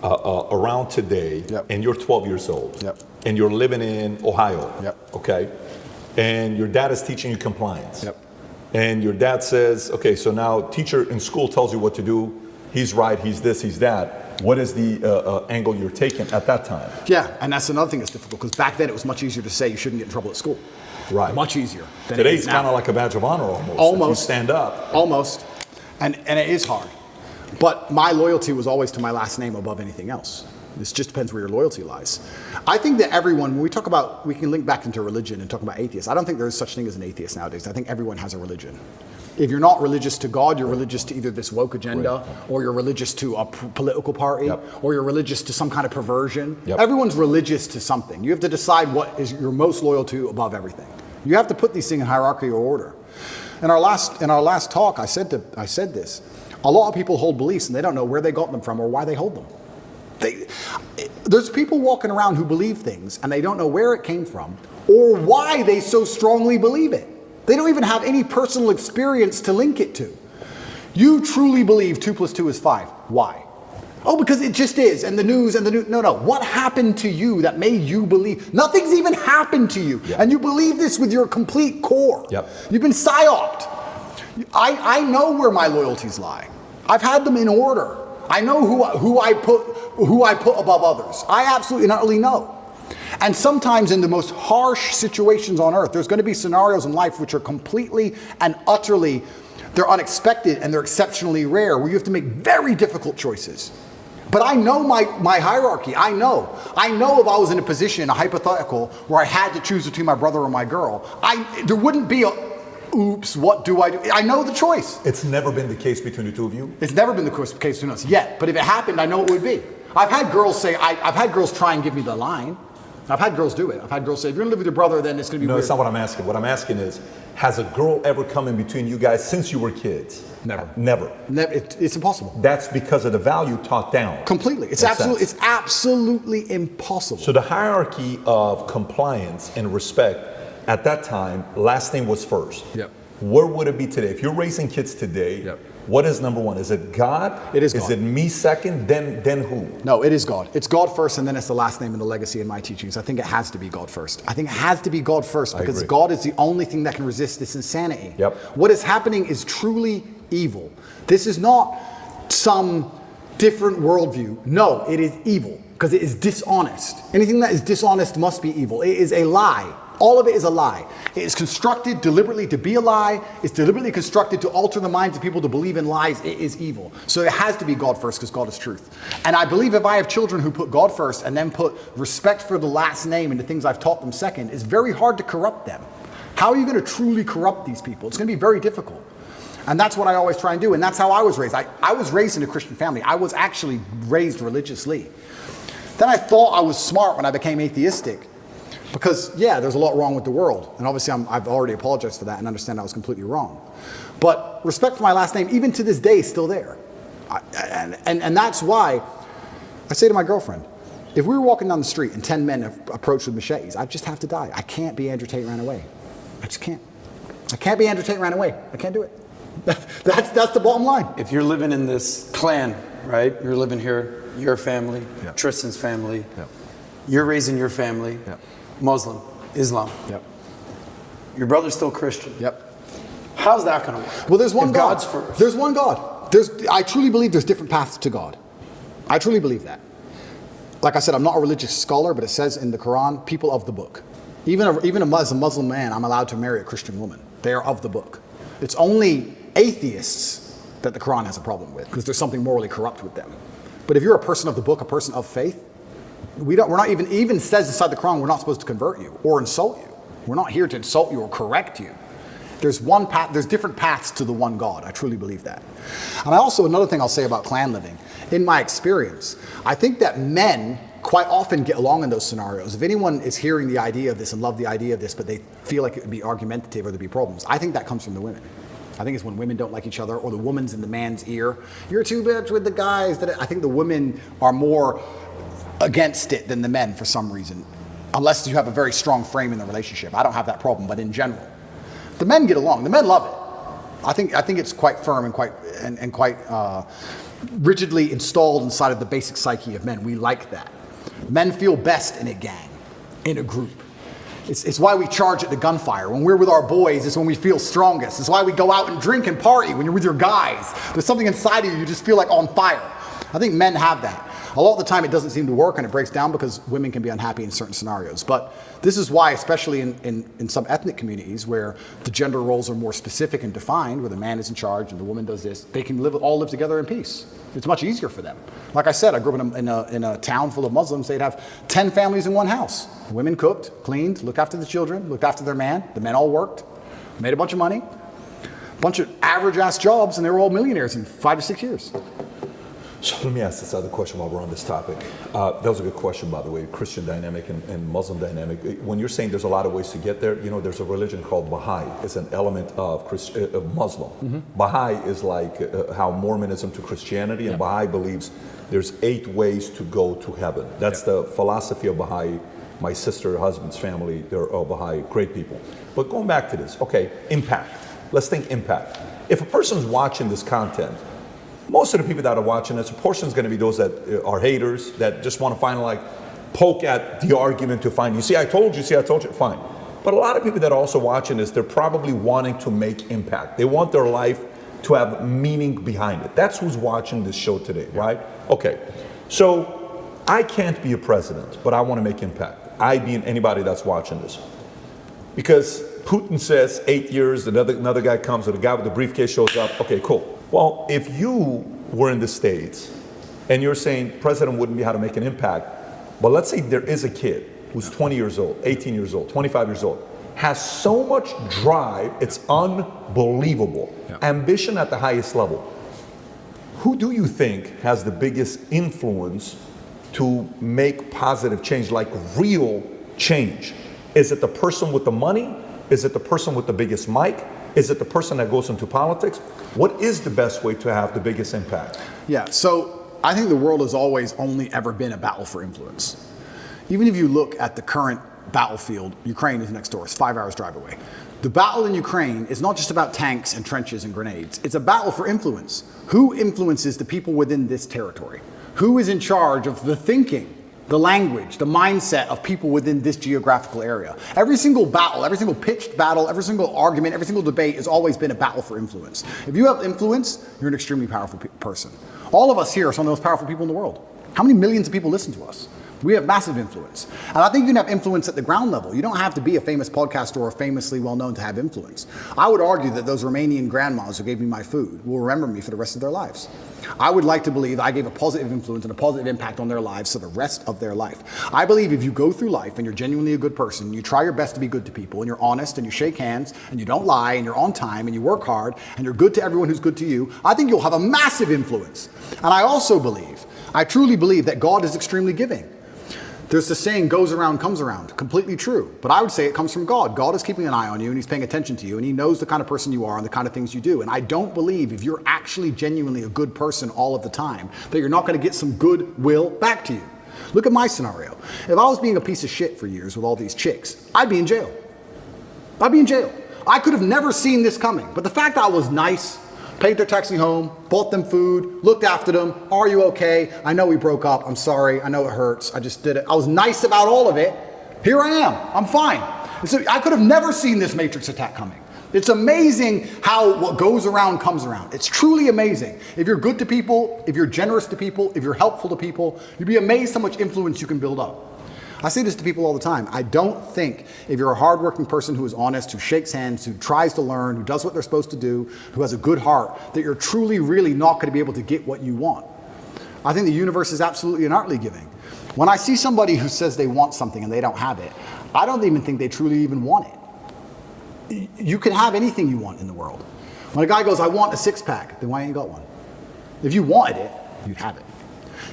around today,
Yep.
and you're 12 years old,
Yep.
and you're living in Ohio,
Yep.
okay? And your dad is teaching you compliance.
Yep.
And your dad says, okay, so now teacher in school tells you what to do. He's right, he's this, he's that. What is the angle you're taking at that time?
Yeah, and that's another thing that's difficult, because back then it was much easier to say you shouldn't get in trouble at school.
Right.
Much easier. Than
Today
it
it's
is now.
kind of like a badge of honor almost.
Almost.
If you stand up.
Almost. And it is hard. But my loyalty was always to my last name above anything else. This just depends where your loyalty lies. I think that everyone, when we talk about, we can link back into religion and talk about atheists. I don't think there's such thing as an atheist nowadays. I think everyone has a religion. If you're not religious to God, you're religious to either this woke agenda, or you're religious to a political party,
Yep.
or you're religious to some kind of perversion.
Yep.
Everyone's religious to something. You have to decide what is you're most loyal to above everything. You have to put these things in hierarchy or order. In our last talk, I said this. A lot of people hold beliefs and they don't know where they got them from or why they hold them. There's people walking around who believe things and they don't know where it came from or why they so strongly believe it. They don't even have any personal experience to link it to. You truly believe 2 + 2 is 5. Why? Oh, because it just is. And the news. No. What happened to you that made you believe? Nothing's even happened to you.
Yep.
And you believe this with your complete core.
Yep.
You've been psyoped. I know where my loyalties lie. I've had them in order. I know who I put above others. I absolutely and utterly know. And sometimes in the most harsh situations on earth, there's going to be scenarios in life which are completely and utterly, they're unexpected and they're exceptionally rare, where you have to make very difficult choices. But I know my hierarchy. I know if I was in a position, a hypothetical, where I had to choose between my brother or my girl, there wouldn't be a, oops, what do I do? I know the choice.
It's never been the case between the two of you?
It's never been the case between us yet. But if it happened, I know it would be. I've had girls say, I've had girls try and give me the line. I've had girls do it. I've had girls say, if you're going to live with your brother, then it's going to be
No,
weird.
it's not what I'm asking. What I'm asking is, has a girl ever come in between you guys since you were kids?
Never.
Never.
It's impossible.
That's because of the value taught down.
Completely. It's absolutely impossible.
So the hierarchy of compliance and respect at that time, last name was first.
Yep.
Where would it be today? If you're raising kids today,
Yep.
what is number one? Is it God?
It is God.
Is it me second? Then who?
No, it is God. It's God first, and then it's the last name and the legacy in my teachings. I think it has to be God first. I think it has to be God first because
agree.
God is the only thing that can resist this insanity.
Yep.
What is happening is truly evil. This is not some different worldview. No, it is evil because it is dishonest. Anything that is dishonest must be evil. It is a lie. All of it is a lie. It is constructed deliberately to be a lie. It's deliberately constructed to alter the minds of people to believe in lies. It is evil. So it has to be God first because God is truth. And I believe if I have children who put God first and then put respect for the last name and the things I've taught them second, it's very hard to corrupt them. How are you going to truly corrupt these people? It's going to be very difficult. And that's what I always try and do. And that's how I was raised. I was raised in a Christian family. I was actually raised religiously. Then I thought I was smart when I became atheistic. Because, yeah, there's a lot wrong with the world. And obviously, I've already apologized for that and understand I was completely wrong. But respect for my last name, even to this day, is still there. And that's why I say to my girlfriend, if we were walking down the street and 10 men approached with machetes, I'd just have to die. I can't be Andrew Tate ran away. I just can't. I can't be Andrew Tate ran away. I can't do it. That's the bottom line.
If you're living in this clan, right? You're living here, your family,
Yep.
Tristan's family,
Yep.
you're raising your family,
Yep.
Muslim, Islam.
Yep.
Your brother's still Christian.
Yep.
How's that going to work?
Well, there's one
If
God.
God's first.
There's one God. I truly believe there's different paths to God. I truly believe that. Like I said, I'm not a religious scholar, but it says in the Quran, people of the book. Even as a Muslim man, I'm allowed to marry a Christian woman. They are of the book. It's only atheists that the Quran has a problem with, because there's something morally corrupt with them. But if you're a person of the book, a person of faith, we're not even says inside the Quran we're not supposed to convert you or insult you. We're not here to insult you or correct you. There's one path, there's different paths to the one God. I truly believe that. And another thing I'll say about clan living, in my experience, I think that men quite often get along in those scenarios. If anyone is hearing the idea of this and love the idea of this, but they feel like it would be argumentative or there'd be problems, I think that comes from the women. I think it's when women don't like each other, or the woman's in the man's ear. You're too much with the guys. I think the women are more against it than the men for some reason, unless you have a very strong frame in the relationship. I don't have that problem, but in general, the men get along. The men love it. I think it's quite firm and quite rigidly installed inside of the basic psyche of men. We like that. Men feel best in a gang, in a group. It's why we charge at the gunfire. When we're with our boys, it's when we feel strongest. It's why we go out and drink and party when you're with your guys. There's something inside of you just feel like on fire. I think men have that. A lot of the time it doesn't seem to work and it breaks down because women can be unhappy in certain scenarios. But this is why, especially in some ethnic communities where the gender roles are more specific and defined, where the man is in charge and the woman does this, they can all live together in peace. It's much easier for them. Like I said, I grew up in a town full of Muslims. They'd have 10 families in one house. Women cooked, cleaned, looked after the children, looked after their man. The men all worked, made a bunch of money, a bunch of average ass jobs, and they were all millionaires in 5 to 6 years.
So let me ask this other question while we're on this topic. That was a good question, by the way, Christian dynamic and Muslim dynamic. When you're saying there's a lot of ways to get there, there's a religion called Baha'i. It's an element of Muslim. Mm-hmm. Baha'i is like how Mormonism to Christianity, and Baha'i believes there's 8 ways to go to heaven. That's the philosophy of Baha'i. My sister, her husband's family, they're all Baha'i, great people. But going back to this, okay, impact. Let's think impact. If a person's watching this content, most of the people that are watching this, a portion is going to be those that are haters, that just want to find poke at the argument to find, you see, I told you, fine. But a lot of people that are also watching this, they're probably wanting to make impact. They want their life to have meaning behind it. That's who's watching this show today, right? Okay, so I can't be a president, but I want to make impact. I being anybody that's watching this. Because Putin says 8 years, another guy comes, or the guy with the briefcase shows up, okay, cool. Well, if you were in the States and you're saying president wouldn't be how to make an impact, but let's say there is a kid who's 20 years old, 18 years old, 25 years old, has so much drive, it's unbelievable. Yeah. Ambition at the highest level. Who do you think has the biggest influence to make positive change, like real change? Is it the person with the money? Is it the person with the biggest mic? Is it the person that goes into politics? What is the best way to have the biggest impact?
Yeah, so I think the world has always only ever been a battle for influence. Even if you look at the current battlefield, Ukraine is next door, it's 5 hours drive away. The battle in Ukraine is not just about tanks and trenches and grenades. It's a battle for influence. Who influences the people within this territory? Who is in charge of the thinking, the language, the mindset of people within this geographical area? Every single battle, every single pitched battle, every single argument, every single debate has always been a battle for influence. If you have influence, you're an extremely powerful person. All of us here are some of the most powerful people in the world. How many millions of people listen to us? We have massive influence. And I think you can have influence at the ground level. You don't have to be a famous podcaster or famously well-known to have influence. I would argue that those Romanian grandmas who gave me my food will remember me for the rest of their lives. I would like to believe I gave a positive influence and a positive impact on their lives for the rest of their life. I believe if you go through life and you're genuinely a good person, you try your best to be good to people, and you're honest, and you shake hands, and you don't lie, and you're on time, and you work hard, and you're good to everyone who's good to you, I think you'll have a massive influence. And I also believe, I truly believe that God is extremely giving. There's the saying, goes around, comes around. Completely true. But I would say it comes from God. God is keeping an eye on you, and he's paying attention to you, and he knows the kind of person you are and the kind of things you do. And I don't believe if you're actually genuinely a good person all of the time, that you're not going to get some goodwill back to you. Look at my scenario. If I was being a piece of shit for years with all these chicks, I'd be in jail. I'd be in jail. I could have never seen this coming. But the fact that I was nice, paid their taxi home, bought them food, looked after them. Are you okay? I know we broke up. I'm sorry. I know it hurts. I just did it. I was nice about all of it. Here I am. I'm fine. And so I could have never seen this Matrix attack coming. It's amazing how what goes around comes around. It's truly amazing. If you're good to people, if you're generous to people, if you're helpful to people, you'd be amazed how much influence you can build up. I say this to people all the time. I don't think if you're a hardworking person who is honest, who shakes hands, who tries to learn, who does what they're supposed to do, who has a good heart, that you're truly, really not going to be able to get what you want. I think the universe is absolutely inartly giving. When I see somebody who says they want something and they don't have it, I don't even think they truly even want it. You can have anything you want in the world. When a guy goes, I want a six-pack, then why ain't you got one? If you wanted it, you'd have it.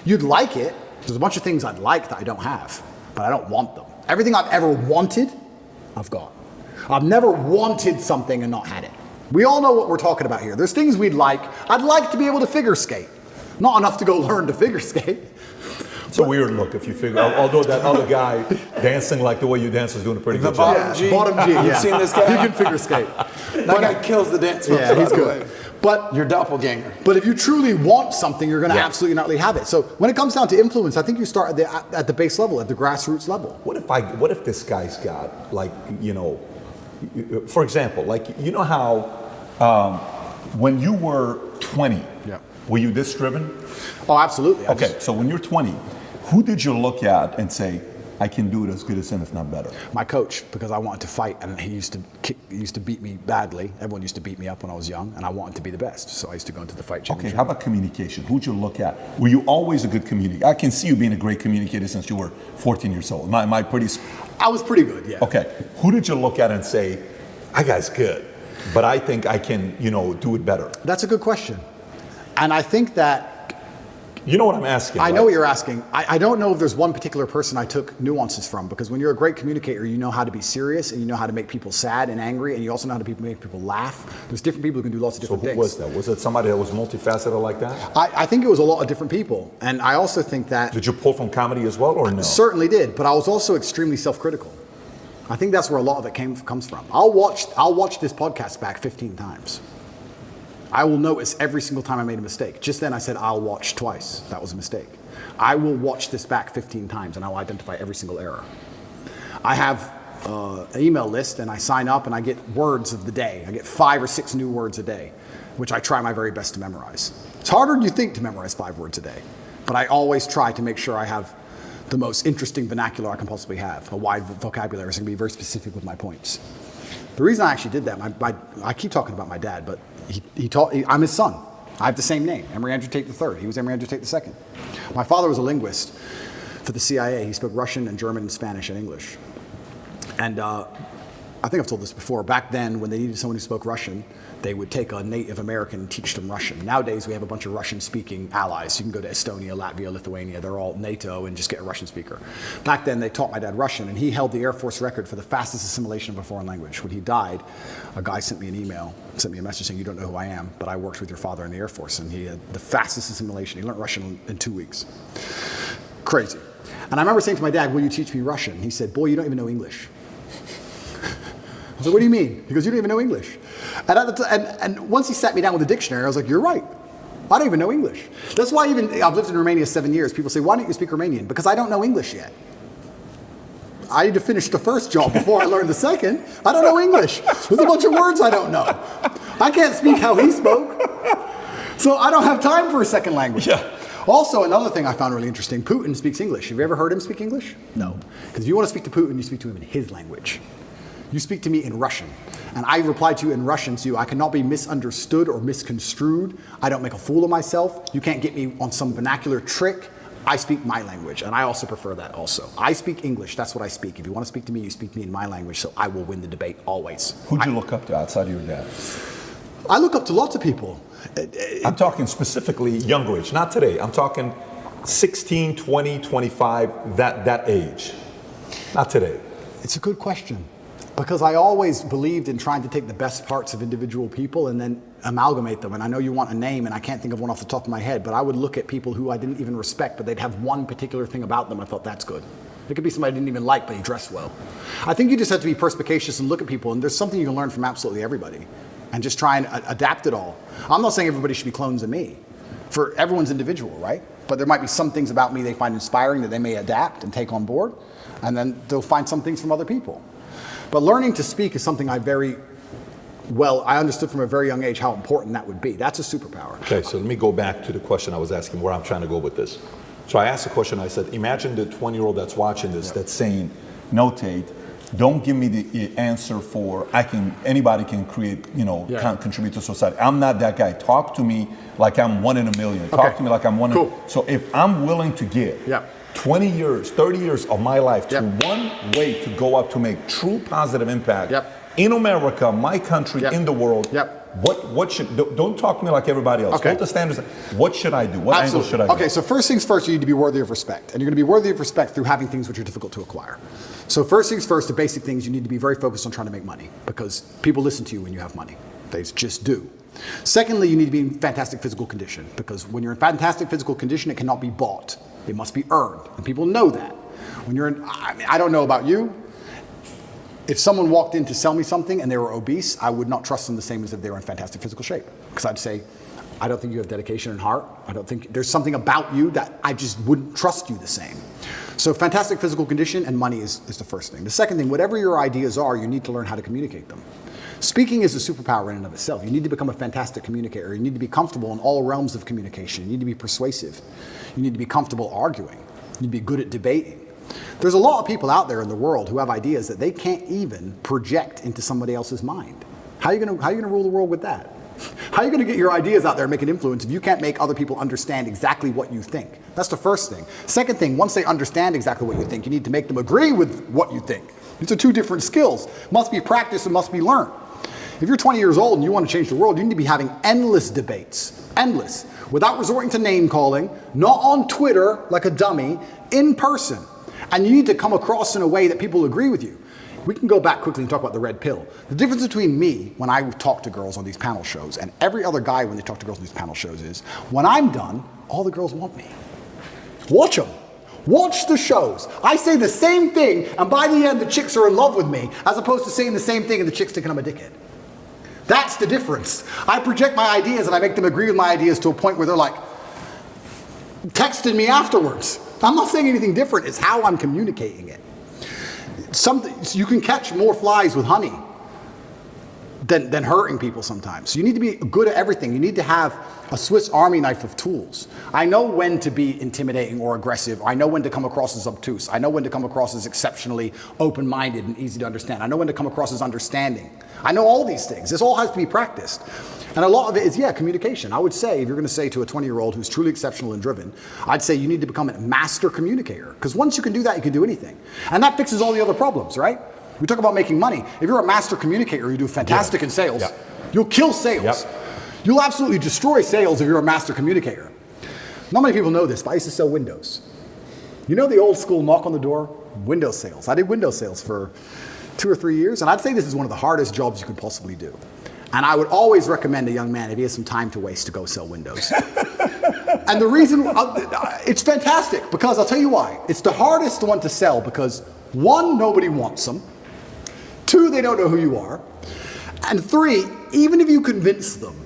You'd like it. There's a bunch of things I'd like that I don't have, but I don't want them. Everything I've ever wanted, I've got. I've never wanted something and not had it. We all know what we're talking about here. There's things we'd like. I'd like to be able to figure skate. Not enough to go learn to figure skate.
It's a weird look if you figure, although that other guy dancing like the way you dance is doing a pretty good job.
Bottom G.
Bottom G, yeah.
You've seen this guy?
He can figure skate.
That guy kills the dance moves,
Yeah,
by
he's
the
good.
way.
But
Your doppelganger.
But if you truly want something, you're going to absolutely not have it. So when it comes down to influence, I think you start at the base level, at the grassroots level.
What if this guy's got, like, you know, for example, like, you know how when you were 20, were you this driven?
Oh, absolutely.
Okay, so when you're 20, who did you look at and say, I can do it as good as him, if not better?
My coach, because I wanted to fight, and he used to beat me badly. Everyone used to beat me up when I was young, and I wanted to be the best. So I used to go into the fight championship.
Okay, how about communication? Who'd you look at? Were you always a good communicator? I can see you being a great communicator since you were 14 years old. Am I pretty?
I was pretty good, yeah.
Okay, who did you look at and say, that guy's good, but I think I can, you know, do it better?
That's a good question. And I think that
you know what I'm asking.
I know what you're asking. I don't know if there's one particular person I took nuances from, because when you're a great communicator, you know how to be serious and you know how to make people sad and angry, and you also know how to make people laugh. There's different people who can do lots of different things.
Who was that? Was it somebody that was multifaceted like that?
I think it was a lot of different people. And I also think that...
Did you pull from comedy as well, or no?
Certainly did, but I was also extremely self-critical. I think that's where a lot of it comes from. I'll watch this podcast back 15 times. I will notice every single time I made a mistake. Just then I said, I'll watch twice. That was a mistake. I will watch this back 15 times and I'll identify every single error. I have an email list and I sign up and I get words of the day. I get 5 or 6 new words a day, which I try my very best to memorize. It's harder than you think to memorize 5 words a day, but I always try to make sure I have the most interesting vernacular I can possibly have, a wide vocabulary, so I can be very specific with my points. The reason I actually did that, I keep talking about my dad, but I'm his son. I have the same name, Emory Andrew Tate III. He was Emory Andrew Tate II. My father was a linguist for the CIA. He spoke Russian and German and Spanish and English. And I think I've told this before. Back then, when they needed someone who spoke Russian, they would take a Native American and teach them Russian. Nowadays, we have a bunch of Russian-speaking allies. You can go to Estonia, Latvia, Lithuania. They're all NATO and just get a Russian speaker. Back then, they taught my dad Russian, and he held the Air Force record for the fastest assimilation of a foreign language. When he died, a guy sent me an email, sent me a message saying, you don't know who I am, but I worked with your father in the Air Force, and he had the fastest assimilation. He learned Russian in 2 weeks. Crazy. And I remember saying to my dad, will you teach me Russian? He said, boy, you don't even know English. I said, what do you mean? He goes, you don't even know English. And once he sat me down with a dictionary, I was like, you're right. I don't even know English. That's why I've lived in Romania 7 years. People say, why don't you speak Romanian? Because I don't know English yet. I need to finish the first job before I learn the second. I don't know English. There's a bunch of words I don't know. I can't speak how he spoke. So I don't have time for a second language. Yeah. Also, another thing I found really interesting, Putin speaks English. Have you ever heard him speak English? No. Because if you want to speak to Putin, you speak to him in his language. You speak to me in Russian, and I reply to you in Russian, so I cannot be misunderstood or misconstrued. I don't make a fool of myself. You can't get me on some vernacular trick. I speak my language, and I also prefer that also. I speak English, that's what I speak. If you want to speak to me, you speak to me in my language, so I will win the debate always.
Who'd you look up to outside of your dad?
I look up to lots of people.
I'm talking specifically younger age, not today. I'm talking 16, 20, 25, that age. Not today.
It's a good question. Because I always believed in trying to take the best parts of individual people and then amalgamate them. And I know you want a name, and I can't think of one off the top of my head, but I would look at people who I didn't even respect, but they'd have one particular thing about them. I thought, that's good. It could be somebody I didn't even like, but he dressed well. I think you just have to be perspicacious and look at people, and there's something you can learn from absolutely everybody, and just try and adapt it all. I'm not saying everybody should be clones of me. For everyone's individual, right? But there might be some things about me they find inspiring that they may adapt and take on board, and then they'll find some things from other people. But learning to speak is something I understood from a very young age how important that would be. That's a superpower.
Okay, so let me go back to the question I was asking, where I'm trying to go with this. So I asked a question. I said, imagine the 20-year-old that's watching this that's saying, no, Tate, don't give me the answer for anybody can create, can contribute to society. I'm not that guy. Talk to me like I'm one in a million. Talk to me like I'm one in. So if I'm willing to give 20 years, 30 years of my life to one way to go up to make true positive impact in America, my country, in the world, what should, don't talk to me like everybody else. What the standards, what should I do? What angle should I go?
Okay, so first things first, you need to be worthy of respect. And you're going to be worthy of respect through having things which are difficult to acquire. So first things first, the basic things, you need to be very focused on trying to make money because people listen to you when you have money. They just do. Secondly, you need to be in fantastic physical condition because when you're in fantastic physical condition, it cannot be bought. It must be earned. And people know that. When you're in, I don't know about you. If someone walked in to sell me something and they were obese, I would not trust them the same as if they were in fantastic physical shape. Because I'd say, I don't think you have dedication and heart. I don't think there's something about you that I just wouldn't trust you the same. So fantastic physical condition and money is the first thing. The second thing, whatever your ideas are, you need to learn how to communicate them. Speaking is a superpower in and of itself. You need to become a fantastic communicator. You need to be comfortable in all realms of communication. You need to be persuasive. You need to be comfortable arguing. You need to be good at debating. There's a lot of people out there in the world who have ideas that they can't even project into somebody else's mind. How are you going to rule the world with that? How are you going to get your ideas out there and make an influence if you can't make other people understand exactly what you think? That's the first thing. Second thing, once they understand exactly what you think, you need to make them agree with what you think. These are two different skills. Must be practiced and must be learned. If you're 20 years old and you want to change the world, you need to be having endless debates. Endless. Without resorting to name calling, not on Twitter like a dummy, in person. And you need to come across in a way that people agree with you. We can go back quickly and talk about the red pill. The difference between me when I talk to girls on these panel shows and every other guy when they talk to girls on these panel shows is, when I'm done, all the girls want me. Watch them. Watch the shows. I say the same thing, and by the end, the chicks are in love with me, as opposed to saying the same thing and the chicks thinking I'm a dickhead. That's the difference. I project my ideas and I make them agree with my ideas to a point where they're like texting me afterwards. I'm not saying anything different. It's how I'm communicating it. You can catch more flies with honey than hurting people sometimes. So you need to be good at everything. You need to have a Swiss Army knife of tools. I know when to be intimidating or aggressive. I know when to come across as obtuse. I know when to come across as exceptionally open-minded and easy to understand. I know when to come across as understanding. I know all these things. This all has to be practiced. And a lot of it is, communication. I would say, if you're going to say to a 20-year-old who's truly exceptional and driven, I'd say you need to become a master communicator. Because once you can do that, you can do anything. And that fixes all the other problems, right? We talk about making money. If you're a master communicator, you do fantastic in sales. You'll kill sales. You'll absolutely destroy sales if you're a master communicator. Not many people know this, but I used to sell windows. You know the old school knock on the door? Window sales. I did window sales for 2 or 3 years, and I'd say this is one of the hardest jobs you could possibly do. And I would always recommend a young man, if he has some time to waste, to go sell windows. And the reason, it's fantastic, because I'll tell you why. It's the hardest one to sell because, 1, nobody wants them. 2, they don't know who you are. And 3, even if you convince them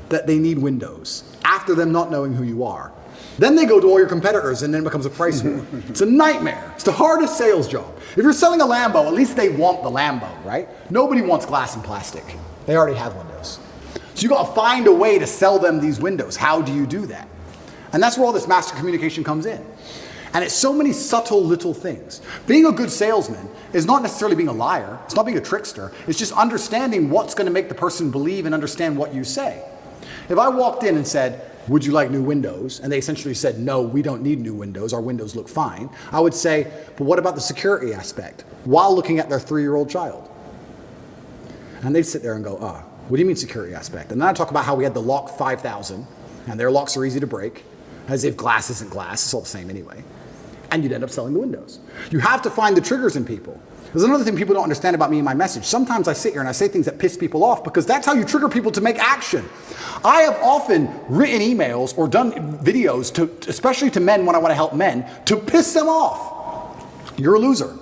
that they need windows, after them not knowing who you are, then they go to all your competitors and then it becomes a price war. It's a nightmare. It's the hardest sales job. If you're selling a Lambo, at least they want the Lambo, right? Nobody wants glass and plastic. They already have windows. So you got to find a way to sell them these windows. How do you do that? And that's where all this master communication comes in. And it's so many subtle little things. Being a good salesman is not necessarily being a liar. It's not being a trickster. It's just understanding what's going to make the person believe and understand what you say. If I walked in and said, would you like new windows? And they essentially said, no, we don't need new windows. Our windows look fine. I would say, but what about the security aspect? While looking at their 3-year-old child. And they'd sit there and go, what do you mean security aspect? And then I talk about how we had the Lock 5000, and their locks are easy to break, as if glass isn't glass. It's all the same anyway. And you'd end up selling the windows. You have to find the triggers in people. There's another thing people don't understand about me and my message. Sometimes I sit here and I say things that piss people off because that's how you trigger people to make action. I have often written emails or done videos, especially to men when I want to help men, to piss them off. You're a loser.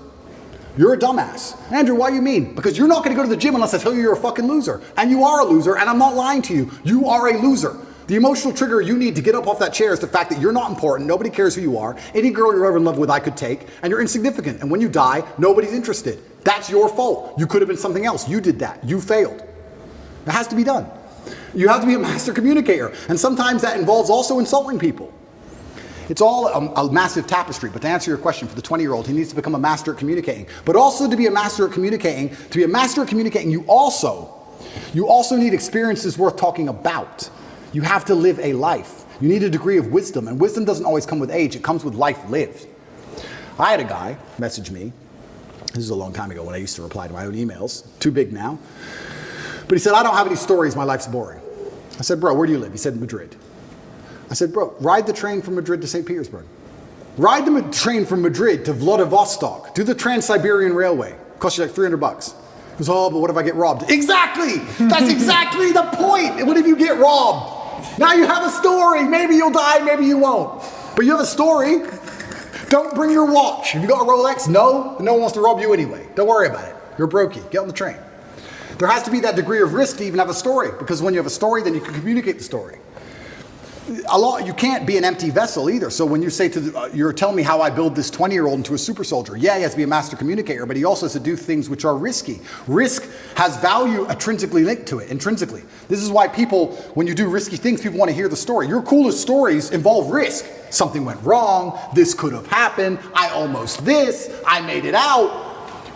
You're a dumbass. Andrew, why you mean? Because you're not going to go to the gym unless I tell you you're a fucking loser. And you are a loser, and I'm not lying to you. You are a loser. The emotional trigger you need to get up off that chair is the fact that you're not important, nobody cares who you are, any girl you're ever in love with I could take, and you're insignificant. And when you die, nobody's interested. That's your fault. You could have been something else. You did that. You failed. It has to be done. You have to be a master communicator. And sometimes that involves also insulting people. It's all a massive tapestry. But to answer your question, for the 20-year-old, he needs to become a master at communicating. But also to be a master at communicating, you also need experiences worth talking about. You have to live a life. You need a degree of wisdom, and wisdom doesn't always come with age. It comes with life lived. I had a guy message me. This is a long time ago when I used to reply to my own emails. Too big now. But he said, I don't have any stories. My life's boring. I said, bro, where do you live? He said, Madrid. I said, bro, ride the train from Madrid to St. Petersburg. Ride the train from Madrid to Vladivostok. Do the Trans-Siberian Railway. Costs you like $300. He goes, oh, but what if I get robbed? Exactly! That's exactly the point! What if you get robbed? Now you have a story. Maybe you'll die, maybe you won't. But you have a story. Don't bring your watch. Have you got a Rolex? No. No one wants to rob you anyway. Don't worry about it. You're brokey. Get on the train. There has to be that degree of risk to even have a story, because when you have a story, then you can communicate the story. You can't be an empty vessel either. So when you say you're telling me how I build this 20-year-old into a super soldier, yeah, he has to be a master communicator, but he also has to do things which are risky. Risk has value intrinsically linked to it, intrinsically. This is why people, when you do risky things, people want to hear the story. Your coolest stories involve risk. Something went wrong, this could have happened, I almost this, I made it out.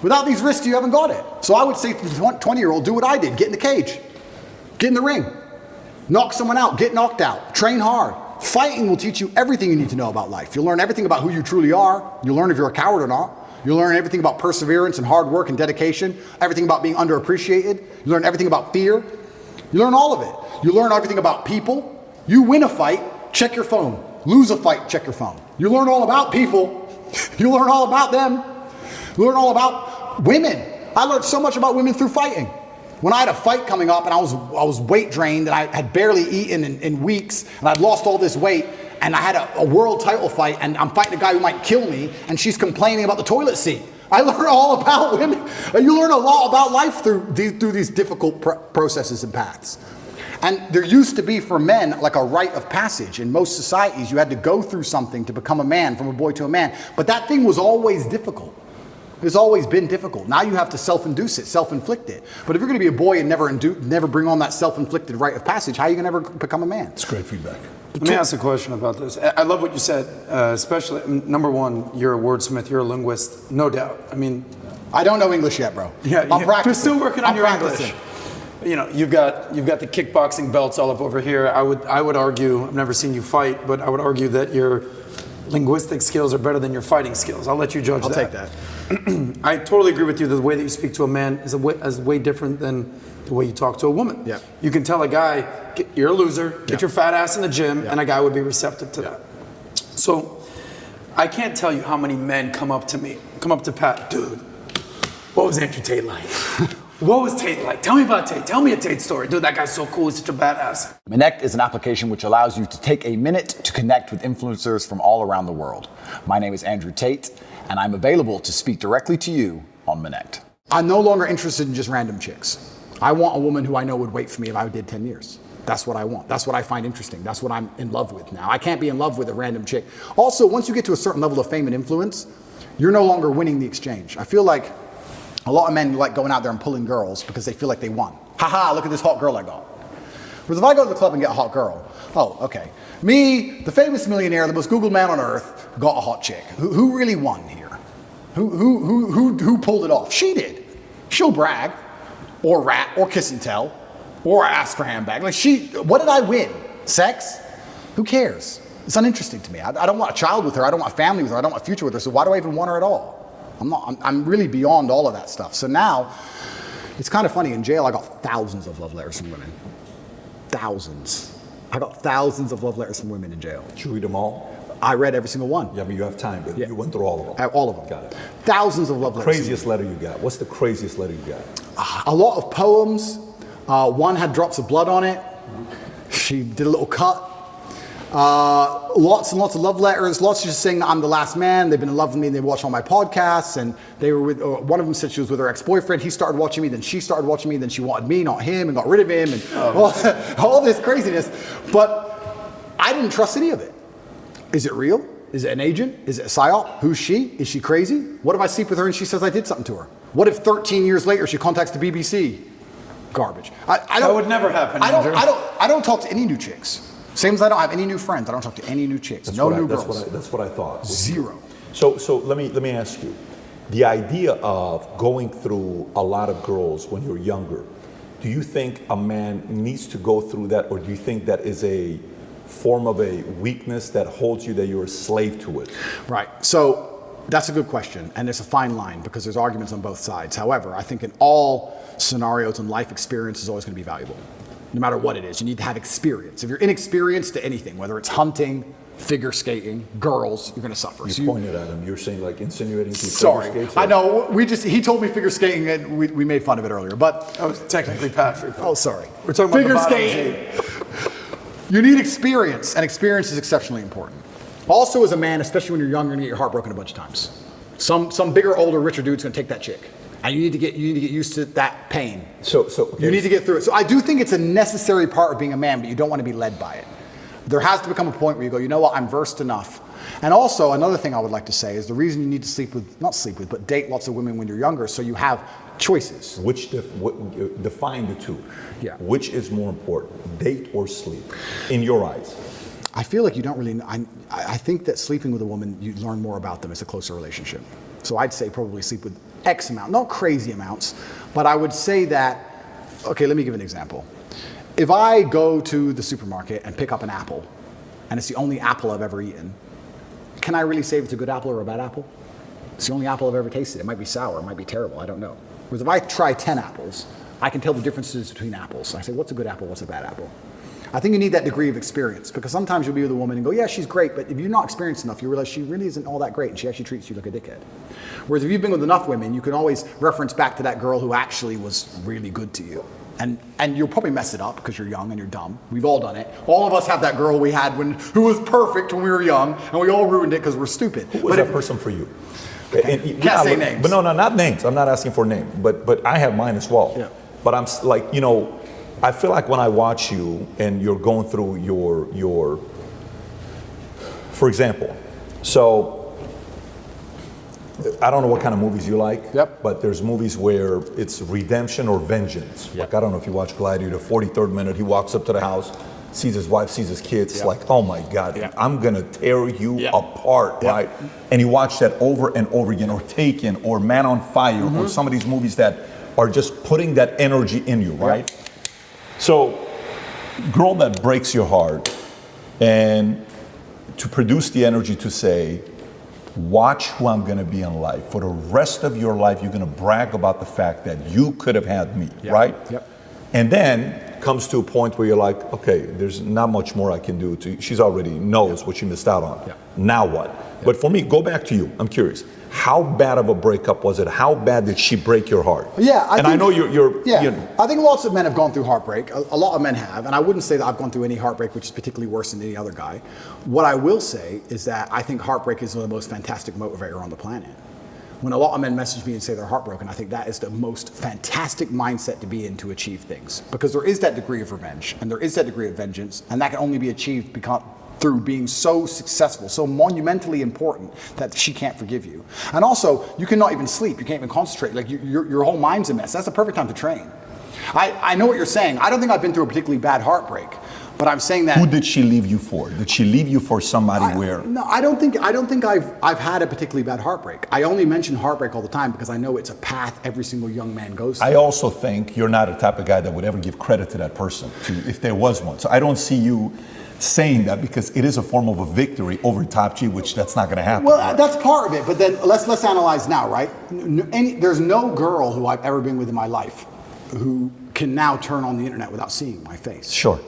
Without these risks, you haven't got it. So I would say to the 20-year-old, do what I did, get in the cage, get in the ring. Knock someone out, get knocked out, train hard. Fighting will teach you everything you need to know about life. You'll learn everything about who you truly are. You'll learn if you're a coward or not. You'll learn everything about perseverance and hard work and dedication, everything about being underappreciated. You learn everything about fear. You learn all of it. You learn everything about people. You win a fight, check your phone. Lose a fight, check your phone. You learn all about people. You learn all about them. You learn all about women. I learned so much about women through fighting. When I had a fight coming up and I was weight drained and I had barely eaten in weeks and I'd lost all this weight and I had a world title fight and I'm fighting a guy who might kill me and she's complaining about the toilet seat. I learned all about women. You learn a lot about life through these difficult processes and paths. And there used to be for men like a rite of passage. In most societies, you had to go through something to become a man, from a boy to a man. But that thing was always difficult. It's always been difficult. Now you have to self-induce it, self-inflict it. But if you're going to be a boy and never bring on that self-inflicted rite of passage, how are you going to ever become a man?
It's great feedback.
Let me ask a question about this. I love what you said, especially, number one, you're a wordsmith, you're a linguist, no doubt. I mean,
I don't know English yet, bro.
Yeah,
I'm practicing.
You're still working on your
practicing.
English. You know, you've got the kickboxing belts all up over here. I would argue, I've never seen you fight, but I would argue that your linguistic skills are better than your fighting skills. I'll let you judge that.
I'll take that.
I totally agree with you that the way that you speak to a man is way different than the way you talk to a woman.
Yeah.
You can tell a guy, you're a loser, get your fat ass in the gym, and a guy would be receptive to that. So I can't tell you how many men come up to Pat, dude, what was Andrew Tate like? What was Tate like? Tell me about Tate. Tell me a Tate story. Dude, that guy's so cool. He's such a badass.
Connect is an application which allows you to take a minute to connect with influencers from all around the world. My name is Andrew Tate, and I'm available to speak directly to you on Connect.
I'm no longer interested in just random chicks. I want a woman who I know would wait for me if I did 10 years. That's what I want. That's what I find interesting. That's what I'm in love with now. I can't be in love with a random chick. Also, once you get to a certain level of fame and influence, you're no longer winning the exchange. I feel like a lot of men like going out there and pulling girls because they feel like they won. Haha, look at this hot girl I got. Whereas if I go to the club and get a hot girl, oh, okay. Me, the famous millionaire, the most Googled man on earth, got a hot chick. Who really won here? Who pulled it off? She did. She'll brag, or rat, or kiss and tell, or ask for handbag. Like what did I win? Sex? Who cares? It's uninteresting to me. I don't want a child with her. I don't want a family with her. I don't want a future with her. So why do I even want her at all? I'm really beyond all of that stuff. So now, it's kind of funny. In jail, I got thousands of love letters from women. Thousands. I got thousands of love letters from women in jail.
Did you read them all?
I read every single one.
Yeah, but you have time, but you went through all of them.
All of them.
Got it.
Thousands of love letters.
Craziest letter you got? What's the craziest letter you got?
A lot of poems. One had drops of blood on it. She did a little cut. Lots and lots of love letters, lots just saying that I'm the last man, they've been in love with me, and they watch all my podcasts, and they were with, one of them said she was with her ex-boyfriend, he started watching me, then she started watching me, then she wanted me, not him, and got rid of him, and all this craziness. But I didn't trust any of it. Is it real? Is it an agent? Is it a psyop? Who's she? Is she crazy? What if I sleep with her and she says I did something to her? What if 13 years later she contacts the BBC? Garbage.
That would never happen,
I don't talk to any new chicks. Same as I don't have any new friends. I don't talk to any new chicks. No new girls.
That's what I thought.
Zero.
So let me ask you, the idea of going through a lot of girls when you're younger, do you think a man needs to go through that, or do you think that is a form of a weakness that holds you, that you're a slave to it?
Right. So that's a good question, and it's a fine line because there's arguments on both sides. However, I think in all scenarios and life experience is always going to be valuable, no matter what it is. You need to have experience. If you're inexperienced to anything, whether it's hunting, figure skating, girls, you're going to suffer.
You pointed at him. You're saying like insinuating.
Sorry, I know. He told me figure skating, and we made fun of it earlier. But
I was technically Patrick.
Oh, sorry.
We're talking about
figure
the
skating. You need experience, and experience is exceptionally important. Also, as a man, especially when you're young, you're gonna get your heart broken a bunch of times. Some bigger, older, richer dude's gonna take that chick, and you need to get used to that pain.
So
you need to get through it. So I do think it's a necessary part of being a man, but you don't want to be led by it. There has to become a point where you go, you know what, I'm versed enough. And also, another thing I would like to say is the reason you need to but date lots of women when you're younger, so you have choices.
Define the two.
Yeah.
Which is more important, date or sleep, in your eyes?
I feel like you don't really, I think that sleeping with a woman, you learn more about them. It's a closer relationship. So I'd say probably sleep with X amount, not crazy amounts, but I would say that, okay, let me give an example. If I go to the supermarket and pick up an apple, and it's the only apple I've ever eaten, can I really say if it's a good apple or a bad apple? It's the only apple I've ever tasted. It might be sour, it might be terrible, I don't know. Whereas if I try 10 apples, I can tell the differences between apples. I say, what's a good apple, what's a bad apple? I think you need that degree of experience, because sometimes you'll be with a woman and go, yeah, she's great, but if you're not experienced enough, you realize she really isn't all that great, and she actually treats you like a dickhead. Whereas if you've been with enough women, you can always reference back to that girl who actually was really good to you. And you'll probably mess it up because you're young and you're dumb. We've all done it. All of us have that girl we had who was perfect when we were young, and we all ruined it because we're stupid.
Who was that person for you?
Okay. Can't say names.
But no, not names. I'm not asking for a name, but I have mine as well.
Yeah.
But I'm like, I feel like when I watch you and you're going through your for example, so I don't know what kind of movies you like, but there's movies where it's redemption or vengeance. Like, I don't know if you watch Gladiator, 43rd minute, he walks up to the house, sees his wife, sees his kids, like, oh my God, I'm gonna tear you apart, right? And you watch that over and over again, or Taken, or Man on Fire, or some of these movies that are just putting that energy in you, right? So, girl that breaks your heart, and to produce the energy to say, watch who I'm gonna be in life. For the rest of your life, you're gonna brag about the fact that you could have had me, right? Yep. And then comes to a point where you're like, okay, there's not much more I can do. She's already knows what she missed out on. Now what? But for me, go back to you. I'm curious. How bad of a breakup was it? How bad did she break your heart? I know you're
I think lots of men have gone through heartbreak. A lot of men have, and I wouldn't say that I've gone through any heartbreak which is particularly worse than any other guy. What I will say is that I think heartbreak is the most fantastic motivator on the planet. When a lot of men message me and say they're heartbroken, I think that is the most fantastic mindset to be in to achieve things. Because there is that degree of revenge, and there is that degree of vengeance, and that can only be achieved through being so successful, so monumentally important that she can't forgive you. And also, you cannot even sleep, you can't even concentrate, like your whole mind's a mess. That's the perfect time to train. I know what you're saying. I don't think I've been through a particularly bad heartbreak, but I'm saying that.
Who did she leave you for? Did she leave you for somebody where?
No, I don't think I've had a particularly bad heartbreak. I only mention heartbreak all the time because I know it's a path every single young man goes through.
I also think you're not a type of guy that would ever give credit to that person, if there was one. So I don't see you saying that, because it is a form of a victory over Top G, which that's not going to happen.
Well, that's part of it, but then let's analyze now, right? There's no girl who I've ever been with in my life who can now turn on the internet without seeing my face.
Sure.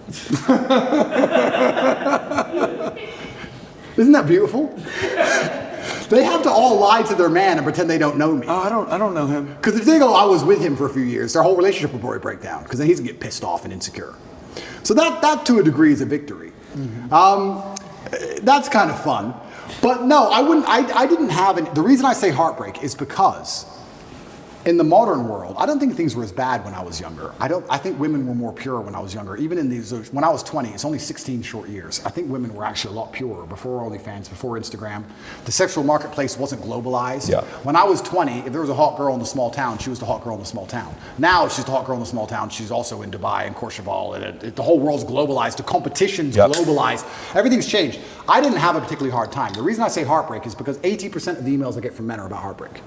Isn't that beautiful? They have to all lie to their man and pretend they don't know me.
Oh, I don't know him.
Because if they go, I was with him for a few years, their whole relationship will probably break down, because then he's gonna get pissed off and insecure. So that to a degree is a victory. That's kind of fun. But no, I didn't have any. The reason I say heartbreak is because In the modern world, I don't think things were as bad when I was younger. I think women were more pure when I was younger. Even in these, when I was 20, it's only 16 short years. I think women were actually a lot purer before OnlyFans, before Instagram. The sexual marketplace wasn't globalized.
Yeah.
When I was 20, if there was a hot girl in the small town, she was the hot girl in the small town. Now she's the hot girl in the small town. She's also in Dubai and Courchevel, and the whole world's globalized. The competition's globalized. Everything's changed. I didn't have a particularly hard time. The reason I say heartbreak is because 80% of the emails I get from men are about heartbreak.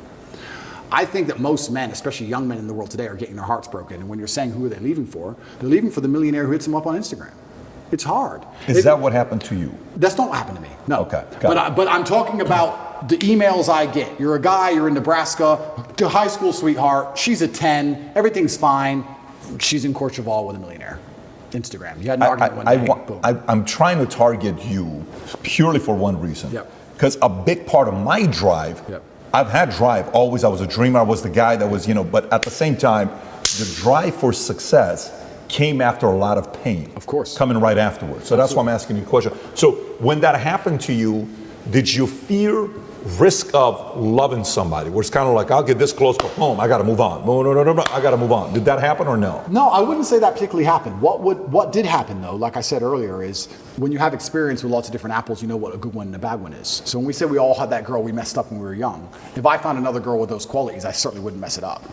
I think that most men, especially young men in the world today, are getting their hearts broken. And when you're saying who are they leaving for, they're leaving for the millionaire who hits them up on Instagram. It's hard.
Is that what happened to you?
That's not what happened to me. No.
Okay.
But I'm talking about the emails I get. You're a guy, you're in Nebraska, to high school sweetheart, she's a 10, everything's fine. She's in Courchevel with a millionaire. Instagram. You had an argument one day.
I'm trying to target you purely for one reason.
Yep.
Because a big part of my drive, I've had drive always. I was a dreamer. I was the guy that was, but at the same time, the drive for success came after a lot of pain.
Of course.
Coming right afterwards. So that's why I'm asking you a question. So when that happened to you, did you fear risk of loving somebody where it's kind of like, I'll get this close, but boom, I got to move on. No, I got to move on. Did that happen or no?
No, I wouldn't say that particularly happened. What did happen though, like I said earlier, is when you have experience with lots of different apples, you know what a good one and a bad one is. So when we say we all had that girl we messed up when we were young, if I found another girl with those qualities, I certainly wouldn't mess it up.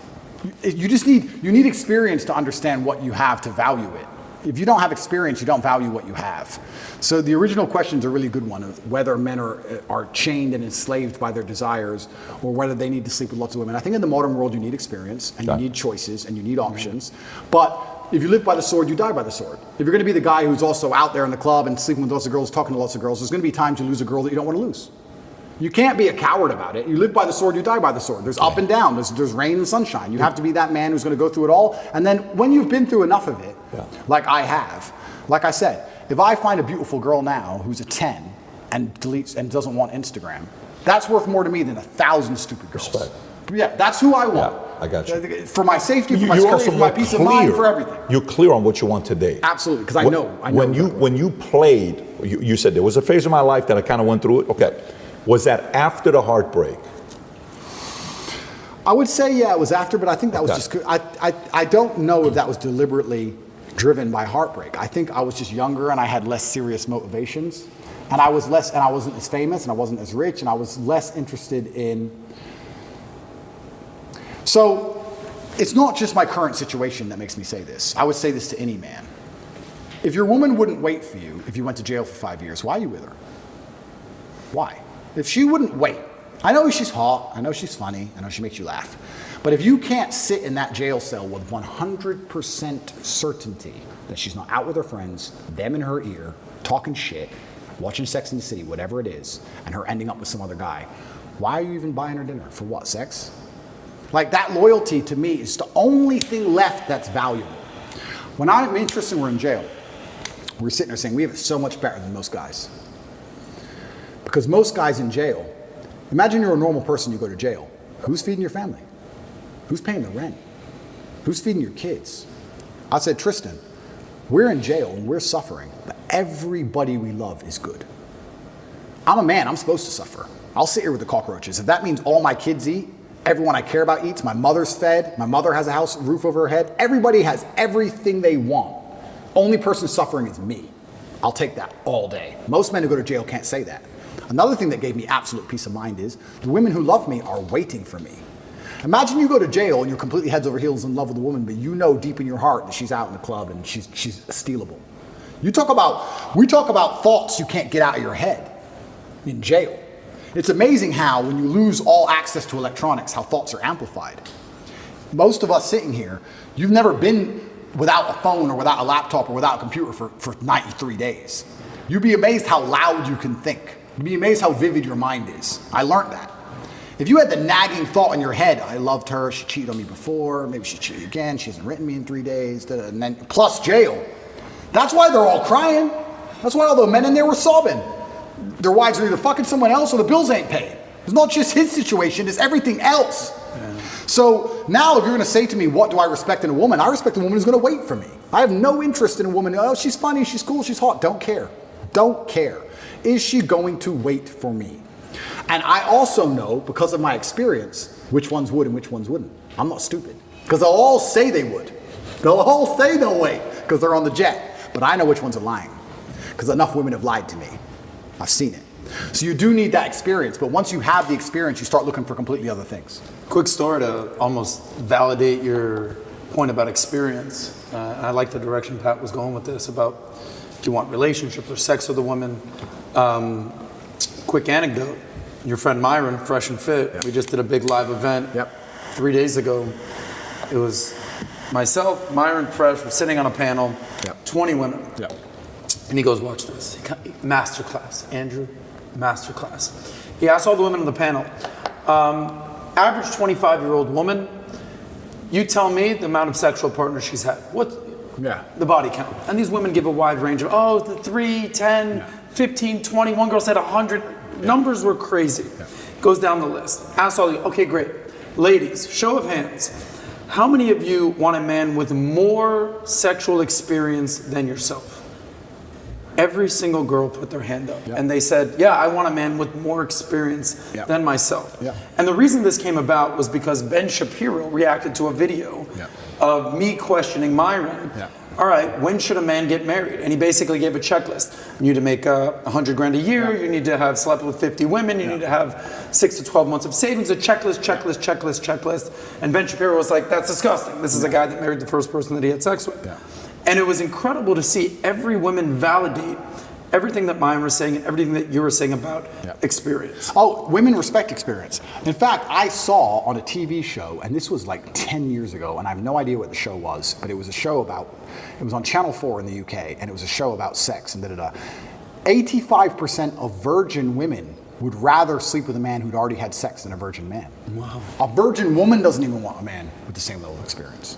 You need experience to understand what you have to value it. If you don't have experience, you don't value what you have. So the original question's a really good one of whether men are chained and enslaved by their desires or whether they need to sleep with lots of women. I think in the modern world you need experience and you need choices and you need options. But if you live by the sword, you die by the sword. If you're going to be the guy who's also out there in the club and sleeping with lots of girls, talking to lots of girls, there's going to be times you lose a girl that you don't want to lose. You can't be a coward about it. You live by the sword, you die by the sword. There's up and down, there's rain and sunshine. You have to be that man who's going to go through it all. And then when you've been through enough of it, like I have, like I said, if I find a beautiful girl now who's a 10 and deletes and doesn't want Instagram, that's worth more to me than 1,000 stupid girls.
Respect.
Yeah, that's who I want.
Yeah, I got you.
For my safety, for my security, for my peace of mind, for everything.
You're clear on what you want today.
Absolutely, because I know.
When you played, you said there was a phase of my life that I kind of went through it. Okay. Was that after the heartbreak?
I would say, yeah, it was after, but I think that was just, I don't know if that was deliberately driven by heartbreak. I think I was just younger and I had less serious motivations. And I wasn't as famous and I wasn't as rich and I was less interested in. So it's not just my current situation that makes me say this. I would say this to any man. If your woman wouldn't wait for you if you went to jail for 5 years, why are you with her? Why? If she wouldn't wait, I know she's hot, I know she's funny, I know she makes you laugh, but if you can't sit in that jail cell with 100% certainty that she's not out with her friends, them in her ear, talking shit, watching Sex and the City, whatever it is, and her ending up with some other guy, why are you even buying her dinner? For what, sex? Like that loyalty to me is the only thing left that's valuable. When I'm interested and we're in jail, we're sitting there saying we have it so much better than most guys. Because most guys in jail, imagine you're a normal person, you go to jail. Who's feeding your family? Who's paying the rent? Who's feeding your kids? I said, Tristan, we're in jail and we're suffering, but everybody we love is good. I'm a man, I'm supposed to suffer. I'll sit here with the cockroaches. If that means all my kids eat, everyone I care about eats, my mother's fed, my mother has a house, roof over her head, everybody has everything they want. Only person suffering is me. I'll take that all day. Most men who go to jail can't say that. Another thing that gave me absolute peace of mind is the women who love me are waiting for me. Imagine you go to jail and you're completely heads over heels in love with a woman, but you know deep in your heart that she's out in the club and she's stealable. We talk about thoughts you can't get out of your head in jail. It's amazing how when you lose all access to electronics, how thoughts are amplified. Most of us sitting here, you've never been without a phone or without a laptop or without a computer for 93 days. You'd be amazed how loud you can think. You'd be amazed how vivid your mind is. I learned that. If you had the nagging thought in your head, I loved her, she cheated on me before, maybe she cheated again, she hasn't written me in 3 days, and then plus jail. That's why they're all crying. That's why all the men in there were sobbing. Their wives are either fucking someone else or the bills ain't paid. It's not just his situation, it's everything else. Yeah. So now if you're gonna say to me, what do I respect in a woman? I respect a woman who's gonna wait for me. I have no interest in a woman, oh, she's funny, she's cool, she's hot. Don't care. Don't care. Is she going to wait for me? And I also know, because of my experience, which ones would and which ones wouldn't. I'm not stupid. Because they'll all say they would. They'll all say they'll wait because they're on the jet. But I know which ones are lying. Because enough women have lied to me. I've seen it. So you do need that experience, but once you have the experience, you start looking for completely other things.
Quick story to almost validate your point about experience. I like the direction Pat was going with this about do you want relationships or sex with a woman. Quick anecdote. Your friend Myron, Fresh and Fit, we just did a big live event 3 days ago. It was myself, Myron, Fresh, we're sitting on a panel, 20 women. And he goes, watch this. Masterclass, Andrew, masterclass. He asked all the women on the panel, average 25-year-old woman, you tell me the amount of sexual partners she's had. What? The body count. And these women give a wide range of, the 3, 10, 15, 20. One girl said 100. Numbers were crazy. Goes down the list. Ask all the, okay, great. Ladies, show of hands. How many of you want a man with more sexual experience than yourself? Every single girl put their hand up. And they said, yeah, I want a man with more experience than myself. And the reason this came about was because Ben Shapiro reacted to a video of me questioning Myron. All right, when should a man get married? And he basically gave a checklist. You need to make $100,000 a year. You need to have slept with 50 women. You need to have 6 to 12 months of savings. A checklist. And Ben Shapiro was like, that's disgusting. This is a guy that married the first person that he had sex with. And it was incredible to see every woman validate everything that Myron was saying and everything that you were saying about experience.
Oh, women respect experience. In fact, I saw on a TV show, and this was like 10 years ago, and I have no idea what the show was, but it was a show about, it was on Channel 4 in the UK, and it was a show about sex, and 85% of virgin women would rather sleep with a man who'd already had sex than a virgin man.
Wow.
A virgin woman doesn't even want a man with the same level of experience.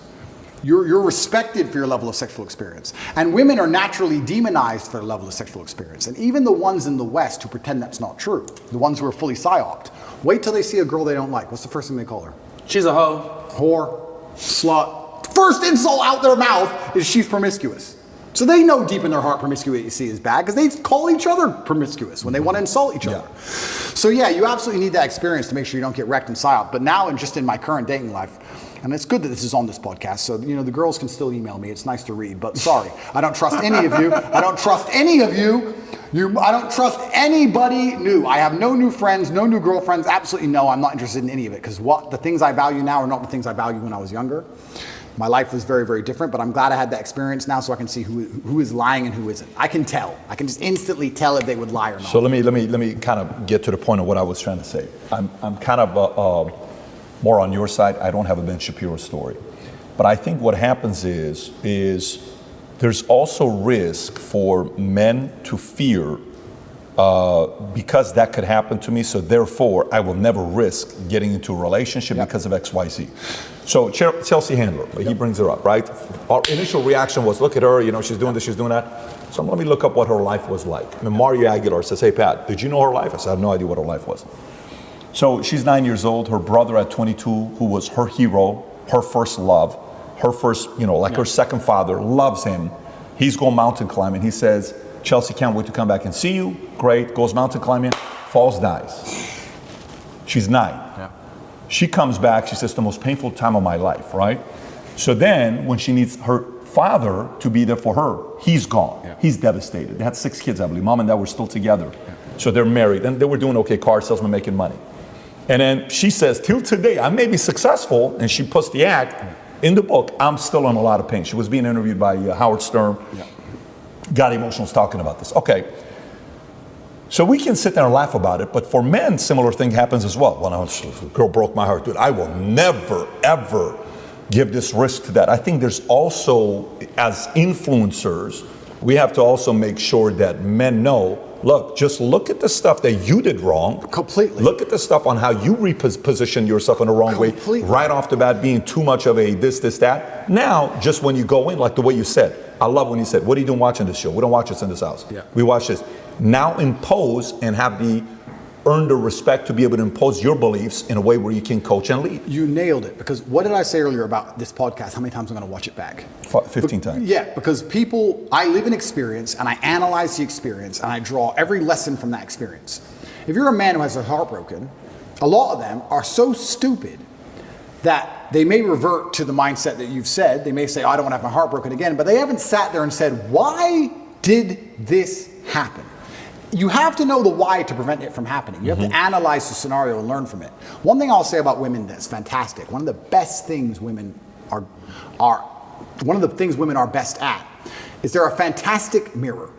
You're respected for your level of sexual experience. And women are naturally demonized for their level of sexual experience. And even the ones in the West who pretend that's not true, the ones who are fully psyoped, wait till they see a girl they don't like. What's the first thing they call her?
She's a hoe.
Whore, slut. First insult out their mouth is she's promiscuous. So they know deep in their heart promiscuity is bad because they call each other promiscuous when they want to insult each other. So yeah, you absolutely need that experience to make sure you don't get wrecked in psyop. But now, and just in my current dating life, and it's good that this is on this podcast, so the girls can still email me. It's nice to read, but sorry, I don't trust any of you. I don't trust any of you. I don't trust anybody new. I have no new friends, no new girlfriends. Absolutely no. I'm not interested in any of it because the things I value now are not the things I valued when I was younger. My life was very, very different, but I'm glad I had that experience now so I can see who is lying and who isn't. I can tell. I can just instantly tell if they would lie or not.
So let me kind of get to the point of what I was trying to say. I'm kind of more on your side. I don't have a Ben Shapiro story. But I think what happens is there's also risk for men to fear because that could happen to me, so therefore I will never risk getting into a relationship because of XYZ. So Chelsea Handler, he brings her up, right? Our initial reaction was, look at her, she's doing this, she's doing that. So let me look up what her life was like. And Mario Aguilar says, hey Pat, did you know her life? I said, I have no idea what her life was. So she's 9 years old, her brother at 22, who was her hero, her first love, her first, her second father, loves him. He's going mountain climbing. He says, Chelsea, can't wait to come back and see you. Great, goes mountain climbing, falls, dies. She's 9. She comes back, she says, the most painful time of my life, right? So then when she needs her father to be there for her, he's gone. He's devastated. They had 6 kids, I believe. Mom and dad were still together. So they're married and they were doing okay, car salesman, making money. And then she says, till today, I may be successful, and she puts the act in the book, I'm still in a lot of pain. She was being interviewed by Howard Stern. Got emotional talking about this. Okay. So we can sit there and laugh about it, but for men, similar thing happens as well. When a girl broke my heart, dude, I will never, ever give this risk to that. I think there's also, as influencers, we have to also make sure that men know, look, just look at the stuff that you did wrong.
Completely.
Look at the stuff on how you repositioned yourself in the wrong way. Right off the bat, being too much of a this, that. Now, just when you go in, like the way you said, I love when you said, what are you doing watching this show? We don't watch this in this house. We watch this. Now impose and earn the respect to be able to impose your beliefs in a way where you can coach and lead.
You nailed it, because what did I say earlier about this podcast? How many times I'm going to watch it back?
15 times.
Yeah, because I live in experience and I analyze the experience and I draw every lesson from that experience. If you're a man who has a heart broken, a lot of them are so stupid that they may revert to the mindset that you've said. They may say, oh, I don't want to have my heart broken again, but they haven't sat there and said, why did this happen? You have to know the why to prevent it from happening. You have to analyze the scenario and learn from it. One thing I'll say about women that's fantastic, one of the best things women are one of the things women are best at is they're a fantastic mirror.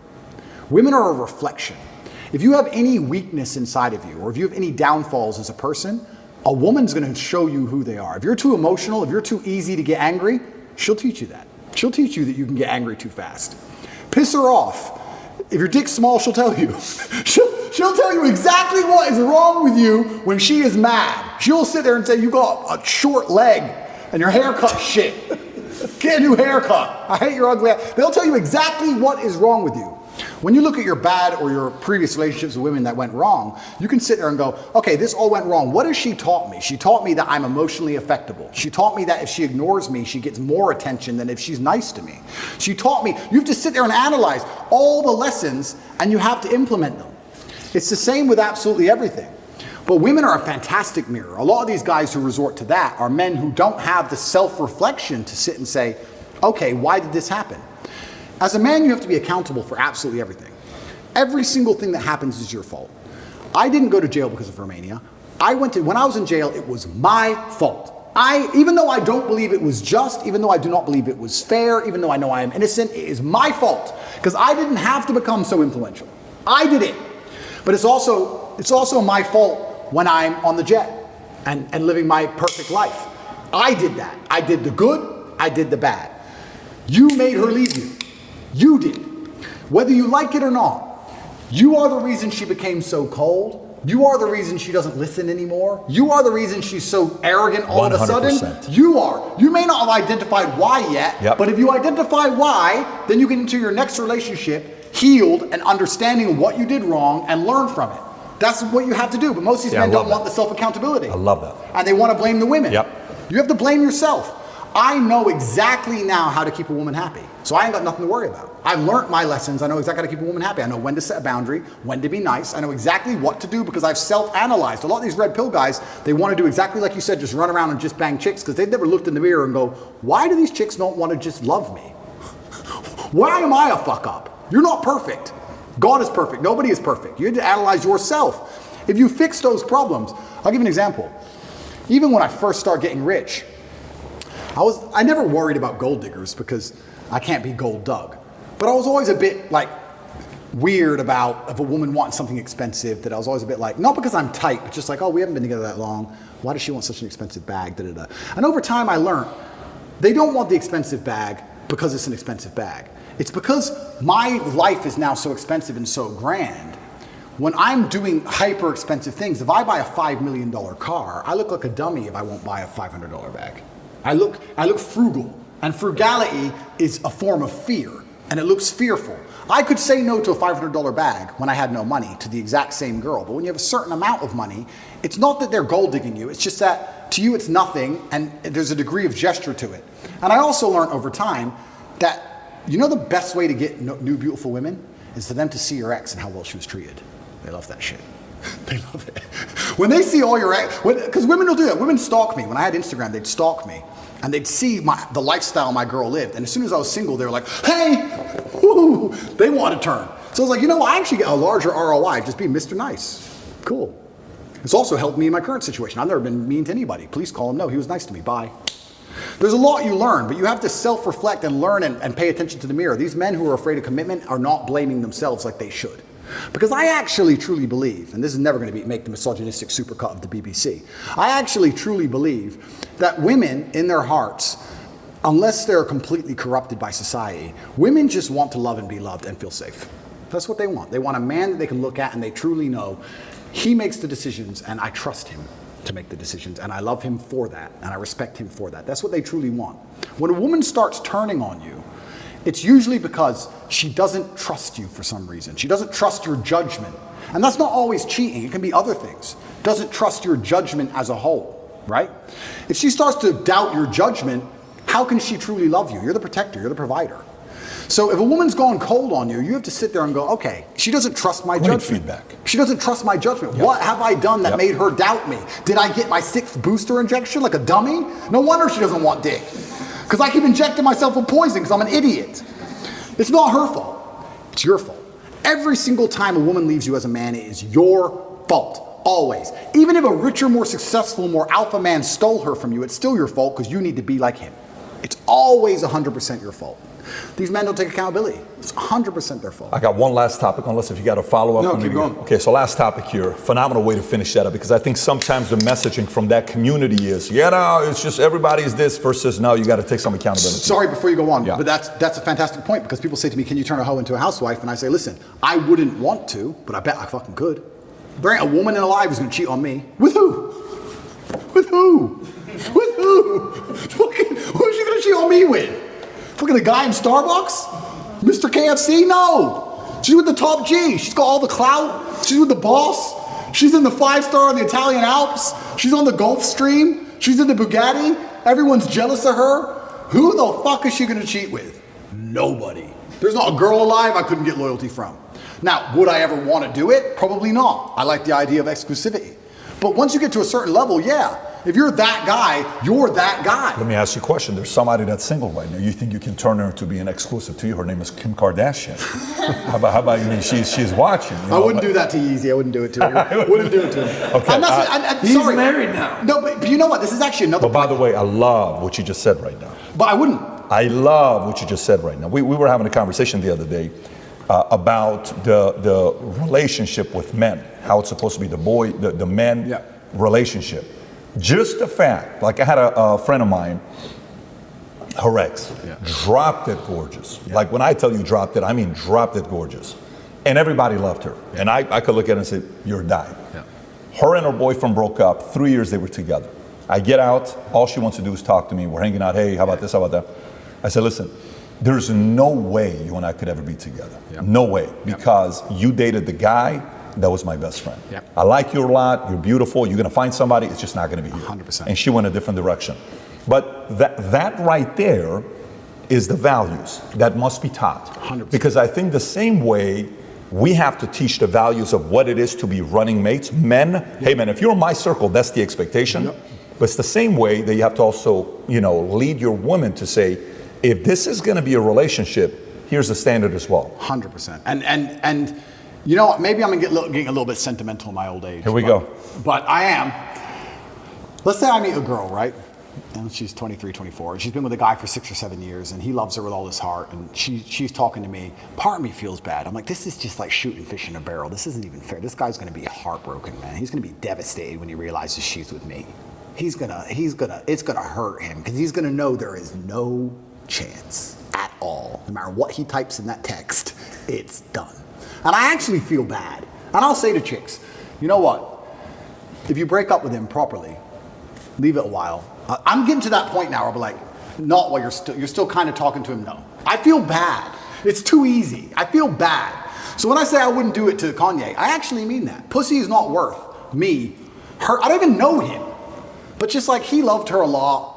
Women are a reflection. If you have any weakness inside of you, or if you have any downfalls as a person, a woman's gonna show you who they are. If you're too emotional, if you're too easy to get angry, she'll teach you that. She'll teach you that you can get angry too fast. Piss her off. If your dick's small, she'll tell you. She'll tell you exactly what is wrong with you when she is mad. She'll sit there and say, you got a short leg and your haircut's shit. Get a new haircut. I hate your ugly ass. They'll tell you exactly what is wrong with you. When you look at your bad or your previous relationships with women that went wrong, you can sit there and go, okay, this all went wrong. What has she taught me? She taught me that I'm emotionally affectable. She taught me that if she ignores me, she gets more attention than if she's nice to me. She taught me, you have to sit there and analyze all the lessons and you have to implement them. It's the same with absolutely everything. But women are a fantastic mirror. A lot of these guys who resort to that are men who don't have the self-reflection to sit and say, okay, why did this happen? As a man, you have to be accountable for absolutely everything. Every single thing that happens is your fault. I didn't go to jail because of Romania. When I was in jail, it was my fault. Even though I don't believe it was just, even though I do not believe it was fair, even though I know I am innocent, it is my fault. Because I didn't have to become so influential. I did it. But it's also my fault when I'm on the jet and living my perfect life. I did that. I did the good, I did the bad. You made her leave you. You did. Whether you like it or not, you are the reason she became so cold. You are the reason she doesn't listen anymore. You are the reason she's so arrogant all of a sudden.
100%.
You are. You may not have identified why yet, but if you identify why, then you get into your next relationship healed and understanding what you did wrong and learn from it. That's what you have to do. But most of these men don't want the self-accountability.
I love that.
And they want to blame the women.
Yep.
You have to blame yourself. I know exactly now how to keep a woman happy. So I ain't got nothing to worry about. I've learned my lessons. I know exactly how to keep a woman happy. I know when to set a boundary, when to be nice. I know exactly what to do because I've self-analyzed. A lot of these red pill guys, they want to do exactly like you said, just run around and just bang chicks because they've never looked in the mirror and go, why do these chicks not want to just love me? Why am I a fuck up? You're not perfect. God is perfect. Nobody is perfect. You have to analyze yourself. If you fix those problems, I'll give you an example. Even when I first started getting rich, I never worried about gold diggers because I can't be gold dug. But I was always a bit like weird about if a woman wants something expensive, that I was always a bit like, not because I'm tight, but just like, oh, we haven't been together that long. Why does she want such an expensive bag? Da, da, da. And over time I learned they don't want the expensive bag because it's an expensive bag. It's because my life is now so expensive and so grand. When I'm doing hyper expensive things, if I buy a $5 million car, I look like a dummy if I won't buy a $500 bag. I look frugal, and frugality is a form of fear, and it looks fearful. I could say no to a $500 bag when I had no money to the exact same girl, but when you have a certain amount of money, it's not that they're gold digging you, it's just that to you it's nothing, and there's a degree of gesture to it. And I also learned over time that, you know, the best way to get new beautiful women is for them to see your ex and how well she was treated. They love that shit. They love it. When they see all your ex, because women will do that. Women stalk me. When I had Instagram, they'd stalk me. And they'd see the lifestyle my girl lived. And as soon as I was single, they were like, hey, woo, they want to turn. So I was like, you know, I actually get a larger ROI just being Mr. Nice. Cool. It's also helped me in my current situation. I've never been mean to anybody. Please call him. No, he was nice to me. Bye. There's a lot you learn, but you have to self-reflect and learn and pay attention to the mirror. These men who are afraid of commitment are not blaming themselves like they should. Because I actually truly believe, and this is never going to make the misogynistic supercut of the BBC, I actually truly believe that women in their hearts, unless they're completely corrupted by society, women just want to love and be loved and feel safe. That's what they want. They want a man that they can look at and they truly know he makes the decisions and I trust him to make the decisions and I love him for that and I respect him for that. That's what they truly want. When a woman starts turning on you, it's usually because she doesn't trust you for some reason. She doesn't trust your judgment. And that's not always cheating. It can be other things. Doesn't trust your judgment as a whole, right? If she starts to doubt your judgment, how can she truly love you? You're the protector. You're the provider. So if a woman's gone cold on you, you have to sit there and go, okay, she doesn't trust my judgment.
feedback.
She doesn't trust my judgment. What have I done that made her doubt me? Did I get my 6th booster injection like a dummy? No wonder she doesn't want dick. Because I keep injecting myself with poison because I'm an idiot. It's not her fault. It's your fault. Every single time a woman leaves you as a man, it is your fault. Always. Even if a richer, more successful, more alpha man stole her from you, it's still your fault because you need to be like him. It's always 100% your fault. These men don't take accountability. It's 100% their fault.
I got one last topic, unless if you got a follow-up.
No, keep going.
Okay, so last topic here. Phenomenal way to finish that up, because I think sometimes the messaging from that community is, no, it's just everybody's this versus no, you got to take some accountability.
Sorry, before you go on, but that's a fantastic point, because people say to me, can you turn a hoe into a housewife? And I say, listen, I wouldn't want to, but I bet I fucking could. There ain't a woman alive who's going to cheat on me. With who? With who? With who? Who's she going to cheat on me with? Fucking the guy in Starbucks? Mr. KFC? No. She's with the top G. She's got all the clout. She's with the boss. She's in the 5-star in the Italian Alps. She's on the Gulfstream. She's in the Bugatti. Everyone's jealous of her. Who the fuck is she going to cheat with? Nobody. There's not a girl alive I couldn't get loyalty from. Now, would I ever want to do it? Probably not. I like the idea of exclusivity. But once you get to a certain level, yeah. If you're that guy, you're that guy.
Let me ask you a question. There's somebody that's single right now. You think you can turn her to be an exclusive to you? Her name is Kim Kardashian. how about you? She's watching. You know?
I wouldn't do that to Yeezy. I wouldn't do it to her. Wouldn't do it to him.
Okay.
I'm
He's
sorry.
married now.
No, but you know what? This is actually another.
But by the way, I love what you just said right now.
But I wouldn't.
I love what you just said right now. We were having a conversation the other day about the relationship with men, how it's supposed to be the men relationship. Just the fact, like I had a friend of mine, her ex, dropped it gorgeous. Like when I tell you dropped it, I mean dropped it gorgeous. And everybody loved her. And I could look at her and say, you're dying. Her and her boyfriend broke up. 3 years they were together. I get out, all she wants to do is talk to me. We're hanging out, hey, how about this, how about that? I said, listen, there's no way you and I could ever be together. No way, because you dated the guy that was my best friend. I like you a lot, you're beautiful, you're gonna find somebody, it's just not gonna be you.
100%.
And she went a different direction. But that right there is the values that must be taught.
100%.
Because I think the same way we have to teach the values of what it is to be running mates. Men, hey man, if you're in my circle, that's the expectation. But it's the same way that you have to also, lead your woman to say, if this is gonna be a relationship, here's the standard as well.
100%. And you know what? Maybe I'm getting a little bit sentimental in my old age.
Here we go.
But I am. Let's say I meet a girl, right? And she's 23, 24. And she's been with a guy for 6 or 7 years, and he loves her with all his heart. And she's talking to me. Part of me feels bad. I'm like, this is just like shooting fish in a barrel. This isn't even fair. This guy's gonna be heartbroken, man. He's gonna be devastated when he realizes she's with me. It's gonna hurt him, because he's gonna know there is no chance at all. No matter what he types in that text, it's done. And I actually feel bad. And I'll say to chicks, you know what? If you break up with him properly, leave it a while. I'm getting to that point now where I'm like, not while you're still kind of talking to him, no. I feel bad. It's too easy. I feel bad. So when I say I wouldn't do it to Kanye, I actually mean that. Pussy is not worth me, her. I don't even know him. But just like he loved her a lot,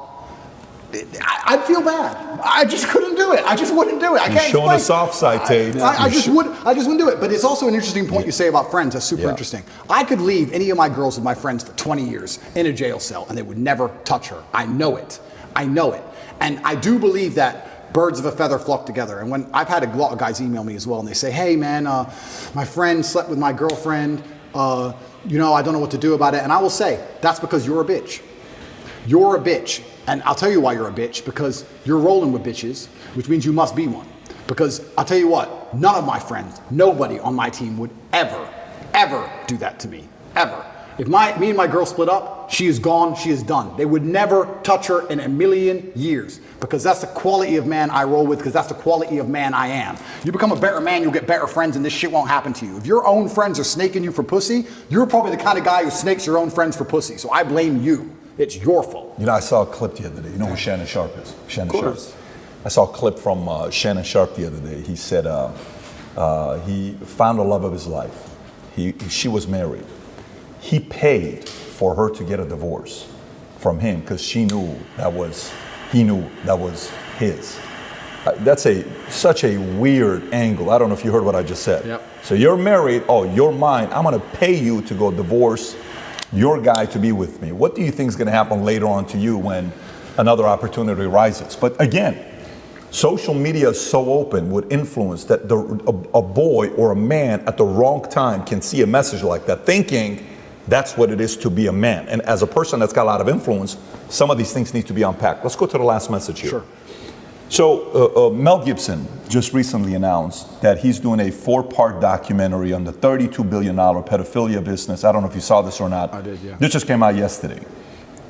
I'd feel bad. I just couldn't do it. I just wouldn't do it. I can't explain.
Showing the soft side, Tate.
I just wouldn't do it. But it's also an interesting point you say about friends. That's super interesting. I could leave any of my girls with my friends for 20 years in a jail cell, and they would never touch her. I know it. And I do believe that birds of a feather flock together. And when I've had a lot of guys email me as well, and they say, hey man, my friend slept with my girlfriend. I don't know what to do about it. And I will say, that's because you're a bitch. You're a bitch. And I'll tell you why you're a bitch, because you're rolling with bitches, which means you must be one. Because I'll tell you what, none of my friends, nobody on my team would ever do that to me, ever. If me and my girl split up, she is gone, she is done. They would never touch her in a million years, because that's the quality of man I roll with, because that's the quality of man I am. You become a better man, you'll get better friends, and this shit won't happen to you. If your own friends are snaking you for pussy, you're probably the kind of guy who snakes your own friends for pussy, so I blame you. It's your fault.
I saw a clip the other day. You know who Shannon Sharp is? Shannon Sharp.
course.
I saw a clip from Shannon Sharp the other day. He said he found the love of his life. She was married. He paid for her to get a divorce from him because he knew that was his. That's such a weird angle. I don't know if you heard what I just said.
Yep.
So you're married. Oh, you're mine. I'm going to pay you to go divorce your guy to be with me. What do you think is going to happen later on to you when another opportunity arises? But again, social media is so open with influence that a boy or a man at the wrong time can see a message like that, thinking that's what it is to be a man. And as a person that's got a lot of influence, some of these things need to be unpacked. Let's go to the last message here.
Sure.
So Mel Gibson just recently announced that he's doing a 4-part documentary on the $32 billion pedophilia business. I don't know if you saw this or not.
I did, yeah.
This just came out yesterday.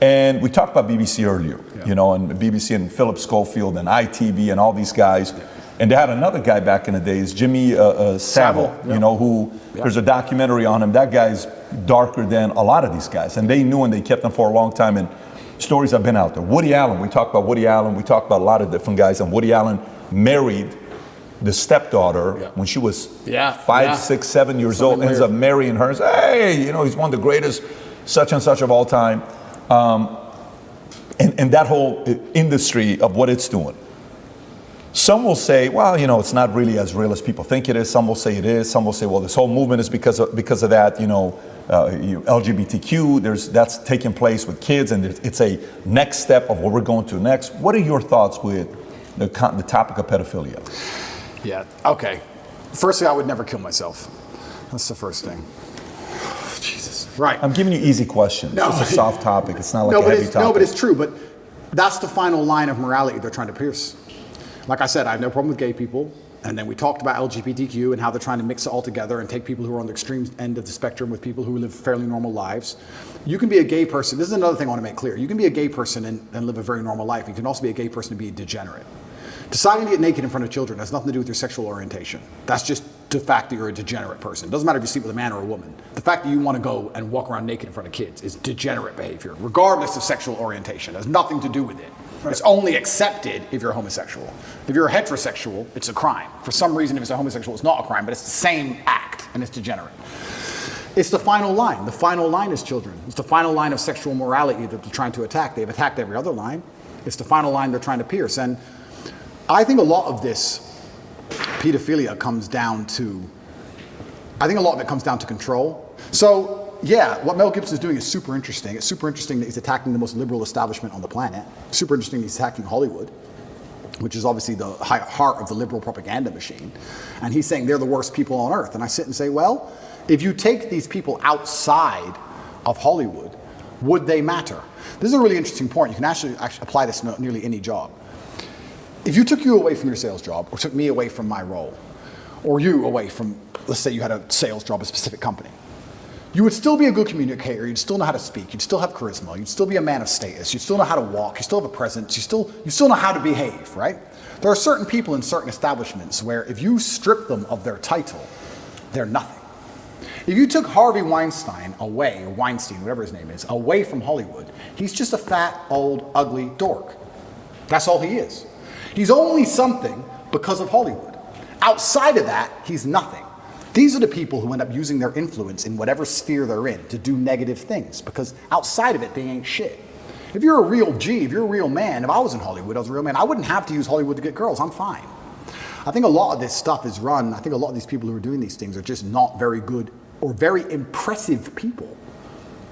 And we talked about BBC earlier, you know, and BBC and Philip Schofield and ITV and all these guys. Yeah. And they had another guy back in the days, Jimmy Savile, you know, who there's a documentary on him. That guy's darker than a lot of these guys. And they knew and they kept him for a long time. And stories have been out there. Woody Allen, we talked about Woody Allen. We talked about a lot of different guys. And Woody Allen married the stepdaughter when she was 5, 6, 7 years old. Ends up marrying her. And says, hey, you know, he's one of the greatest such and such of all time. And that whole industry of what it's doing. Some will say, well, you know, it's not really as real as people think it is. Some will say it is. Some will say, well, this whole movement is because of that, you know, LGBTQ, that's taking place with kids, and it's a next step of what we're going to next. What are your thoughts with the topic of pedophilia?
Yeah, okay. Firstly, I would never kill myself. That's the first thing. Jesus. Right.
I'm giving you easy questions. No. It's a soft topic. It's not like a heavy topic.
No, but it's true. But that's the final line of morality they're trying to pierce. Like I said, I have no problem with gay people. And then we talked about LGBTQ and how they're trying to mix it all together and take people who are on the extreme end of the spectrum with people who live fairly normal lives. You can be a gay person. This is another thing I want to make clear. You can be a gay person and live a very normal life. You can also be a gay person and be a degenerate. Deciding to get naked in front of children has nothing to do with your sexual orientation. That's just the fact that you're a degenerate person. It doesn't matter if you sleep with a man or a woman. The fact that you want to go and walk around naked in front of kids is degenerate behavior, regardless of sexual orientation. It has nothing to do with it. It's only accepted if you're homosexual. If you're a heterosexual, it's a crime. For some reason, if it's a homosexual, it's not a crime, but it's the same act, and it's degenerate. It's the final line. The final line is children. It's the final line of sexual morality that they're trying to attack. They've attacked every other line. It's the final line they're trying to pierce. And I think a lot of this pedophilia comes down to, control. So, yeah, what Mel Gibson is doing is super interesting. It's super interesting that he's attacking the most liberal establishment on the planet. Super interesting that he's attacking Hollywood, which is obviously the heart of the liberal propaganda machine. And he's saying they're the worst people on earth. And I sit and say, well, if you take these people outside of Hollywood, would they matter? This is a really interesting point. You can actually apply this to nearly any job. If you took you away from your sales job, or took me away from my role, or you away from, let's say you had a sales job at a specific company, you would still be a good communicator, you'd still know how to speak, you'd still have charisma, you'd still be a man of status, you'd still know how to walk, you still have a presence, you still know how to behave, right? There are certain people in certain establishments where if you strip them of their title, they're nothing. If you took Harvey Weinstein away, or Weinstein, whatever his name is, away from Hollywood, he's just a fat, old, ugly dork. That's all he is. He's only something because of Hollywood. Outside of that, he's nothing. These are the people who end up using their influence in whatever sphere they're in to do negative things, because outside of it, they ain't shit. If you're a real G, if you're a real man, if I was in Hollywood, I was a real man, I wouldn't have to use Hollywood to get girls. I'm fine. I think a lot of this stuff is run. I think a lot of these people who are doing these things are just not very good or very impressive people.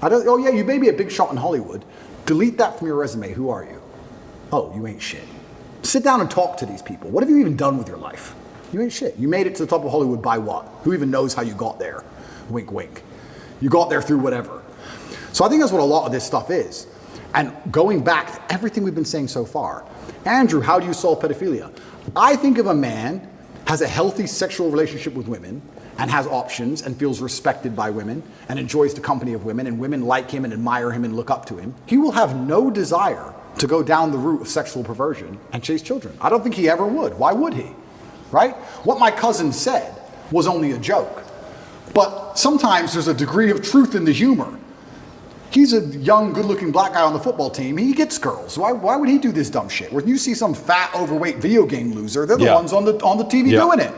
Oh yeah, you may be a big shot in Hollywood. Delete that from your resume. Who are you? Oh, you ain't shit. Sit down and talk to these people. What have you even done with your life? You ain't shit. You made it to the top of Hollywood by what? Who even knows how you got there? Wink, wink. You got there through whatever. So I think that's what a lot of this stuff is. And going back to everything we've been saying so far, Andrew, how do you solve pedophilia? I think if a man has a healthy sexual relationship with women and has options and feels respected by women and enjoys the company of women and women like him and admire him and look up to him, he will have no desire to go down the route of sexual perversion and chase children. I don't think he ever would. Why would he? Right? What my cousin said was only a joke. But sometimes there's a degree of truth in the humor. He's a young, good-looking black guy on the football team. He gets girls. Why would he do this dumb shit? When you see some fat, overweight video game loser, they're the ones on the TV doing it.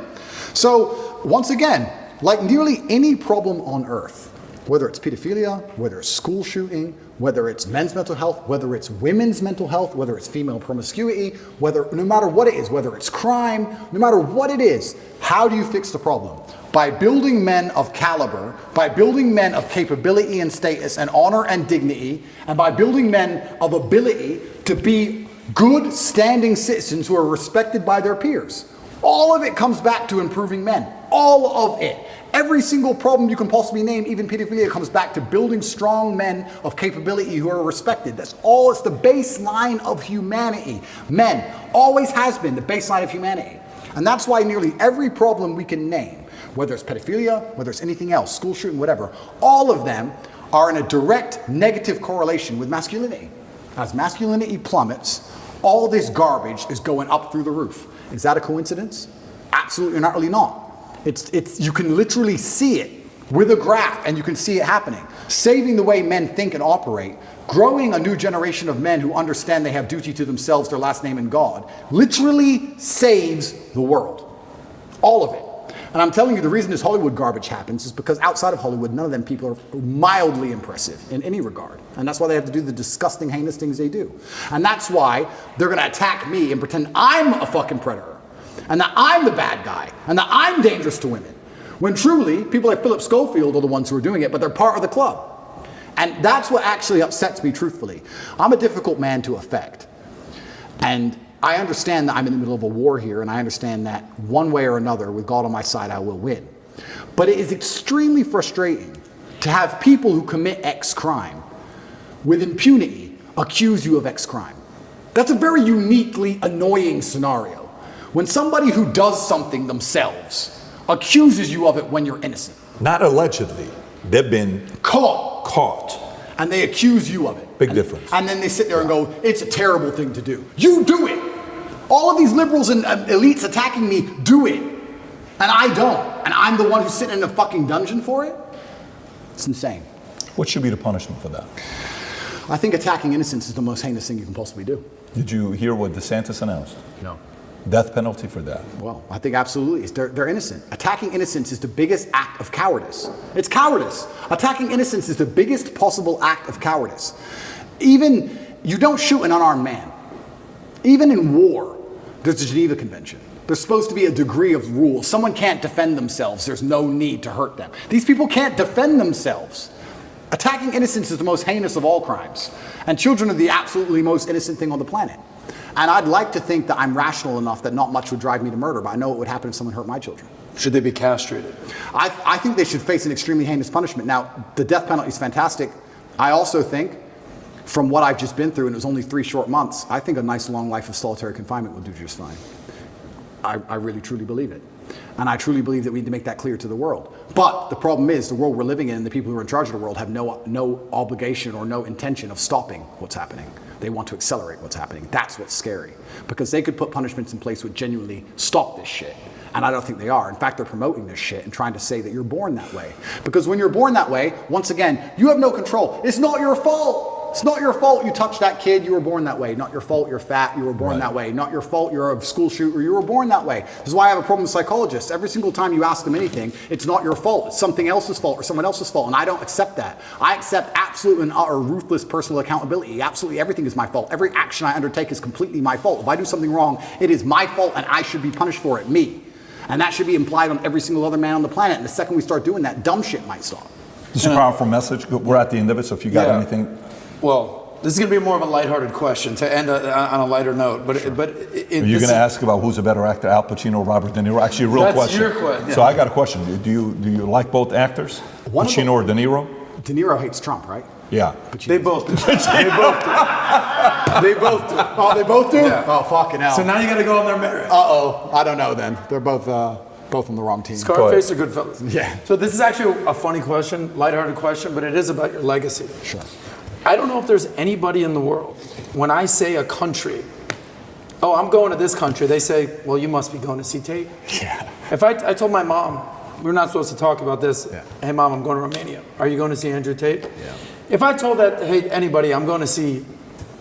So, once again, like nearly any problem on earth, whether it's pedophilia, whether it's school shooting, whether it's men's mental health, whether it's women's mental health, whether it's female promiscuity, no matter what it is, whether it's crime, no matter what it is, how do you fix the problem? By building men of caliber, by building men of capability and status and honor and dignity, and by building men of ability to be good standing citizens who are respected by their peers. All of it comes back to improving men. All of it. Every single problem you can possibly name, even pedophilia, comes back to building strong men of capability who are respected. That's all. It's the baseline of humanity. Men always has been the baseline of humanity. And that's why nearly every problem we can name, whether it's pedophilia, whether it's anything else, school shooting, whatever, all of them are in a direct negative correlation with masculinity. As masculinity plummets, all this garbage is going up through the roof. Is that a coincidence? Absolutely not, really not. You can literally see it with a graph, and you can see it happening. Saving the way men think and operate, growing a new generation of men who understand they have duty to themselves, their last name, and God, literally saves the world. All of it. And I'm telling you, the reason this Hollywood garbage happens is because outside of Hollywood, none of them people are mildly impressive in any regard. And that's why they have to do the disgusting, heinous things they do. And that's why they're going to attack me and pretend I'm a fucking predator, and that I'm the bad guy, and that I'm dangerous to women. When truly, people like Philip Schofield are the ones who are doing it, but they're part of the club. And that's what actually upsets me, truthfully. I'm a difficult man to affect. And I understand that I'm in the middle of a war here, and I understand that one way or another, with God on my side, I will win. But it is extremely frustrating to have people who commit X crime with impunity accuse you of X crime. That's a very uniquely annoying scenario. When somebody who does something themselves accuses you of it when you're innocent.
Not allegedly. They've been caught.
And they accuse you of it.
Big difference.
And then they sit there and go, it's a terrible thing to do. You do it. All of these liberals and elites attacking me do it. And I don't. And I'm the one who's sitting in a fucking dungeon for it? It's insane.
What should be the punishment for that?
I think attacking innocents is the most heinous thing you can possibly do.
Did you hear what DeSantis announced?
No.
Death penalty for that.
Well, I think absolutely. They're innocent. Attacking innocence is the biggest act of cowardice. It's cowardice. Attacking innocence is the biggest possible act of cowardice. Even, you don't shoot an unarmed man. Even in war, there's the Geneva Convention. There's supposed to be a degree of rule. Someone can't defend themselves. There's no need to hurt them. These people can't defend themselves. Attacking innocence is the most heinous of all crimes. And children are the absolutely most innocent thing on the planet. And I'd like to think that I'm rational enough that not much would drive me to murder, but I know it would happen if someone hurt my children.
Should they be castrated?
I think they should face an extremely heinous punishment. Now, the death penalty is fantastic. I also think, from what I've just been through, and it was only 3 short months, I think a nice long life of solitary confinement will do just fine. I really, truly believe it. And I truly believe that we need to make that clear to the world. But the problem is, the world we're living in, the people who are in charge of the world have no obligation or no intention of stopping what's happening. They want to accelerate what's happening. That's what's scary. Because they could put punishments in place which genuinely stop this shit. And I don't think they are. In fact, they're promoting this shit and trying to say that you're born that way. Because when you're born that way, once again, you have no control. It's not your fault. It's not your fault you touched that kid, you were born that way. Not your fault you're fat, you were born that way. Not your fault you're a school shooter, you were born that way. This is why I have a problem with psychologists. Every single time you ask them anything, it's not your fault. It's something else's fault or someone else's fault. And I don't accept that. I accept absolute and utter ruthless personal accountability. Absolutely everything is my fault. Every action I undertake is completely my fault. If I do something wrong, it is my fault and I should be punished for it, me. And that should be implied on every single other man on the planet. And the second we start doing that, dumb shit might stop.
It's a powerful message. We're at the end of it, so if you got anything.
Well, this is going to be more of a lighthearted question to end on a lighter note. But
Are you going to ask about who's a better actor, Al Pacino or Robert De Niro? Actually, a real question.
That's your question.
So I got a question. Do you like both actors, Pacino or De Niro?
De Niro hates Trump, right?
Yeah.
They both do. They both do. They both do.
Oh, they both do?
Yeah.
Oh, fucking hell.
So now you got to go on their merit.
Uh-oh. I don't know then. They're both on the wrong team.
Scarface or Goodfellas?
Yeah.
So this is actually a funny question, lighthearted question, but it is about your legacy.
Sure.
I don't know if there's anybody in the world, when I say a country, oh, I'm going to this country, they say, well, you must be going to see Tate.
Yeah.
If I told my mom, we're not supposed to talk about this,
Yeah.
Hey mom, I'm going to Romania. Are you going to see Andrew Tate?
Yeah.
If I told that, hey, anybody, I'm going to see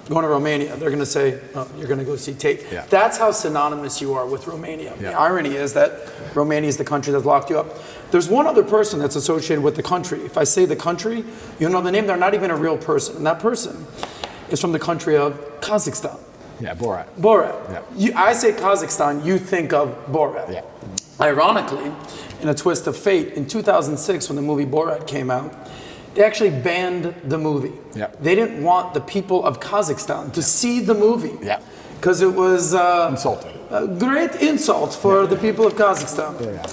going to Romania, they're going to say, oh, you're going to go see Tate.
Yeah.
That's how synonymous you are with Romania.
Yeah.
The irony is that Romania is the country that's locked you up. There's one other person that's associated with the country. If I say the country, you know the name, they're not even a real person. And that person is from the country of Kazakhstan.
Yeah, Borat.
Borat.
Yeah.
I say Kazakhstan, you think of Borat.
Yeah.
Ironically, in a twist of fate, in 2006 when the movie Borat came out, they actually banned the movie.
Yeah.
They didn't want the people of Kazakhstan to see the movie.
Yeah.
Because it was
Insulting.
a great insult for the people of Kazakhstan.
Yeah.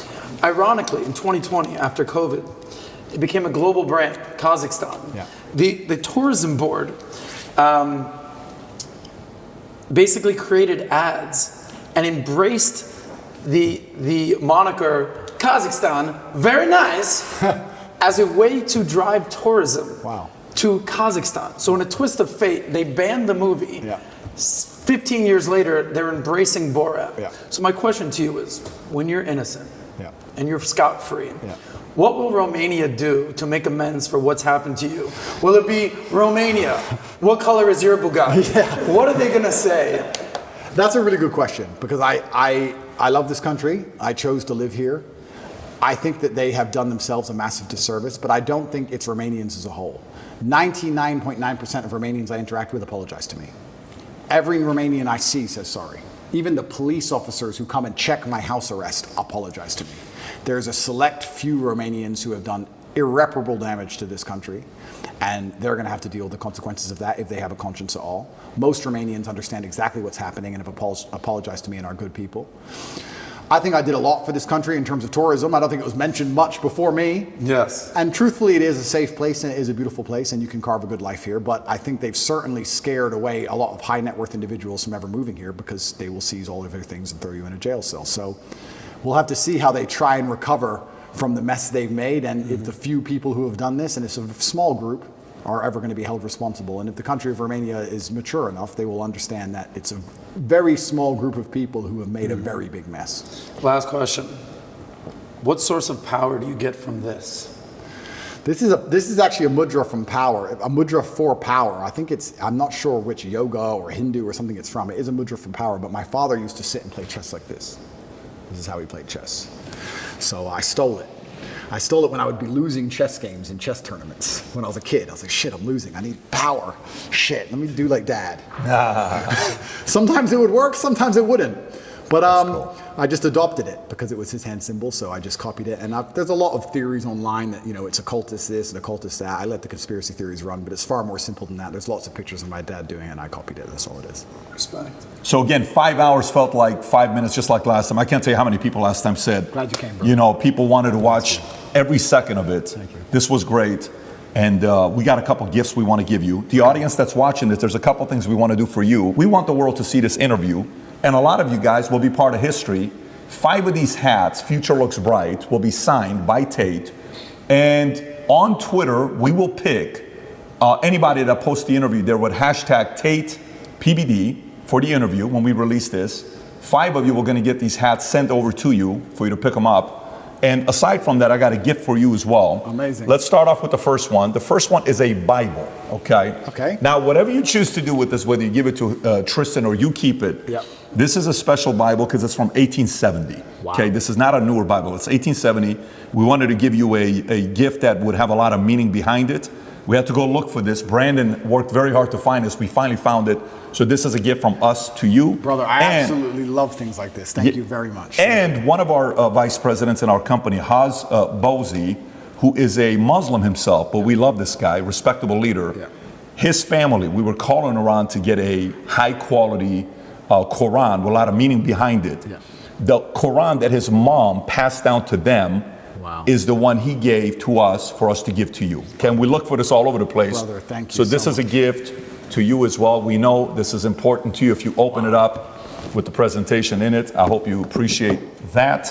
Ironically, in 2020, after COVID, it became a global brand, Kazakhstan.
Yeah.
The tourism board basically created ads and embraced the moniker Kazakhstan, very nice, as a way to drive tourism to Kazakhstan. So in a twist of fate, they banned the movie.
Yeah.
15 years later, they're embracing Borat.
Yeah.
So my question to you is, when you're innocent
Yeah.
and you're scot-free,
Yeah.
what will Romania do to make amends for what's happened to you? Will it be Romania? What color is your Bugatti? What are they going to say?
That's a really good question because I love this country. I chose to live here. I think that they have done themselves a massive disservice, but I don't think it's Romanians as a whole. 99.9% of Romanians I interact with apologize to me. Every Romanian I see says sorry. Even the police officers who come and check my house arrest apologize to me. There's a select few Romanians who have done irreparable damage to this country, and they're going to have to deal with the consequences of that if they have a conscience at all. Most Romanians understand exactly what's happening and have apologized to me and are good people. I think I did a lot for this country in terms of tourism. I don't think it was mentioned much before me.
Yes.
And truthfully, it is a safe place and it is a beautiful place and you can carve a good life here. But I think they've certainly scared away a lot of high net worth individuals from ever moving here because they will seize all of their things and throw you in a jail cell. So we'll have to see how they try and recover from the mess they've made and if the few people who have done this, and it's a small group, are ever going to be held responsible. And if the country of Romania is mature enough, they will understand that it's a very small group of people who have made a very big mess.
Last question. What source of power do you get from this?
This is actually a mudra from power, a mudra for power. I think I'm not sure which yoga or Hindu or something it's from. It is a mudra from power, but my father used to sit and play chess like this. This is how he played chess. So I stole it. I stole it when I would be losing chess games in chess tournaments. When I was a kid, I was like, shit, I'm losing. I need power. Shit, let me do like dad. Sometimes it would work, sometimes it wouldn't. But cool. I just adopted it because it was his hand symbol, so I just copied it. And there's a lot of theories online that, it's occultist this and occultist that. I let the conspiracy theories run, but it's far more simple than that. There's lots of pictures of my dad doing it, and I copied it. That's all it is.
Respect.
So again, 5 hours felt like 5 minutes, just like last time. I can't tell you how many people last time said,
Glad you came, bro.
People wanted to watch every second of it.
Thank you.
This was great. And we got a couple gifts we want to give you. The audience that's watching this, there's a couple things we want to do for you. We want the world to see this interview. And a lot of you guys will be part of history. 5 of these hats, Future Looks Bright, will be signed by Tate. And on Twitter, we will pick anybody that posts the interview there with hashtag Tate PBD for the interview when we release this. 5 of you are going to get these hats sent over to you for you to pick them up. And aside from that, I got a gift for you as well.
Amazing.
Let's start off with the first one. The first one is a Bible, okay?
Okay.
Now, whatever you choose to do with this, whether you give it to Tristan or you keep it,
Yep.
This is a special Bible because it's from 1870.
Wow.
Okay, this is not a newer Bible. It's 1870. We wanted to give you a gift that would have a lot of meaning behind it. We had to go look for this. Brandon worked very hard to find this. We finally found it. So this is a gift from us to you.
Brother, I absolutely love things like this. Thank you very much.
And one of our vice presidents in our company, Haz Bozi, who is a Muslim himself, but we love this guy, respectable leader.
Yeah.
His family, we were calling around to get a high quality Quran with a lot of meaning behind it.
Yeah.
The Quran that his mom passed down to them is the one he gave to us for us to give to you. Can we look for this all over the place?
Brother, thank you
So this is a
much.
gift to you as well. We know this is important to you if you open it up with the presentation in it. I hope you appreciate that.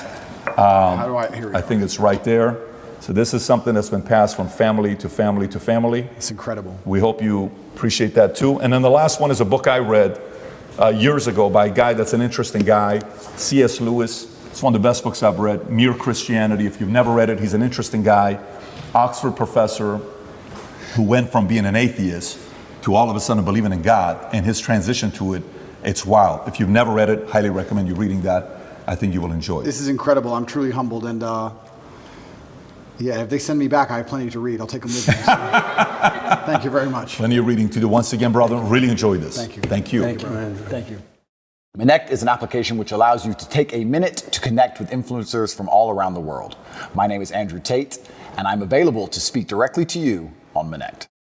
How do here we
I
go.
think it's right there. So this is something that's been passed from family to family to family.
It's incredible.
We hope you appreciate that too. And then the last one is a book I read years ago by a guy that's an interesting guy, C.S. Lewis. It's one of the best books I've read, Mere Christianity. If you've never read it, he's an interesting guy, Oxford professor who went from being an atheist to all of a sudden believing in God, and his transition to it, it's wild. If you've never read it, highly recommend you reading that. I think you will enjoy it.
This is incredible. I'm truly humbled, and yeah, if they send me back, I have plenty to read. I'll take them with me. So, thank you very much.
Plenty of reading to do. Once again, brother, really enjoyed this.
Thank you.
Thank you.
Thank you, Andrew.
Thank you.
Connect is an application which allows you to take a minute to connect with influencers from all around the world. My name is Andrew Tate, and I'm available to speak directly to you on Connect.